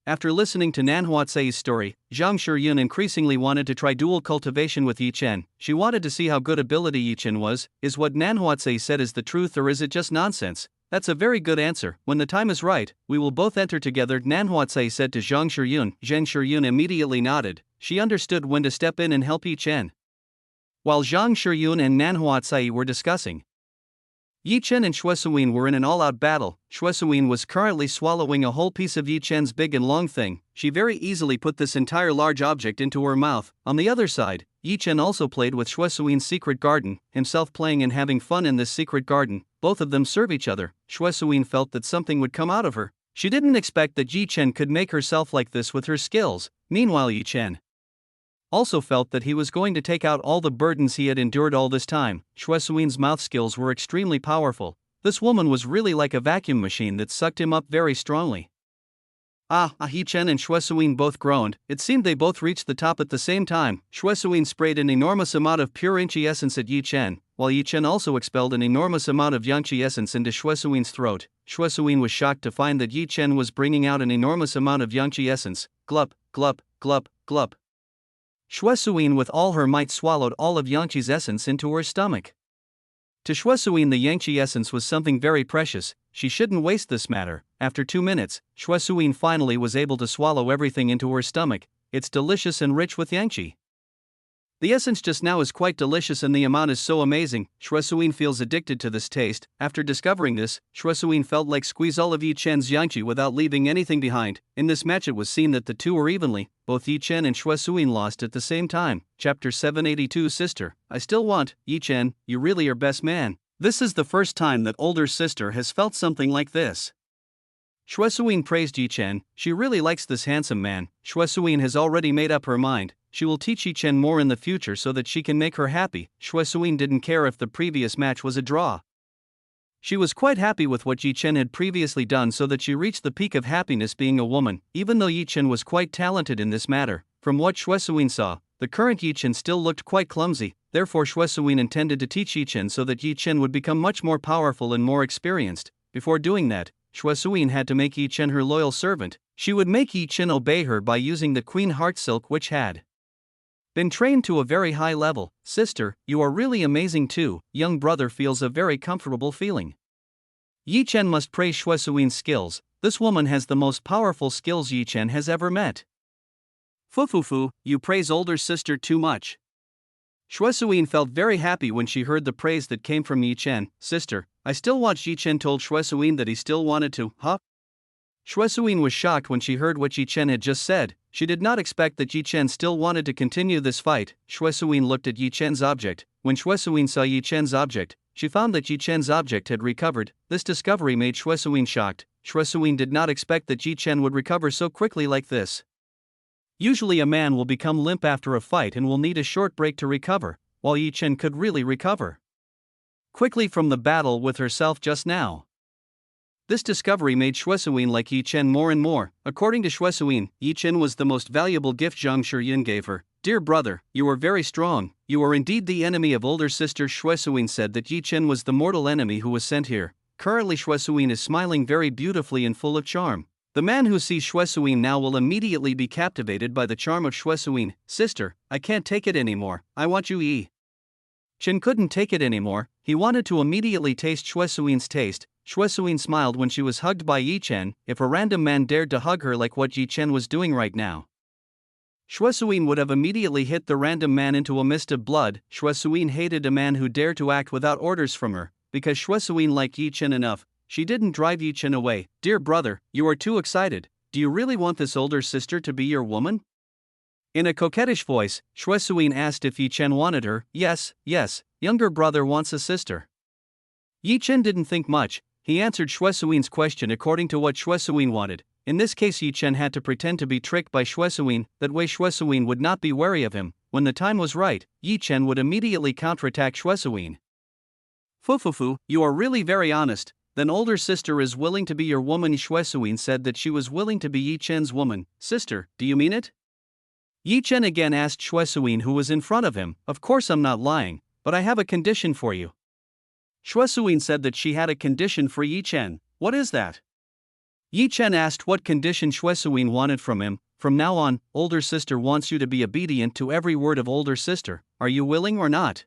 After listening to Nan Huazi's story, Zhang Shuyun increasingly wanted to try dual cultivation with Yi Chen. She wanted to see how good ability Yi Chen was. Is what Nan Huazi said is the truth or is it just nonsense? That's a very good answer. When the time is right, we will both enter together, Nan Huazi said to Zhang Shuyun. Zhang Shuyun immediately nodded. She understood when to step in and help Yi Chen. While Zhang Shuyun and Nan Huazi were discussing, Yi Chen and Shuesuin were in an all-out battle. Shuesuin was currently swallowing a whole piece of Yi Chen's big and long thing. She very easily put this entire large object into her mouth. On the other side, Yi Chen also played with Shuesuin's secret garden, himself playing and having fun in this secret garden. Both of them serve each other. Shuesuin felt that something would come out of her. She didn't expect that Yi Chen could make herself like this with her skills. Meanwhile, Yi Chen also felt that he was going to take out all the burdens he had endured all this time. Shuesuin's mouth skills were extremely powerful. This woman was really like a vacuum machine that sucked him up very strongly. Yi Chen and Shuesuin both groaned. It seemed they both reached the top at the same time. Shuesuin sprayed an enormous amount of pure Yangqi essence at Yi Chen, while Yi Chen also expelled an enormous amount of Yangqi essence into Shuesuin's throat. Shuesuin was shocked to find that Yi Chen was bringing out an enormous amount of Yangqi essence. Glup, glup, glup, glup. Shuesuin with all her might swallowed all of Yangqi's essence into her stomach. To Shuesuin the Yangqi essence was something very precious, she shouldn't waste this matter. After 2 minutes, Shuesuin finally was able to swallow everything into her stomach. It's delicious and rich with Yangqi. The essence just now is quite delicious and the amount is so amazing. Shuesuin feels addicted to this taste. After discovering this, Shuesuin felt like squeeze all of Yi Chen's Yangqi without leaving anything behind. In this match it was seen that the two were evenly, both Yi Chen and Shuesuin lost at the same time. Chapter 782 Sister, I still want, Yi Chen, you really are best man. This is the first time that older sister has felt something like this. Shuesuin praised Yi Chen, she really likes this handsome man. Shuesuin has already made up her mind. She will teach Yi Chen more in the future so that she can make her happy. Shuesuin didn't care if the previous match was a draw. She was quite happy with what Yi Chen had previously done so that she reached the peak of happiness being a woman. Even though Yi Chen was quite talented in this matter, from what Shuesuin saw, the current Yi Chen still looked quite clumsy. Therefore Shuesuin intended to teach Yi Chen so that Yi Chen would become much more powerful and more experienced. Before doing that, Shuesuin had to make Yi Chen her loyal servant. She would make Yi Chen obey her by using the Queen Heart Silk which had been trained to a very high level. Sister, you are really amazing too. Young brother feels a very comfortable feeling. Yi Chen must praise Shuesuin's skills. This woman has the most powerful skills Yi Chen has ever met. Fufufu, you praise older sister too much. Shuesuin felt very happy when she heard the praise that came from Yi Chen. Sister, I still want. Yi Chen told Shuesuin that he still wanted to, Shuesuin was shocked when she heard what Yi Chen had just said. She did not expect that Yi Chen still wanted to continue this fight. Shuesuin looked at Yi Chen's object. When Shuesuin saw Yi Chen's object, she found that Yi Chen's object had recovered. This discovery made Shuesuin shocked. Shuesuin did not expect that Yi Chen would recover so quickly like this. Usually a man will become limp after a fight and will need a short break to recover, while Yi Chen could really recover quickly from the battle with herself just now. This discovery made Shuesuin like Yi Chen more and more. According to Shuesuin, Yi Chen was the most valuable gift Zhang Shiyin gave her. Dear brother, you are very strong, you are indeed the enemy of older sister. Shuesuin said that Yi Chen was the mortal enemy who was sent here. Currently Shuesuin is smiling very beautifully and full of charm. The man who sees Shuesuin now will immediately be captivated by the charm of Shuesuin. Sister, I can't take it anymore, I want you. Yi Chen couldn't take it anymore, he wanted to immediately taste Shuesuin's taste. Shuesuin smiled when she was hugged by Yi Chen. If a random man dared to hug her like what Yi Chen was doing right now, Shuesuin would have immediately hit the random man into a mist of blood. Shuesuin hated a man who dared to act without orders from her, because Shuesuin liked Yi Chen enough. She didn't drive Yi Chen away. Dear brother, you are too excited. Do you really want this older sister to be your woman? In a coquettish voice, Shuesuin asked if Yi Chen wanted her. Yes, younger brother wants a sister. Yi Chen didn't think much. He answered Shuesuin's question according to what Shuesuin wanted. In this case Yi Chen had to pretend to be tricked by Shuesuin, that way Shuesuin would not be wary of him. When the time was right, Yi Chen would immediately counterattack Shuesuin. Fufufu, you are really very honest. Then older sister is willing to be your woman. Shuesuin said that she was willing to be Yi Chen's woman. Sister, do you mean it? Yi Chen again asked Shuesuin who was in front of him. Of course I'm not lying, but I have a condition for you. Shuesuin said that she had a condition for Yi Chen. What is that? Yi Chen asked what condition Shuesuin wanted from him. From now on, older sister wants you to be obedient to every word of older sister. Are you willing or not?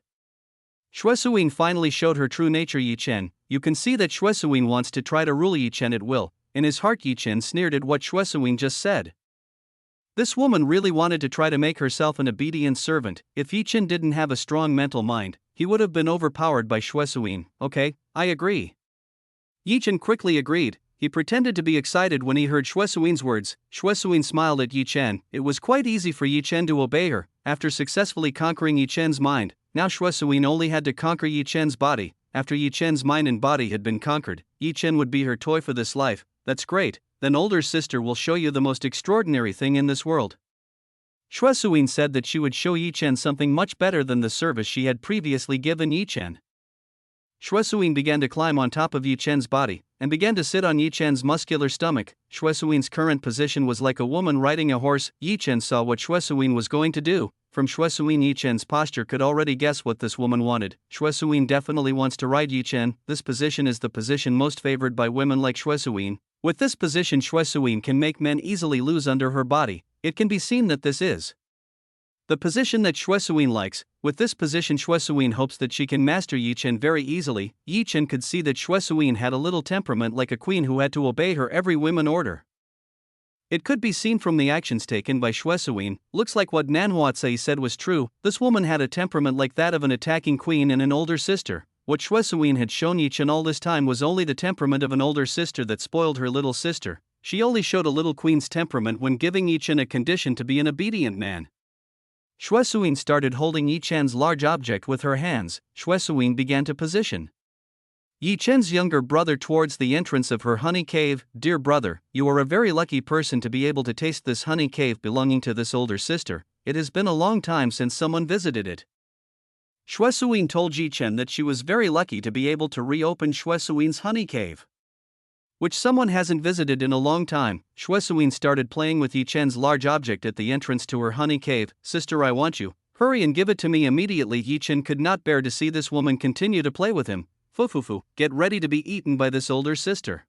Shuesuin finally showed her true nature. Yi Chen, you can see that Shuesuin wants to try to rule Yi Chen at will. In his heart Yi Chen sneered at what Shuesuin just said. This woman really wanted to try to make herself an obedient servant. If Yi Chen didn't have a strong mental mind, he would have been overpowered by Shuesuin. Okay, I agree. Yi Chen quickly agreed. He pretended to be excited when he heard Shuesuin's words. Shuesuin smiled at Yi Chen. It was quite easy for Yi Chen to obey her. After successfully conquering Yi Chen's mind, now Shuesuin only had to conquer Yi Chen's body. After Yi Chen's mind and body had been conquered, Yi Chen would be her toy for this life. That's great. Then older sister will show you the most extraordinary thing in this world. Shuesuin said that she would show Yi Chen something much better than the service she had previously given Yi Chen. Shuesuin began to climb on top of Yi Chen's body, and began to sit on Yi Chen's muscular stomach. Shuesuin's current position was like a woman riding a horse. Yi Chen saw what Shuesuin was going to do. From Shuesuin, Yi Chen's posture could already guess what this woman wanted. Shuesuin definitely wants to ride Yi Chen. This position is the position most favored by women like Shuesuin. With this position Shuesuin can make men easily lose under her body. It can be seen that this is the position that Shuesuin likes. With this position Shuesuin hopes that she can master Yi Chen very easily. Yi Chen could see that Shuesuin had a little temperament like a queen who had to obey her every whim order. It could be seen from the actions taken by Shuesuin. Looks like what Nanhuatsai said was true. This woman had a temperament like that of an attacking queen and an older sister. What Shuesuin had shown Yi Chen all this time was only the temperament of an older sister that spoiled her little sister. She only showed a little queen's temperament when giving Yi Chen a condition to be an obedient man. Shuesuin started holding Yi Chen's large object with her hands. Shuesuin began to position Yi Chen's younger brother towards the entrance of her honey cave. Dear brother, you are a very lucky person to be able to taste this honey cave belonging to this older sister. It has been a long time since someone visited it. Shuesuin told Yi Chen that she was very lucky to be able to reopen Shuesuin's honey cave, which someone hasn't visited in a long time. Shuesuin started playing with Yi Chen's large object at the entrance to her honey cave. Sister, I want you. Hurry and give it to me immediately. Yi Chen could not bear to see this woman continue to play with him. Fufufu, get ready to be eaten by this older sister.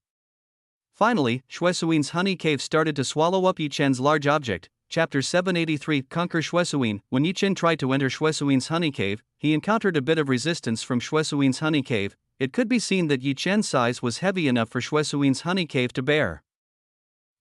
Finally, Shuesuin's honey cave started to swallow up Yi Chen's large object. Chapter 783 Conquer Shuesuin. When Yi Chen tried to enter Shuesuin's honey cave, he encountered a bit of resistance from Shuesuin's honey cave. It could be seen that Yi Chen's size was heavy enough for Shuesuin's honey cave to bear.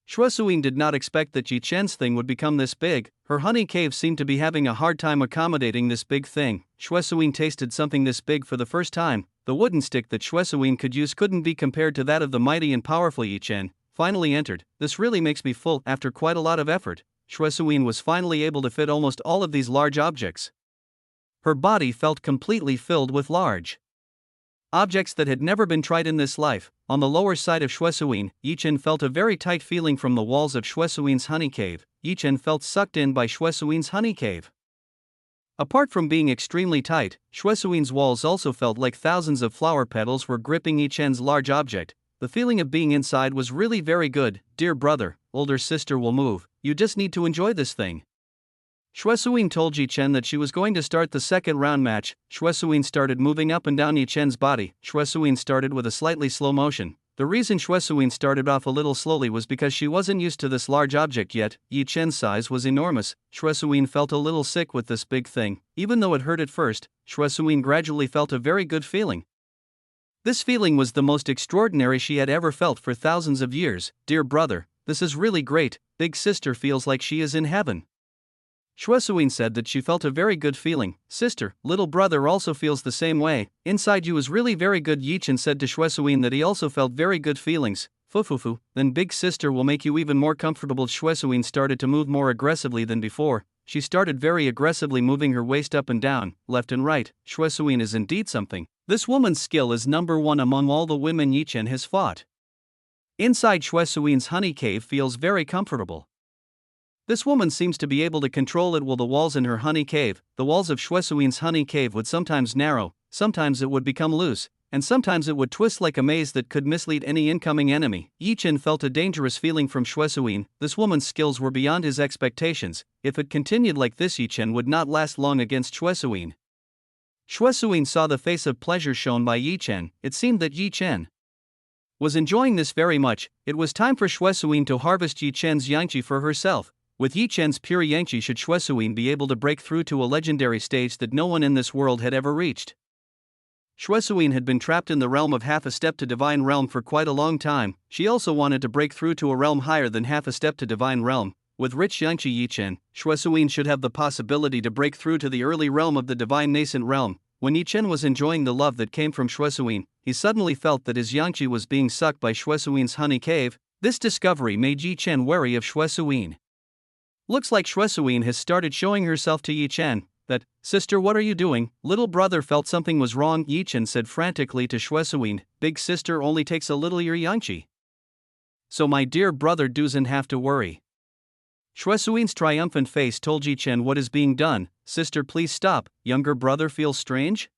Shuesuin did not expect that Yi Chen's thing would become this big. Her honey cave seemed to be having a hard time accommodating this big thing. Shuesuin tasted something this big for the first time. The wooden stick that Shuesuin could use couldn't be compared to that of the mighty and powerful Yi Chen. Finally entered. This really makes me full. After quite a lot of effort, Shuesuin was finally able to fit almost all of these large objects. Her body felt completely filled with large Objects that had never been tried in this life. On the lower side of Shuesuin, Yi Chen felt a very tight feeling from the walls of Shuesuin's honey cave. Yi Chen felt sucked in by Shuesuin's honey cave. Apart from being extremely tight, Shuesuin's walls also felt like thousands of flower petals were gripping Yi Chen's large object. The feeling of being inside was really very good. Dear brother, older sister will move, you just need to enjoy this thing. Shuesuin told Yi Chen that she was going to start the second round match. Shuesuin started moving up and down Yi Chen's body. Shuesuin started with a slightly slow motion. The reason Shuesuin started off a little slowly was because she wasn't used to this large object yet. Yi Chen's size was enormous. Shuesuin felt a little sick with this big thing. Even though it hurt at first, Shuesuin gradually felt a very good feeling. This feeling was the most extraordinary she had ever felt for thousands of years. Dear brother, this is really great. Big sister feels like she is in heaven. Shuesuin said that she felt a very good feeling. Sister, little brother also feels the same way. Inside you is really very good. Yi Chen said to Shuesuin that he also felt very good feelings. Fufufu, then big sister will make you even more comfortable. Shuesuin started to move more aggressively than before. She started very aggressively moving her waist up and down, left and right. Shuesuin is indeed something. This woman's skill is number one among all the women Yi Chen has fought. Inside Shuesuin's honey cave feels very comfortable. This woman seems to be able to control it. Well, the walls in her honey cave, the walls of Shuesuin's honey cave would sometimes narrow, sometimes it would become loose, and sometimes it would twist like a maze that could mislead any incoming enemy. Yi Chen felt a dangerous feeling from Shuesuin. This woman's skills were beyond his expectations. If it continued like this, Yi Chen would not last long against Shuesuin. Shuesuin saw the face of pleasure shown by Yi Chen. It seemed that Yi Chen was enjoying this very much. It was time for Shuesuin to harvest Yi Chen's yangqi for herself. With Yi Chen's pure yangqi should Shuesuin be able to break through to a legendary stage that no one in this world had ever reached. Shuesuin had been trapped in the realm of half a step to divine realm for quite a long time. She also wanted to break through to a realm higher than half a step to divine realm. With rich yangqi Yi Chen, Shuesuin should have the possibility to break through to the early realm of the divine nascent realm. When Yi Chen was enjoying the love that came from Shuesuin, he suddenly felt that his yangqi was being sucked by Shuesuin's honey cave. This discovery made Yi Chen wary of Shuesuin. Looks like Shuesuin has started showing herself to Yi Chen. That, sister, what are you doing? Little brother felt something was wrong. Yi Chen said frantically to Shuesuin, big sister only takes a little your yangqi. So my dear brother doesn't have to worry. Shuesuin's triumphant face told Yi Chen what is being done. Sister, please stop. Younger brother feels strange?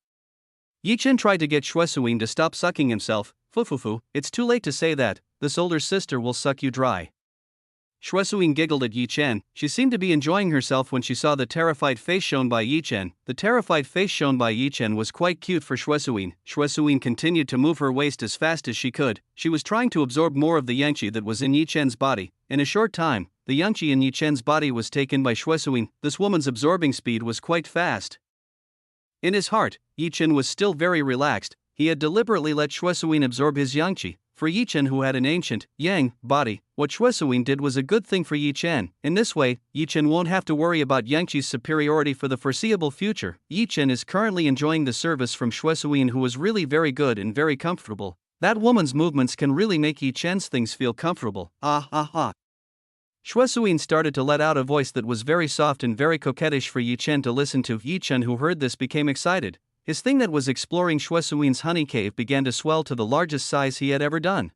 Yi Chen tried to get Shuesuin to stop sucking himself. Fufufu, it's too late to say that. This older sister will suck you dry. Shuesuin giggled at Yi Chen. She seemed to be enjoying herself when she saw the terrified face shown by Yi Chen. The terrified face shown by Yi Chen was quite cute for Shuesuin. Shuesuin continued to move her waist as fast as she could. She was trying to absorb more of the yangqi that was in Yi Chen's body. In a short time, the yangqi in Yi Chen's body was taken by Shuesuin. This woman's absorbing speed was quite fast. In his heart, Yi Chen was still very relaxed. He had deliberately let Shuesuin absorb his yangqi. For Yi Chen, who had an ancient, yang, body, what Shuesuin did was a good thing for Yi Chen. In this way, Yi Chen won't have to worry about yangqi's superiority for the foreseeable future. Yi Chen is currently enjoying the service from Shuesuin, who was really very good and very comfortable. That woman's movements can really make Yi Chen's things feel comfortable. Ah ah ah. Shuesuin started to let out a voice that was very soft and very coquettish for Yi Chen to listen to. Yi Chen, who heard this, became excited. His thing that was exploring Shuesuin's honey cave began to swell to the largest size he had ever done.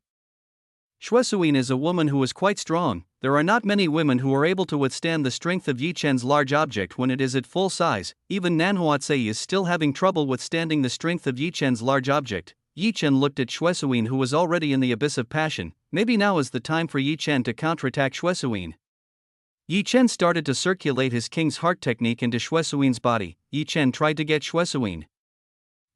Shuesuin is a woman who is quite strong. There are not many women who are able to withstand the strength of Yi Chen's large object when it is at full size. Even Nanhuatsei is still having trouble withstanding the strength of Yi Chen's large object. Yi Chen looked at Shuesuin, who was already in the abyss of passion. Maybe now is the time for Yi Chen to counterattack Shuesuin. Yi Chen started to circulate his king's heart technique into Shuesuin's body. Yi Chen tried to get Shuesuin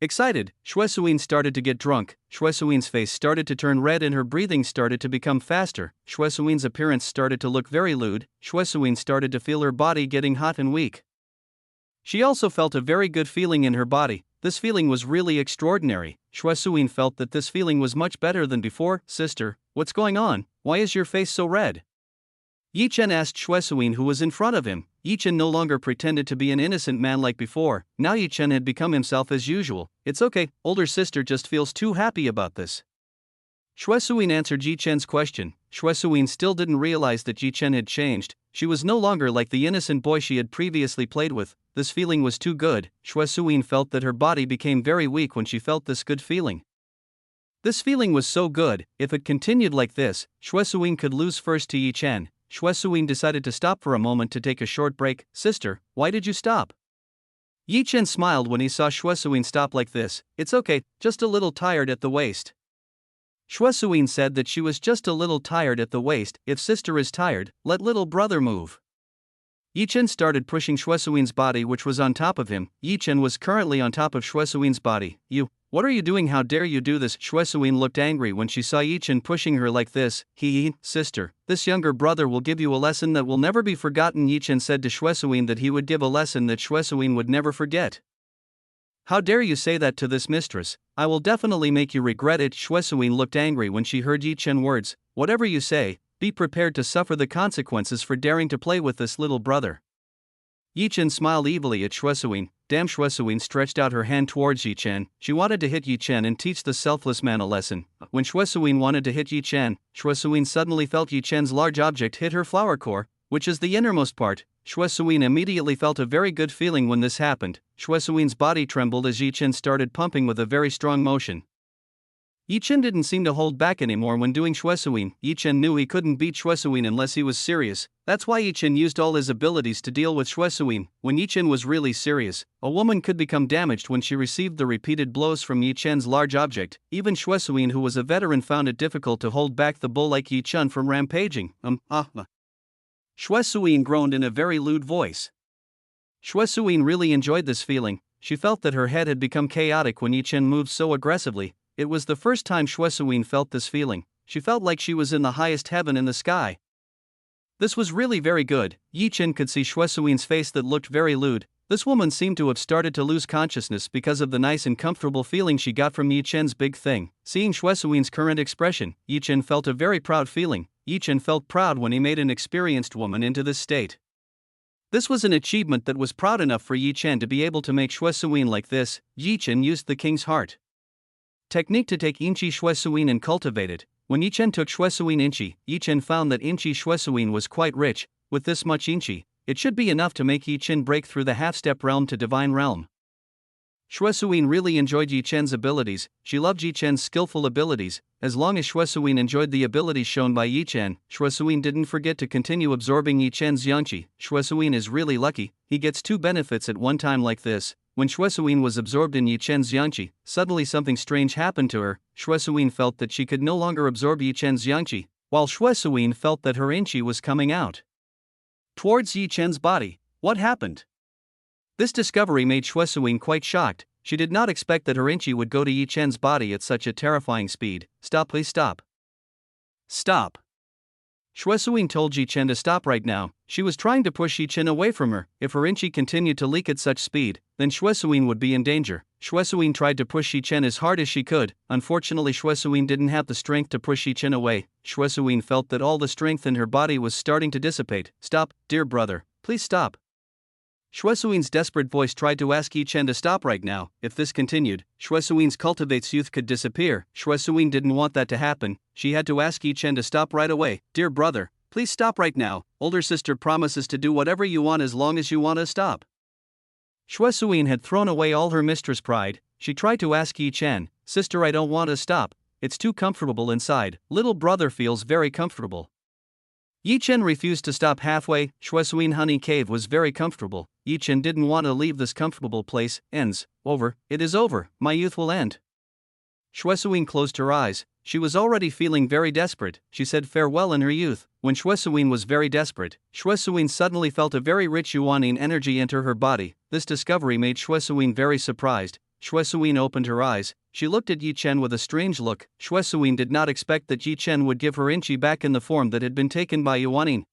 excited. Shuesuin started to get drunk. Shuesuin's face started to turn red and her breathing started to become faster. Shuesuin's appearance started to look very lewd. Shuesuin started to feel her body getting hot and weak. She also felt a very good feeling in her body. This feeling was really extraordinary. Shuesuin felt that this feeling was much better than before. Sister, what's going on? Why is your face so red? Yi Chen asked Shuesuin, who was in front of him. Yi Chen no longer pretended to be an innocent man like before. Now Yi Chen had become himself as usual. It's okay, older sister just feels too happy about this. Shuesuin answered Yi Chen's question. Shuesuin still didn't realize that Yi Chen had changed. She was no longer like the innocent boy she had previously played with. This feeling was too good. Xue Suyin felt that her body became very weak when she felt this good feeling. This feeling was so good, if it continued like this, Xue Suyin could lose first to Yi Chen. Xue Suyin decided to stop for a moment to take a short break. Sister, why did you stop? Yi Chen smiled when he saw Xue Suyin stop like this. It's okay, just a little tired at the waist. Xue Suyin said that she was just a little tired at the waist. If sister is tired, let little brother move. Yi Chen started pushing Xue Suyin's body, which was on top of him. Yi Chen was currently on top of Xue Suyin's body. What are you doing? How dare you do this? Xue Suyin looked angry when she saw Yi Chen pushing her like this. Sister, this younger brother will give you a lesson that will never be forgotten. Yi Chen said to Xue Suyin that he would give a lesson that Xue Suyin would never forget. How dare you say that to this mistress? I will definitely make you regret it. Xue Suyin looked angry when she heard Yi Chen words. Whatever you say, be prepared to suffer the consequences for daring to play with this little brother. Yi Chen smiled evilly at Xue Suyin. Damn. Xue Suyin stretched out her hand towards Yi Chen. She wanted to hit Yi Chen and teach the selfless man a lesson. When Xue Suyin wanted to hit Yi Chen, Xue Suyin suddenly felt Yi Chen's large object hit her flower core, which is the innermost part. Xue Suyin immediately felt a very good feeling when this happened. Xue Suyin's body trembled as Yi Chen started pumping with a very strong motion. Yi Chen didn't seem to hold back anymore when doing Xue Suyin. Yi Chen knew he couldn't beat Xue Suyin unless he was serious. That's why Yi Chen used all his abilities to deal with Xue Suyin. When Yi Chen was really serious, a woman could become damaged when she received the repeated blows from Yi Chen's large object. Even Xue Suyin, who was a veteran, found it difficult to hold back the bull like Yi Chen from rampaging. Xue Suyin groaned in a very lewd voice. Xue Suyin really enjoyed this feeling. She felt that her head had become chaotic when Yi Chen moved so aggressively. It was the first time Xue Suyin felt this feeling. She felt like she was in the highest heaven in the sky. This was really very good. Yi Chen could see Xue Suyin's face that looked very lewd. This woman seemed to have started to lose consciousness because of the nice and comfortable feeling she got from Yi Chen's big thing. Seeing Xue Suyin's current expression, Yi Chen felt a very proud feeling. Yi Chen felt proud when he made an experienced woman into this state. This was an achievement that was proud enough for Yi Chen to be able to make Xue Suyin like this. Yi Chen used the king's heart technique to take Inchi Xue Suyin and cultivate it. When Yi Chen took Xue Suyin Inchi, Yi Chen found that Inchi Xue Suyin was quite rich. With this much Inchi, it should be enough to make Yi Chen break through the half-step realm to divine realm. Xue Suyin really enjoyed Yi Chen's abilities. She loved Yi Chen's skillful abilities. As long as Xue Suyin enjoyed the abilities shown by Yi Chen, Xue Suyin didn't forget to continue absorbing Yi Chen's yangqi. Xue Suyin is really lucky. He gets two benefits at one time like this. When Xue Suyin was absorbed in Yi Chen's yangqi, suddenly something strange happened to her. Xue Suyin felt that she could no longer absorb Yi Chen's yangqi, while Xue Suyin felt that her inqi was coming out towards Yi Chen's body. What happened? This discovery made Xue Suyin quite shocked. She did not expect that her inqi would go to Yi Chen's body at such a terrifying speed. Stop, please stop. Stop. Xue Suyin told Yi Chen to stop right now. She was trying to push Yi Chen away from her. If her inqi continued to leak at such speed, then Xue Suyin would be in danger. Xue Suyin tried to push Yi Chen as hard as she could. Unfortunately, Xue Suyin didn't have the strength to push Yi Chen away. Xue Suyin felt that all the strength in her body was starting to dissipate. Stop, dear brother, please stop. Xue Suyin's desperate voice tried to ask Yi Chen to stop right now. If this continued, Xue Suyin's cultivate's youth could disappear. Xue Suyin didn't want that to happen. She had to ask Yi Chen to stop right away. Dear brother, please stop right now. Older sister promises to do whatever you want as long as you want to stop. Xue Suyin had thrown away all her mistress pride. She tried to ask Yi Chen, sister, I don't want to stop. It's too comfortable inside. Little brother feels very comfortable. Yi Chen refused to stop halfway. Xue Suyin honey cave was very comfortable. Yi Chen didn't want to leave this comfortable place. Ends. Over. It is over. My youth will end. Xue Suyin closed her eyes. She was already feeling very desperate. She said farewell in her youth. When Xue Suyin was very desperate, Xue Suyin suddenly felt a very rich Yuanin energy enter her body. This discovery made Xue Suyin very surprised. Xue Suyin opened her eyes. She looked at Yi Chen with a strange look. Xue Suyin did not expect that Yi Chen would give her inqi back in the form that had been taken by Yuanin.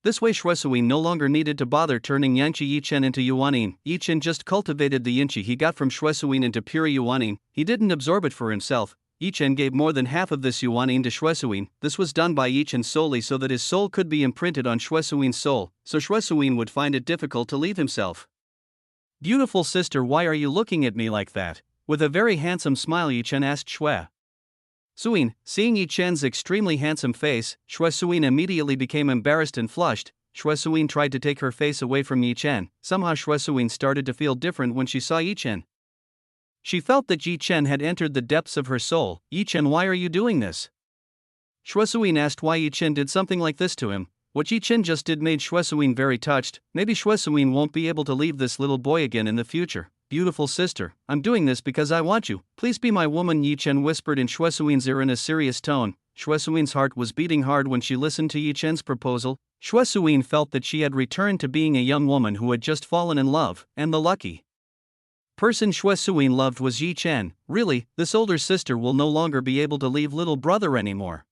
This way Xue Suyin no longer needed to bother turning Yangqi Yi Chen into Yuanin. Yi Chen just cultivated the inqi he got from Xue Suyin into pure Yuanin. He didn't absorb it for himself. Yi Chen gave more than half of this Yuanin to Xue Suyin. This was done by Yi Chen solely so that his soul could be imprinted on Xue Suyin's soul, so Xue Suyin would find it difficult to leave himself. Beautiful sister, why are you looking at me like that? With a very handsome smile Yi Chen asked Xue Suyin. Seeing Yi Chen's extremely handsome face, Xue Suyin immediately became embarrassed and flushed. Shuesuin tried to take her face away from Yi Chen. Somehow Shuesuin started to feel different when she saw Yi Chen. She felt that Yi Chen had entered the depths of her soul. Yi Chen, why are you doing this? Shuesuin asked why Yi Chen did something like this to him. What Yi Chen just did made Shuesuin very touched. Maybe Shuesuin won't be able to leave this little boy again in the future. Beautiful sister, I'm doing this because I want you. Please be my woman, Yi Chen whispered in Shuesuin's ear in a serious tone. Shuesuin's heart was beating hard when she listened to Yi Chen's proposal. Shuesuin felt that she had returned to being a young woman who had just fallen in love, and the lucky person Shuesuin loved was Yi Chen. Really, this older sister will no longer be able to leave little brother anymore.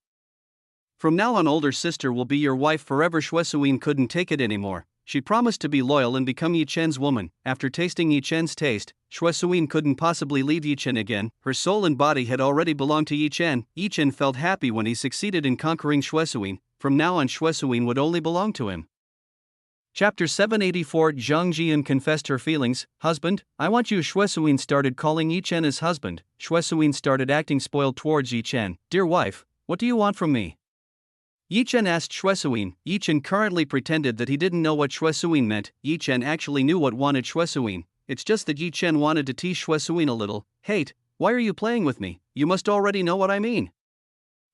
From now on, older sister will be your wife forever. Shuesuin couldn't take it anymore. She promised to be loyal and become Yi Chen's woman. After tasting Yi Chen's taste, Shuesuin couldn't possibly leave Yi Chen again. Her soul and body had already belonged to Yi Chen. Yi Chen felt happy when he succeeded in conquering Shuesuin. From now on, Shuesuin would only belong to him. Chapter 784. Zhang Jian confessed her feelings. Husband, I want you. Shuesuin started calling Yi Chen his husband. Shuesuin started acting spoiled towards Yi Chen. Dear wife, what do you want from me? Yi Chen asked Shuesuin. Yi Chen currently pretended that he didn't know what Shuesuin meant. Yi Chen actually knew what wanted Shuesuin. It's just that Yi Chen wanted to tease Shuesuin a little. Hate, why are you playing with me? You must already know what I mean.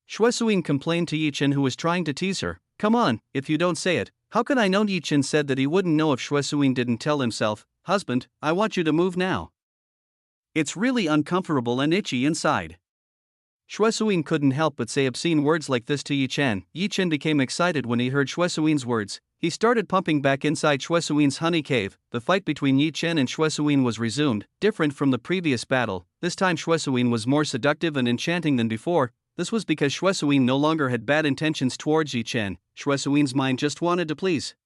Shuesuin complained to Yi Chen, who was trying to tease her. Come on, if you don't say it, how can I know? Yi Chen said that he wouldn't know if Shuesuin didn't tell himself. Husband, I want you to move now. It's really uncomfortable and itchy inside. Shuesuin couldn't help but say obscene words like this to Yi Chen. Yi Chen became excited when he heard Shuesuin's words. He started pumping back inside Shuesuin's honey cave. The fight between Yi Chen and Shuesuin was resumed. Different from the previous battle, this time Shuesuin was more seductive and enchanting than before. This was because Shuesuin no longer had bad intentions towards Yi Chen. Shuesuin's mind just wanted to please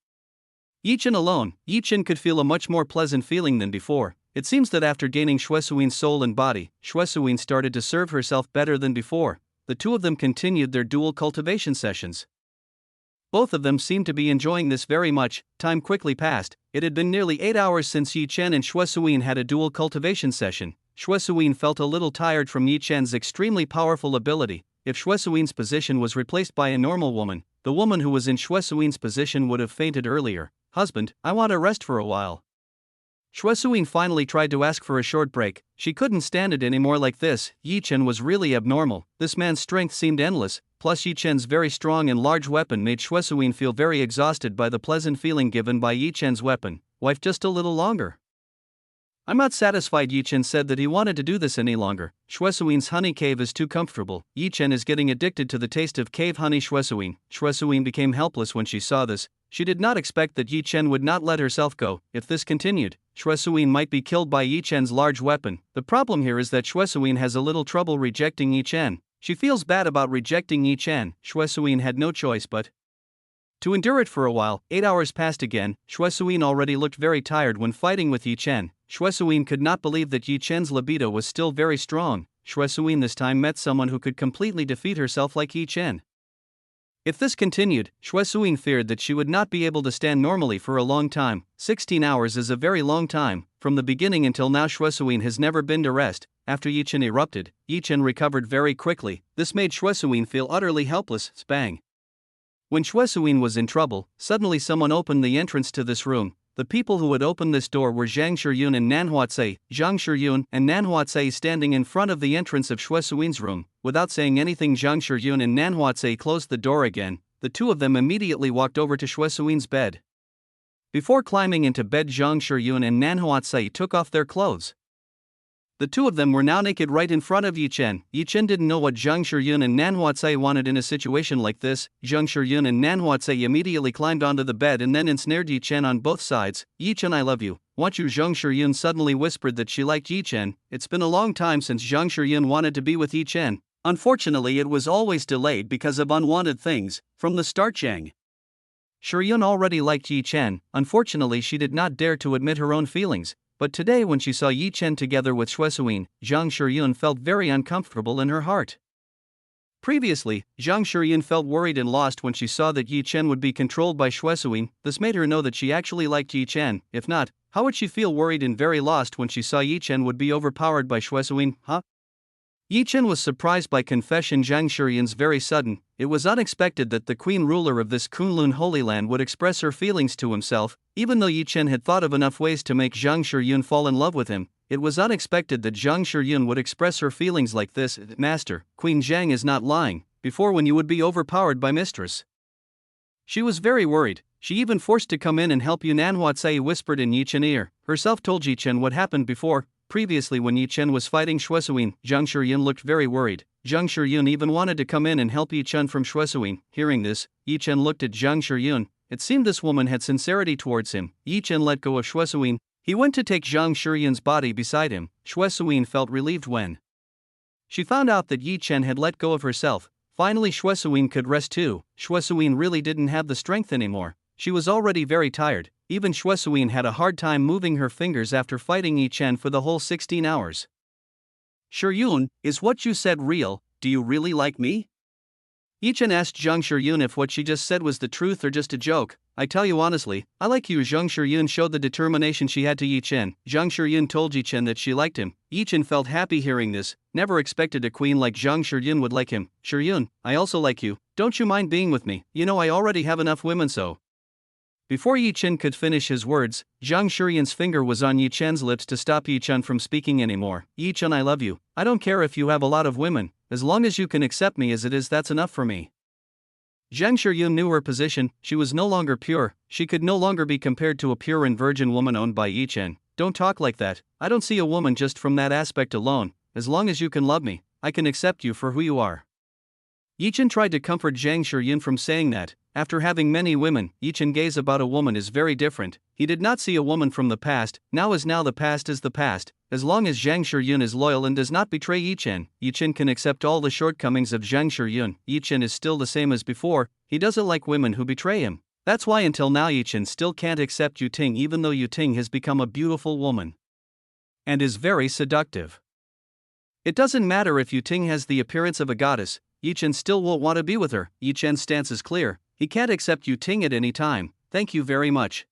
Yi Chen alone. Yi Chen could feel a much more pleasant feeling than before. It seems that after gaining Shuesuin's soul and body, Shuesuin started to serve herself better than before. The two of them continued their dual cultivation sessions. Both of them seemed to be enjoying this very much. Time quickly passed. It had been nearly 8 hours since Yi Chen and Shuesuin had a dual cultivation session. Shuesuin felt a little tired from Yi Chen's extremely powerful ability. If Shuesuin's position was replaced by a normal woman, the woman who was in Shuesuin's position would have fainted earlier. Husband, I want to rest for a while. Shuesuin finally tried to ask for a short break. She couldn't stand it anymore like this. Yi Chen was really abnormal. This man's strength seemed endless, plus Yi Chen's very strong and large weapon made Shuesuin feel very exhausted by the pleasant feeling given by Yi Chen's weapon. Wife, just a little longer. I'm not satisfied. Yi Chen said that he wanted to do this any longer. Shuesuin's honey cave is too comfortable. Yi Chen is getting addicted to the taste of cave honey. Shuesuin became helpless when she saw this. She did not expect that Yi Chen would not let herself go. If this continued, Shuesuin might be killed by Yi Chen's large weapon. The problem here is that Shuesuin has a little trouble rejecting Yi Chen. She feels bad about rejecting Yi Chen. Shuesuin had no choice but to endure it for a while. 8 hours passed again. Shuesuin already looked very tired when fighting with Yi Chen. Shuesuin could not believe that Yi Chen's libido was still very strong. Shuesuin this time met someone who could completely defeat herself like Yi Chen. If this continued, Shuesuin feared that she would not be able to stand normally for a long time. 16 hours is a very long time. From the beginning until now, Shuesuin has never been to rest. After Yi Chen erupted, Yi Chen recovered very quickly. This made Shuesuin feel utterly helpless. Bang! When Shuesuin was in trouble, suddenly someone opened the entrance to this room. The people who had opened this door were Zhang Shiyun and Nan Huatsai. Zhang Shiyun and Nan Huatsai standing in front of the entrance of Shuesuin's room. Without saying anything, Zhang Shiyun and Nan Huatsai closed the door again. The two of them immediately walked over to Shuesuin's bed. Before climbing into bed, Zhang Shiyun and Nan Huatsai took off their clothes. The two of them were now naked right in front of Yi Chen. Yi Chen didn't know what Zhang Shiyun and Nan Huatsai wanted in a situation like this. Zhang Shiyun and Nan Huatsai immediately climbed onto the bed and then ensnared Yi Chen on both sides. Yi Chen, I love you. Want you? Zhang Shiyun suddenly whispered that she liked Yi Chen. It's been a long time since Zhang Shiyun wanted to be with Yi Chen. Unfortunately, it was always delayed because of unwanted things. From the start, Zhang Shiyun already liked Yi Chen. Unfortunately, she did not dare to admit her own feelings. But today, when she saw Yi Chen together with Shuesuin, Zhang Shiyun felt very uncomfortable in her heart. Previously, Zhang Shiyun felt worried and lost when she saw that Yi Chen would be controlled by Shuesuin. This made her know that she actually liked Yi Chen. If not, how would she feel worried and very lost when she saw Yi Chen would be overpowered by Shuesuin? Yi Chen was surprised by confession Zhang Shiyun's very sudden. It was unexpected that the queen ruler of this Kunlun Holy Land would express her feelings to himself, even though Yi Chen had thought of enough ways to make Zhang Shiyun fall in love with him. It was unexpected that Zhang Shiyun would express her feelings like this. Master, Queen Zhang is not lying, before when you would be overpowered by mistress. She was very worried. She even forced to come in and help you. Nanhuatsai whispered in Yi Chen ear. Herself told Yi Chen what happened before. Previously when Yi Chen was fighting Shuesuin, Zhang Shiyun looked very worried. Zhang Shiyun even wanted to come in and help Yi Chen from Shuesuin. Hearing this, Yi Chen looked at Zhang Shiyun. It seemed this woman had sincerity towards him. Yi Chen let go of Shuesuin. He went to take Zhang Shiyun's body beside him. Shuesuin felt relieved when she found out that Yi Chen had let go of herself. Finally Shuesuin could rest too. Shuesuin really didn't have the strength anymore. She was already very tired. Even Shuesuin had a hard time moving her fingers after fighting Yi Chen for the whole 16 hours. Shiyun, is what you said real? Do you really like me? Yi Chen asked Zhang Shiyun if what she just said was the truth or just a joke. I tell you honestly, I like you. Zhang Shiyun showed the determination she had to Yi Chen. Zhang Shiyun told Yi Chen that she liked him. Yi Chen felt happy hearing this, never expected a queen like Zhang Shiyun would like him. Shiyun, I also like you, don't you mind being with me? You know I already have enough women so. Before Yi Chen could finish his words, Zhang Shiyun's finger was on Yi Chen's lips to stop Yi Chen from speaking anymore. Yi Chen, I love you. I don't care if you have a lot of women, as long as you can accept me as it is, that's enough for me. Zhang Shiyun knew her position. She was no longer pure. She could no longer be compared to a pure and virgin woman owned by Yi Chen. Don't talk like that. I don't see a woman just from that aspect alone. As long as you can love me, I can accept you for who you are. Yi Chen tried to comfort Zhang Shiyun from saying that. After having many women, Yi Chen gaze about a woman is very different. He did not see a woman from the past. Now the past is the past. As long as Zhang Shiyun is loyal and does not betray Yi Chen can accept all the shortcomings of Zhang Shiyun. Yi Chen is still the same as before. He doesn't like women who betray him. That's why until now Yi Chen still can't accept Yu Ting, even though Yu Ting has become a beautiful woman and is very seductive. It doesn't matter if Yu Ting has the appearance of a goddess, Yi Chen still won't want to be with her. Yi Chen's stance is clear. He can't accept Yu Ting at any time. Thank you very much.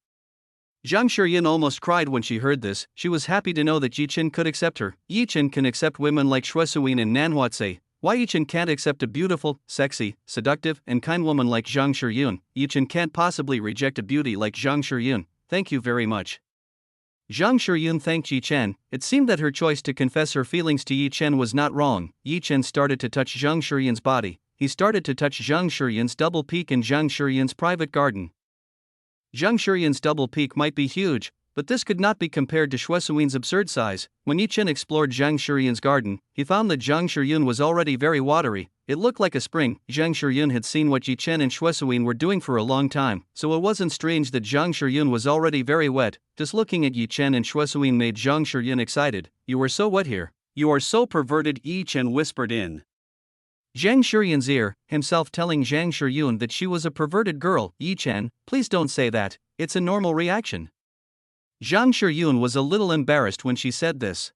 Zhang Shiyun almost cried when she heard this. She was happy to know that Yi Chen could accept her. Yi Chen can accept women like Shuesuin and Nanhuatsai. Why Yi Chen can't accept a beautiful, sexy, seductive, and kind woman like Zhang Shiyun? Yi Chen can't possibly reject a beauty like Zhang Shiyun. Thank you very much. Zhang Shiyun thanked Yi Chen. It seemed that her choice to confess her feelings to Yi Chen was not wrong. Yi Chen started to touch Zhang Shiyun's body. He started to touch Zhang Shiyun's double peak in Zhang Shiyun's private garden. Zhang Shiyun's double peak might be huge, but this could not be compared to Shuesuin's absurd size. When Yi Chen explored Zhang Shiyun's garden, he found that Zhang Shiyun was already very watery. It looked like a spring. Zhang Shiyun had seen what Yi Chen and Shuesuin were doing for a long time, so it wasn't strange that Zhang Shiyun was already very wet. Just looking at Yi Chen and Shuesuin made Zhang Shiyun excited. You are so wet here. You are so perverted, Yi Chen whispered in Zhang Shiyun's ear, himself telling Zhang Shiyun that she was a perverted girl. Yi Chen, please don't say that, it's a normal reaction. Zhang Shiyun was a little embarrassed when she said this.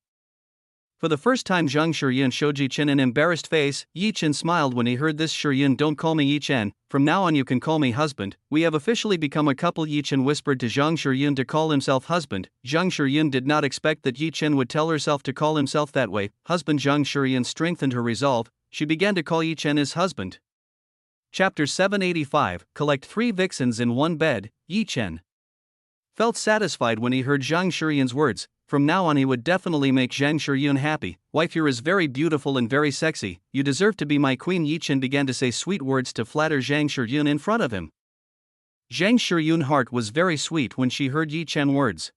For the first time Zhang Shiyun showed Yi Chen an embarrassed face. Yi Chen smiled when he heard this. Shiyun, don't call me Yi Chen, from now on you can call me husband. We have officially become a couple. Yi Chen whispered to Zhang Shiyun to call himself husband. Zhang Shiyun did not expect that Yi Chen would tell herself to call himself that way. Husband. Zhang Shiyun strengthened her resolve. She began to call Yi Chen his husband. Chapter 785, Collect 3 vixens in one bed. Yi Chen felt satisfied when he heard Zhang Shiyun's words. From now on he would definitely make Zhang Shiyun happy. Wife, you is very beautiful and very sexy. You deserve to be my queen. Yi Chen began to say sweet words to flatter Zhang Shiyun in front of him. Zhang Shiyun's heart was very sweet when she heard Yi Chen words.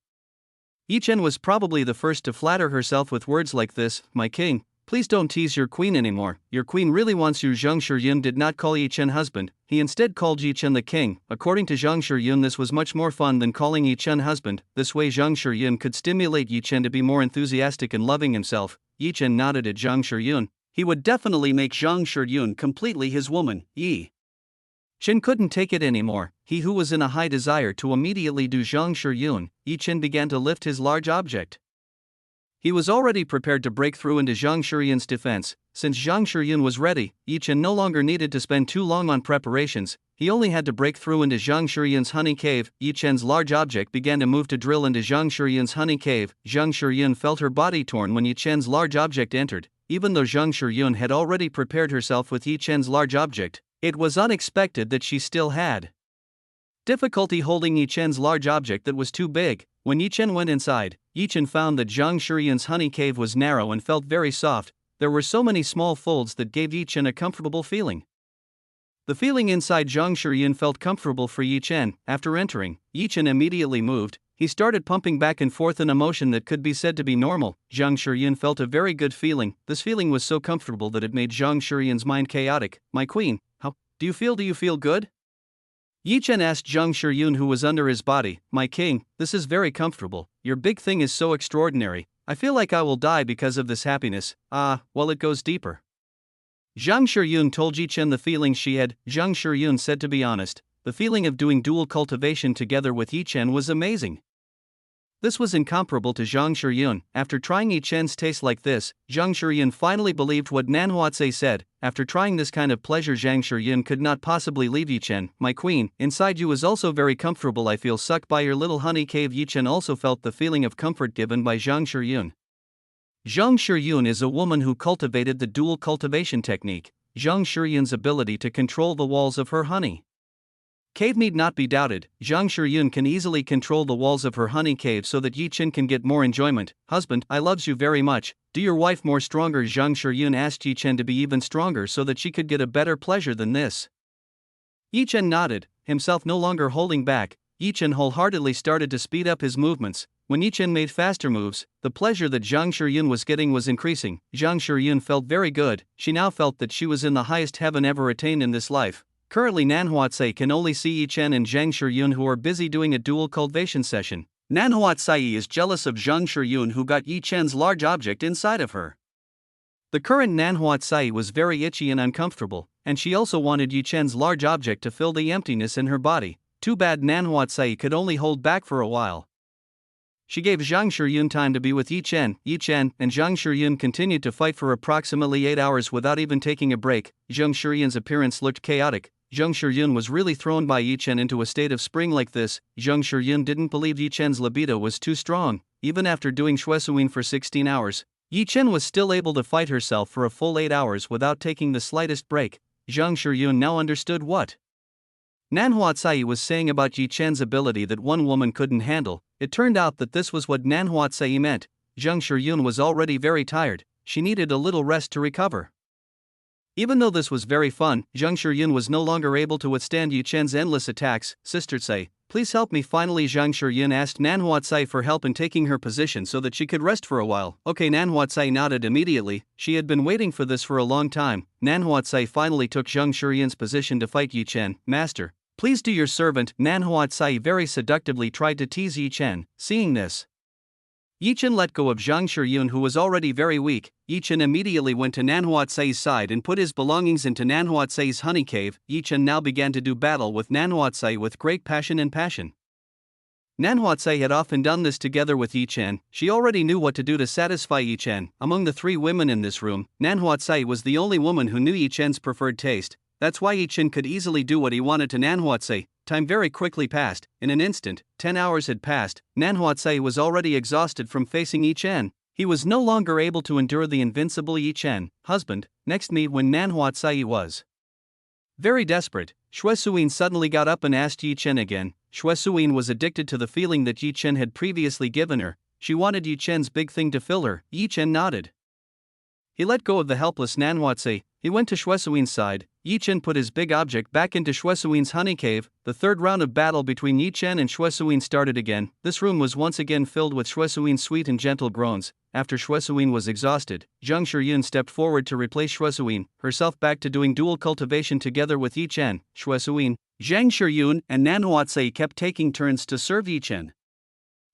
Yi Chen was probably the first to flatter herself with words like this. My king, please don't tease your queen anymore. Your queen really wants you. Zhang Shiyun did not call Yi Chen husband. He instead called Yi Chen the king. According to Zhang Shiyun, this was much more fun than calling Yi Chen husband. This way Zhang Shiyun could stimulate Yi Chen to be more enthusiastic and loving himself. Yi Chen nodded at Zhang Shiyun. He would definitely make Zhang Shiyun completely his woman. Yi Chen couldn't take it anymore. He who was in a high desire to immediately do Zhang Shiyun, Yi Chen began to lift his large object. He was already prepared to break through into Zhang Shiyun's defense. Since Zhang Shiyun was ready, Yi Chen no longer needed to spend too long on preparations. He only had to break through into Zhang Shiyun's honey cave. Yi Chen's large object began to move to drill into Zhang Shiyun's honey cave. Zhang Shiyun felt her body torn when Yi Chen's large object entered. Even though Zhang Shiyun had already prepared herself with Yi Chen's large object, It was unexpected that she still had difficulty holding Yi Chen's large object that was too big. When Yi Chen went inside, Yi Chen found that Zhang Shiyun's honey cave was narrow and felt very soft. There were so many small folds that gave Yi Chen a comfortable feeling. The feeling inside Zhang Shiyun felt comfortable for Yi Chen. After entering, Yi Chen immediately moved. He started pumping back and forth in a motion that could be said to be normal. Zhang Shiyun felt a very good feeling. This feeling was so comfortable that it made Zhang Shiyun's mind chaotic. My queen, how do you feel good? Yi Chen asked Zhang Shiyun, who was under his body. My king, this is very comfortable. Your big thing is so extraordinary. I feel like I will die because of this happiness. Well, it goes deeper. Zhang Shiyun told Yi Chen the feeling she had. Zhang Shiyun said, to be honest, the feeling of doing dual cultivation together with Yi Chen was amazing. This was incomparable to Zhang Shiyun. After trying Yi Chen's taste like this, Zhang Shiyun finally believed what Nan Huatse said. After trying this kind of pleasure, Zhang Shiyun could not possibly leave Yi Chen. My queen, inside you is also very comfortable. I feel sucked by your little honey cave. Yi Chen also felt the feeling of comfort given by Zhang Shiyun. Zhang Shiyun is a woman who cultivated the dual cultivation technique. Zhang Shiyun's ability to control the walls of her honey cave need not be doubted. Zhang Shiyun can easily control the walls of her honey cave so that Yi Chen can get more enjoyment. Husband, I loves you very much. Do your wife more stronger. Zhang Shiyun asked Yi Chen to be even stronger so that she could get a better pleasure than this. Yi Chen nodded, himself no longer holding back. Yi Chen wholeheartedly started to speed up his movements. When Yi Chen made faster moves, the pleasure that Zhang Shiyun was getting was increasing. Zhang Shiyun felt very good. She now felt that she was in the highest heaven ever attained in this life. Currently, Nan Huatse can only see Yi Chen and Zhang Shiyun, who are busy doing a dual cultivation session. Nan Huatse is jealous of Zhang Shiyun, who got Yi Chen's large object inside of her. The current Nan Huatse was very itchy and uncomfortable, and she also wanted Yi Chen's large object to fill the emptiness in her body. Too bad Nan Huatse could only hold back for a while. She gave Zhang Shiyun time to be with Yi Chen. Yi Chen and Zhang Shiyun continued to fight for approximately 8 hours without even taking a break. Zhang Shiyun's appearance looked chaotic. Zhang Shiyun was really thrown by Yi Chen into a state of spring like this. Zhang Shiyun didn't believe Yi Chen's libido was too strong. Even after doing Shuesuin for 16 hours, Yi Chen was still able to fight herself for a full 8 hours without taking the slightest break. Zhang Shiyun now understood what Nan Huatse was saying about Yi Chen's ability that one woman couldn't handle. It turned out that this was what Nan Huatse meant. Zhang Shiyun was already very tired. She needed a little rest to recover. Even though this was very fun, Zhang Shiyun was no longer able to withstand Yi Chen's endless attacks. Sister Tsai, please help me. Finally, Zhang Shiyun asked Nan Huatse for help in taking her position so that she could rest for a while. Okay, Nan Huatse nodded immediately. She had been waiting for this for a long time. Nan Huatse finally took Zhang Shiyun's position to fight Yi Chen. Master, please do your servant. Nan Huatse very seductively tried to tease Yi Chen. Seeing this, Yi Chen let go of Zhang Shiyun, who was already very weak. Yi Chen immediately went to Nan Huatse's side and put his belongings into Nan Huatse's honey cave. Yi Chen now began to do battle with Nan Huatse with great passion and passion. Nan Huatse had often done this together with Yi Chen. She already knew what to do to satisfy Yi Chen. Among the 3 women in this room, Nan Huatse was the only woman who knew Yi Chen's preferred taste. That's why Yi Chen could easily do what he wanted to Nan Huatse. Time very quickly passed. In an instant, 10 hours had passed. Nan Huatse was already exhausted from facing Yi Chen. He was no longer able to endure the invincible Yi Chen. Husband, next meet when Nan Huatse was very desperate. Shuesuin suddenly got up and asked Yi Chen again. Shuesuin was addicted to the feeling that Yi Chen had previously given her. She wanted Yi Chen's big thing to fill her. Yi Chen nodded. He let go of the helpless Nan Huatse. He went to Shuesuin's side. Yi Chen put his big object back into Shuesuin's honey cave. The third round of battle between Yi Chen and Shuesuin started again. This room was once again filled with Shuesuin's sweet and gentle groans. After Shuesuin was exhausted, Zhang Shiyun stepped forward to replace Shuesuin, herself back to doing dual cultivation together with Yi Chen. Shuesuin, Zhang Shiyun, and Nan Huatse kept taking turns to serve Yi Chen.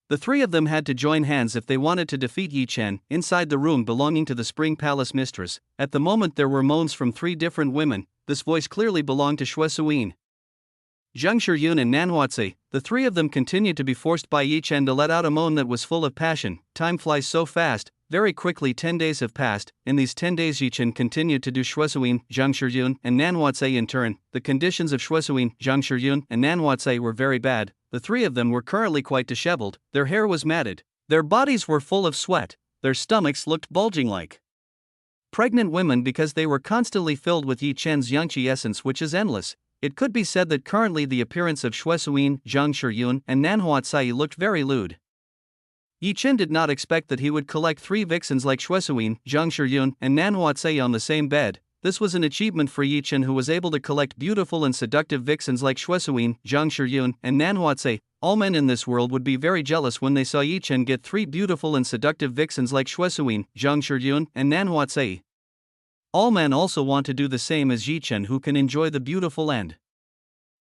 The 3 of them had to join hands if they wanted to defeat Yi Chen. Inside the room belonging to the Spring Palace mistress, at the moment there were moans from 3 different women. This voice clearly belonged to Shuesuin, Zhang Shiyun, and Nan Huatse. The 3 of them continued to be forced by Yi Chen to let out a moan that was full of passion. Time flies so fast. Very quickly 10 days have passed. In these 10 days Yi Chen continued to do Shuesuin, Zhang Shiyun, and Nan Huatse in turn. The conditions of Shuesuin, Zhang Shiyun, and Nan Huatse were very bad. The 3 of them were currently quite disheveled. Their hair was matted. Their bodies were full of sweat. Their stomachs looked bulging like pregnant women because they were constantly filled with Yi Chen's Yangqi essence, which is endless. It could be said that currently the appearance of Xue Suyin, Zhang Shiyun, and Nan Huatsai looked very lewd. Yi Chen did not expect that he would collect 3 vixens like Xue Suyin, Zhang Shiyun, and Nan Huatsai on the same bed. This was an achievement for Yi Chen, who was able to collect beautiful and seductive vixens like Xue Suyin, Zhang Shiyun, and Nan Huatsai. All men in this world would be very jealous when they saw Yi Chen get 3 beautiful and seductive vixens like Xue Suyin, Zhang Shiyun, and Nan Huatsai. All men also want to do the same as Yi Chen, who can enjoy the beautiful and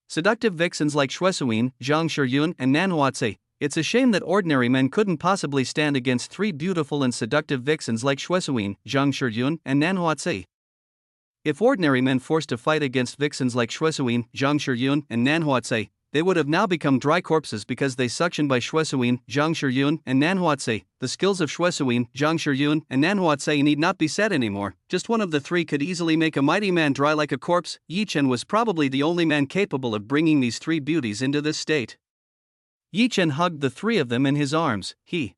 seductive vixens like Xue Suyin, Zhang Shiyun, and Nan Huatsai. It's a shame that ordinary men couldn't possibly stand against 3 beautiful and seductive vixens like Xue Suyin, Zhang Shiyun, and Nan Huatsai. If ordinary men forced to fight against vixens like Xue Suyin, Zhang Shiyun, and Nan Huatsai, they would have now become dry corpses because they suctioned by Xue Suyin, Zhang Shiyun, and Nan Huatsai. The skills of Xue Suyin, Zhang Shiyun, and Nan Huatsai need not be said anymore. Just one of the 3 could easily make a mighty man dry like a corpse. Yi Chen was probably the only man capable of bringing these 3 beauties into this state. Yi Chen hugged the 3 of them in his arms. He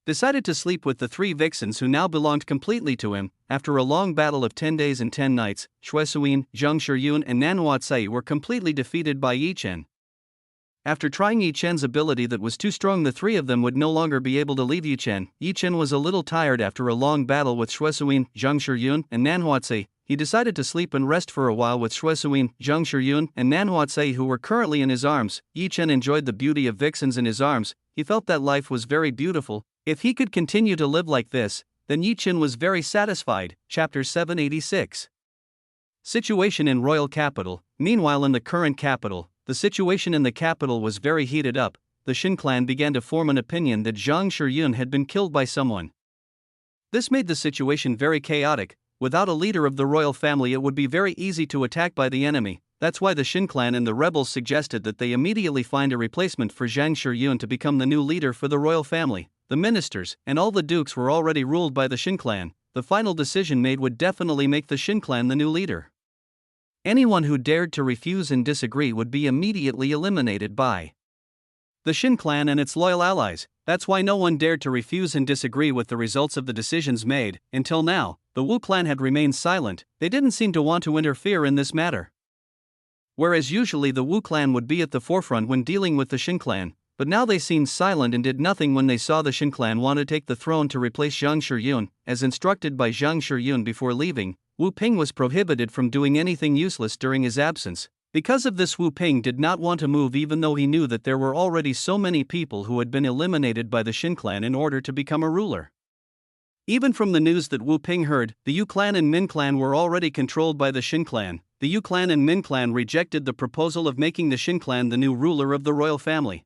decided to sleep with the 3 vixens who now belonged completely to him. After a long battle of 10 days and 10 nights, Xue Suyin, Zhang Shiyun, and Nan Huatsai were completely defeated by Yi Chen. After trying Yi Chen's ability that was too strong, the 3 of them would no longer be able to leave Yi Chen. Yi Chen was a little tired after a long battle with Xue Suyin, Zhang Shiyun, and Nan Huatsai. He decided to sleep and rest for a while with Xue Suyin, Zhang Shiyun, and Nan Huatsai, who were currently in his arms. Yi Chen enjoyed the beauty of vixens in his arms. He felt that life was very beautiful. If he could continue to live like this, then Yi Chen was very satisfied. Chapter 786. Situation in Royal Capital. Meanwhile, in the current capital, the situation in the capital was very heated up. The Shin clan began to form an opinion that Zhang Shiyun had been killed by someone. This made the situation very chaotic. Without a leader of the royal family, it would be very easy to attack by the enemy. That's why the Shin clan and the rebels suggested that they immediately find a replacement for Zhang Shiyun to become the new leader for the royal family. The ministers and all the dukes were already ruled by the Shin clan. The final decision made would definitely make the Shin clan the new leader. Anyone who dared to refuse and disagree would be immediately eliminated by the Shin clan and its loyal allies. That's why no one dared to refuse and disagree with the results of the decisions made. Until now, the Wu clan had remained silent. They didn't seem to want to interfere in this matter. Whereas usually the Wu clan would be at the forefront when dealing with the Shin clan, but now they seemed silent and did nothing when they saw the Shin clan want to take the throne to replace Zhang Shiyun. As instructed by Zhang Shiyun before leaving, Wu Ping was prohibited from doing anything useless during his absence. Because of this, Wu Ping did not want to move, even though he knew that there were already so many people who had been eliminated by the Shin clan in order to become a ruler. Even from the news that Wu Ping heard, the Yu clan and Min clan were already controlled by the Shin clan. The Yu clan and Min clan rejected the proposal of making the Shin clan the new ruler of the royal family.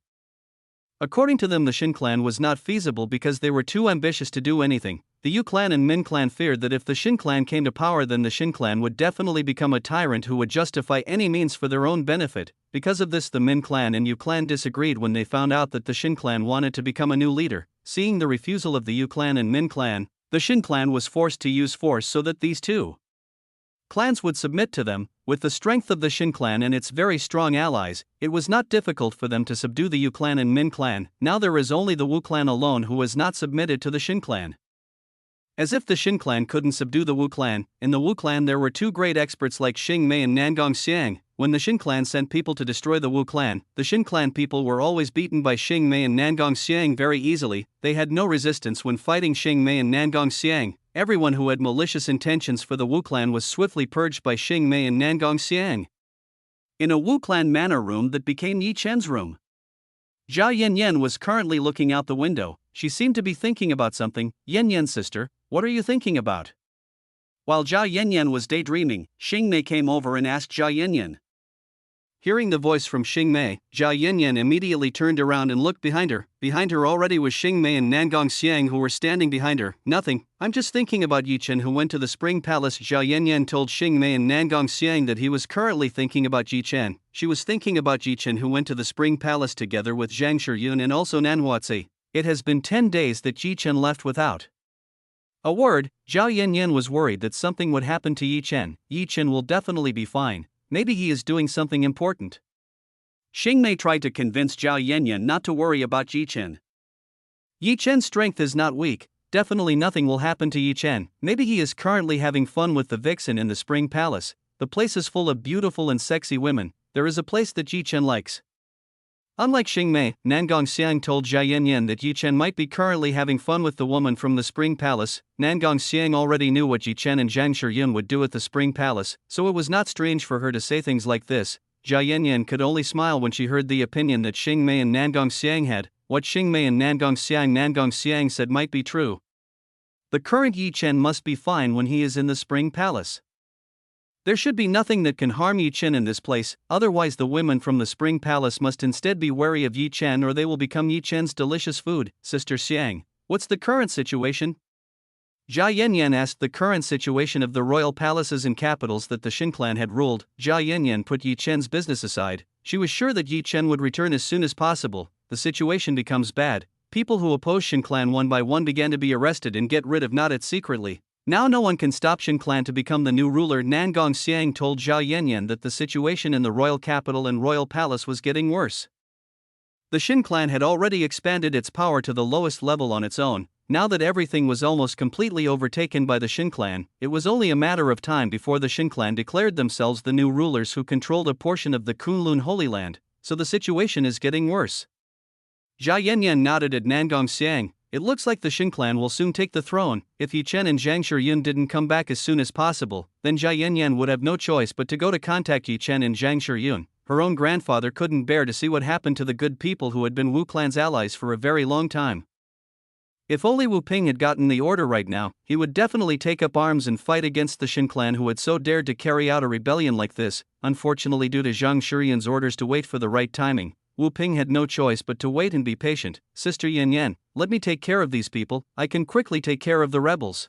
According to them, the Shin clan was not feasible because they were too ambitious to do anything. The Yu clan and Min clan feared that if the Shin clan came to power, then the Shin clan would definitely become a tyrant who would justify any means for their own benefit. Because of this, the Min clan and Yu clan disagreed when they found out that the Shin clan wanted to become a new leader. Seeing the refusal of the Yu clan and Min clan, the Shin clan was forced to use force so that these two clans would submit to them. With the strength of the Shin clan and its very strong allies, it was not difficult for them to subdue the Yu clan and Min clan. Now there is only the Wu clan alone who has not submitted to the Shin clan. As if the Shin clan couldn't subdue the Wu clan, in the Wu clan there were 2 great experts like Xing Mei and Nangong Xiang. When the Shin clan sent people to destroy the Wu clan, the Shin clan people were always beaten by Xing Mei and Nangong Xiang very easily. They had no resistance when fighting Xing Mei and Nangong Xiang. Everyone who had malicious intentions for the Wu clan was swiftly purged by Xing Mei and Nangong Xiang. In a Wu clan manor room that became Yi Chen's room, Jia Yanyan was currently looking out the window. She seemed to be thinking about something. Yanyan's sister, what are you thinking about? While Jia Yanyan was daydreaming, Xing Mei came over and asked Jia Yanyan. Hearing the voice from Xing Mei, Jia Yanyan immediately turned around and looked behind her. Behind her already was Xing Mei and Nangong Xiang, who were standing behind her. Nothing, I'm just thinking about Yi Chen, who went to the Spring Palace. Jia Yanyan told Xing Mei and Nangong Xiang that he was currently thinking about Yi Chen. She was thinking about Yi Chen, who went to the Spring Palace together with Zhang Shiyun and also Nan Huatsai. It has been 10 days that Yi Chen left without a word. Zhao Yanyan was worried that something would happen to Yi Chen. Yi Chen will definitely be fine. Maybe he is doing something important. Xing Mei tried to convince Zhao Yanyan not to worry about Yi Chen. Yi Chen's strength is not weak. definitely nothing will happen to Yi Chen. Maybe he is currently having fun with the vixen in the Spring Palace. The place is full of beautiful and sexy women. There is a place that Yi Chen likes. Unlike Xing Mei, Nan Gongxiang told Jia Yanyan that Yi Chen might be currently having fun with the woman from the Spring Palace. Nan Gongxiang already knew what Yi Chen and Zhang Shiyun would do at the Spring Palace, so it was not strange for her to say things like this. Jia Yanyan could only smile when she heard the opinion that Xing Mei and Nan Gongxiang had. What Xing Mei and Nan Gongxiang said might be true. The current Yi Chen must be fine when he is in the Spring Palace. There should be nothing that can harm Yi Chen in this place, otherwise the women from the Spring Palace must instead be wary of Yi Chen or they will become Yi Chen's delicious food. Sister Xiang, what's the current situation? Jia Yanyan asked the current situation of the royal palaces and capitals that the Shin clan had ruled. Jia Yanyan put Yi Chen's business aside. She was sure that Yi Chen would return as soon as possible. The situation becomes bad. People who oppose Shin clan one by one began to be arrested and get rid of not it secretly. Now no one can stop Shin clan to become the new ruler. Nan Gongxiang told Zhao Yanyan that the situation in the royal capital and royal palace was getting worse. The Shin clan had already expanded its power to the lowest level on its own. Now that everything was almost completely overtaken by the Shin clan, it was only a matter of time before the Shin clan declared themselves the new rulers who controlled a portion of the Kunlun Holy Land, so the situation is getting worse. Jia Yanyan nodded at Nan Gongxiang. It looks like the Shin clan will soon take the throne. If Yi Chen and Zhang Shiyun didn't come back as soon as possible, then Jia Yanyan would have no choice but to go to contact Yi Chen and Zhang Shiyun. Her own grandfather couldn't bear to see what happened to the good people who had been Wu clan's allies for a very long time. If only Wu Ping had gotten the order right now, he would definitely take up arms and fight against the Shin clan who had so dared to carry out a rebellion like this. Unfortunately, due to Zhang Shiyun's orders to wait for the right timing, Wu Ping had no choice but to wait and be patient. Sister Yanyan, let me take care of these people, I can quickly take care of the rebels.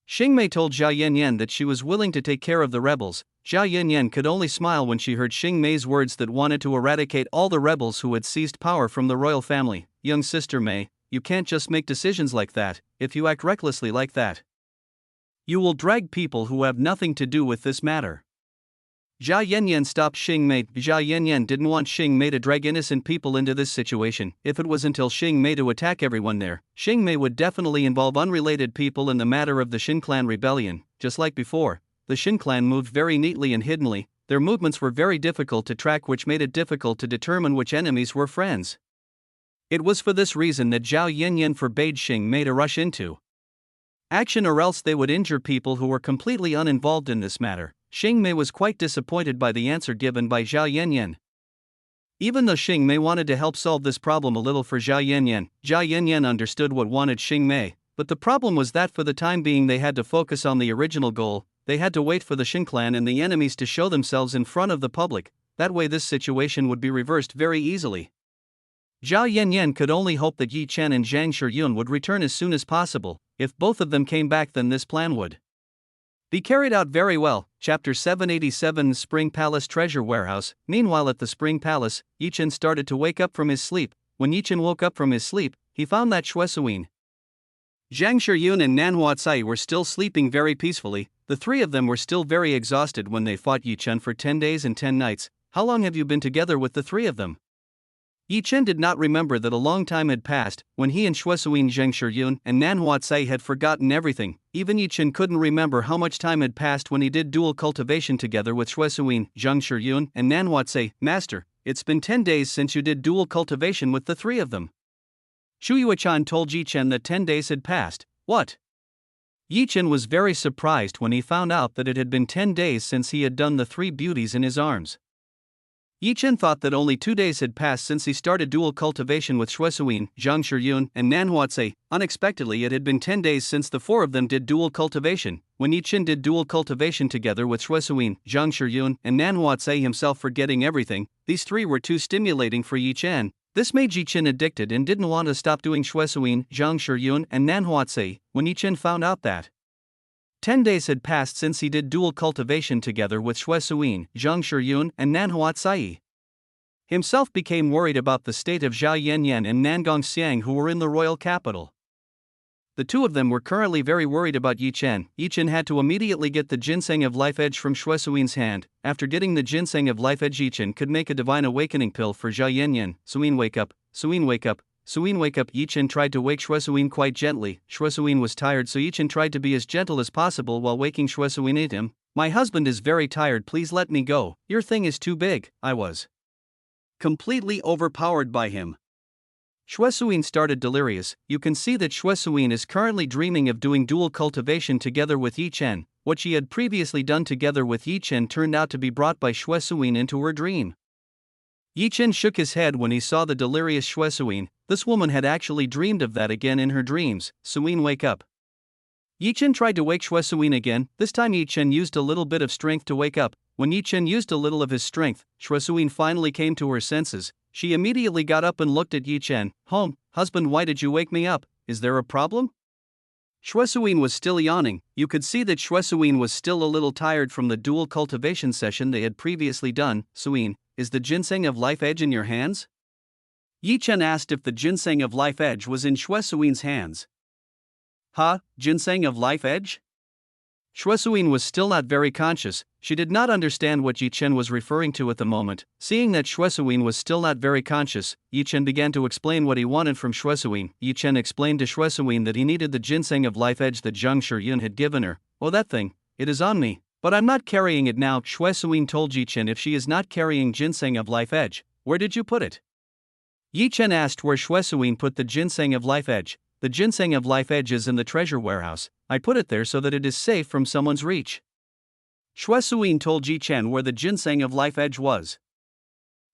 Xing Mei told Jia Yanyan that she was willing to take care of the rebels. Jia Yanyan could only smile when she heard Xing Mei's words that wanted to eradicate all the rebels who had seized power from the royal family. Young Sister Mei, you can't just make decisions like that. If you act recklessly like that, you will drag people who have nothing to do with this matter. Jia Yanyan stopped Xing Mei. Jia Yanyan didn't want Xing Mei to drag innocent people into this situation. If it was until Xing Mei to attack everyone there, Xing Mei would definitely involve unrelated people in the matter of the Shin clan rebellion. Just like before, the Shin clan moved very neatly and hiddenly. Their movements were very difficult to track, which made it difficult to determine which enemies were friends. It was for this reason that Zhao Yanyan forbade Xing Mei to rush into action, or else they would injure people who were completely uninvolved in this matter. Xing Mei was quite disappointed by the answer given by Zhao Yanyan. Even though Xing Mei wanted to help solve this problem a little for Zhao Yanyan understood what wanted Xing Mei, but the problem was that for the time being they had to focus on the original goal. They had to wait for the Shin clan and the enemies to show themselves in front of the public. That way this situation would be reversed very easily. Zhao Yanyan could only hope that Yi Chen and Zhang Shiyun would return as soon as possible. If both of them came back, then this plan would be carried out very well. Chapter 787, Spring Palace Treasure Warehouse. Meanwhile at the Spring Palace, Yi Chen started to wake up from his sleep. When Yi Chen woke up from his sleep, he found that Shuesuin, Zhang Shiyun and Nan Huatsai were still sleeping very peacefully. The three of them were still very exhausted when they fought Yi Chen for 10 days and 10 nights. How long have you been together with the three of them? Yi Chen did not remember that a long time had passed. When he and Shuesuin, Zhang Shiyun, and Nan Huatsai had forgotten everything. Even Yi Chen couldn't remember how much time had passed when he did dual cultivation together with Shuesuin, Zhang Shiyun, and Nan Huatsai. Master, it's been 10 days since you did dual cultivation with the three of them. Shu Yuechan told Yi Chen that 10 days had passed. What? Yi Chen was very surprised when he found out that it had been 10 days since he had done the three beauties in his arms. Yi Chen thought that only 2 days had passed since he started dual cultivation with Shuesuin, Zhang Shiyun, and Nan Huatsai. Unexpectedly, it had been 10 days since the four of them did dual cultivation. When Yi Chen did dual cultivation together with Shuesuin, Zhang Shiyun, and Nan Huatsai, himself forgetting everything, these three were too stimulating for Yi Chen. This made Yi Chen addicted and didn't want to stop doing Shuesuin, Zhang Shiyun, and Nan Huatsai. When Yi Chen found out that 10 days had passed since he did dual cultivation together with Shuesuin, Zhang Shiyun, and Nan Huatsai, himself became worried about the state of Zhao Yanyan and Nan Gongxiang, who were in the royal capital. The two of them were currently very worried about Yi Chen. Yi Chen had to immediately get the ginseng of life edge from Shuesuin's hand. After getting the ginseng of life edge, Yi Chen could make a divine awakening pill for Zhao Yanyan. Suin, wake up, Suin, wake up. Suyin wake up. Yi Chen tried to wake Suyin quite gently. Suyin was tired, so Yi Chen tried to be as gentle as possible while waking Suyin at him. My husband is very tired, please let me go, your thing is too big. I was completely overpowered by him. Suyin started delirious. You can see that Suyin is currently dreaming of doing dual cultivation together with Yi Chen. What she had previously done together with Yi Chen turned out to be brought by Suyin into her dream. Yi Chen shook his head when he saw the delirious Suyin. This woman had actually dreamed of that again in her dreams. Suyin, wake up. Yi Chen tried to wake Suyin again. This time Yi Chen used a little bit of strength to wake up. When Yi Chen used a little of his strength, Suyin finally came to her senses. She immediately got up and looked at Yi Chen. Husband, why did you wake me up? Is there a problem? Suyin was still yawning. You could see that Suyin was still a little tired from the dual cultivation session they had previously done. Suyin, is the ginseng of life edge in your hands? Yi Chen asked if the ginseng of life edge was in Suyin's hands. Ginseng of life edge? Suyin was still not very conscious. She did not understand what Yi Chen was referring to at the moment. Seeing that Suyin was still not very conscious, Yi Chen began to explain what he wanted from Suyin. Yi Chen explained to Suyin that he needed the ginseng of life edge that Zhang Shiyun had given her. Oh, that thing, it is on me, but I'm not carrying it now. Suyin told Yi Chen if she is not carrying ginseng of life edge, where did you put it? Yi Chen asked where Suyin put the ginseng of life edge. The ginseng of life edge is in the treasure warehouse. I put it there so that it is safe from someone's reach. Suyin told Yi Chen where the ginseng of life edge was.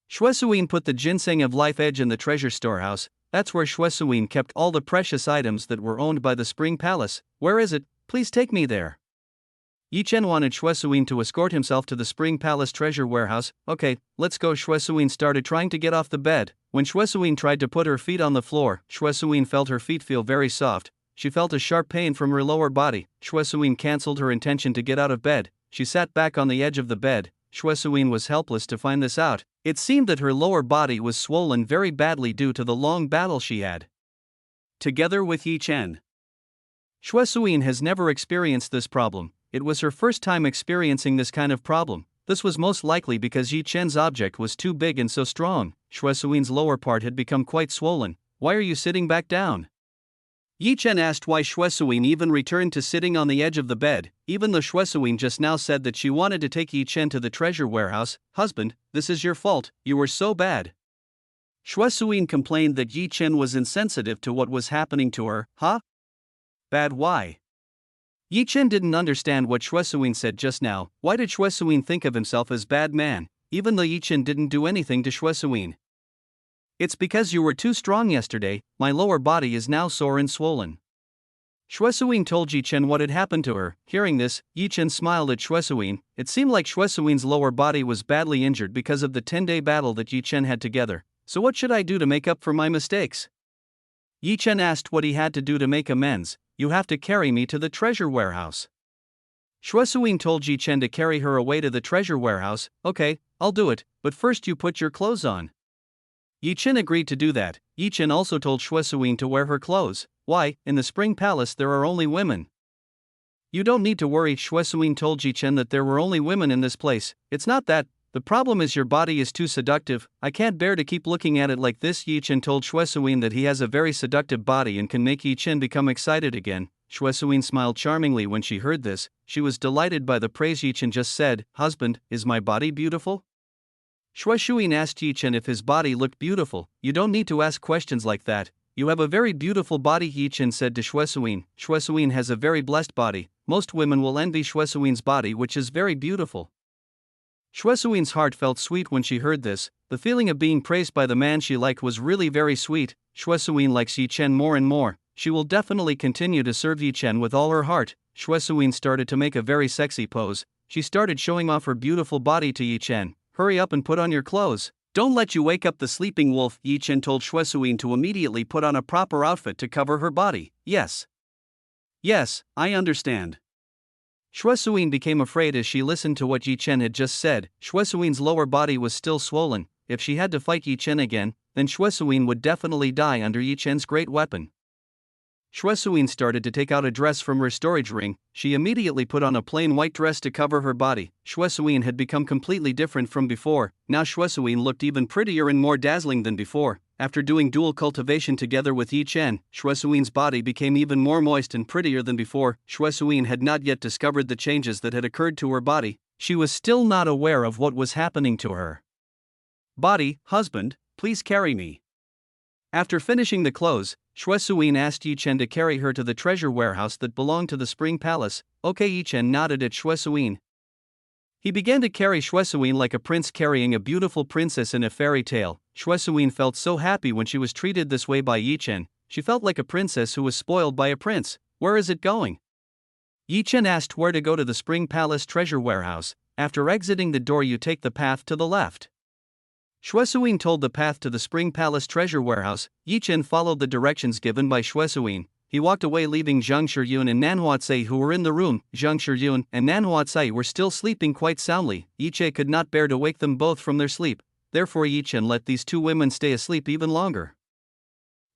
Suyin put the ginseng of life edge in the treasure storehouse. That's where Suyin kept all the precious items that were owned by the Spring Palace. Where is it? Please take me there. Yi Chen wanted Suyin to escort himself to the Spring Palace treasure warehouse. Okay, let's go. Suyin started trying to get off the bed. When Suyin tried to put her feet on the floor, Suyin felt her feet feel very soft. She felt a sharp pain from her lower body. Suyin cancelled her intention to get out of bed. She sat back on the edge of the bed. Suyin was helpless to find this out. It seemed that her lower body was swollen very badly due to the long battle she had together with Yi Chen. Suyin has never experienced this problem. It was her first time experiencing this kind of problem. This was most likely because Yi Chen's object was too big and so strong. Suyin's lower part had become quite swollen. Why are you sitting back down? Yi Chen asked why Suyin even returned to sitting on the edge of the bed, even though Suyin just now said that she wanted to take Yi Chen to the treasure warehouse. Husband, this is your fault, you were so bad. Suyin complained that Yi Chen was insensitive to what was happening to her. Bad, why? Yi Chen didn't understand what Suyin said just now. Why did Suyin think of himself as bad man, even though Yi Chen didn't do anything to Suyin? It's because you were too strong yesterday, my lower body is now sore and swollen. Suyin told Yi Chen what had happened to her. Hearing this, Yi Chen smiled at Suyin. It seemed like Suyin's lower body was badly injured because of the 10-day battle that Yi Chen had together. So what should I do to make up for my mistakes? Yi Chen asked what he had to do to make amends. You have to carry me to the treasure warehouse. Suyin told Yi Chen to carry her away to the treasure warehouse. Okay, I'll do it, but first you put your clothes on. Yi Chen agreed to do that. Yi Chen also told Suyin to wear her clothes. Why, in the Spring Palace there are only women. You don't need to worry. Suyin told Yi Chen that there were only women in this place. It's not that. The problem is your body is too seductive. I can't bear to keep looking at it like this. Yi Chen told Suyin that he has a very seductive body and can make Yi Chen become excited again. Suyin smiled charmingly when she heard this. She was delighted by the praise Yi Chen just said. Husband, is my body beautiful? Suyin asked Yi Chen if his body looked beautiful. You don't need to ask questions like that. You have a very beautiful body, Yi Chen said to Suyin. Suyin has a very blessed body. Most women will envy Suyin's body, which is very beautiful. Suyin's heart felt sweet when she heard this. The feeling of being praised by the man she liked was really very sweet. Suyin likes Yi Chen more and more. She will definitely continue to serve Yi Chen with all her heart. Suyin started to make a very sexy pose. She started showing off her beautiful body to Yi Chen. Hurry up and put on your clothes. Don't let you wake up the sleeping wolf. Yi Chen told Suyin to immediately put on a proper outfit to cover her body. Yes, I understand. Suyin became afraid as she listened to what Yi Chen had just said. Suyin's lower body was still swollen. If she had to fight Yi Chen again, then Suyin would definitely die under Yi Chen's great weapon. Suyin started to take out a dress from her storage ring. She immediately put on a plain white dress to cover her body. Suyin had become completely different from before. Now Suyin looked even prettier and more dazzling than before. After doing dual cultivation together with Yi Chen, Shuesuin's body became even more moist and prettier than before. Shuesuin had not yet discovered the changes that had occurred to her body. She was still not aware of what was happening to her Body, husband, please carry me. After finishing the clothes, Shuesuin asked Yi Chen to carry her to the treasure warehouse that belonged to the Spring Palace. Okay, Yi Chen nodded at Shuesuin. He began to carry Shuesuin like a prince carrying a beautiful princess in a fairy tale. Shuesuin felt so happy when she was treated this way by Yi Chen. She felt like a princess who was spoiled by a prince. Where is it going? Yi Chen asked where to go to the Spring Palace treasure warehouse. After exiting the door, you take the path to the left. Shuesuin told the path to the Spring Palace treasure warehouse. Yi Chen followed the directions given by Shuesuin. He walked away, leaving Zhang Shiyun and Nanhuatsai who were in the room. Zhang Shiyun and Nanhuatsai were still sleeping quite soundly. Yi Chen could not bear to wake them both from their sleep. Therefore Yi Chen let these two women stay asleep even longer.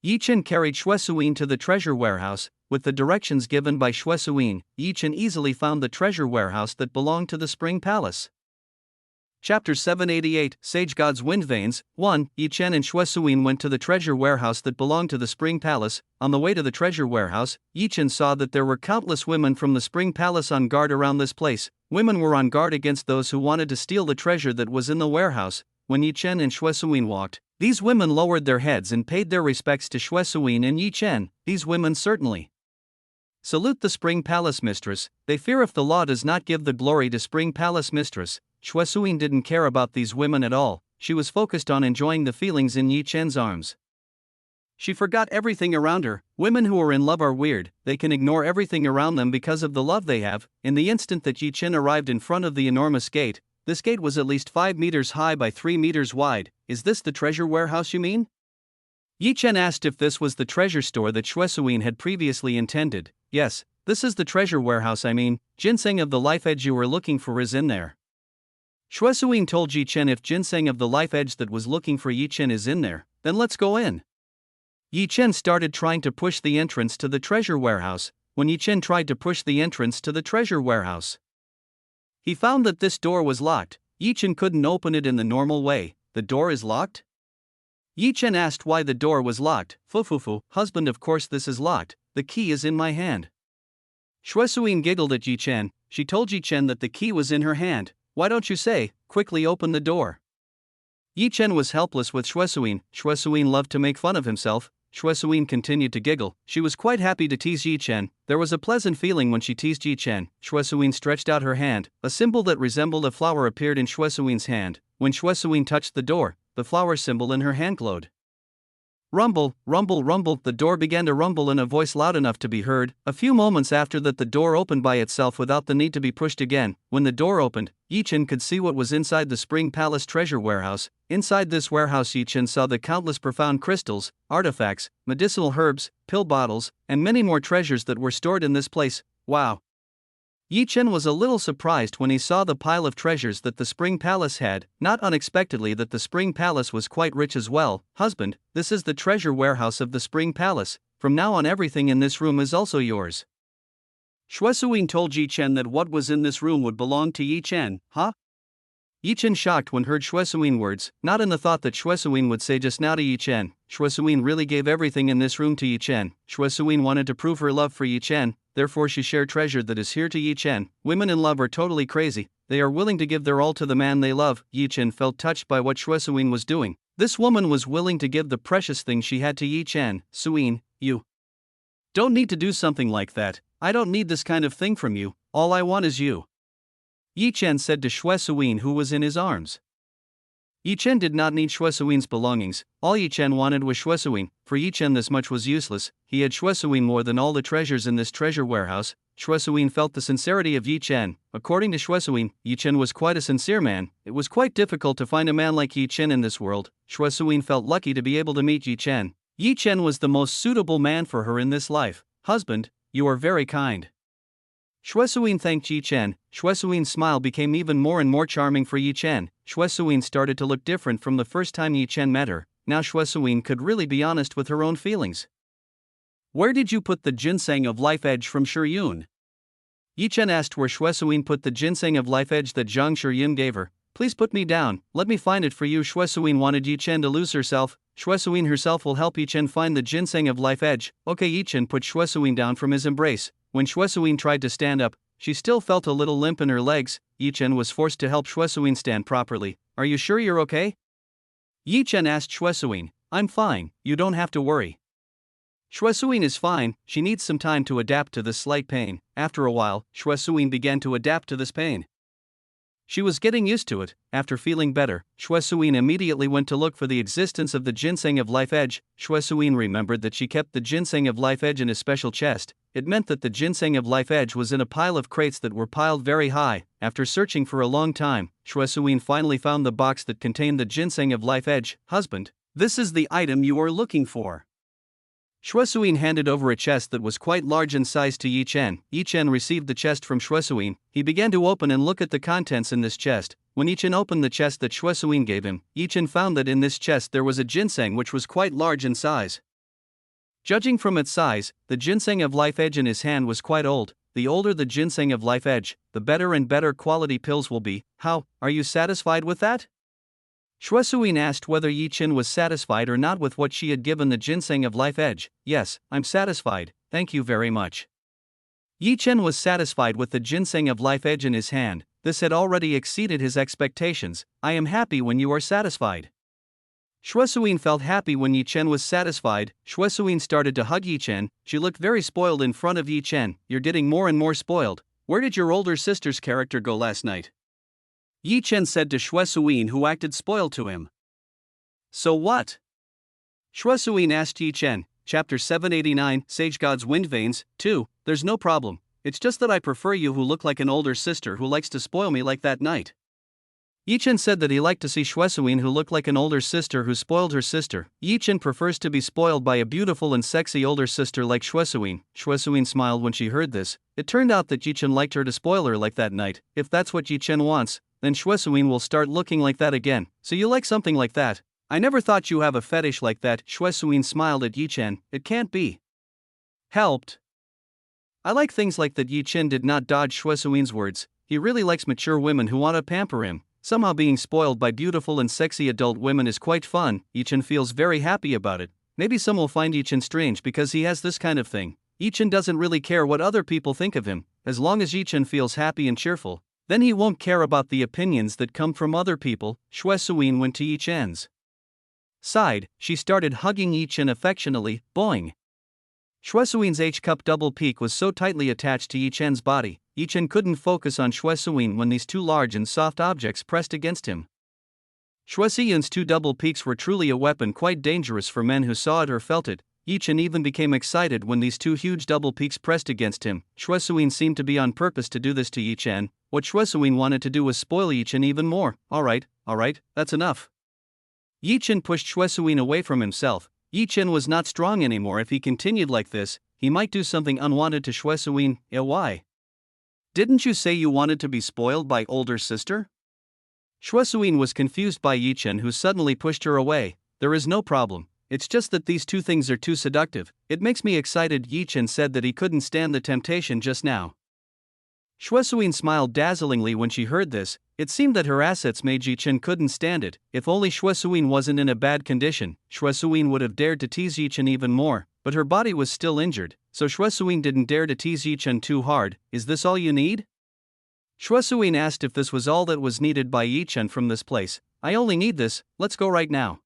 Yi Chen carried Shuesuin to the treasure warehouse. With the directions given by Shuesuin, Yi Chen easily found the treasure warehouse that belonged to the Spring Palace. Chapter 788 Sage God's Wind Veins 1. Yi Chen and Shuesuin went to the treasure warehouse that belonged to the Spring Palace. On the way to the treasure warehouse, Yi Chen saw that there were countless women from the Spring Palace on guard around this place. Women were on guard against those who wanted to steal the treasure that was in the warehouse. When Yi Chen and Shuesuin walked, these women lowered their heads and paid their respects to Shuesuin and Yi Chen. These women certainly salute the Spring Palace mistress. They fear if the law does not give the glory to Spring Palace mistress. Shuesuin didn't care about these women at all. She was focused on enjoying the feelings in Yi Chen's arms. She forgot everything around her. Women who are in love are weird. They can ignore everything around them because of the love they have. In the instant that Yi Chen arrived in front of the enormous gate, this gate was at least 5 meters high by 3 meters wide. Is this the treasure warehouse you mean? Yi Chen asked if this was the treasure store that Shuesuin had previously intended. Yes, this is the treasure warehouse I mean. Ginseng of the life edge you were looking for is in there. Shuesuin told Yi Chen if ginseng of the life edge that was looking for Yi Chen is in there, then let's go in. Yi Chen started trying to push the entrance to the treasure warehouse. When Yi Chen tried to push the entrance to the treasure warehouse, he found that this door was locked. Yi Chen couldn't open it in the normal way. The door is locked? Yi Chen asked why the door was locked. Fufufu, husband, of course this is locked. The key is in my hand. Shuesuin giggled at Yi Chen. She told Yi Chen that the key was in her hand. Why don't you say, quickly open the door? Yi Chen was helpless with Shuesuin. Shuesuin loved to make fun of himself. Shuesuin continued to giggle. She was quite happy to tease Yi Chen. There was a pleasant feeling when she teased Yi Chen. Shuesuin stretched out her hand. A symbol that resembled a flower appeared in Shuesuin's hand. When Shuesuin touched the door, the flower symbol in her hand glowed. Rumble, rumble, rumble. The door began to rumble in a voice loud enough to be heard. A few moments after that, the door opened by itself without the need to be pushed again. When the door opened, Yi Chen could see what was inside the Spring Palace treasure warehouse. Inside this warehouse, Yi Chen saw the countless profound crystals, artifacts, medicinal herbs, pill bottles, and many more treasures that were stored in this place. Wow! Yi Chen was a little surprised when he saw the pile of treasures that the Spring Palace had, not unexpectedly that the Spring Palace was quite rich as well. Husband, this is the treasure warehouse of the Spring Palace. From now on everything in this room is also yours. Shuesuin told Yi Chen that what was in this room would belong to Yi Chen. Huh? Yi Chen shocked when heard Shuesuin words, not in the thought that Shuesuin would say just now to Yi Chen. Shuesuin really gave everything in this room to Yi Chen. Shuesuin wanted to prove her love for Yi Chen, therefore she shared treasure that is here to Yi Chen. Women in love are totally crazy. They are willing to give their all to the man they love. Yi Chen felt touched by what Shuesuin was doing. This woman was willing to give the precious thing she had to Yi Chen. Suin, you don't need to do something like that. I don't need this kind of thing from you. All I want is you. Yi Chen said to Shuesuin, who was in his arms. Yi Chen did not need Shuesuin's belongings. All Yi Chen wanted was Shuesuin. For Yi Chen this much was useless. He had Shuesuin more than all the treasures in this treasure warehouse. Shuesuin felt the sincerity of Yi Chen. According to Shuesuin, Yi Chen was quite a sincere man. It was quite difficult to find a man like Yi Chen in this world. Shuesuin felt lucky to be able to meet Yi Chen. Yi Chen was the most suitable man for her in this life. Husband, you are very kind. Shuesuin thanked Yi Chen. Shuesuin's smile became even more and more charming for Yi Chen. Shuesuin started to look different from the first time Yi Chen met her. Now Shuesuin could really be honest with her own feelings. Where did you put the ginseng of life edge from Shiyun? Yi Chen asked where Shuesuin put the ginseng of life edge that Zhang Shiyun gave her. Please put me down, let me find it for you. Shuesuin wanted Yi Chen to lose herself. Shuesuin herself will help Yi Chen find the ginseng of life edge. Okay, Yi Chen put Shuesuin down from his embrace. When Shuesuin tried to stand up, she still felt a little limp in her legs. Yi Chen was forced to help Shuesuin stand properly. Are you sure you're okay? Yi Chen asked Shuesuin. I'm fine, you don't have to worry. Shuesuin is fine, she needs some time to adapt to this slight pain. After a while, Shuesuin began to adapt to this pain. She was getting used to it. After feeling better, Shuesuin immediately went to look for the existence of the ginseng of life edge. Shuesuin remembered that she kept the ginseng of life edge in a special chest. It meant that the ginseng of life edge was in a pile of crates that were piled very high. After searching for a long time, Shuesuin finally found the box that contained the ginseng of life edge. Husband, this is the item you are looking for. Shuesuin handed over a chest that was quite large in size to Yi Chen. Yi Chen received the chest from Shuesuin. He began to open and look at the contents in this chest. When Yi Chen opened the chest that Shuesuin gave him, Yi Chen found that in this chest there was a ginseng which was quite large in size. Judging from its size, the ginseng of life edge in his hand was quite old. The older the ginseng of life edge, the better and better quality pills will be. How, are you satisfied with that? Shuesuin asked whether Yi Chen was satisfied or not with what she had given the ginseng of life edge. Yes, I'm satisfied, thank you very much. Yi Chen was satisfied with the ginseng of life edge in his hand. This had already exceeded his expectations. I am happy when you are satisfied. Shuesuin felt happy when Yi Chen was satisfied. Shuesuin started to hug Yi Chen. She looked very spoiled in front of Yi Chen. You're getting more and more spoiled. Where did your older sister's character go last night? Yi Chen said to Shuesuin, who acted spoiled to him. So what? Shuesuin asked Yi Chen. Chapter 789, Sage God's Wind Veins, 2. There's no problem. It's just that I prefer you who look like an older sister who likes to spoil me like that night. Yi Chen said that he liked to see Shuesuin who looked like an older sister who spoiled her sister. Yi Chen prefers to be spoiled by a beautiful and sexy older sister like Shuesuin. Shuesuin smiled when she heard this. It turned out that Yi Chen liked her to spoil her like that night. If that's what Yi Chen wants, then Shuesuin will start looking like that again. So you like something like that? I never thought you have a fetish like that. Shuesuin smiled at Yi Chen. It can't be helped. I like things like that. Yi Chen did not dodge Shuesuin's words. He really likes mature women who want to pamper him. Somehow being spoiled by beautiful and sexy adult women is quite fun. Yi Chen feels very happy about it. Maybe some will find Yi Chen strange because he has this kind of thing. Yi Chen doesn't really care what other people think of him. As long as Yi Chen feels happy and cheerful, then he won't care about the opinions that come from other people. Shuesuin went to Yi Chen's side. She started hugging Yi Chen affectionately. Boing. Shuesuin's H-cup double peak was so tightly attached to Yi Chen's body, Yi Chen couldn't focus on Shuesuin when these two large and soft objects pressed against him. Shuesuin's two double peaks were truly a weapon quite dangerous for men who saw it or felt it. Yi Chen even became excited when these two huge double peaks pressed against him. Shuesuin seemed to be on purpose to do this to Yi Chen. What Shuesuin wanted to do was spoil Yi Chen even more. Alright, that's enough. Yi Chen pushed Shuesuin away from himself. Yi Chen was not strong anymore. If he continued like this, he might do something unwanted to Shuesuin. Why? Didn't you say you wanted to be spoiled by older sister? Shuesuin was confused by Yi Chen, who suddenly pushed her away. There is no problem. It's just that these two things are too seductive. It makes me excited. Yi Chen said that he couldn't stand the temptation just now. Shuesuin smiled dazzlingly when she heard this. It seemed that her assets made Yi Chen couldn't stand it. If only Shuesuin wasn't in a bad condition, Shuesuin would have dared to tease Yi Chen even more, but her body was still injured, so Shuesuin didn't dare to tease Yi Chen too hard. Is this all you need? Shuesuin asked if this was all that was needed by Yi Chen from this place. I only need this, let's go right now.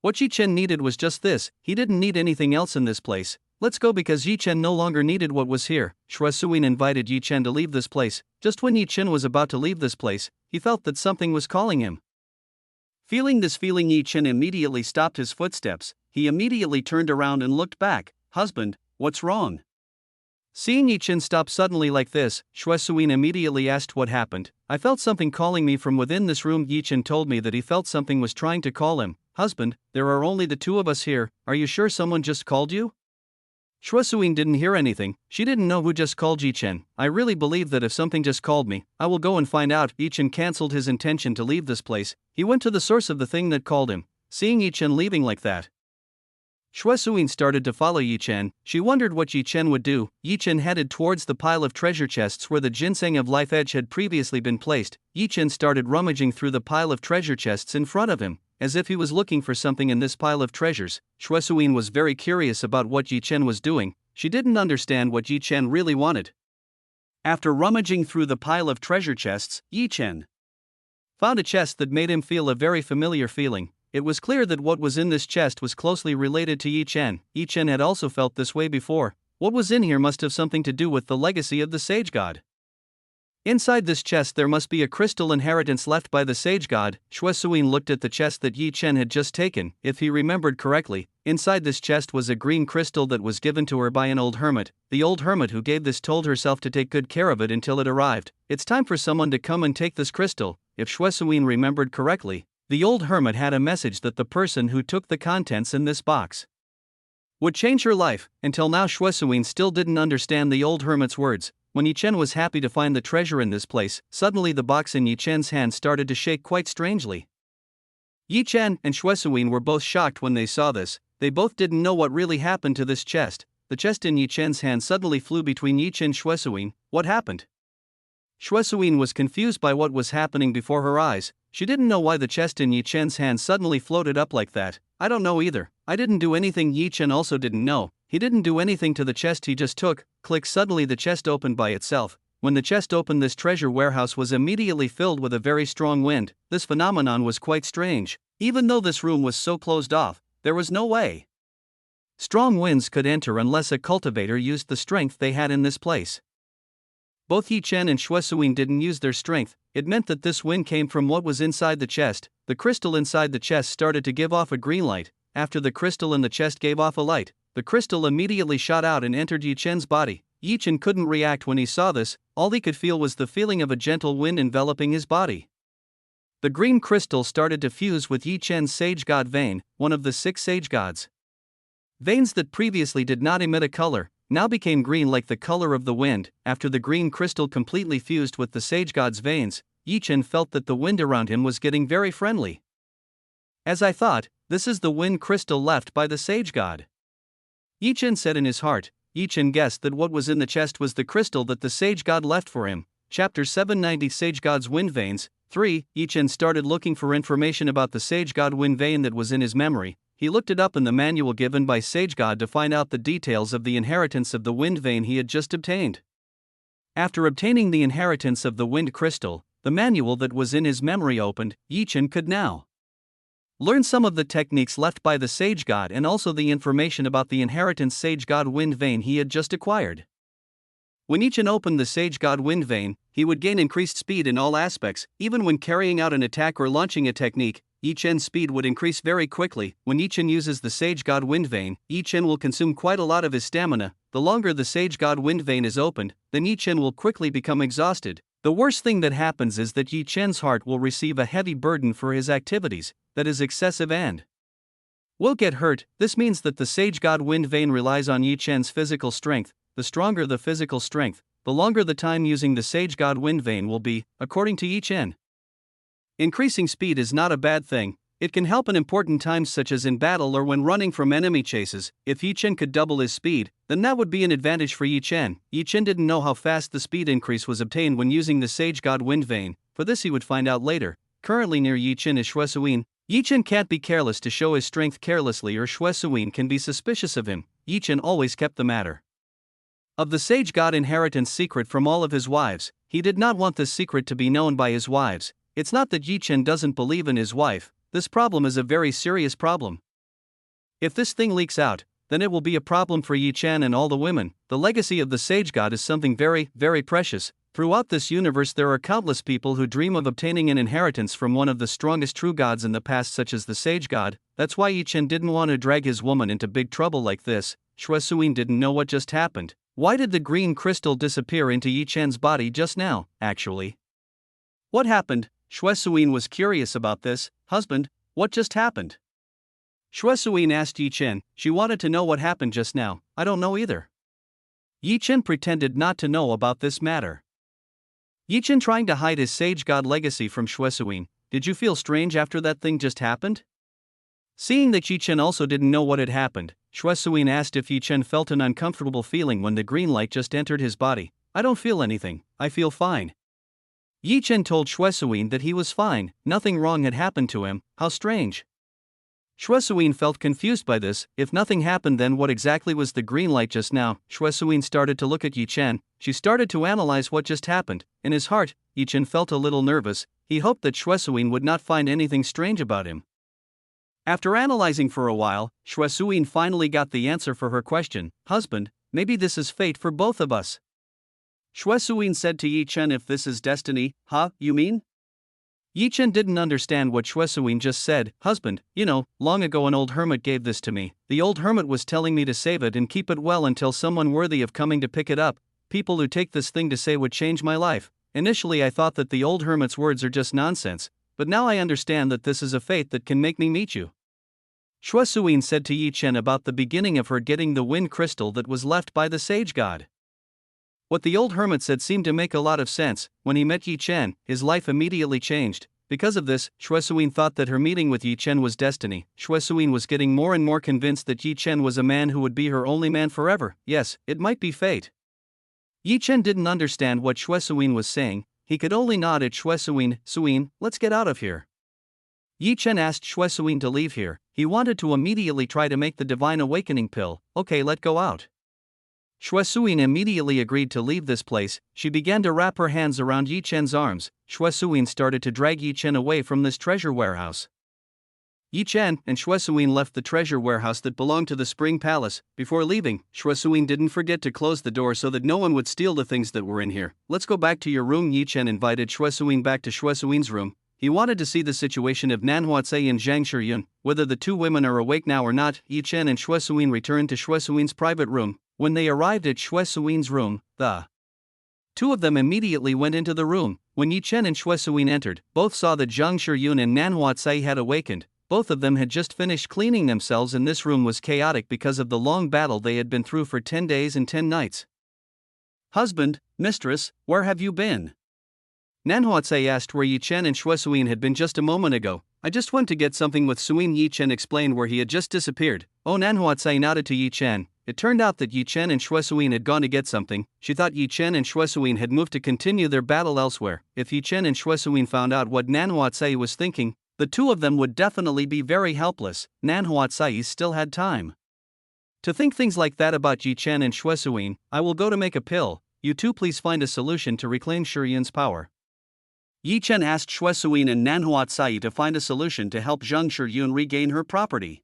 What Yi Chen needed was just this. He didn't need anything else in this place. Let's go because Yi Chen no longer needed what was here. Shuesuin invited Yi Chen to leave this place. Just when Yi Chen was about to leave this place, he felt that something was calling him. Feeling this feeling, Yi Chen immediately stopped his footsteps. He immediately turned around and looked back. Husband, what's wrong? Seeing Yi Chen stop suddenly like this, Shuesuin immediately asked what happened. I felt something calling me from within this room. Yi Chen told me that he felt something was trying to call him. Husband, there are only the two of us here. Are you sure someone just called you? Shuesuin didn't hear anything. She didn't know who just called Yi Chen. I really believe that if something just called me, I will go and find out. Yi Chen cancelled his intention to leave this place. He went to the source of the thing that called him. Seeing Yi Chen leaving like that, Xue Suyin started to follow Yi Chen. She wondered what Yi Chen would do. Yi Chen headed towards the pile of treasure chests where the ginseng of life edge had previously been placed. Yi Chen started rummaging through the pile of treasure chests in front of him, as if he was looking for something in this pile of treasures. Xue Suyin was very curious about what Yi Chen was doing. She didn't understand what Yi Chen really wanted. After rummaging through the pile of treasure chests, Yi Chen found a chest that made him feel a very familiar feeling. It was clear that what was in this chest was closely related to Yi Chen. Yi Chen had also felt this way before. What was in here must have something to do with the legacy of the sage god. Inside this chest there must be a crystal inheritance left by the sage god. Xue Suyin looked at the chest that Yi Chen had just taken. If he remembered correctly, inside this chest was a green crystal that was given to her by an old hermit. The old hermit who gave this told herself to take good care of it until it arrived. It's time for someone to come and take this crystal. If Xue Suyin remembered correctly, the old hermit had a message that the person who took the contents in this box would change her life. Until now Xue Suyin still didn't understand the old hermit's words. When Yi Chen was happy to find the treasure in this place, suddenly the box in Yi Chen's hand started to shake quite strangely. Yi Chen and Xue Suyin were both shocked when they saw this. They both didn't know what really happened to this chest. The chest in Yi Chen's hand suddenly flew between Yi Chen and Xue Suyin. What happened? Xue Suyin was confused by what was happening before her eyes. She didn't know why the chest in Yi Chen's hand suddenly floated up like that. I don't know either. I didn't do anything. Yi Chen also didn't know. He didn't do anything to the chest he just took. Click, suddenly the chest opened by itself. When the chest opened, this treasure warehouse was immediately filled with a very strong wind. This phenomenon was quite strange. Even though this room was so closed off, there was no way strong winds could enter unless a cultivator used the strength they had in this place. Both Yi Chen and Xue Suyin didn't use their strength. It meant that this wind came from what was inside the chest. The crystal inside the chest started to give off a green light. After the crystal in the chest gave off a light, the crystal immediately shot out and entered Yi Chen's body. Yi Chen couldn't react when he saw this. All he could feel was the feeling of a gentle wind enveloping his body. The green crystal started to fuse with Yi Chen's sage god vein, one of the 6 sage gods. Veins that previously did not emit a color now became green like the color of the wind. After the green crystal completely fused with the sage god's veins, Yi Chen felt that the wind around him was getting very friendly. As I thought, this is the wind crystal left by the sage god, Yi Chen said in his heart. Yi Chen guessed that what was in the chest was the crystal that the sage god left for him. Chapter 790 Sage God's Wind Veins. 3. Yi Chen started looking for information about the sage god wind vein that was in his memory. He looked it up in the manual given by Sage God to find out the details of the inheritance of the wind vein he had just obtained. After obtaining the inheritance of the wind crystal, the manual that was in his memory opened. Yi Chen could now learn some of the techniques left by the sage god and also the information about the inheritance sage god wind vein he had just acquired. When Yi Chen opened the sage god wind vein, he would gain increased speed in all aspects. Even when carrying out an attack or launching a technique, Yi Chen's speed would increase very quickly. When Yi Chen uses the sage god wind vein, Yi Chen will consume quite a lot of his stamina. The longer the sage god wind vein is opened, then Yi Chen will quickly become exhausted. The worst thing that happens is that Yi Chen's heart will receive a heavy burden for his activities, that is excessive and will get hurt. This means that the sage god wind vein relies on Yi Chen's physical strength. The stronger the physical strength, the longer the time using the sage god wind vein will be, according to Yi Chen. Increasing speed is not a bad thing. It can help in important times such as in battle or when running from enemy chases. If Yi Chen could double his speed, then that would be an advantage for Yi Chen. Yi Chen didn't know how fast the speed increase was obtained when using the sage god wind vein. For this he would find out later. Currently near Yi Chen is Xue Suyin. Yi Chen can't be careless to show his strength carelessly or Xue Suyin can be suspicious of him. Yi Chen always kept the matter of the sage god inheritance secret from all of his wives. He did not want this secret to be known by his wives. It's not that Yi Chen doesn't believe in his wife. This problem is a very serious problem. If this thing leaks out, then it will be a problem for Yi Chen and all the women. The legacy of the sage god is something very, very precious. Throughout this universe there are countless people who dream of obtaining an inheritance from one of the strongest true gods in the past, such as the sage god. That's why Yi Chen didn't want to drag his woman into big trouble like this. Xue Suyin didn't know what just happened. Why did the green crystal disappear into Yi Chen's body just now, actually? What happened? Xue Suyin was curious about this. Husband, what just happened? Xue Suyin asked Yi Chen. She wanted to know what happened just now. I don't know either. Yi Chen pretended not to know about this matter. Yi Chen trying to hide his sage god legacy from Xue Suyin. Did you feel strange after that thing just happened? Seeing that Yi Chen also didn't know what had happened, Shui Suyin asked if Yi Chen felt an uncomfortable feeling when the green light just entered his body. I don't feel anything, I feel fine. Yi Chen told Shui Suyin that he was fine, nothing wrong had happened to him. How strange. Shui Suyin felt confused by this. If nothing happened, then what exactly was the green light just now? Shui Suyin started to look at Yi Chen. She started to analyze what just happened. In his heart, Yi Chen felt a little nervous. He hoped that Shui Suyin would not find anything strange about him. After analyzing for a while, Shui Suyin finally got the answer for her question. Husband, maybe this is fate for both of us. Shui Suyin said to Yi Chen, if this is destiny, you mean? Yi Chen didn't understand what Shui Suyin just said. Husband, long ago an old hermit gave this to me. The old hermit was telling me to save it and keep it well until someone worthy of coming to pick it up. People who take this thing to say would change my life. Initially I thought that the old hermit's words are just nonsense, but now I understand that this is a fate that can make me meet you. Shui Suyin said to Yi Chen about the beginning of her getting the wind crystal that was left by the sage god. What the old hermit said seemed to make a lot of sense. When he met Yi Chen, his life immediately changed. Because of this, Shui Suyin thought that her meeting with Yi Chen was destiny. Shui Suyin was getting more and more convinced that Yi Chen was a man who would be her only man forever. Yes, it might be fate. Yi Chen didn't understand what Shui Suyin was saying. He could only nod at Shui Suyin. Suyin, let's get out of here. Yi Chen asked Shui Suyin to leave here. He wanted to immediately try to make the divine awakening pill. Okay, let go out. Shui Suyin immediately agreed to leave this place. She began to wrap her hands around Yi Chen's arms. Shui Suyin started to drag Yi Chen away from this treasure warehouse. Yi Chen and Shui Suyin left the treasure warehouse that belonged to the Spring Palace. Before leaving, Shui Suyin didn't forget to close the door so that no one would steal the things that were in here. Let's go back to your room. Yi Chen invited Shui Suyin back to Shui Suyin's room. He wanted to see the situation of Nan Huatsai and Zhang Shiyun, whether the two women are awake now or not. Yi Chen and Shui Suyin returned to Shui Suyin's private room. When they arrived at Shui Suyin's room, the two of them immediately went into the room. When Yi Chen and Shui Suyin entered, both saw that Zhang Shiyun and Nan Huatsai had awakened. Both of them had just finished cleaning themselves, and this room was chaotic because of the long battle they had been through for 10 days and 10 nights. Husband, mistress, where have you been? Nan Huatsai asked where Yi Chen and Shui Suyin had been just a moment ago. I just went to get something with Suyin. Yi Chen explained where he had just disappeared. Oh, Nan Huatsai nodded to Yi Chen. It turned out that Yi Chen and Shui Suyin had gone to get something. She thought Yi Chen and Shui Suyin had moved to continue their battle elsewhere. If Yi Chen and Shui Suyin found out what Nan Huatsai was thinking, the two of them would definitely be very helpless. Nan Huatsai still had time to think things like that about Yi Chen and Shui Suyin. I will go to make a pill. You two please find a solution to reclaim Shiyun's power. Yi Chen asked Shui Suyin and Nan Huatsai to find a solution to help Zhang Shiyun regain her property.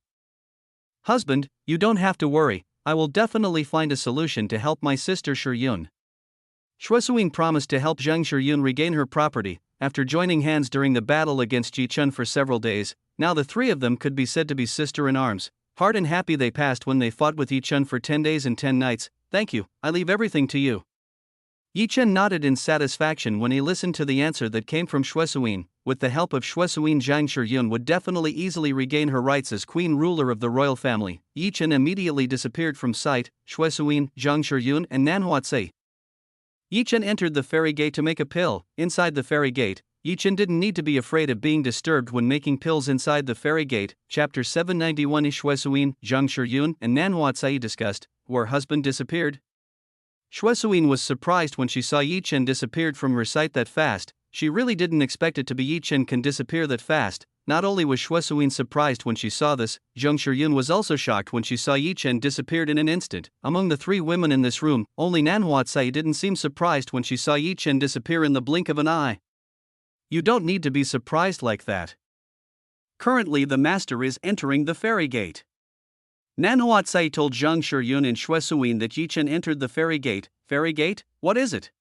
Husband, you don't have to worry. I will definitely find a solution to help my sister Shiyun. Shui Suyin promised to help Zhang Shiyun regain her property. After joining hands during the battle against Yi Chen for several days, now the three of them could be said to be sister in arms. Hard and happy they passed when they fought with Yi Chen for 10 days and 10 nights. Thank you, I leave everything to you. Yi Chen nodded in satisfaction when he listened to the answer that came from Shui Suyin. With the help of Shui Suyin, Zhang Shiyun would definitely easily regain her rights as queen ruler of the royal family. Yi Chen immediately disappeared from sight. Shui Suyin, Zhang Shiyun, and Nan Huatsai. Yi Chen entered the fairy gate to make a pill. Inside the fairy gate, Yi Chen didn't need to be afraid of being disturbed when making pills inside the fairy gate. Chapter 791. Shui Suyin, Zhang Shiyun, and Nan Huatsai discussed where husband disappeared. Shui Suyin was surprised when she saw Yi Chen disappeared from her sight that fast. She really didn't expect it to be Yi Chen can disappear that fast. Not only was Shui Suyin surprised when she saw this, Zhang Shiyun was also shocked when she saw Yi Chen disappeared in an instant. Among the three women in this room, only Nan Huatsai didn't seem surprised when she saw Yi Chen disappear in the blink of an eye. You don't need to be surprised like that. Currently the master is entering the fairy gate. Nan Huatsai told Zhang Shiyun and Shui Suyin that Yi Chen entered the fairy gate. Fairy gate? What is it?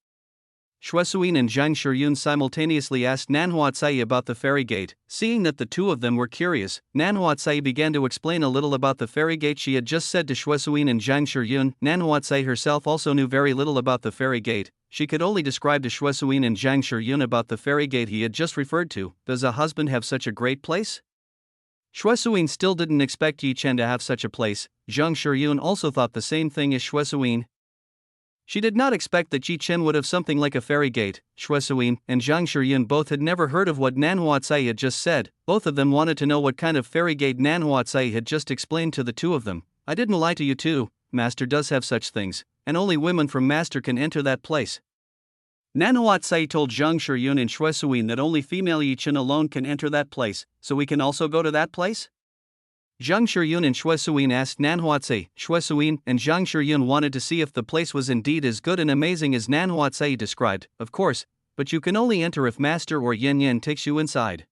Shui Suyin and Zhang Shiyun simultaneously asked Nan Huatsai about the fairy gate. Seeing that the two of them were curious, Nan Huatsai began to explain a little about the fairy gate she had just said to Shui Suyin and Zhang Shiyun. Nan Huatsai herself also knew very little about the fairy gate. She could only describe to Shui Suyin and Zhang Shiyun about the fairy gate he had just referred to. Does a husband have such a great place? Shui Suyin still didn't expect Yi Chen to have such a place. Zhang Shiyun also thought the same thing as Shui Suyin. She did not expect that Yi Chen would have something like a fairy gate. Shui Suyin and Zhang Shiyun both had never heard of what Nan Huatsai had just said. Both of them wanted to know what kind of fairy gate Nan Huatsai had just explained to the two of them. I didn't lie to you too, Master does have such things, and only women from Master can enter that place. Nanhuatsai told Zhang Shiyun and Xue Suyin that only female Yi Chen alone can enter that place, so we can also go to that place? Zhang Shiyun and Xue Suyin asked Nanhuatsai. Xue Suyin and Zhang Shiyun wanted to see if the place was indeed as good and amazing as Nanhuatsai described, of course, but you can only enter if Master or Yen Yen takes you inside.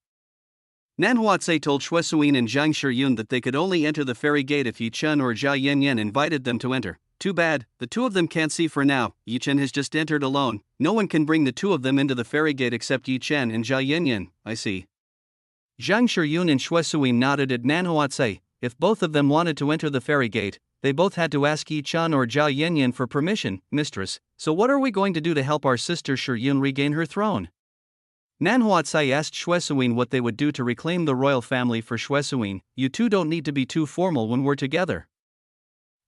Nanhuatsai told Xue Suyin and Zhang Shiyun that they could only enter the fairy gate if Yi Chen or Jia Yen Yen invited them to enter. Too bad, the two of them can't see for now. Yi Chen has just entered alone. No one can bring the two of them into the fairy gate except Yi Chen and Jia Yen Yen. I see. Zhang Shiyun and Xue Suyin nodded at Nanhuatsai. If both of them wanted to enter the fairy gate, they both had to ask Yi Chen or Jia Yen Yen for permission. Mistress, so what are we going to do to help our sister Shiyun regain her throne? Nanhuatsai asked Xue Suyin what they would do to reclaim the royal family. For Xue Suyin, you two don't need to be too formal when we're together.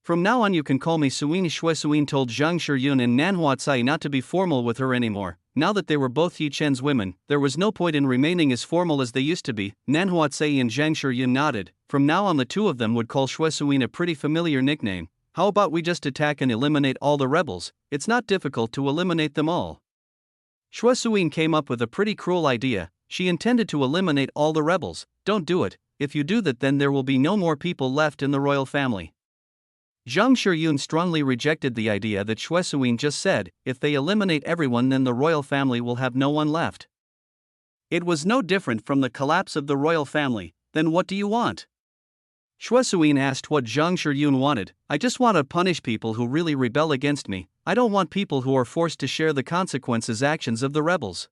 From now on you can call me Suyin. Xue Suyin told Zhang Shiyun and Nanhuatsai not to be formal with her anymore. Now that they were both Yi Chen's women, there was no point in remaining as formal as they used to be. Nanhuatsai and Zhang Shiyun nodded. From now on the two of them would call Xue Suyin a pretty familiar nickname. How about we just attack and eliminate all the rebels? It's not difficult to eliminate them all. Xue Suyin came up with a pretty cruel idea. She intended to eliminate all the rebels. Don't do it. If you do that, then there will be no more people left in the royal family. Zhang Shiyun strongly rejected the idea that Xue Suyin just said. If they eliminate everyone, then the royal family will have no one left. It was no different from the collapse of the royal family. Then what do you want? Xue Suyin asked what Zhang Shiyun wanted. I just want to punish people who really rebel against me. I don't want people who are forced to share the consequences actions of the rebels.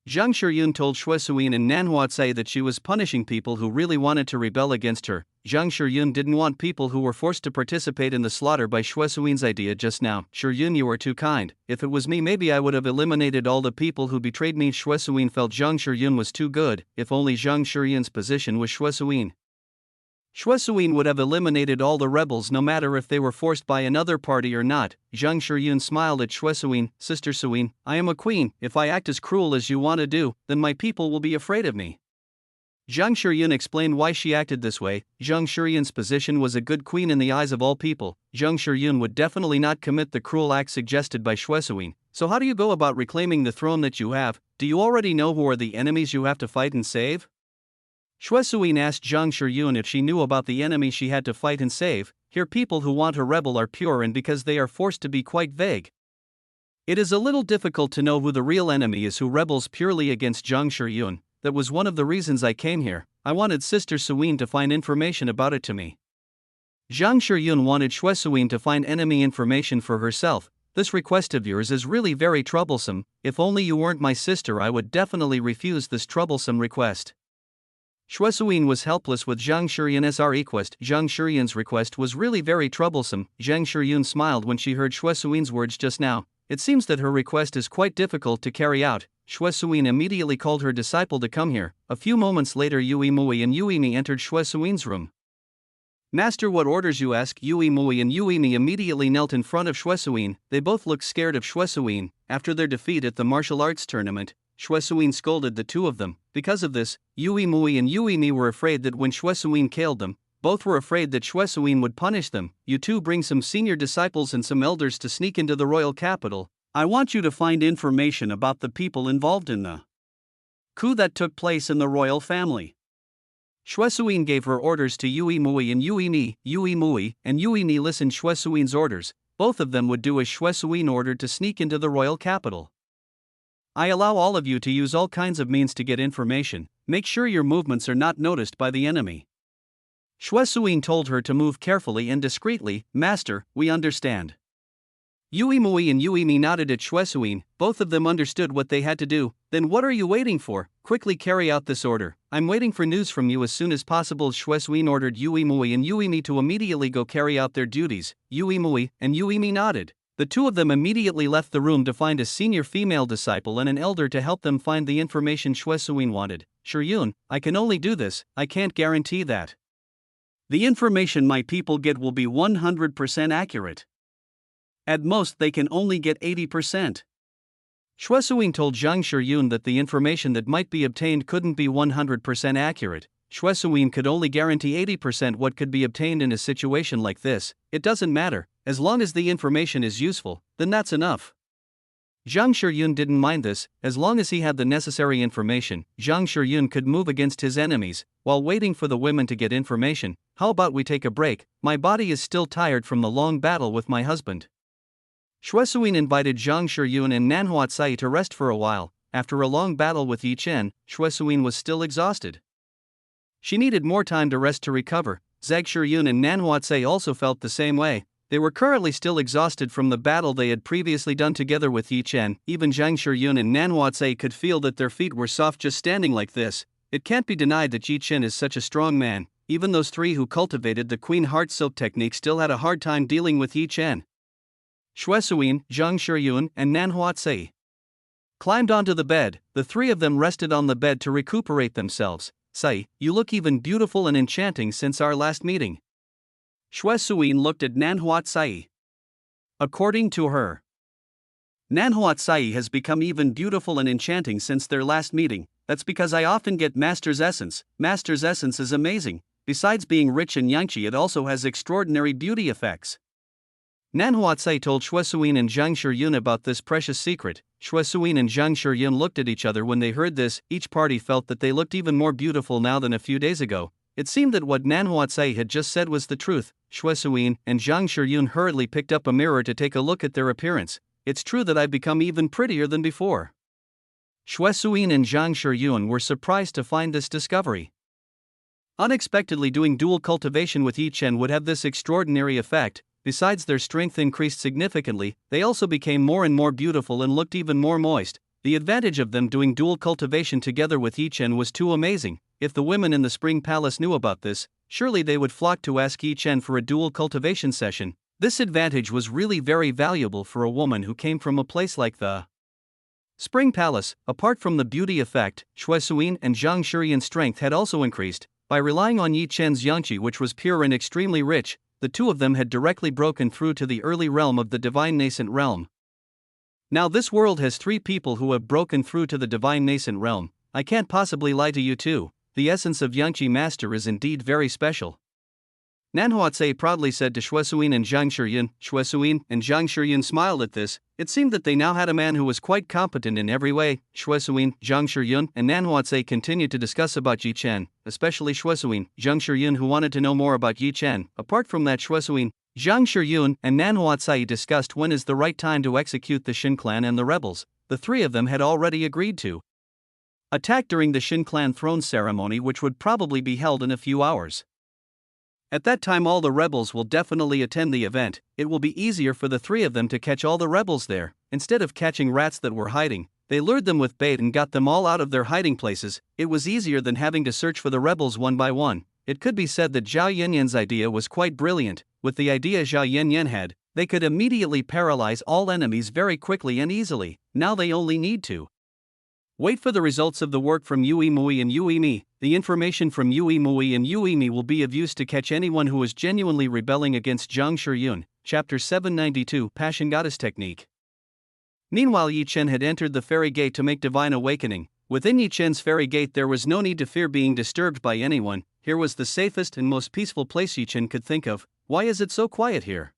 Zhang Shiyun told Xue Suyin and Nanhuatsai that she was punishing people who really wanted to rebel against her. Zhang Shiyun didn't want people who were forced to participate in the slaughter by Xue Suyin's idea just now. Shiyun, you are too kind. If it was me, maybe I would have eliminated all the people who betrayed me. Xue Suyin felt Zhang Shiyun was too good. If only Zhang Shiyun's position was Xue Suyin. Xue Suyin would have eliminated all the rebels no matter if they were forced by another party or not. Zhang Shiyun smiled at Xue Suyin. Sister Suyin, I am a queen. If I act as cruel as you want to do, then my people will be afraid of me. Zhang Shiyun explained why she acted this way. Zhang Shiyun's position was a good queen in the eyes of all people. Zhang Shiyun would definitely not commit the cruel act suggested by Xue Suyin. So how do you go about reclaiming the throne that you have? Do you already know who are the enemies you have to fight and save? Xue Suyin asked Zhang Shiyun if she knew about the enemy she had to fight and save. Here people who want to rebel are pure, and because they are forced to be quite vague. It is a little difficult to know who the real enemy is who rebels purely against Zhang Shiyun. That was one of the reasons I came here. I wanted Sister Suyin to find information about it to me. Zhang Shiyun wanted Xue Suyin to find enemy information for herself. This request of yours is really very troublesome. If only you weren't my sister, I would definitely refuse this troublesome request. Xue Suyin was helpless with Zhang Shiyun's request. Zhang Shiyun's request was really very troublesome. Zhang Shiyun smiled when she heard Xue Suyin's words just now. It seems that her request is quite difficult to carry out. Xue Suyin immediately called her disciple to come here. A few moments later, Yui Mui and Yui Mi entered Xue Suyin's room. Master, what orders you ask? Yui Mui and Yui Mi immediately knelt in front of Xue Suyin. They both looked scared of Xue Suyin. After their defeat at the martial arts tournament, Xue Suyin scolded the two of them. Because of this, Yui Mui and Yui Mi were afraid that when Xue Suyin killed them, both were afraid that Xue Suyin would punish them. You two bring some senior disciples and some elders to sneak into the royal capital. I want you to find information about the people involved in the coup that took place in the royal family. Xue Suyin gave her orders to Yui Mui and Yui Mi. Yui Mui and Yui Mi listened Xue Suyin's orders. Both of them would do as Xue Suyin ordered to sneak into the royal capital. I allow all of you to use all kinds of means to get information. Make sure your movements are not noticed by the enemy. Xue Suyin told her to move carefully and discreetly. Master, we understand. Yui Mui and Yui Mi nodded at Xue Suyin. Both of them understood what they had to do. Then what are you waiting for? Quickly carry out this order. I'm waiting for news from you as soon as possible. Xue Suyin ordered Yui Mui and Yui Mi to immediately go carry out their duties. Yui Mui and Yui Mi nodded. The two of them immediately left the room to find a senior female disciple and an elder to help them find the information Xue Suyin wanted. Shiyun, I can only do this. I can't guarantee that the information my people get will be 100% accurate. At most, they can only get 80%. Xue Suyin told Zhang Shiyun that the information that might be obtained couldn't be 100% accurate. Shuesuin could only guarantee 80% what could be obtained in a situation like this. It doesn't matter, as long as the information is useful, then that's enough. Zhang Shiyun didn't mind this, as long as he had the necessary information. Zhang Shiyun could move against his enemies, while waiting for the women to get information. How about we take a break? My body is still tired from the long battle with my husband. Shuesuin invited Zhang Shiyun and Nanhua Cai to rest for a while. After a long battle with Yi Chen, Shuesuin was still exhausted. She needed more time to rest to recover. Zhang Shiyun and Nanhua Cai also felt the same way. They were currently still exhausted from the battle they had previously done together with Yi Chen. Even Zhang Shiyun and Nanhua Cai could feel that their feet were soft just standing like this. It can't be denied that Yi Chen is such a strong man. Even those three who cultivated the Queen Heart Silk technique still had a hard time dealing with Yi Chen. Shuesuin, Zhang Shiyun, and Nanhua Cai climbed onto the bed. The three of them rested on the bed to recuperate themselves. Cai, you look even beautiful and enchanting since our last meeting. Shuesuin looked at Nanhua Cai. According to her, Nanhua Cai has become even beautiful and enchanting since their last meeting. That's because I often get Master's Essence. Master's Essence is amazing. Besides being rich and yangqi, it also has extraordinary beauty effects. Nanhua Cai told Shuesuin and Zhang Shiyun about this precious secret. Shuesuin and Zhang Shiyun looked at each other when they heard this. Each party felt that they looked even more beautiful now than a few days ago. It seemed that what Nanhua Cai had just said was the truth. Shuesuin and Zhang Shiyun hurriedly picked up a mirror to take a look at their appearance. It's true that I've become even prettier than before. Shuesuin and Zhang Shiyun were surprised to find this discovery. Unexpectedly, doing dual cultivation with Yi Chen would have this extraordinary effect. Besides, their strength increased significantly, they also became more and more beautiful and looked even more moist. The advantage of them doing dual cultivation together with Yi Chen was too amazing. If the women in the Spring Palace knew about this, surely they would flock to ask Yi Chen for a dual cultivation session. This advantage was really very valuable for a woman who came from a place like the Spring Palace. Apart from the beauty effect, Shuesuin and Zhang Shiyun's strength had also increased. By relying on Yi Chen's yangqi, which was pure and extremely rich, the two of them had directly broken through to the early realm of the divine nascent realm. Now this world has three people who have broken through to the divine nascent realm. I can't possibly lie to you too. The essence of Yangqi Master is indeed very special. Nanhua Cai proudly said to Shuesuin and Zhang Shiyun. Shuesuin and Zhang Shiyun smiled at this. It seemed that they now had a man who was quite competent in every way. Shuesuin, Zhang Shiyun, and Nanhua Cai continued to discuss about Yi Chen, especially Shuesuin, Zhang Shiyun, who wanted to know more about Yi Chen. Apart from that, Shuesuin, Zhang Shiyun, and Nanhua Cai discussed when is the right time to execute the Shin clan and the rebels. The three of them had already agreed to attack during the Shin clan throne ceremony, which would probably be held in a few hours. At that time, all the rebels will definitely attend the event. It will be easier for the three of them to catch all the rebels there. Instead of catching rats that were hiding, they lured them with bait and got them all out of their hiding places. It was easier than having to search for the rebels one by one. It could be said that Zhao Yanyan's idea was quite brilliant. With the idea Zhao Yanyan had, they could immediately paralyze all enemies very quickly and easily. Now they only need to wait for the results of the work from Yue Mui and Yue Mi. The information from Yue Mui and Yue Mi will be of use to catch anyone who is genuinely rebelling against Zhang Shiyun. Chapter 792, Passion Goddess Technique. Meanwhile, Yi Chen had entered the fairy gate to make divine awakening. Within Yi Chen's fairy gate there was no need to fear being disturbed by anyone. Here was the safest and most peaceful place Yi Chen could think of. Why is it so quiet here?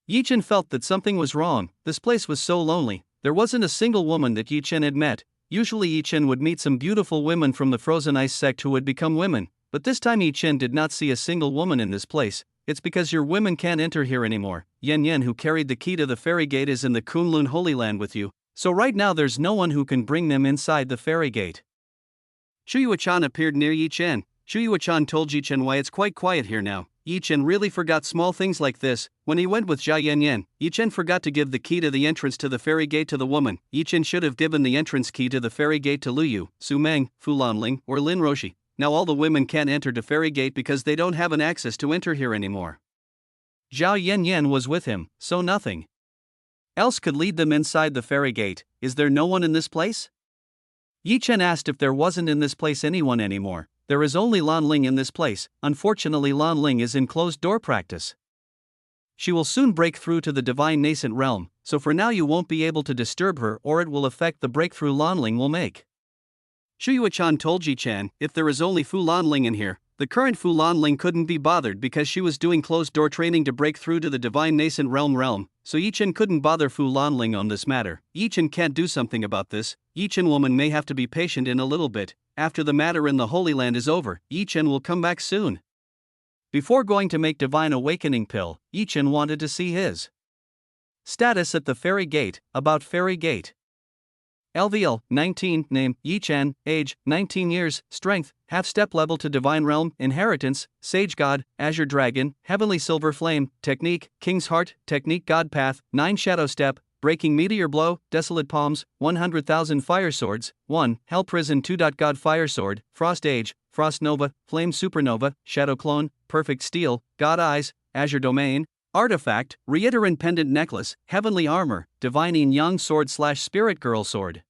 Yi Chen felt that something was wrong. This place was so lonely. There wasn't a single woman that Yi Chen had met. Usually Yi Chen would meet some beautiful women from the Frozen Ice sect who would become women, but this time Yi Chen did not see a single woman in this place. It's because your women can't enter here anymore. Yan Yan, who carried the key to the fairy gate, is in the Kunlun Holy Land with you, so right now there's no one who can bring them inside the fairy gate. Shuyuchan appeared near Yi Chen. Shuyuchan told Yi Chen why it's quite quiet here now. Yi Chen really forgot small things like this. When he went with Zhao Yanyan, Yi Chen forgot to give the key to the entrance to the fairy gate to the woman. Yi Chen should have given the entrance key to the fairy gate to Lu Yu, Su Meng, Fu Lanling, or Lin Roshi. Now all the women can't enter the fairy gate because they don't have an access to enter here anymore. Zhao Yanyan was with him, so nothing else could lead them inside the fairy gate. Is there no one in this place? Yi Chen asked if there wasn't in this place anyone anymore. There is only Lan Ling in this place. Unfortunately, Lan Ling is in closed door practice. She will soon break through to the divine nascent realm, so for now you won't be able to disturb her or it will affect the breakthrough Lan Ling will make. Yue-chan told Ji-chan, if there is only Fu Lanling in here. The current Fu Lanling couldn't be bothered because she was doing closed-door training to break through to the divine nascent realm, so Yi-chen couldn't bother Fu Lanling on this matter. Yi-chen can't do something about this. Yi-chen woman may have to be patient in a little bit. After the matter in the Holy Land is over, Yi-chen will come back soon. Before going to make divine awakening pill, Yi-chen wanted to see his status at the fairy gate. About fairy gate. LVL, 19, name, Yi-chen, age, 19 years, strength, half-step level to divine realm, inheritance, sage god, azure dragon, heavenly silver flame, technique, king's heart, technique god path, 9 shadow step, breaking meteor blow, desolate palms, 100,000 fire swords, 1, hell prison 2. God fire sword, frost age, frost nova, flame supernova, shadow clone, perfect steel, god eyes, azure domain, artifact, reiterant pendant necklace, heavenly armor, divine yin-yang sword / spirit girl sword.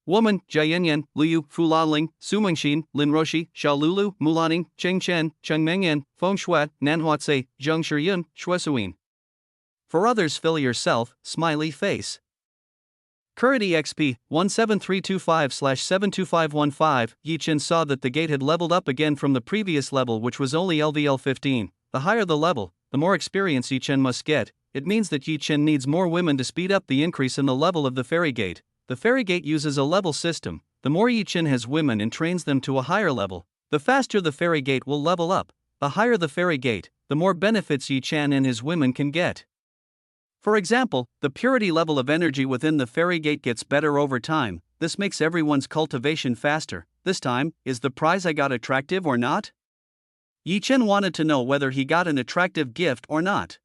Woman, Jiayanyan, Liu, Fulanling, Sumengxin, Linroshi, Xiaolulu, Mulaning, Chengchen, Chengmengyan, Fengshui, Nanhuatse, Zhengshiyun, Shuesuin. For others, fill yourself, smiley face. Current EXP 17325/72515. Yi-chen saw that the gate had leveled up again from the previous level, which was only LVL 15. The higher the level, the more experience Yi-chen must get. It means that Yi-chen needs more women to speed up the increase in the level of the fairy gate. The fairy gate uses a level system. The more Yi-chen has women and trains them to a higher level, the faster the fairy gate will level up. The higher the fairy gate, the more benefits Yi-chen and his women can get. For example, the purity level of energy within the fairy gate gets better over time. This makes everyone's cultivation faster. This time, is the prize I got attractive or not? Yi-chen wanted to know whether he got an attractive gift or not.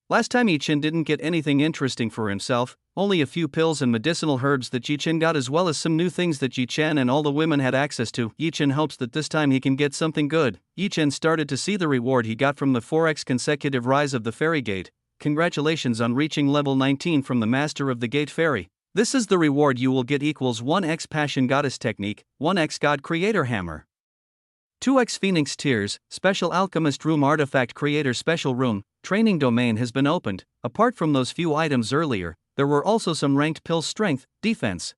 Last time Yi-chen didn't get anything interesting for himself, only a few pills and medicinal herbs that Yi-chen got, as well as some new things that Yi-chen and all the women had access to. Yi-chen hopes that this time he can get something good. Yi-chen started to see the reward he got from the 4x consecutive rise of the fairy gate. Congratulations on reaching level 19 from the master of the gate fairy. This is the reward you will get equals 1x passion goddess technique, 1x god creator hammer. 2x Phoenix Tears, Special Alchemist Room Artifact Creator Special Room, Training Domain has been opened. Apart from those few items earlier, there were also some ranked pills strength, defense,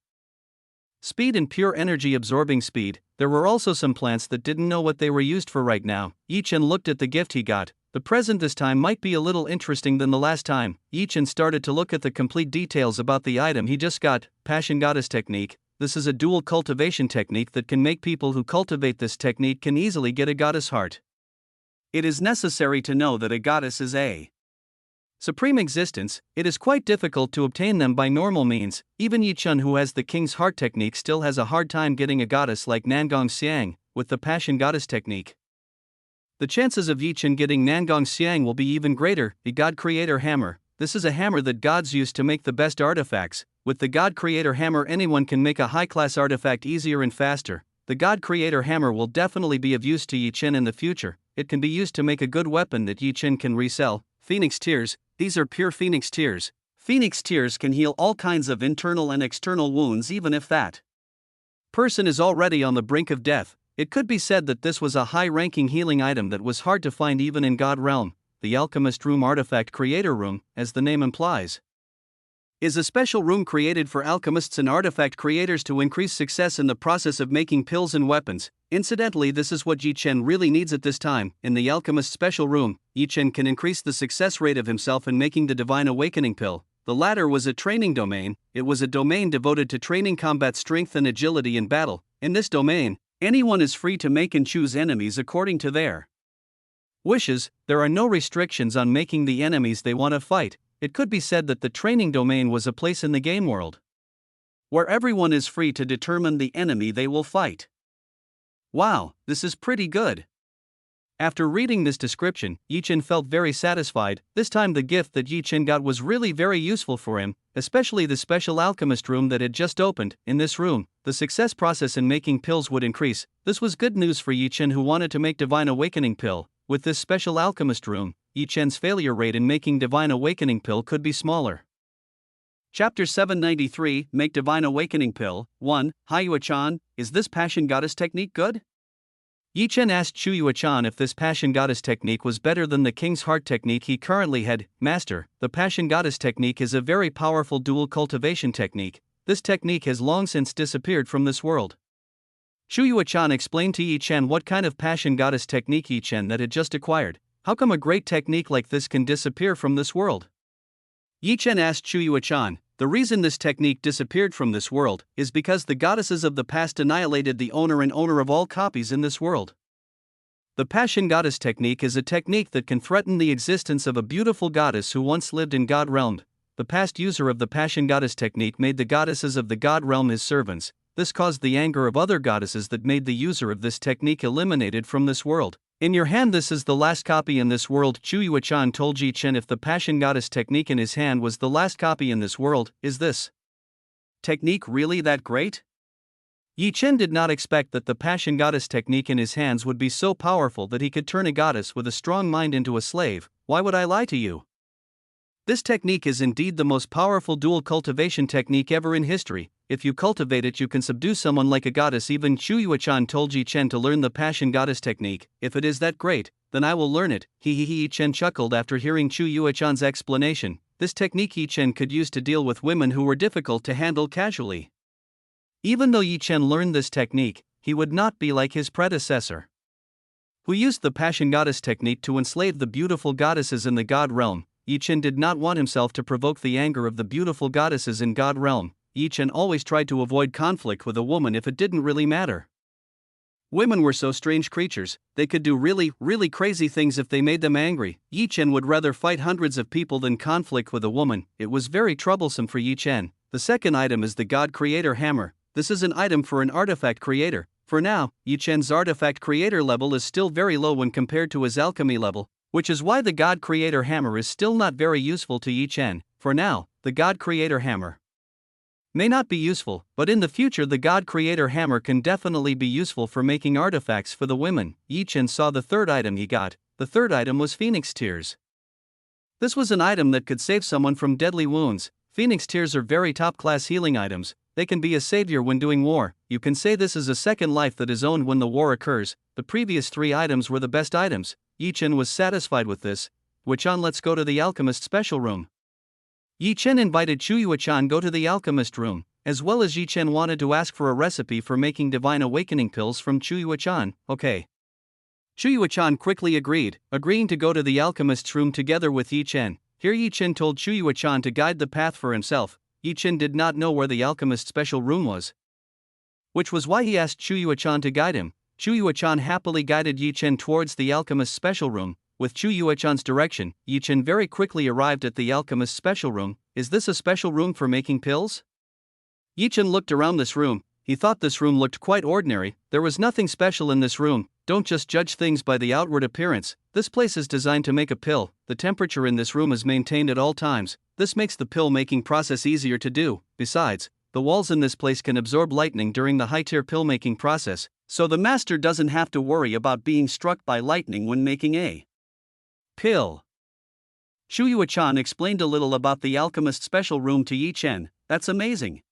speed and pure energy absorbing speed. There were also some plants that didn't know what they were used for right now. Yi-chen looked at the gift he got. The present this time might be a little interesting than the last time. Yi-chen started to look at the complete details about the item he just got. Passion Goddess Technique. This is a dual cultivation technique that can make people who cultivate this technique can easily get a goddess heart. It is necessary to know that a goddess is a supreme existence. It is quite difficult to obtain them by normal means. Even Yi-chen, who has the king's heart technique, still has a hard time getting a goddess like Nangong Xiang with the Passion Goddess technique. The chances of Yi-chen getting Nangong Xiang will be even greater. The God Creator Hammer. This is a hammer that gods use to make the best artifacts. With the God Creator Hammer, anyone can make a high-class artifact easier and faster. The God Creator Hammer will definitely be of use to Yi-chen in the future. It can be used to make a good weapon that Yi-chen can resell. Phoenix Tears. These are pure Phoenix Tears. Phoenix Tears can heal all kinds of internal and external wounds, even if that person is already on the brink of death. It could be said that this was a high-ranking healing item that was hard to find even in God Realm. The Alchemist Room Artifact Creator Room, as the name implies, is a special room created for alchemists and artifact creators to increase success in the process of making pills and weapons. Incidentally, this is what Yi-chen really needs at this time. In the Alchemist Special Room, Yi-chen can increase the success rate of himself in making the Divine Awakening Pill. The latter was a training domain. It was a domain devoted to training combat strength and agility in battle. In this domain, anyone is free to make and choose enemies according to their wishes. There are no restrictions on making the enemies they want to fight. It could be said that the training domain was a place in the game world where everyone is free to determine the enemy they will fight. Wow, this is pretty good. After reading this description, Yi-chen felt very satisfied. This time the gift that Yi-chen got was really very useful for him, especially the special alchemist room that had just opened. In this room, the success process in making pills would increase. This was good news for Yi-chen, who wanted to make Divine Awakening Pill. With this special alchemist room, Yi-chen's failure rate in making Divine Awakening Pill could be smaller. Chapter 793, Make Divine Awakening Pill. 1. Yue-chan, is this Passion Goddess technique good? Yi-chen asked Yue-chan if this Passion Goddess technique was better than the King's Heart technique he currently had. Master, the Passion Goddess technique is a very powerful dual cultivation technique. This technique has long since disappeared from this world. Chu Yuechan explained to Yi Chen what kind of passion goddess technique Yi Chen that had just acquired. How come a great technique like this can disappear from this world? Yi Chen asked Chu Yuechan. The reason this technique disappeared from this world is because the goddesses of the past annihilated the owner and owner of all copies in this world. The passion goddess technique is a technique that can threaten the existence of a beautiful goddess who once lived in God realm. The past user of the passion goddess technique made the goddesses of the God realm his servants. This caused the anger of other goddesses that made the user of this technique eliminated from this world. In your hand, this is the last copy in this world. Chu Yuechan told Yi Chen if the passion goddess technique in his hand was the last copy in this world. Is this technique really that great? Yi Chen did not expect that the passion goddess technique in his hands would be so powerful that he could turn a goddess with a strong mind into a slave. Why would I lie to you? This technique is indeed the most powerful dual cultivation technique ever in history. If you cultivate it, you can subdue someone like a goddess. Even Chu Yuechan told Yi Chen to learn the passion goddess technique. If it is that great, then I will learn it. Yi Chen chuckled after hearing Chu Yuechan's explanation. This technique Yi Chen could use to deal with women who were difficult to handle casually. Even though Yi Chen learned this technique, he would not be like his predecessor, who used the passion goddess technique to enslave the beautiful goddesses in the God realm. Yi Chen did not want himself to provoke the anger of the beautiful goddesses in God realm. Yi Chen always tried to avoid conflict with a woman if it didn't really matter. Women were so strange creatures, they could do really crazy things if they made them angry. Yi Chen would rather fight hundreds of people than conflict with a woman. It was very troublesome for Yi Chen. The second item is the God Creator Hammer. This is an item for an artifact creator. For now, Yi Chen's artifact creator level is still very low when compared to his alchemy level, which is why the God Creator Hammer is still not very useful to Yi Chen. For now, the God Creator Hammer may not be useful, but in the future the God Creator Hammer can definitely be useful for making artifacts for the women. Yi Chen saw the third item he got. The third item was Phoenix Tears. This was an item that could save someone from deadly wounds. Phoenix Tears are very top-class healing items. They can be a savior when doing war. You can say this is a second life that is owned when the war occurs. The previous three items were the best items. Yi Chen was satisfied with this. Yuechan, let's go to the alchemist special room. Yi Chen invited Chu Yuechan go to the alchemist room, as well as Yi Chen wanted to ask for a recipe for making divine awakening pills from Chu Yuechan. Okay. Chu Yuechan quickly agreed, agreeing to go to the alchemist's room together with Yi Chen. Here Yi Chen told Chu Yuechan to guide the path for himself. Yi Chen did not know where the alchemist's special room was, which was why he asked Chu Yuechan to guide him. Chu Yuechan happily guided Yi Chen towards the alchemist's special room. With Chu Yuechan's direction, Yi Chen very quickly arrived at the alchemist's special room. Is this a special room for making pills? Yi Chen looked around this room. He thought this room looked quite ordinary. There was nothing special in this room. Don't just judge things by the outward appearance. This place is designed to make a pill. The temperature in this room is maintained at all times. This makes the pill making process easier to do. Besides, the walls in this place can absorb lightning during the high-tier pill making process, so the master doesn't have to worry about being struck by lightning when making a pill. Chu Yuechan explained a little about the alchemist's special room to Yi Chen. That's amazing.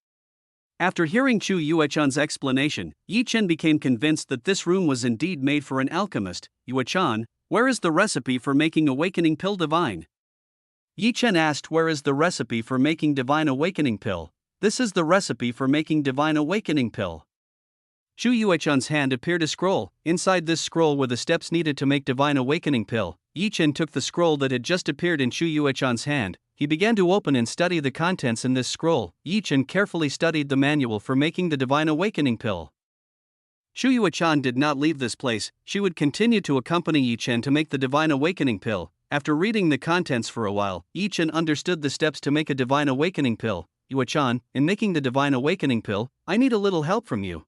After hearing Chu Yuechan's explanation, Yi Chen became convinced that this room was indeed made for an alchemist. Yuechan, where is the recipe for making awakening pill divine? Yi Chen asked where is the recipe for making divine awakening pill. This is the recipe for making divine awakening pill. Chu Yuechan's hand appeared a scroll. Inside this scroll were the steps needed to make divine awakening pill. Yi Chen took the scroll that had just appeared in Chu Yuechan's hand. He began to open and study the contents in this scroll. Yi Chen carefully studied the manual for making the divine awakening pill. Chu Yuechan did not leave this place. She would continue to accompany Yi Chen to make the divine awakening pill. After reading the contents for a while, Yi Chen understood the steps to make a divine awakening pill. Yuechan, in making the divine awakening pill, I need a little help from you.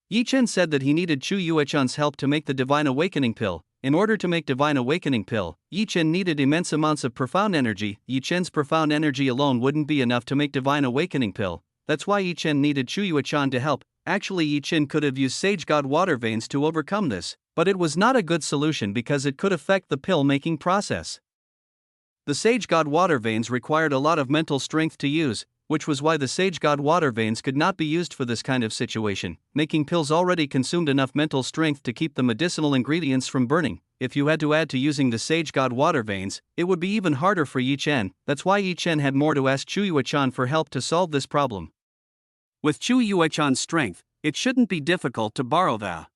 Yi Chen said that he needed Chu Yuechan's help to make the divine awakening pill. In order to make divine awakening pill, Yi Chen needed immense amounts of profound energy. Yi Chen's profound energy alone wouldn't be enough to make divine awakening pill. That's why Yi Chen needed Chu Yuechan to help. Actually, Yi Chen could have used Sage God water veins to overcome this, but it was not a good solution because it could affect the pill making process. The Sage God water veins required a lot of mental strength to use, which was why the Sage God water veins could not be used for this kind of situation. Making pills already consumed enough mental strength to keep the medicinal ingredients from burning. If you had to add to using the Sage God water veins, it would be even harder for Yi Chen. That's why Yi Chen had more to ask Chu Yuechan for help to solve this problem. With Chu Yuechan's strength, It shouldn't be difficult to borrow the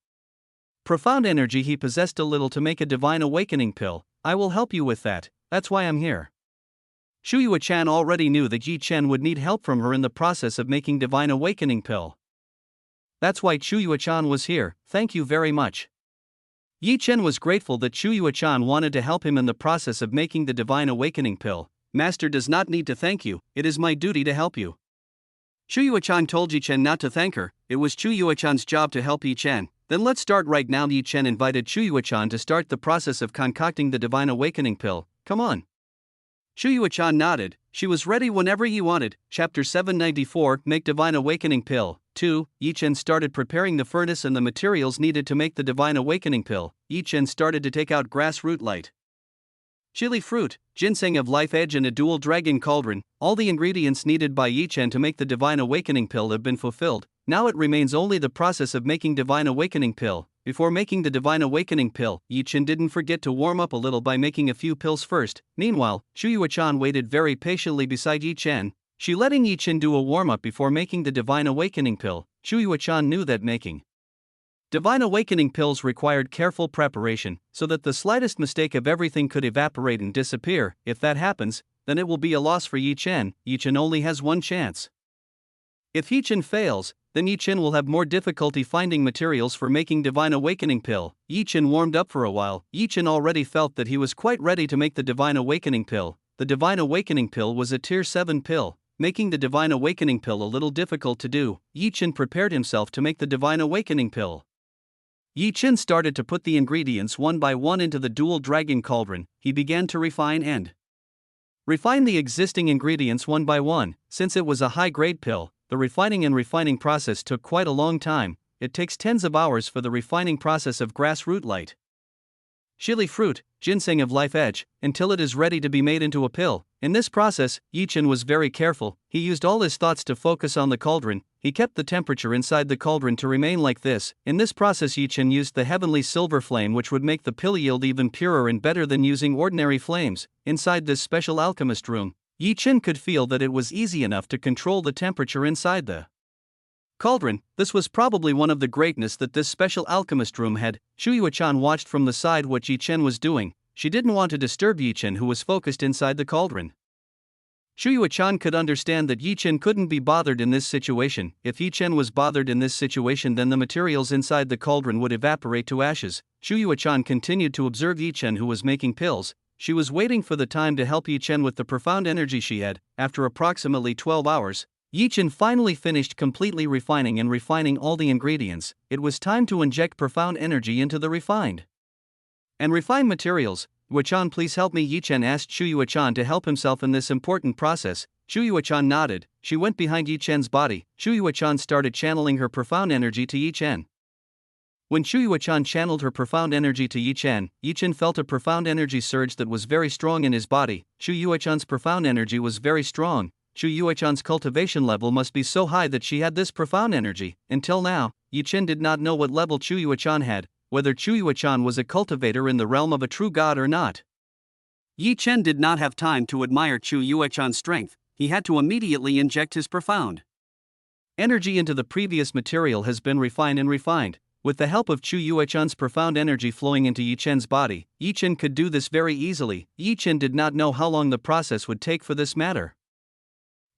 profound energy he possessed a little to make a divine awakening pill. I will help you with that, that's why I'm here. Shu Yuechan already knew that Yi Chen would need help from her in the process of making divine awakening pill. That's why Chu Yuechan was here, thank you very much. Yi Chen was grateful that Chu Yuechan wanted to help him in the process of making the divine awakening pill. Master does not need to thank you, it is my duty to help you. Chu Yuechan told Yi Chen not to thank her, it was Chu Yuechan's job to help Yi Chen. Then let's start right now. Yi Chen invited Chu Yuechan to start the process of concocting the divine awakening pill. Come on. Chu Yuechan nodded, she was ready whenever Yi wanted. Chapter 794 Make Divine Awakening Pill. 2. Yi Chen started preparing the furnace and the materials needed to make the divine awakening pill. Yi Chen started to take out grass root light, chili fruit, ginseng of life edge, and a dual dragon cauldron. All the ingredients needed by Yi Chen to make the divine awakening pill have been fulfilled. Now it remains only the process of making divine awakening pill. Before making the divine awakening pill, Yi Chen didn't forget to warm up a little by making a few pills first. Meanwhile, Chu Yuechan waited very patiently beside Yi Chen. She letting Yi Chen do a warm-up before making the divine awakening pill. Chu Yuechan knew that making divine awakening pills required careful preparation, so that the slightest mistake of everything could evaporate and disappear. If that happens, then it will be a loss for Yi Chen. Yi Chen only has one chance. If Yi Chen fails, then Yi Chen will have more difficulty finding materials for making divine awakening pill. Yi Chen warmed up for a while. Yi Chen already felt that he was quite ready to make the divine awakening pill. The divine awakening pill was a tier 7 pill, making the divine awakening pill a little difficult to do. Yi Chen prepared himself to make the divine awakening pill. Yi Chen started to put the ingredients one by one into the dual dragon cauldron. He began to refine the existing ingredients one by one. Since it was a high-grade pill, the refining process took quite a long time. It takes tens of hours for the refining process of grass root light, chili fruit, ginseng of life edge, until it is ready to be made into a pill. In this process, Yi Chen was very careful. He used all his thoughts to focus on the cauldron. He kept the temperature inside the cauldron to remain like this. In this process, Yi Chen used the heavenly silver flame, which would make the pill yield even purer and better than using ordinary flames. Inside this special alchemist room, Yi Chen could feel that it was easy enough to control the temperature inside the cauldron. This was probably one of the greatness that this special alchemist room had. Chu Yuechan watched from the side what Yi Chen was doing. She didn't want to disturb Yi Chen, who was focused inside the cauldron. Chu Yuechan could understand that Yi Chen couldn't be bothered in this situation. If Yi Chen was bothered in this situation, then the materials inside the cauldron would evaporate to ashes. Chu Yuechan continued to observe Yi Chen, who was making pills. She was waiting for the time to help Yi Chen with the profound energy she had. After approximately 12 hours, Yi Chen finally finished completely refining all the ingredients. It was time to inject profound energy into the refined materials. Yuechan, please help me. Yi Chen asked Chu Yuechan to help himself in this important process. Chu Yuechan nodded. She went behind Yi Chen's body. Chu Yuechan started channeling her profound energy to Yi Chen. When Chu Yuechan channeled her profound energy to Yi Chen felt a profound energy surge that was very strong in his body. Chu Yuechan's profound energy was very strong. Chu Yuechan's cultivation level must be so high that she had this profound energy. Until now, Yi Chen did not know what level Chu Yuechan had, whether Chu Yuechan was a cultivator in the realm of a true god or not. Yi Chen did not have time to admire Chu Yuechan's strength. He had to immediately inject his profound energy into the previous material has been refined. With the help of Chu Yuechan's profound energy flowing into Yi Chen's body, Yi Chen could do this very easily. Yi Chen did not know how long the process would take for this matter.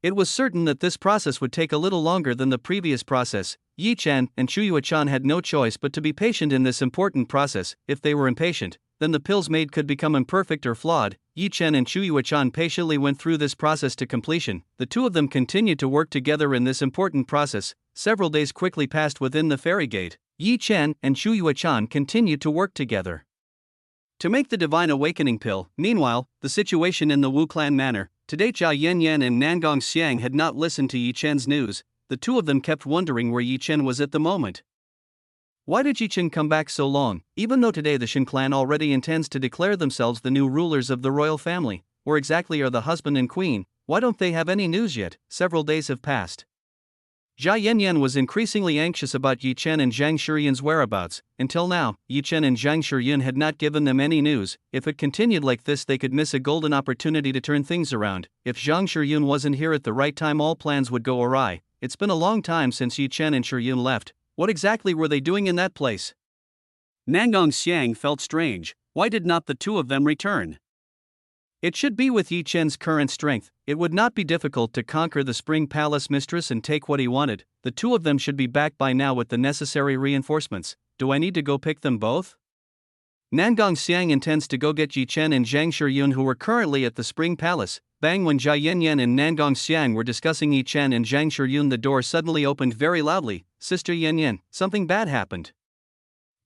It was certain that this process would take a little longer than the previous process. Yi Chen and Chu Yuechan had no choice but to be patient in this important process. If they were impatient, then the pills made could become imperfect or flawed. Yi Chen and Chu Yuechan patiently went through this process to completion. The two of them continued to work together in this important process. Several days quickly passed within the fairy gate. Yi Chen and Chu Yuechan continued to work together to make the divine awakening pill. Meanwhile, the situation in the Wu clan manor. Today Jia Yanyan and Nangong Xiang had not listened to Yi Chen's news. The two of them kept wondering where Yi Chen was at the moment. Why did Yi Chen come back so long? Even though today the Shen clan already intends to declare themselves the new rulers of the royal family, where exactly are the husband and queen? Why don't they have any news yet? Several days have passed. Jia Yanyan was increasingly anxious about Yi Chen and Zhang Shiyun's whereabouts. Until now, Yi Chen and Zhang Shiyun had not given them any news. If it continued like this, they could miss a golden opportunity to turn things around. If Zhang Shiyun wasn't here at the right time, all plans would go awry. It's been a long time since Yi Chen and Shiyun left. What exactly were they doing in that place? Nangong Xiang felt strange. Why did not the two of them return? It should be with Yi Chen's current strength, it would not be difficult to conquer the Spring Palace mistress and take what he wanted. The two of them should be back by now with the necessary reinforcements. Do I need to go pick them both? Nangong Xiang intends to go get Yi Chen and Zhang Shiyun, who were currently at the Spring Palace. Bang! When Jia Yanyan and Nangong Xiang were discussing Yi Chen and Zhang Shiyun, the door suddenly opened very loudly. Sister Yanyan, something bad happened.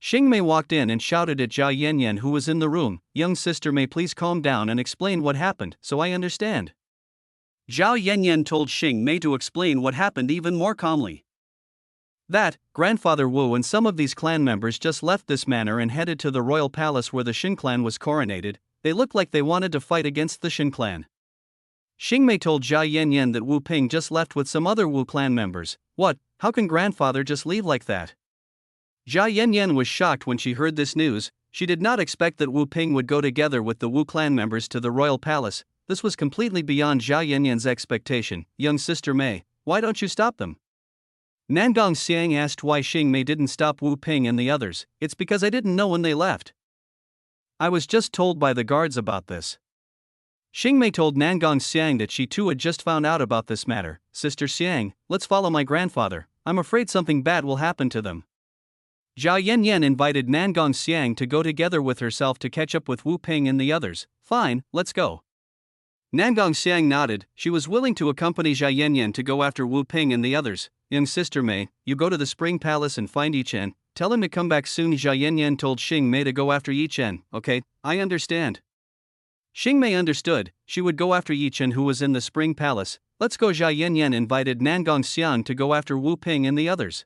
Xingmei walked in and shouted at Jia Yanyan, who was in the room, "Young sister, may please calm down and explain what happened, so I understand." Zhao Yanyan told Xingmei to explain what happened even more calmly. That, Grandfather Wu and some of these clan members just left this manor and headed to the royal palace where the Shin clan was coronated. They looked like they wanted to fight against the Shin clan. Xingmei told Jia Yanyan that Wu Ping just left with some other Wu clan members. What? How can grandfather just leave like that? Jia Yanyan was shocked when she heard this news. She did not expect that Wu Ping would go together with the Wu clan members to the royal palace. This was completely beyond Jia Yanyan's expectation. Young sister Mei, why don't you stop them? Nangong Xiang asked why Xingmei didn't stop Wu Ping and the others. It's because I didn't know when they left. I was just told by the guards about this. Xingmei told Nangong Xiang that she too had just found out about this matter. Sister Xiang, let's follow my grandfather. I'm afraid something bad will happen to them. Zhao Yanyan invited Nangong Xiang to go together with herself to catch up with Wu Ping and the others. Fine, let's go. Nangong Xiang nodded. She was willing to accompany Zhao Yanyan to go after Wu Ping and the others. Young sister Mei, you go to the Spring Palace and find Yi Chen. Tell him to come back soon. Zhao Yanyan told Xingmei to go after Yi Chen. Okay, I understand. Xingmei understood. She would go after Yi Chen, who was in the Spring Palace. Let's go. Zhao Yanyan invited Nangong Xiang to go after Wu Ping and the others.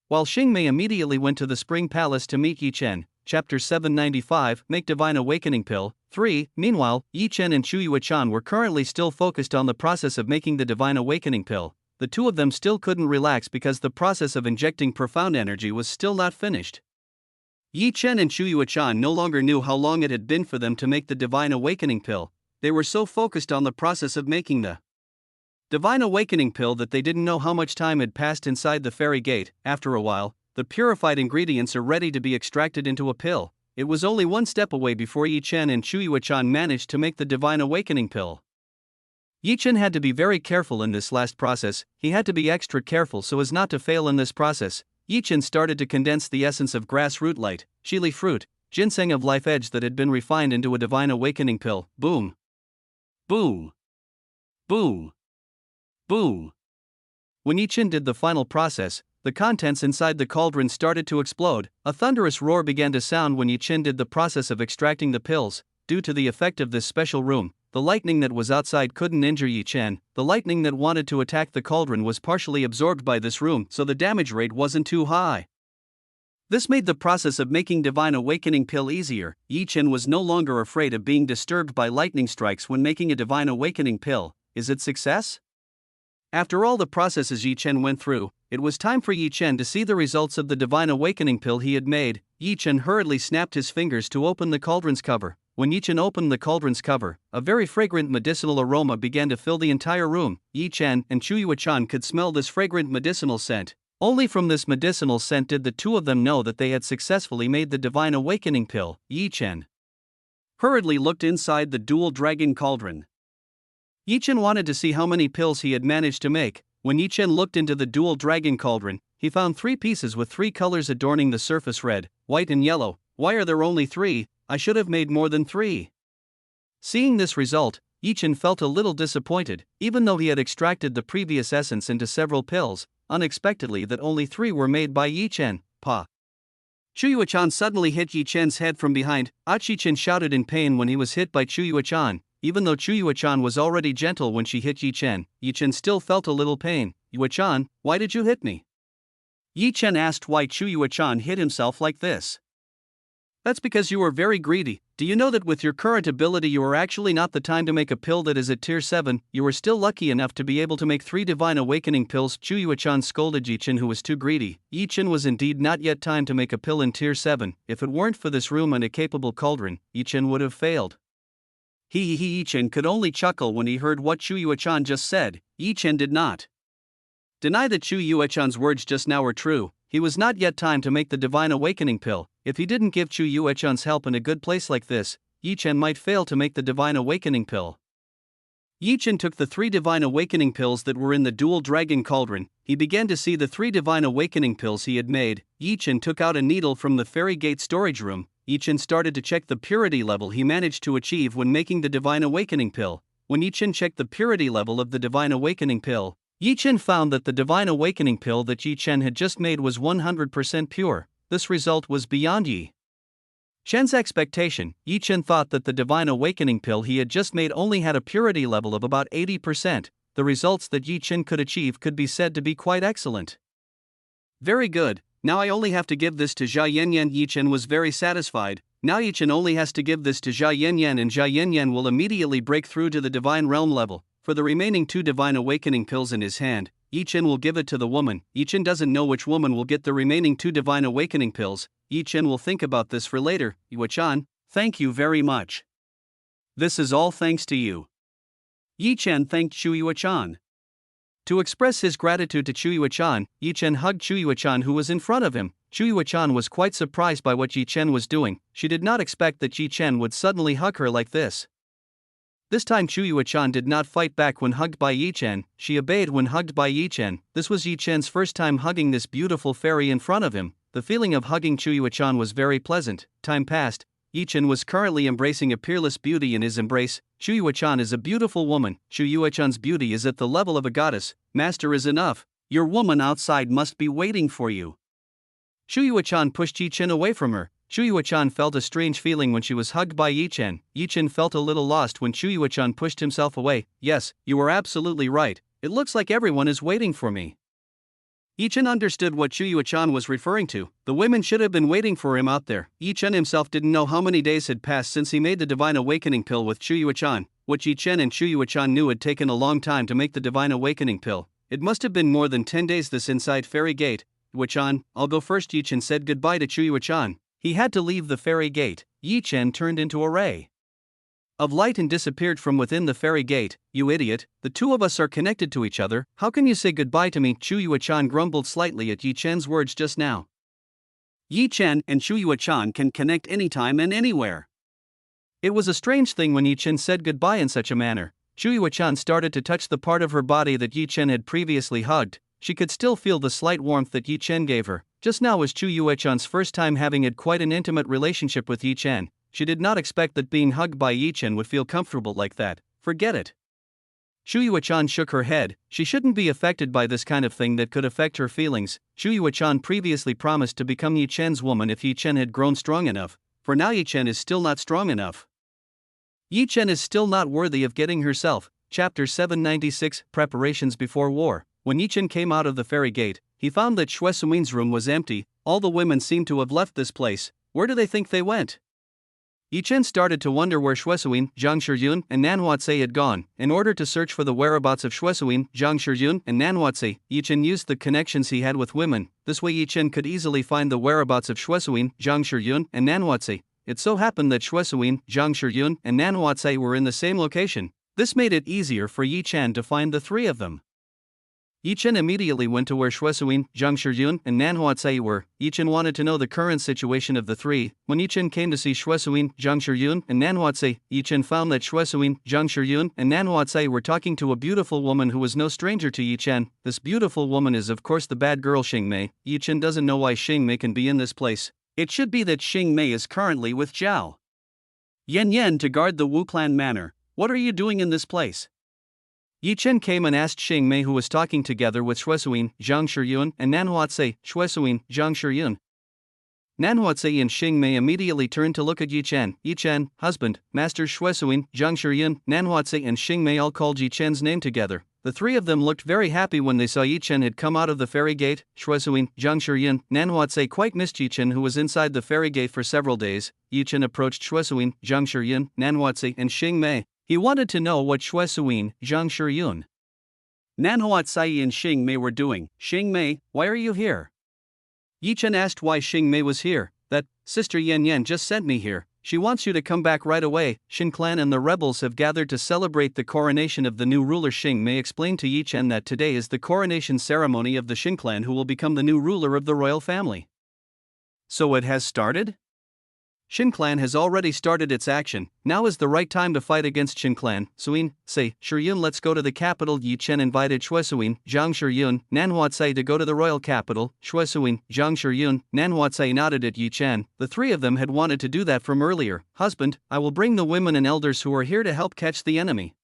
While Xingmei immediately went to the Spring Palace to meet Yi Chen. Chapter 795, Make Divine Awakening Pill. 3. Meanwhile, Yi Chen and Chu Yuechan were currently still focused on the process of making the Divine Awakening Pill. The two of them still couldn't relax because the process of injecting profound energy was still not finished. Yi Chen and Chu Yuechan no longer knew how long it had been for them to make the Divine Awakening Pill. They were so focused on the process of making the Divine Awakening Pill that they didn't know how much time had passed inside the fairy gate. After a while, the purified ingredients are ready to be extracted into a pill. It was only one step away before Yi Chen and Chu Yuechan managed to make the Divine Awakening Pill. Yi Chen had to be very careful in this last process. He had to be extra careful so as not to fail in this process. Yi Chen started to condense the essence of grass root light, chili fruit, ginseng of life edge that had been refined into a Divine Awakening Pill. Boom. Boom. Boom. Boom. When Yi Chen did the final process, the contents inside the cauldron started to explode. A thunderous roar began to sound when Yi Chen did the process of extracting the pills. Due to the effect of this special room, the lightning that was outside couldn't injure Yi Chen. The lightning that wanted to attack the cauldron was partially absorbed by this room, so the damage rate wasn't too high. This made the process of making Divine Awakening Pill easier. Yi Chen was no longer afraid of being disturbed by lightning strikes when making a Divine Awakening Pill. Is it success? After all the processes Yi Chen went through, it was time for Yi Chen to see the results of the Divine Awakening Pill he had made. Yi Chen hurriedly snapped his fingers to open the cauldron's cover. When Yi Chen opened the cauldron's cover, a very fragrant medicinal aroma began to fill the entire room. Yi Chen and Chu Yuechan could smell this fragrant medicinal scent. Only from this medicinal scent did the two of them know that they had successfully made the Divine Awakening Pill. Yi Chen hurriedly looked inside the dual dragon cauldron. Yi Chen wanted to see how many pills he had managed to make. When Yi Chen looked into the dual dragon cauldron, he found 3 pieces with 3 colors adorning the surface: red, white and yellow. Why are there only 3? I should have made more than 3. Seeing this result, Yi Chen felt a little disappointed. Even though he had extracted the previous essence into several pills, unexpectedly that only 3 were made by Yi Chen. Pa! Chu Yuechan suddenly hit Yi Chen's head from behind. Ach! Yi Chen shouted in pain when he was hit by Chu Yuechan. Even though Chu Yuechan was already gentle when she hit Yi Chen still felt a little pain. Yuechan, why did you hit me? Yi Chen asked why Chu Yuechan hit himself like this. That's because you were very greedy. Do you know that with your current ability you are actually not the time to make a pill that is at tier 7, you were still lucky enough to be able to make 3 Divine Awakening pills. Chu Yuechan scolded Yi Chen, who was too greedy. Yi Chen was indeed not yet time to make a pill in tier 7. If it weren't for this room and a capable cauldron, Yi Chen would have failed. Yi Chen could only chuckle when he heard what Chu Yuechan just said. Yi Chen did not deny that Chu Yuechan's words just now were true. he was not yet time to make the divine awakening pill. If he didn't give Chu Yuechan's help in a good place like this, Yi Chen might fail to make the divine awakening pill. Yi Chen took the 3 divine awakening pills that were in the dual dragon cauldron. He began to see the 3 divine awakening pills he had made. Yi Chen took out a needle from the fairy gate storage room. Yi Chen started to check the purity level he managed to achieve when making the divine awakening pill. When Yi Chen checked the purity level of the divine awakening pill, Yi Chen found that the divine awakening pill that Yi Chen had just made was 100% pure. This result was beyond Yi Chen's expectation. Yi Chen thought that the divine awakening pill he had just made only had a purity level of about 80%. The results that Yi Chen could achieve could be said to be quite excellent. Very good, now I only have to give this to Jia Yanyan. Yi Chen was very satisfied. Now Yi Chen only has to give this to Jia Yanyan and Jia Yanyan will immediately break through to the divine realm level. For the remaining 2 divine awakening pills in his hand, Yi Chen will give it to the woman. Yi Chen doesn't know which woman will get the remaining 2 divine awakening pills. Yi Chen will think about this for later. Yuechan, thank you very much. This is all thanks to you. Yi Chen thanked Chu Yuechan. To express his gratitude to Chu Yuechan, Yi Chen hugged Chu Yuechan who was in front of him. Chu Yuechan was quite surprised by what Yi Chen was doing. She did not expect that Yi Chen would suddenly hug her like this. This time Chu Yuechan did not fight back when hugged by Yi Chen, she obeyed when hugged by Yi Chen. This was Yi Chen's first time hugging this beautiful fairy in front of him. The feeling of hugging Chu Yuechan was very pleasant. Time passed. Yi Chen was currently embracing a peerless beauty in his embrace. Chu Yuechan is a beautiful woman. Chu Yuechan's beauty is at the level of a goddess. Master is enough. Your woman outside must be waiting for you. Chu Yuechan pushed Yi Chen away from her. Chu Yuechan felt a strange feeling when she was hugged by Yi Chen. Yi Chen felt a little lost when Chu Yuechan pushed himself away. Yes, you are absolutely right. It looks like everyone is waiting for me. Yi Chen understood what Chu Yuechan was referring to. The women should have been waiting for him out there. Yi Chen himself didn't know how many days had passed since he made the divine awakening pill with Chu Yuechan. What Yi Chen and Chu Yuechan knew had taken a long time to make the divine awakening pill. It must have been more than 10 days this inside fairy gate. Yuechan, I'll go first. Yi Chen said goodbye to Chu Yuechan. He had to leave the fairy gate. Yi Chen turned into a ray of light and disappeared from within the fairy gate. You idiot, the 2 of us are connected to each other. How can you say goodbye to me? Chu Yuechan grumbled slightly at Yi Chen's words just now. Yi Chen and Chu Yuechan can connect anytime and anywhere. It was a strange thing when Yi Chen said goodbye in such a manner. Chu Yuechan started to touch the part of her body that Yi Chen had previously hugged. She could still feel the slight warmth that Yi Chen gave her. Just now was Chu Yuechan's first time having had quite an intimate relationship with Yi Chen. She did not expect that being hugged by Yi Chen would feel comfortable like that. Forget it. Chu Yuechan shook her head. She shouldn't be affected by this kind of thing that could affect her feelings. Chu Yuechan previously promised to become Yi Chen's woman if Yi Chen had grown strong enough. For now Yi Chen is still not strong enough. Yi Chen is still not worthy of getting herself. Chapter 796 Preparations Before War. When Yi Chen came out of the fairy gate, he found that Xue Suin's room was empty. All the women seemed to have left this place. Where do they think they went? Yi Chen started to wonder where Xue Suin, Zhang Shiyun, and Nanhuatze had gone. In order to search for the whereabouts of Xue Suin, Zhang Shiyun, and Nanhuatze, Yi Chen used the connections he had with women. This way Yi Chen could easily find the whereabouts of Xue Suin, Zhang Shiyun, and Nanhuatze. It so happened that Xue Suin, Zhang Shiyun, and Nanhuatze were in the same location. This made it easier for Yi Chen to find the 3 of them. Yi Chen immediately went to where Xue Suin, Zhang Shiyun, and Nanhuatze were. Yi Chen wanted to know the current situation of the 3. When Yi Chen came to see Xue Suin, Zhang Shiyun, and Nanhuatze, Yi Chen found that Xue Suin, Zhang Shiyun, and Nanhuatze were talking to a beautiful woman who was no stranger to Yi Chen. This beautiful woman is of course the bad girl Xing Mei. Yi Chen doesn't know why Xing Mei can be in this place. It should be that Xing Mei is currently with Zhao Yan to guard the Wu Clan manor. What are you doing in this place? Yi Chen came and asked Xing Mei, who was talking together with Xue Suin, Zhang Shiyun, and Nanhuatze. Xue Suin, Zhang Shiyun. Nanhuatze and Xing Mei immediately turned to look at Yi Chen. Yi Chen, husband, master. Xue Suin, Zhang Shiyun, Nanhuatze, and Xing Mei all called Yi Chen's name together. The 3 of them looked very happy when they saw Yi Chen had come out of the fairy gate. Xue Suin, Zhang Shiyun, Nanhuatze quite missed Yi Chen, who was inside the fairy gate for several days. Yi Chen approached Xue Suin, Zhang Shiyun, Nanhuatze, and Xing Mei. He wanted to know what Xue Suin, Zhang Shiyun, Nanhuatze, and Xing Mei were doing. Xing Mei, why are you here? Yi Chen asked why Xing Mei was here. That, Sister Yan Yan just sent me here. She wants you to come back right away. Shin clan and the rebels have gathered to celebrate the coronation of the new ruler. Xing Mei explained to Yi Chen that today is the coronation ceremony of the Shin clan, who will become the new ruler of the royal family. So it has started? Shin clan has already started its action. Now is the right time to fight against Shin clan. Suin, say, Shiyun, let's go to the capital. Yi Chen invited Shuesuin, Zhang Shiyun, Nanhuatsai to go to the royal capital. Shuesuin, Zhang Shiyun, Nanhuatsai nodded at Yi Chen. The three of them had wanted to do that from earlier. Husband, I will bring the women and elders who are here to help catch the enemy.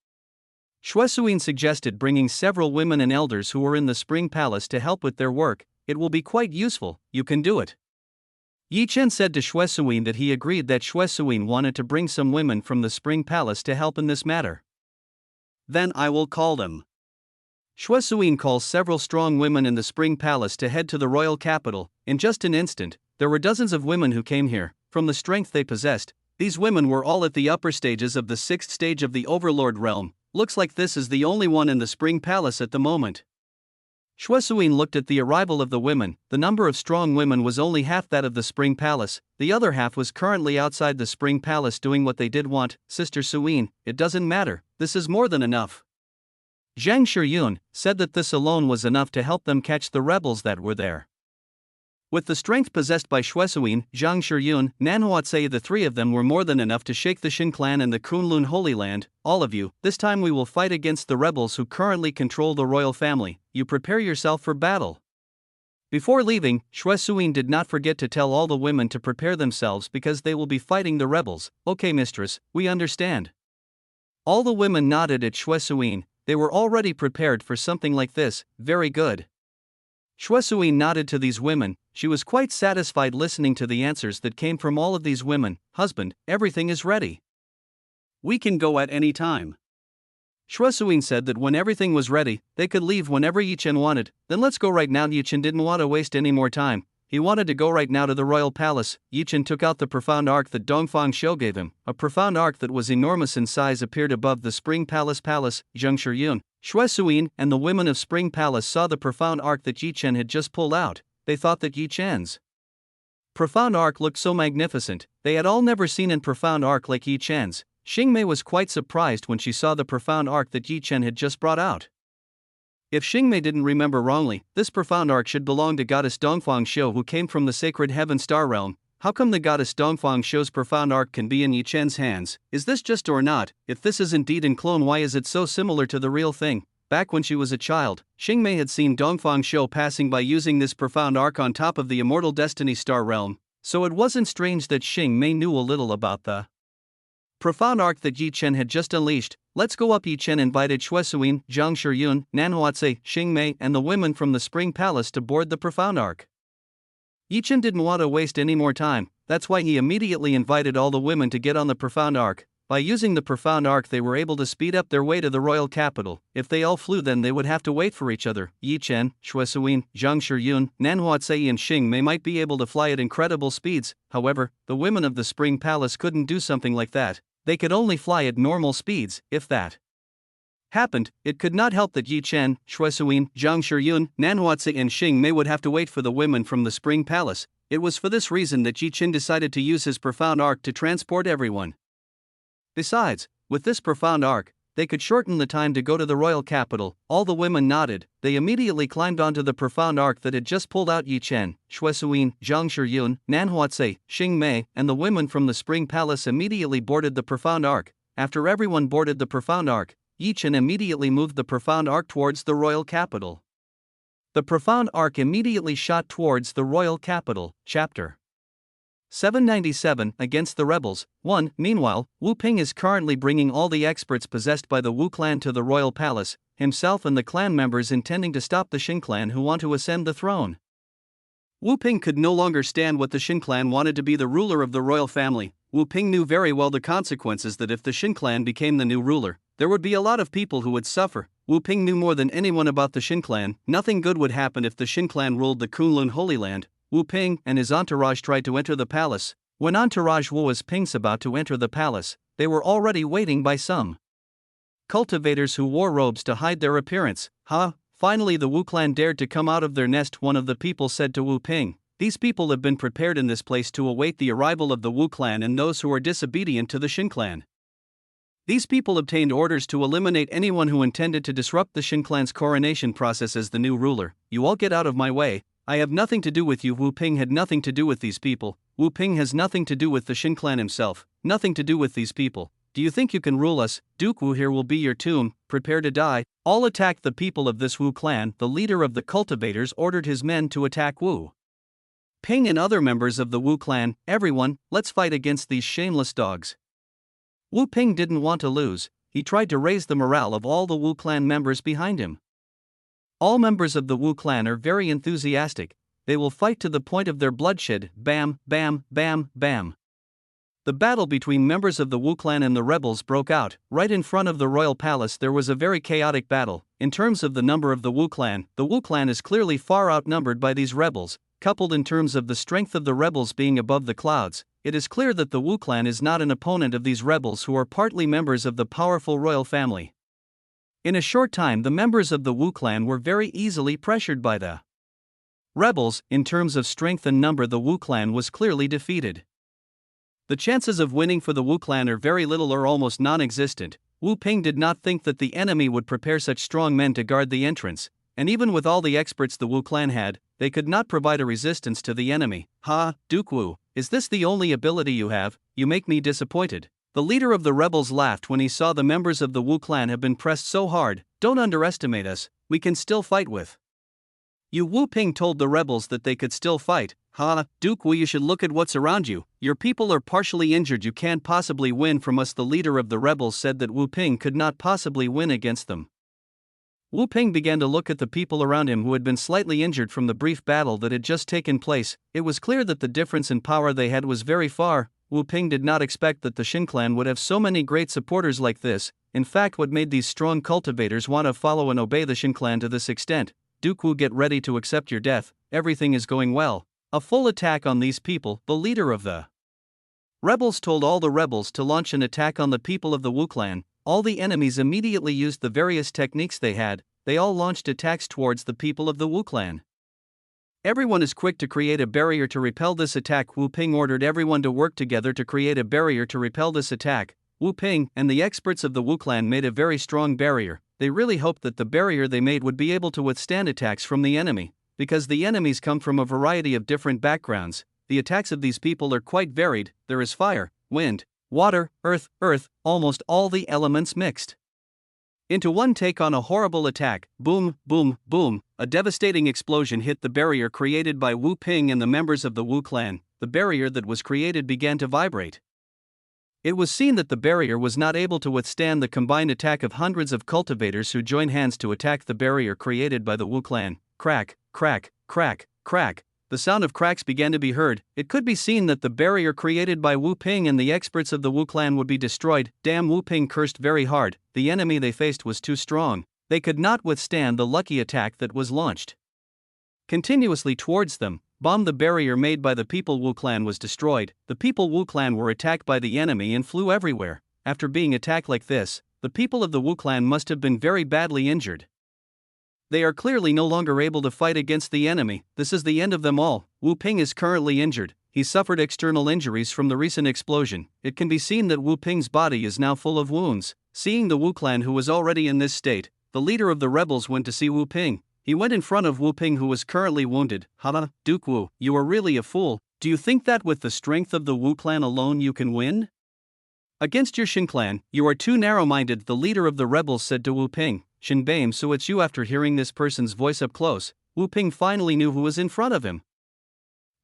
Shuesuin suggested bringing several women and elders who were in the Spring Palace to help with their work. It will be quite useful. You can do it. Yi Chen said to Shuesuin that he agreed that Shuesuin wanted to bring some women from the Spring Palace to help in this matter. Then I will call them. Shuesuin calls several strong women in the Spring Palace to head to the royal capital. In just an instant, there were dozens of women who came here. From the strength they possessed, these women were all at the upper stages of the 6th stage of the Overlord realm. Looks like this is the only one in the Spring Palace at the moment. Shuesuin looked at the arrival of the women. The number of strong women was only half that of the Spring Palace. The other half was currently outside the Spring Palace doing what they did want. Sister Suin, it doesn't matter, this is more than enough. Zhang Shiyun said that this alone was enough to help them catch the rebels that were there. With the strength possessed by Shuesuin, Zhang Shiyun, Nanhuatsei, the three of them were more than enough to shake the Shin clan and the Kunlun Holy Land. All of you, this time we will fight against the rebels who currently control the royal family. You prepare yourself for battle. Before leaving, Shuesuin did not forget to tell all the women to prepare themselves because they will be fighting the rebels. Okay, mistress, we understand. All the women nodded at Shuesuin. They were already prepared for something like this. Very good. Shuesuin nodded to these women. She was quite satisfied listening to the answers that came from all of these women. Husband, everything is ready. We can go at any time. Shuesuin said that when everything was ready, they could leave whenever Yi Chen wanted. Then let's go right now. Yi Chen didn't want to waste any more time. He wanted to go right now to the royal palace. Yi Chen took out the profound arc that Dongfang Shou gave him. A profound arc that was enormous in size appeared above the Spring Palace. Zhang Shiyun, Shuesuin, and the women of Spring Palace saw the profound arc that Yi Chen had just pulled out. They thought that Yi Chen's profound arc looked so magnificent. They had all never seen an profound arc like Yi Chen's. Xing Mei was quite surprised when she saw the profound arc that Yi Chen had just brought out. If Xing Mei didn't remember wrongly, this profound arc should belong to goddess Dongfang Shou, who came from the sacred heaven star realm. How come the goddess Dongfang Shou's profound arc can be in Yi Chen's hands? Is this just or not? If this is indeed in clone, why is it so similar to the real thing? Back when she was a child, Xing Mei had seen Dongfang Shou passing by using this profound arc on top of the immortal destiny star realm, so it wasn't strange that Xing Mei knew a little about the profound arc that Yi Chen had just unleashed. Let's go up. Yi Chen invited Shuesuin, Zhang Shiyun, Nanhuatsei, Xing Mei, and the women from the Spring Palace to board the profound arc. Yi Chen didn't want to waste any more time, that's why he immediately invited all the women to get on the profound arc. By using the profound arc, they were able to speed up their way to the royal capital. If they all flew, then they would have to wait for each other. Yi Chen, Shuesuin, Zhang Shiyun, Nanhuatsei, and Xing Mei might be able to fly at incredible speeds. However, the women of the Spring Palace couldn't do something like that. They could only fly at normal speeds. If that happened, it could not help that Yi Chen, Shuesuin, Zhang Shiyun, Nanhuatsei, and Xing Mei would have to wait for the women from the Spring Palace. It was for this reason that Yi Chen decided to use his profound arc to transport everyone. Besides, with this profound arc, they could shorten the time to go to the royal capital. All the women nodded. They immediately climbed onto the profound arc that had just pulled out. Yi Chen, Shuesuin, Zhang Shiyun, Nanhuatsei, Xing Mei, and the women from the Spring Palace immediately boarded the profound arc. After everyone boarded the profound arc, Yi Chen immediately moved the profound arc towards the royal capital. The profound arc immediately shot towards the royal capital. Chapter 797 Against the Rebels. 1. Meanwhile, Wu Ping is currently bringing all the experts possessed by the Wu clan to the royal palace, himself and the clan members intending to stop the Shin clan who want to ascend the throne. Wu Ping could no longer stand what the Shin clan wanted to be the ruler of the royal family. Wu Ping knew very well the consequences that if the Shin clan became the new ruler, there would be a lot of people who would suffer. Wu Ping knew more than anyone about the Shin clan. Nothing good would happen if the Shin clan ruled the Kunlun Holy Land. Wu Ping and his entourage tried to enter the palace. When entourage Wu was Ping's about to enter the palace, they were already waiting by some cultivators who wore robes to hide their appearance. Finally the Wu clan dared to come out of their nest. One of the people said to Wu Ping, These people have been prepared in this place to await the arrival of the Wu clan and those who are disobedient to the Shin clan. These people obtained orders to eliminate anyone who intended to disrupt the Shin clan's coronation process as the new ruler. You all get out of my way. I have nothing to do with you. Wu Ping had nothing to do with these people. Wu Ping has nothing to do with the Shin clan himself, nothing to do with these people. Do you think you can rule us? Duke Wu here will be your tomb, prepare to die. All attacked the people of this Wu clan. The leader of the cultivators ordered his men to attack Wu Ping and other members of the Wu clan. Everyone, let's fight against these shameless dogs. Wu Ping didn't want to lose. He tried to raise the morale of all the Wu clan members behind him. All members of the Wu clan are very enthusiastic. They will fight to the point of their bloodshed. Bam, bam, bam, bam. The battle between members of the Wu clan and the rebels broke out. Right in front of the royal palace there was a very chaotic battle. In terms of the number of the Wu clan is clearly far outnumbered by these rebels. Coupled in terms of the strength of the rebels being above the clouds, it is clear that the Wu clan is not an opponent of these rebels who are partly members of the powerful royal family. In a short time the members of the Wu clan were very easily pressured by the rebels. In terms of strength and number the Wu clan was clearly defeated. The chances of winning for the Wu clan are very little or almost non-existent. Wu Ping did not think that the enemy would prepare such strong men to guard the entrance, and even with all the experts the Wu clan had, they could not provide a resistance to the enemy. Ha, Duke Wu, is this the only ability you have? You make me disappointed. The leader of the rebels laughed when he saw the members of the Wu clan have been pressed so hard. Don't underestimate us, we can still fight with you. Wu Ping told the rebels that they could still fight. Ha, Duke Wu, you should look at what's around you. Your people are partially injured, you can't possibly win from us. The leader of the rebels said that Wu Ping could not possibly win against them. Wu Ping began to look at the people around him who had been slightly injured from the brief battle that had just taken place. It was clear that the difference in power they had was very far. Wu Ping did not expect that the Shin clan would have so many great supporters like this. In fact, what made these strong cultivators want to follow and obey the Shin clan to this extent? Duke Wu, get ready to accept your death. Everything is going well. A full attack on these people. The leader of the rebels told all the rebels to launch an attack on the people of the Wu clan. All the enemies immediately used the various techniques they had. They all launched attacks towards the people of the Wu clan. Everyone is quick to create a barrier to repel this attack. Wu Ping ordered everyone to work together to create a barrier to repel this attack. Wu Ping and the experts of the Wu clan made a very strong barrier. They really hoped that the barrier they made would be able to withstand attacks from the enemy. Because the enemies come from a variety of different backgrounds, the attacks of these people are quite varied. There is fire, wind, water, earth, almost all the elements mixed into one take on a horrible attack. Boom, boom, boom. A devastating explosion hit the barrier created by Wu Ping and the members of the Wu clan. The barrier that was created began to vibrate. It was seen that the barrier was not able to withstand the combined attack of hundreds of cultivators who joined hands to attack the barrier created by the Wu clan. Crack, crack, crack, crack. The sound of cracks began to be heard. It could be seen that the barrier created by Wu Ping and the experts of the Wu clan would be destroyed. Damn, Wu Ping cursed very hard. The enemy they faced was too strong. They could not withstand the lucky attack that was launched continuously towards them. Bomb. The barrier made by the people Wu clan was destroyed. The people Wu clan were attacked by the enemy and flew everywhere. After being attacked like this, the people of the Wu clan must have been very badly injured. They are clearly no longer able to fight against the enemy. This is the end of them all. Wu Ping is currently injured. He suffered external injuries from the recent explosion. It can be seen that Wu Ping's body is now full of wounds. Seeing the Wu clan who was already in this state, the leader of the rebels went to see Wu Ping. He went in front of Wu Ping who was currently wounded. Hada, Duke Wu, you are really a fool. Do you think that with the strength of the Wu clan alone you can win against your Shin clan? You are too narrow-minded, the leader of the rebels said to Wu Ping. Shin Bame, so it's you. After hearing this person's voice up close, Wu Ping finally knew who was in front of him.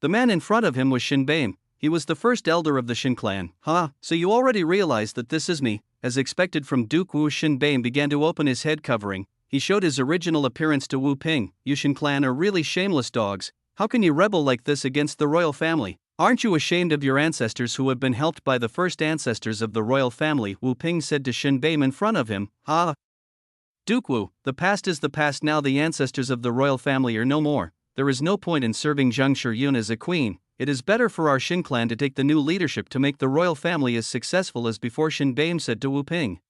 The man in front of him was Shin Bame. He was the first elder of the Shin clan. So you already realize that this is me. As expected from Duke Wu, Shin Bame began to open his head covering. He showed his original appearance to Wu Ping. You Shin clan are really shameless dogs. How can you rebel like this against the royal family? Aren't you ashamed of your ancestors who have been helped by the first ancestors of the royal family? Wu Ping said to Shin Bame in front of him. Duke Wu, the past is the past now. The ancestors of the royal family are no more. There is no point in serving Zheng Shiyun as a queen. It is better for our Shin clan to take the new leadership to make the royal family as successful as before, Shin Bame said to Wu Ping.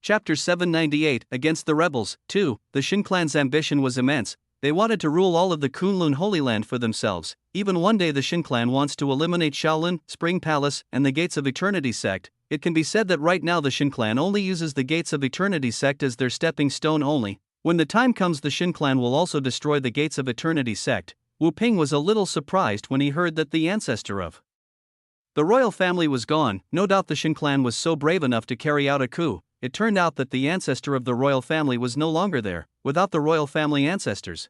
Chapter 798, Against the Rebels. 2. The Shin clan's ambition was immense. They wanted to rule all of the Kunlun Holy Land for themselves. Even one day the Shin clan wants to eliminate Shaolin, Spring Palace, and the Gates of Eternity sect. It can be said that right now the Shin clan only uses the Gates of Eternity sect as their stepping stone only. When the time comes the Shin clan will also destroy the Gates of Eternity sect. Wu Ping was a little surprised when he heard that the ancestor of the royal family was gone. No doubt the Shin clan was so brave enough to carry out a coup. It turned out that the ancestor of the royal family was no longer there. Without the royal family ancestors,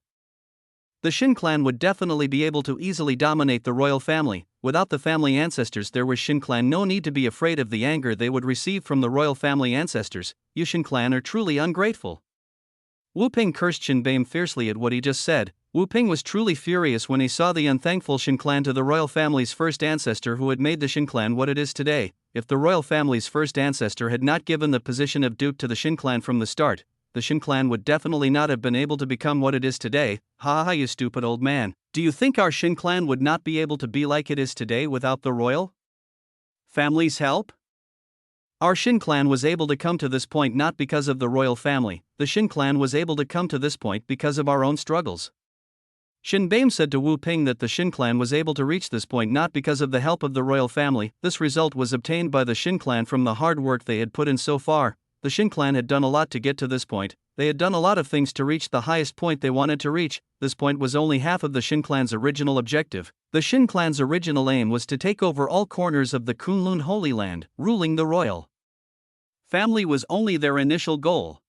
the Shin clan would definitely be able to easily dominate the royal family. Without the family ancestors there was Shin clan no need to be afraid of the anger they would receive from the royal family ancestors. You Shin clan are truly ungrateful. Wu Ping cursed Shin Bame fiercely at what he just said. Wu Ping was truly furious when he saw the unthankful Shin clan to the royal family's first ancestor who had made the Shin clan what it is today. If the royal family's first ancestor had not given the position of duke to the Shin clan from the start, the Shin clan would definitely not have been able to become what it is today. Ha ha, you stupid old man. Do you think our Shin clan would not be able to be like it is today without the royal family's help? Our Shin clan was able to come to this point not because of the royal family. The Shin clan was able to come to this point because of our own struggles. Shin Bame said to Wu Ping that the Shin clan was able to reach this point not because of the help of the royal family. This result was obtained by the Shin clan from the hard work they had put in so far. The Shin clan had done a lot to get to this point. They had done a lot of things to reach the highest point they wanted to reach. This point was only half of the Shin clan's original objective. The Shin clan's original aim was to take over all corners of the Kunlun Holy Land. Ruling the royal family was only their initial goal.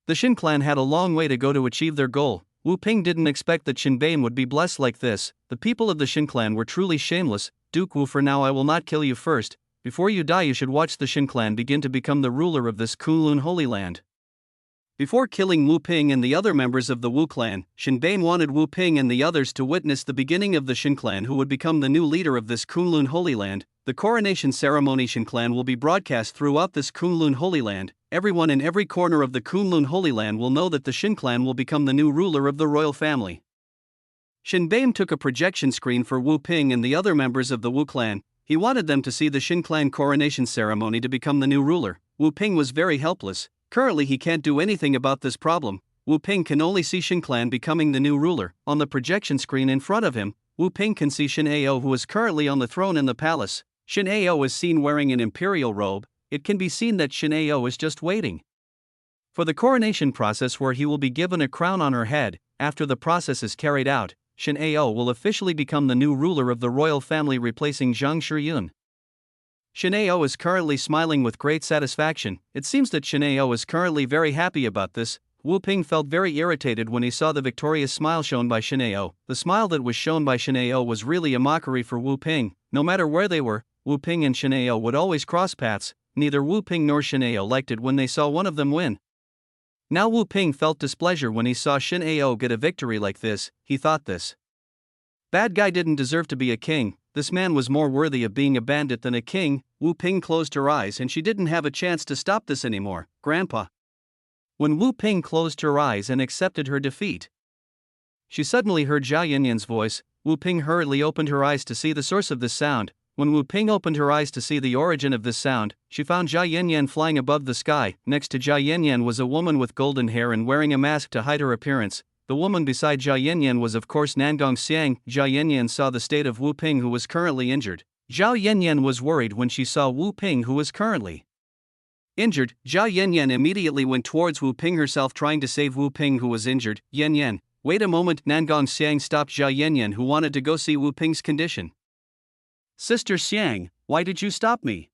The Shin clan had a long way to go to achieve their goal. Wu Ping didn't expect that Shin Bame would be blessed like this. The people of the Shin clan were truly shameless. Duke Wu, for now I will not kill you first. Before you die you should watch the Shin clan begin to become the ruler of this Kunlun Holy Land. Before killing Wu Ping and the other members of the Wu clan, Shin Bame wanted Wu Ping and the others to witness the beginning of the Shin clan who would become the new leader of this Kunlun Holy Land. The coronation ceremony Shin clan will be broadcast throughout this Kunlun Holy Land. Everyone in every corner of the Kunlun Holy Land will know that the Shin clan will become the new ruler of the royal family. Shin Bame took a projection screen for Wu Ping and the other members of the Wu clan. He wanted them to see the Shin clan coronation ceremony to become the new ruler. Wu Ping was very helpless. Currently he can't do anything about this problem. Wu Ping can only see Shin clan becoming the new ruler. On the projection screen in front of him, Wu Ping can see Shin Ao who is currently on the throne in the palace. Shin Ao is seen wearing an imperial robe. It can be seen that Shin Ao is just waiting for the coronation process where he will be given a crown on her head. After the process is carried out, Shin Ao will officially become the new ruler of the royal family replacing Zhang Shiyun. Shin Ao is currently smiling with great satisfaction. It seems that Shin Ao is currently very happy about this. Wu Ping felt very irritated when he saw the victorious smile shown by Shin Ao. The smile that was shown by Shin Ao was really a mockery for Wu Ping. No matter where they were, Wu Ping and Shin Ao would always cross paths. Neither Wu Ping nor Shin Ao liked it when they saw one of them win. Now Wu Ping felt displeasure when he saw Shin Ao get a victory like this. He thought this bad guy didn't deserve to be a king. This man was more worthy of being a bandit than a king. Wu Ping closed her eyes and she didn't have a chance to stop this anymore. Grandpa. When Wu Ping closed her eyes and accepted her defeat, she suddenly heard Zhao Yanyan's voice. Wu Ping hurriedly opened her eyes to see the source of this sound. When Wu Ping opened her eyes to see the origin of this sound, she found Zhao Yanyan flying above the sky. Next to Zhao Yanyan was a woman with golden hair and wearing a mask to hide her appearance. The woman beside Zhao Yanyan was of course Nangong Xiang. Zhao Yanyan saw the state of Wu Ping who was currently injured. Zhao Yanyan was worried when she saw Wu Ping who was currently injured. Zhao Yanyan immediately went towards Wu Ping herself trying to save Wu Ping who was injured. Yanyan, wait a moment. Nangong Xiang stopped Zhao Yanyan who wanted to go see Wu Ping's condition. Sister Xiang, why did you stop me?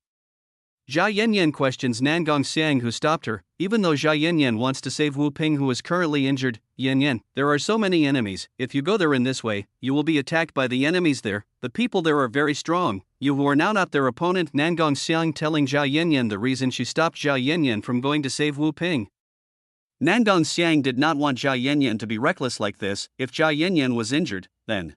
Zhao Yanyan questions Nangong Xiang who stopped her. Even though Zhao Yanyan wants to save Wu Ping who is currently injured, Yanyan, there are so many enemies. If you go there in this way, you will be attacked by the enemies there. The people there are very strong. You who are now not their opponent. Nangong Xiang telling Zhao Yanyan the reason she stopped Zhao Yanyan from going to save Wu Ping. Nangong Xiang did not want Zhao Yanyan to be reckless like this. If Zhao Yanyan was injured, then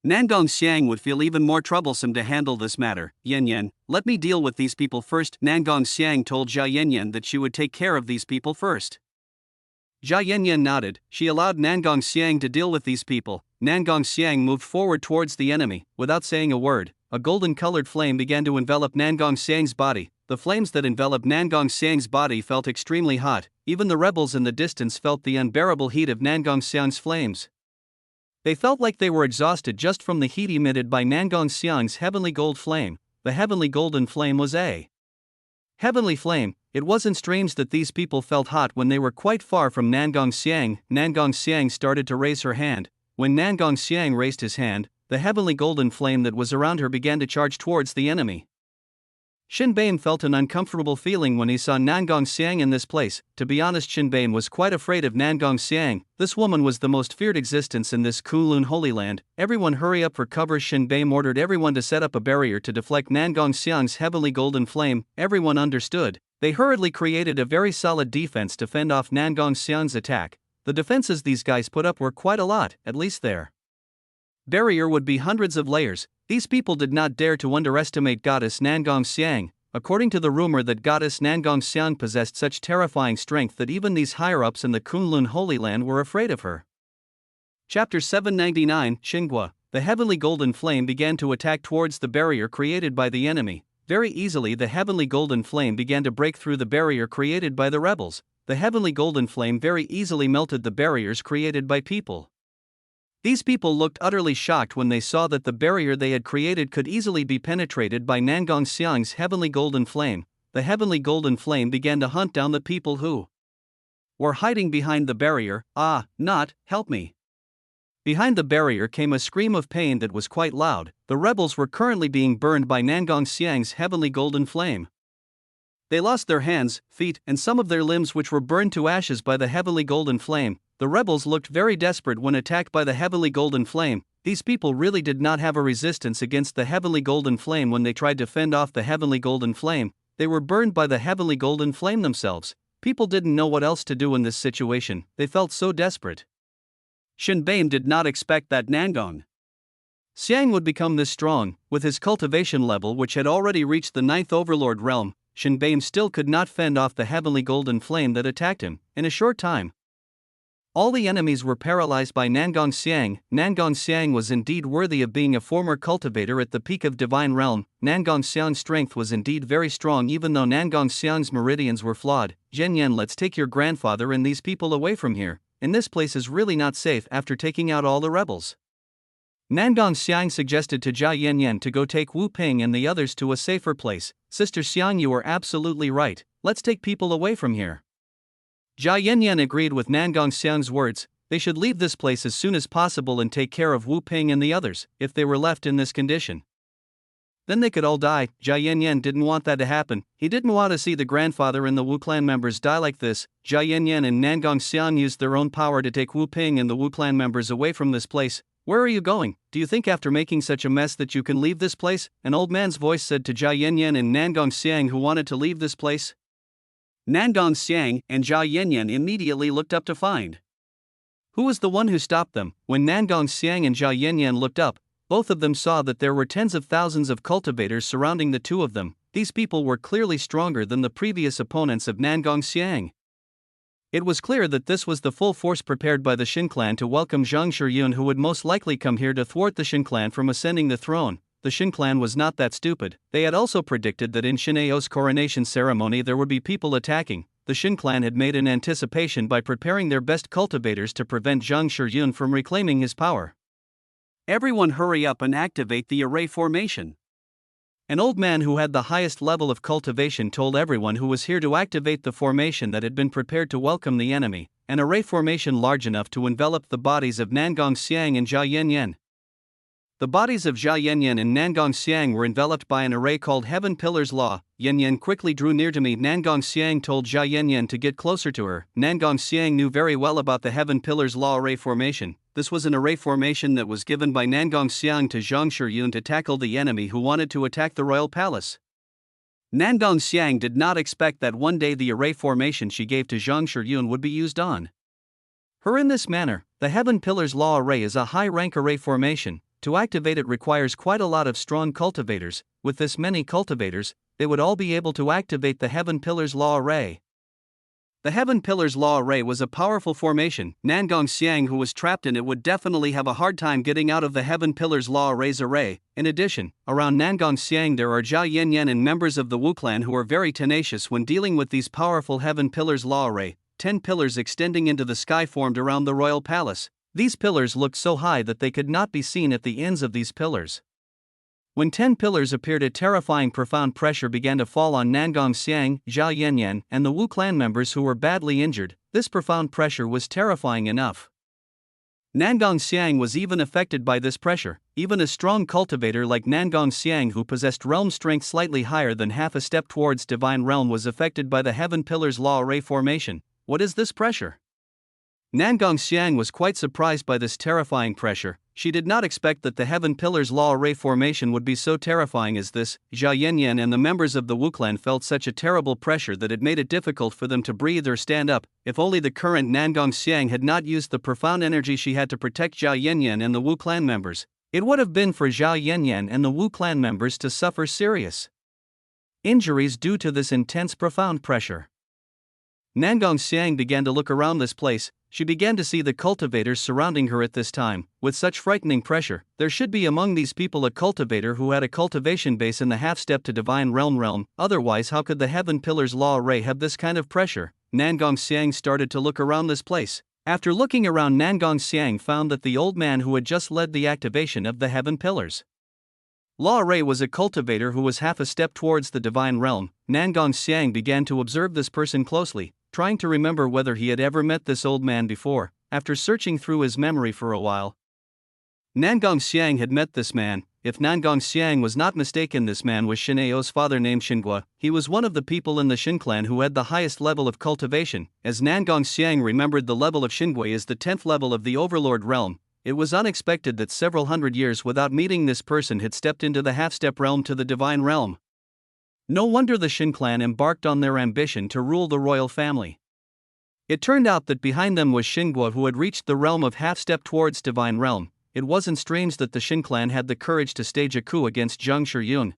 Nangong Xiang would feel even more troublesome to handle this matter. Yanyan, let me deal with these people first. Nangong Xiang told Zhao Yanyan that she would take care of these people first. Zhao Yanyan nodded. She allowed Nangong Xiang to deal with these people. Nangong Xiang moved forward towards the enemy. Without saying a word, a golden-colored flame began to envelop Nangong Xiang's body. The flames that enveloped Nangong Xiang's body felt extremely hot. Even the rebels in the distance felt the unbearable heat of Nangong Xiang's flames. They felt like they were exhausted just from the heat emitted by Nangong Xiang's heavenly gold flame. The heavenly golden flame was a heavenly flame. It wasn't strange that these people felt hot when they were quite far from Nangong Xiang. Nangong Xiang started to raise her hand. When Nangong Xiang raised his hand, the heavenly golden flame that was around her began to charge towards the enemy. Shinbei felt an uncomfortable feeling when he saw Nangong Xiang in this place. To be honest, Shinbei was quite afraid of Nangong Xiang. This woman was the most feared existence in this Kunlun Holy Land. Everyone hurry up for cover. Shinbei ordered everyone to set up a barrier to deflect Nangong Xiang's heavenly golden flame. Everyone understood. They hurriedly created a very solid defense to fend off Nangong Xiang's attack. The defenses these guys put up were quite a lot, at least their barrier would be hundreds of layers. These people did not dare to underestimate Goddess Nangong Xiang. According to the rumor that Goddess Nangong Xiang possessed such terrifying strength that even these higher-ups in the Kunlun Holy Land were afraid of her. Chapter 799, Xinghua. The heavenly golden flame began to attack towards the barrier created by the enemy. Very easily the heavenly golden flame began to break through the barrier created by the rebels. The heavenly golden flame very easily melted the barriers created by people. These people looked utterly shocked when they saw that the barrier they had created could easily be penetrated by Nangong Xiang's heavenly golden flame. The heavenly golden flame began to hunt down the people who were hiding behind the barrier. Help me. Behind the barrier came a scream of pain that was quite loud. The rebels were currently being burned by Nangong Xiang's heavenly golden flame. They lost their hands, feet, and some of their limbs, which were burned to ashes by the heavenly golden flame. The rebels looked very desperate when attacked by the heavenly golden flame. These people really did not have a resistance against the heavenly golden flame when they tried to fend off the heavenly golden flame. They were burned by the heavenly golden flame themselves. People didn't know what else to do in this situation. They felt so desperate. Shinbei did not expect that Nangong Xiang would become this strong. With his cultivation level, which had already reached the 9th overlord realm, Shinbei still could not fend off the heavenly golden flame that attacked him. In a short time, all the enemies were paralyzed by Nangong Xiang. Nangong Xiang was indeed worthy of being a former cultivator at the peak of divine realm. Nangong Xiang's strength was indeed very strong, even though Nangong Xiang's meridians were flawed. Yan, let's take your grandfather and these people away from here. And this place is really not safe after taking out all the rebels. Nangong Xiang suggested to Jia Yan to go take Wu Ping and the others to a safer place. Sister Xiang, you are absolutely right. Let's take people away from here. Jia Yan agreed with Nangong Xiang's words. They should leave this place as soon as possible and take care of Wu Ping and the others. If they were left in this condition, then they could all die. Jia Yan didn't want that to happen. He didn't want to see the grandfather and the Wu clan members die like this. Jia Yan and Nangong Xiang used their own power to take Wu Ping and the Wu clan members away from this place. Where are you going? Do you think after making such a mess that you can leave this place? An old man's voice said to Jia Yan and Nangong Xiang, who wanted to leave this place. Nangong Xiang and Jia Yan immediately looked up to find who was the one who stopped them. When Nangong Xiang and Jia Yan looked up, both of them saw that there were tens of thousands of cultivators surrounding the two of them. These people were clearly stronger than the previous opponents of Nangong Xiang. It was clear that this was the full force prepared by the Shin clan to welcome Zhang Shiyun, who would most likely come here to thwart the Shin clan from ascending the throne. The Shin clan was not that stupid. They had also predicted that in Shin-Ao's coronation ceremony there would be people attacking. The Shin clan had made an anticipation by preparing their best cultivators to prevent Zhang Shiyun from reclaiming his power. Everyone hurry up and activate the array formation. An old man who had the highest level of cultivation told everyone who was here to activate the formation that had been prepared to welcome the enemy, an array formation large enough to envelop the bodies of Nangong Xiang and Jia Yan. The bodies of Jia Yan and Nangong Xiang were enveloped by an array called Heaven Pillar's Law. Yan quickly drew near to me. Nangong Xiang told Jia Yan to get closer to her. Nangong Xiang knew very well about the Heaven Pillar's Law array formation. This was an array formation that was given by Nangong Xiang to Zhang Shiyun to tackle the enemy who wanted to attack the royal palace. Nangong Xiang did not expect that one day the array formation she gave to Zhang Shiyun would be used on her in this manner. The Heaven Pillar's Law array is a high-rank array formation. To activate it requires quite a lot of strong cultivators. With this many cultivators, they would all be able to activate the Heaven Pillar's Law array. The Heaven Pillar's Law Array was a powerful formation. Nangong Xiang, who was trapped in it, would definitely have a hard time getting out of the Heaven Pillar's Law Array's array. In addition, around Nangong Xiang there are Zhao Yanyan and members of the Wu clan who are very tenacious when dealing with these powerful Heaven Pillar's Law Array. 10 pillars extending into the sky formed around the royal palace. These pillars looked so high that they could not be seen at the ends of these pillars. When 10 pillars appeared, a terrifying profound pressure began to fall on Nangong Xiang, Zhao Yanyan, and the Wu clan members who were badly injured. This profound pressure was terrifying enough. Nangong Xiang was even affected by this pressure. Even a strong cultivator like Nangong Xiang, who possessed realm strength slightly higher than half a step towards divine realm, was affected by the Heaven Pillar's Law Array formation. What is this pressure? Nangong Xiang was quite surprised by this terrifying pressure. She did not expect that the Heaven Pillar's Law Array formation would be so terrifying as this. Zhao Yanyan and the members of the Wu clan felt such a terrible pressure that it made it difficult for them to breathe or stand up. If only the current Nangong Xiang had not used the profound energy she had to protect Zhao Yanyan and the Wu clan members, it would have been for Zhao Yanyan and the Wu clan members to suffer serious injuries due to this intense profound pressure. Nangong Xiang began to look around this place. She began to see the cultivators surrounding her at this time. With such frightening pressure, there should be among these people a cultivator who had a cultivation base in the half-step to divine realm. Otherwise, how could the Heaven Pillar's Law Array have this kind of pressure? Nangong Xiang started to look around this place. After looking around, Nangong Xiang found that the old man who had just led the activation of the Heaven Pillars Law Array was a cultivator who was half a step towards the divine realm. Nangong Xiang began to observe this person closely, trying to remember whether he had ever met this old man before. After searching through his memory for a while, Nangong Xiang had met this man. If Nangong Xiang was not mistaken, this man was Shin Ao's father named Xingua. He was one of the people in the Shin clan who had the highest level of cultivation. As Nangong Xiang remembered, the level of Xingua is the 10th level of the Overlord realm. It was unexpected that several hundred years without meeting this person had stepped into the half-step realm to the divine realm. No wonder the Shin clan embarked on their ambition to rule the royal family. It turned out that behind them was Xingua, who had reached the realm of half-step towards divine realm. It wasn't strange that the Shin clan had the courage to stage a coup against Zhang Shiyun.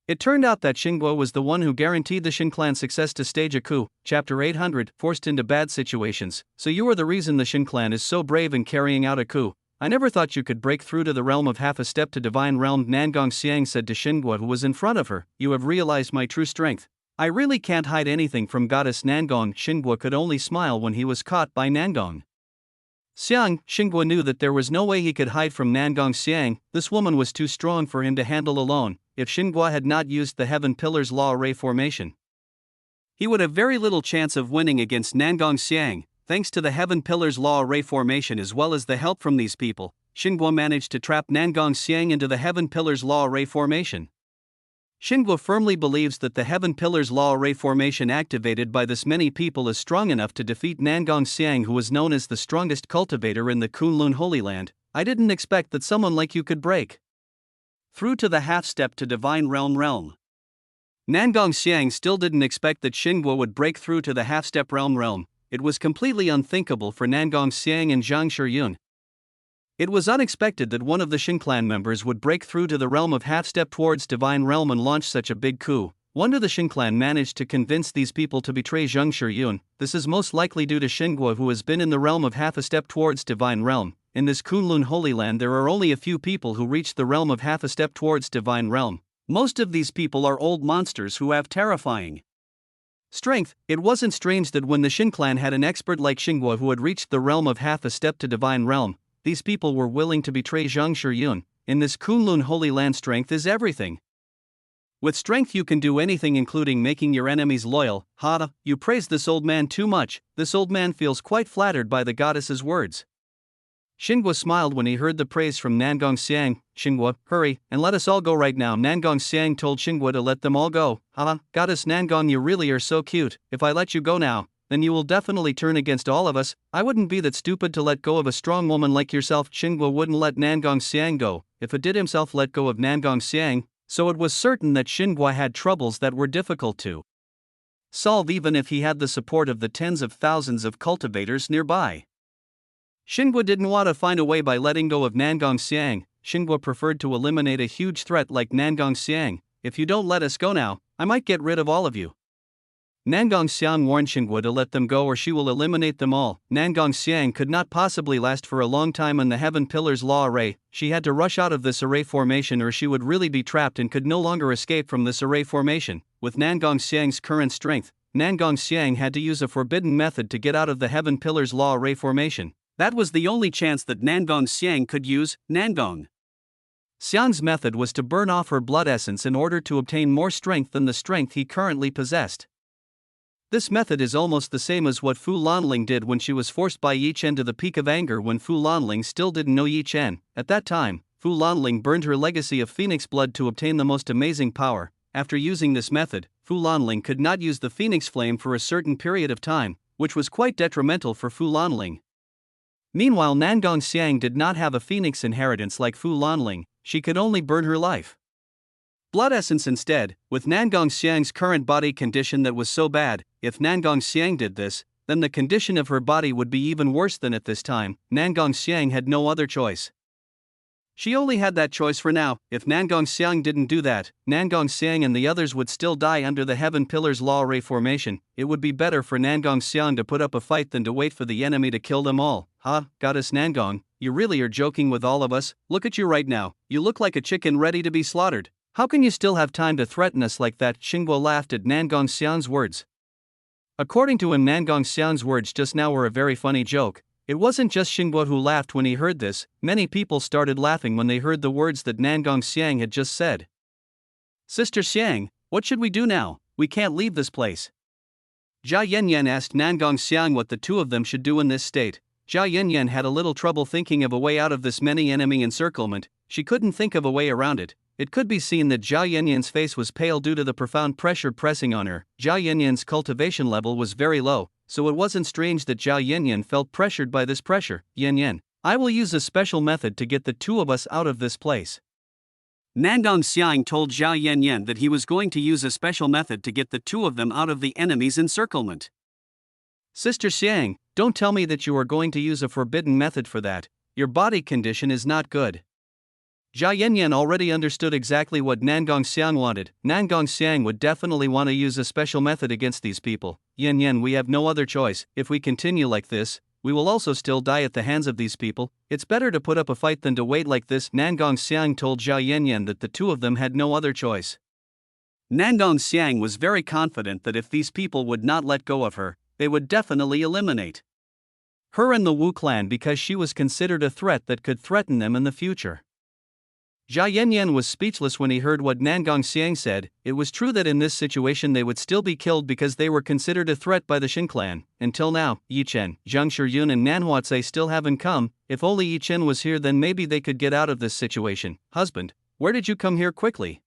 It turned out that Xingua was the one who guaranteed the Shin clan success to stage a coup. Chapter 800, Forced into bad situations. So you are the reason the Shin clan is so brave in carrying out a coup. I never thought you could break through to the realm of half a step to divine realm, Nangong Xiang said to Xingua, who was in front of her. You have realized my true strength. I really can't hide anything from Goddess Nangong. Xingua could only smile when he was caught by Nangong Xiang. Xingua knew that there was no way he could hide from Nangong Xiang. This woman was too strong for him to handle alone. If Xingua had not used the Heaven Pillar's Law Array formation, he would have very little chance of winning against Nangong Xiang. Thanks to the Heaven Pillar's Law Array formation as well as the help from these people, Xingua managed to trap Nangong Xiang into the Heaven Pillar's Law Array formation. Xingua firmly believes that the Heaven Pillar's Law Array formation activated by this many people is strong enough to defeat Nangong Xiang, who was known as the strongest cultivator in the Kunlun Holy Land. I didn't expect that someone like you could break through to the half-step to divine realm. Nangong Xiang still didn't expect that Xingua would break through to the half-step realm. It was completely unthinkable for Nangong Xiang and Zhang Shiyun. It was unexpected that one of the Shin clan members would break through to the realm of half-step towards divine realm and launch such a big coup. Wonder the Shin clan managed to convince these people to betray Zhang Shiyun. This is most likely due to Xingua, who has been in the realm of half a step towards divine realm. In this Kunlun Holy Land there are only a few people who reach the realm of half a step towards divine realm. Most of these people are old monsters who have terrifying strength. It wasn't strange that when the Shin clan had an expert like Xingua who had reached the realm of half a step to divine realm, these people were willing to betray Zhang Shiyun. In this Kunlun Holy Land, strength is everything. With strength you can do anything, including making your enemies loyal. Hada, you praise this old man too much. This old man feels quite flattered by the goddess's words. Xingua smiled when he heard the praise from Nangong Xiang. Xingua, hurry, and let us all go right now. Nangong Xiang told Xingua to let them all go. Goddess Nangong, you really are so cute. If I let you go now, then you will definitely turn against all of us. I wouldn't be that stupid to let go of a strong woman like yourself. Xingua wouldn't let Nangong Xiang go. If it did himself let go of Nangong Xiang, so it was certain that Xingua had troubles that were difficult to solve even if he had the support of the tens of thousands of cultivators nearby. Xingua didn't want to find a way by letting go of Nangong Xiang. Xingua preferred to eliminate a huge threat like Nangong Xiang. If you don't let us go now, I might get rid of all of you. Nangong Xiang warned Xinguo to let them go or she will eliminate them all. Nangong Xiang could not possibly last for a long time in the Heaven Pillars Law Array. She had to rush out of this array formation or she would really be trapped and could no longer escape from this array formation. With Nangong Xiang's current strength, Nangong Xiang had to use a forbidden method to get out of the Heaven Pillars Law Array formation. That was the only chance that Nangong Xiang could use. Nangong Xiang's method was to burn off her blood essence in order to obtain more strength than the strength he currently possessed. This method is almost the same as what Fu Lanling did when she was forced by Yi Chen to the peak of anger when Fu Lanling still didn't know Yi Chen. At that time, Fu Lanling burned her legacy of phoenix blood to obtain the most amazing power. After using this method, Fu Lanling could not use the phoenix flame for a certain period of time, which was quite detrimental for Fu Lanling. Meanwhile, Nangong Xiang did not have a phoenix inheritance like Fu Lanling, she could only burn her life. Blood essence instead. With Nangong Xiang's current body condition that was so bad, if Nangong Xiang did this, then the condition of her body would be even worse than at this time. Nangong Xiang had no other choice. She only had that choice for now. If Nangong Xiang didn't do that, Nangong Xiang and the others would still die under the Heaven Pillars Law Array formation. It would be better for Nangong Xiang to put up a fight than to wait for the enemy to kill them all. Goddess Nangong, you really are joking with all of us? Look at you right now, you look like a chicken ready to be slaughtered. How can you still have time to threaten us like that? Xinguo laughed at Nangong Xiang's words. According to him, Nangong Xiang's words just now were a very funny joke. It wasn't just Xinguo who laughed when he heard this, many people started laughing when they heard the words that Nangong Xiang had just said. Sister Xiang, what should we do now? We can't leave this place. Jia Yanyan asked Nangong Xiang what the two of them should do in this state. Jia Yanyan had a little trouble thinking of a way out of this many enemy encirclement. She couldn't think of a way around it. It could be seen that Jia Yanyan's face was pale due to the profound pressure pressing on her. Jia Yanyan's cultivation level was very low, so it wasn't strange that Jia Yanyan felt pressured by this pressure. Yanyan, I will use a special method to get the two of us out of this place. Nangong Xiang told Jia Yanyan that he was going to use a special method to get the two of them out of the enemy's encirclement. Sister Xiang, don't tell me that you are going to use a forbidden method for that. Your body condition is not good. Jia Yanyan already understood exactly what Nangong Xiang wanted. Nangong Xiang would definitely want to use a special method against these people. Yanyan, we have no other choice. If we continue like this, we will also still die at the hands of these people. It's better to put up a fight than to wait like this. Nangong Xiang told Jia Yanyan that the two of them had no other choice. Nangong Xiang was very confident that if these people would not let go of her, they would definitely eliminate her and the Wu clan because she was considered a threat that could threaten them in the future. Jia Yanyan was speechless when he heard what Nangong Xiang said. It was true that in this situation they would still be killed because they were considered a threat by the Shen clan. Until now, Yi Chen, Zhang Shiyun and Nanhuatze still haven't come. If only Yi Chen was here, then maybe they could get out of this situation. Husband, where did you come here quickly?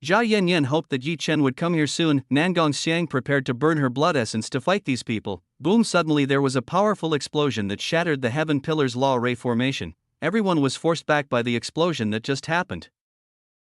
Jia Yanyan hoped that Yi Chen would come here soon. Nangong Xiang prepared to burn her blood essence to fight these people. Boom! Suddenly there was a powerful explosion that shattered the Heaven Pillars Law Array formation. Everyone was forced back by the explosion that just happened.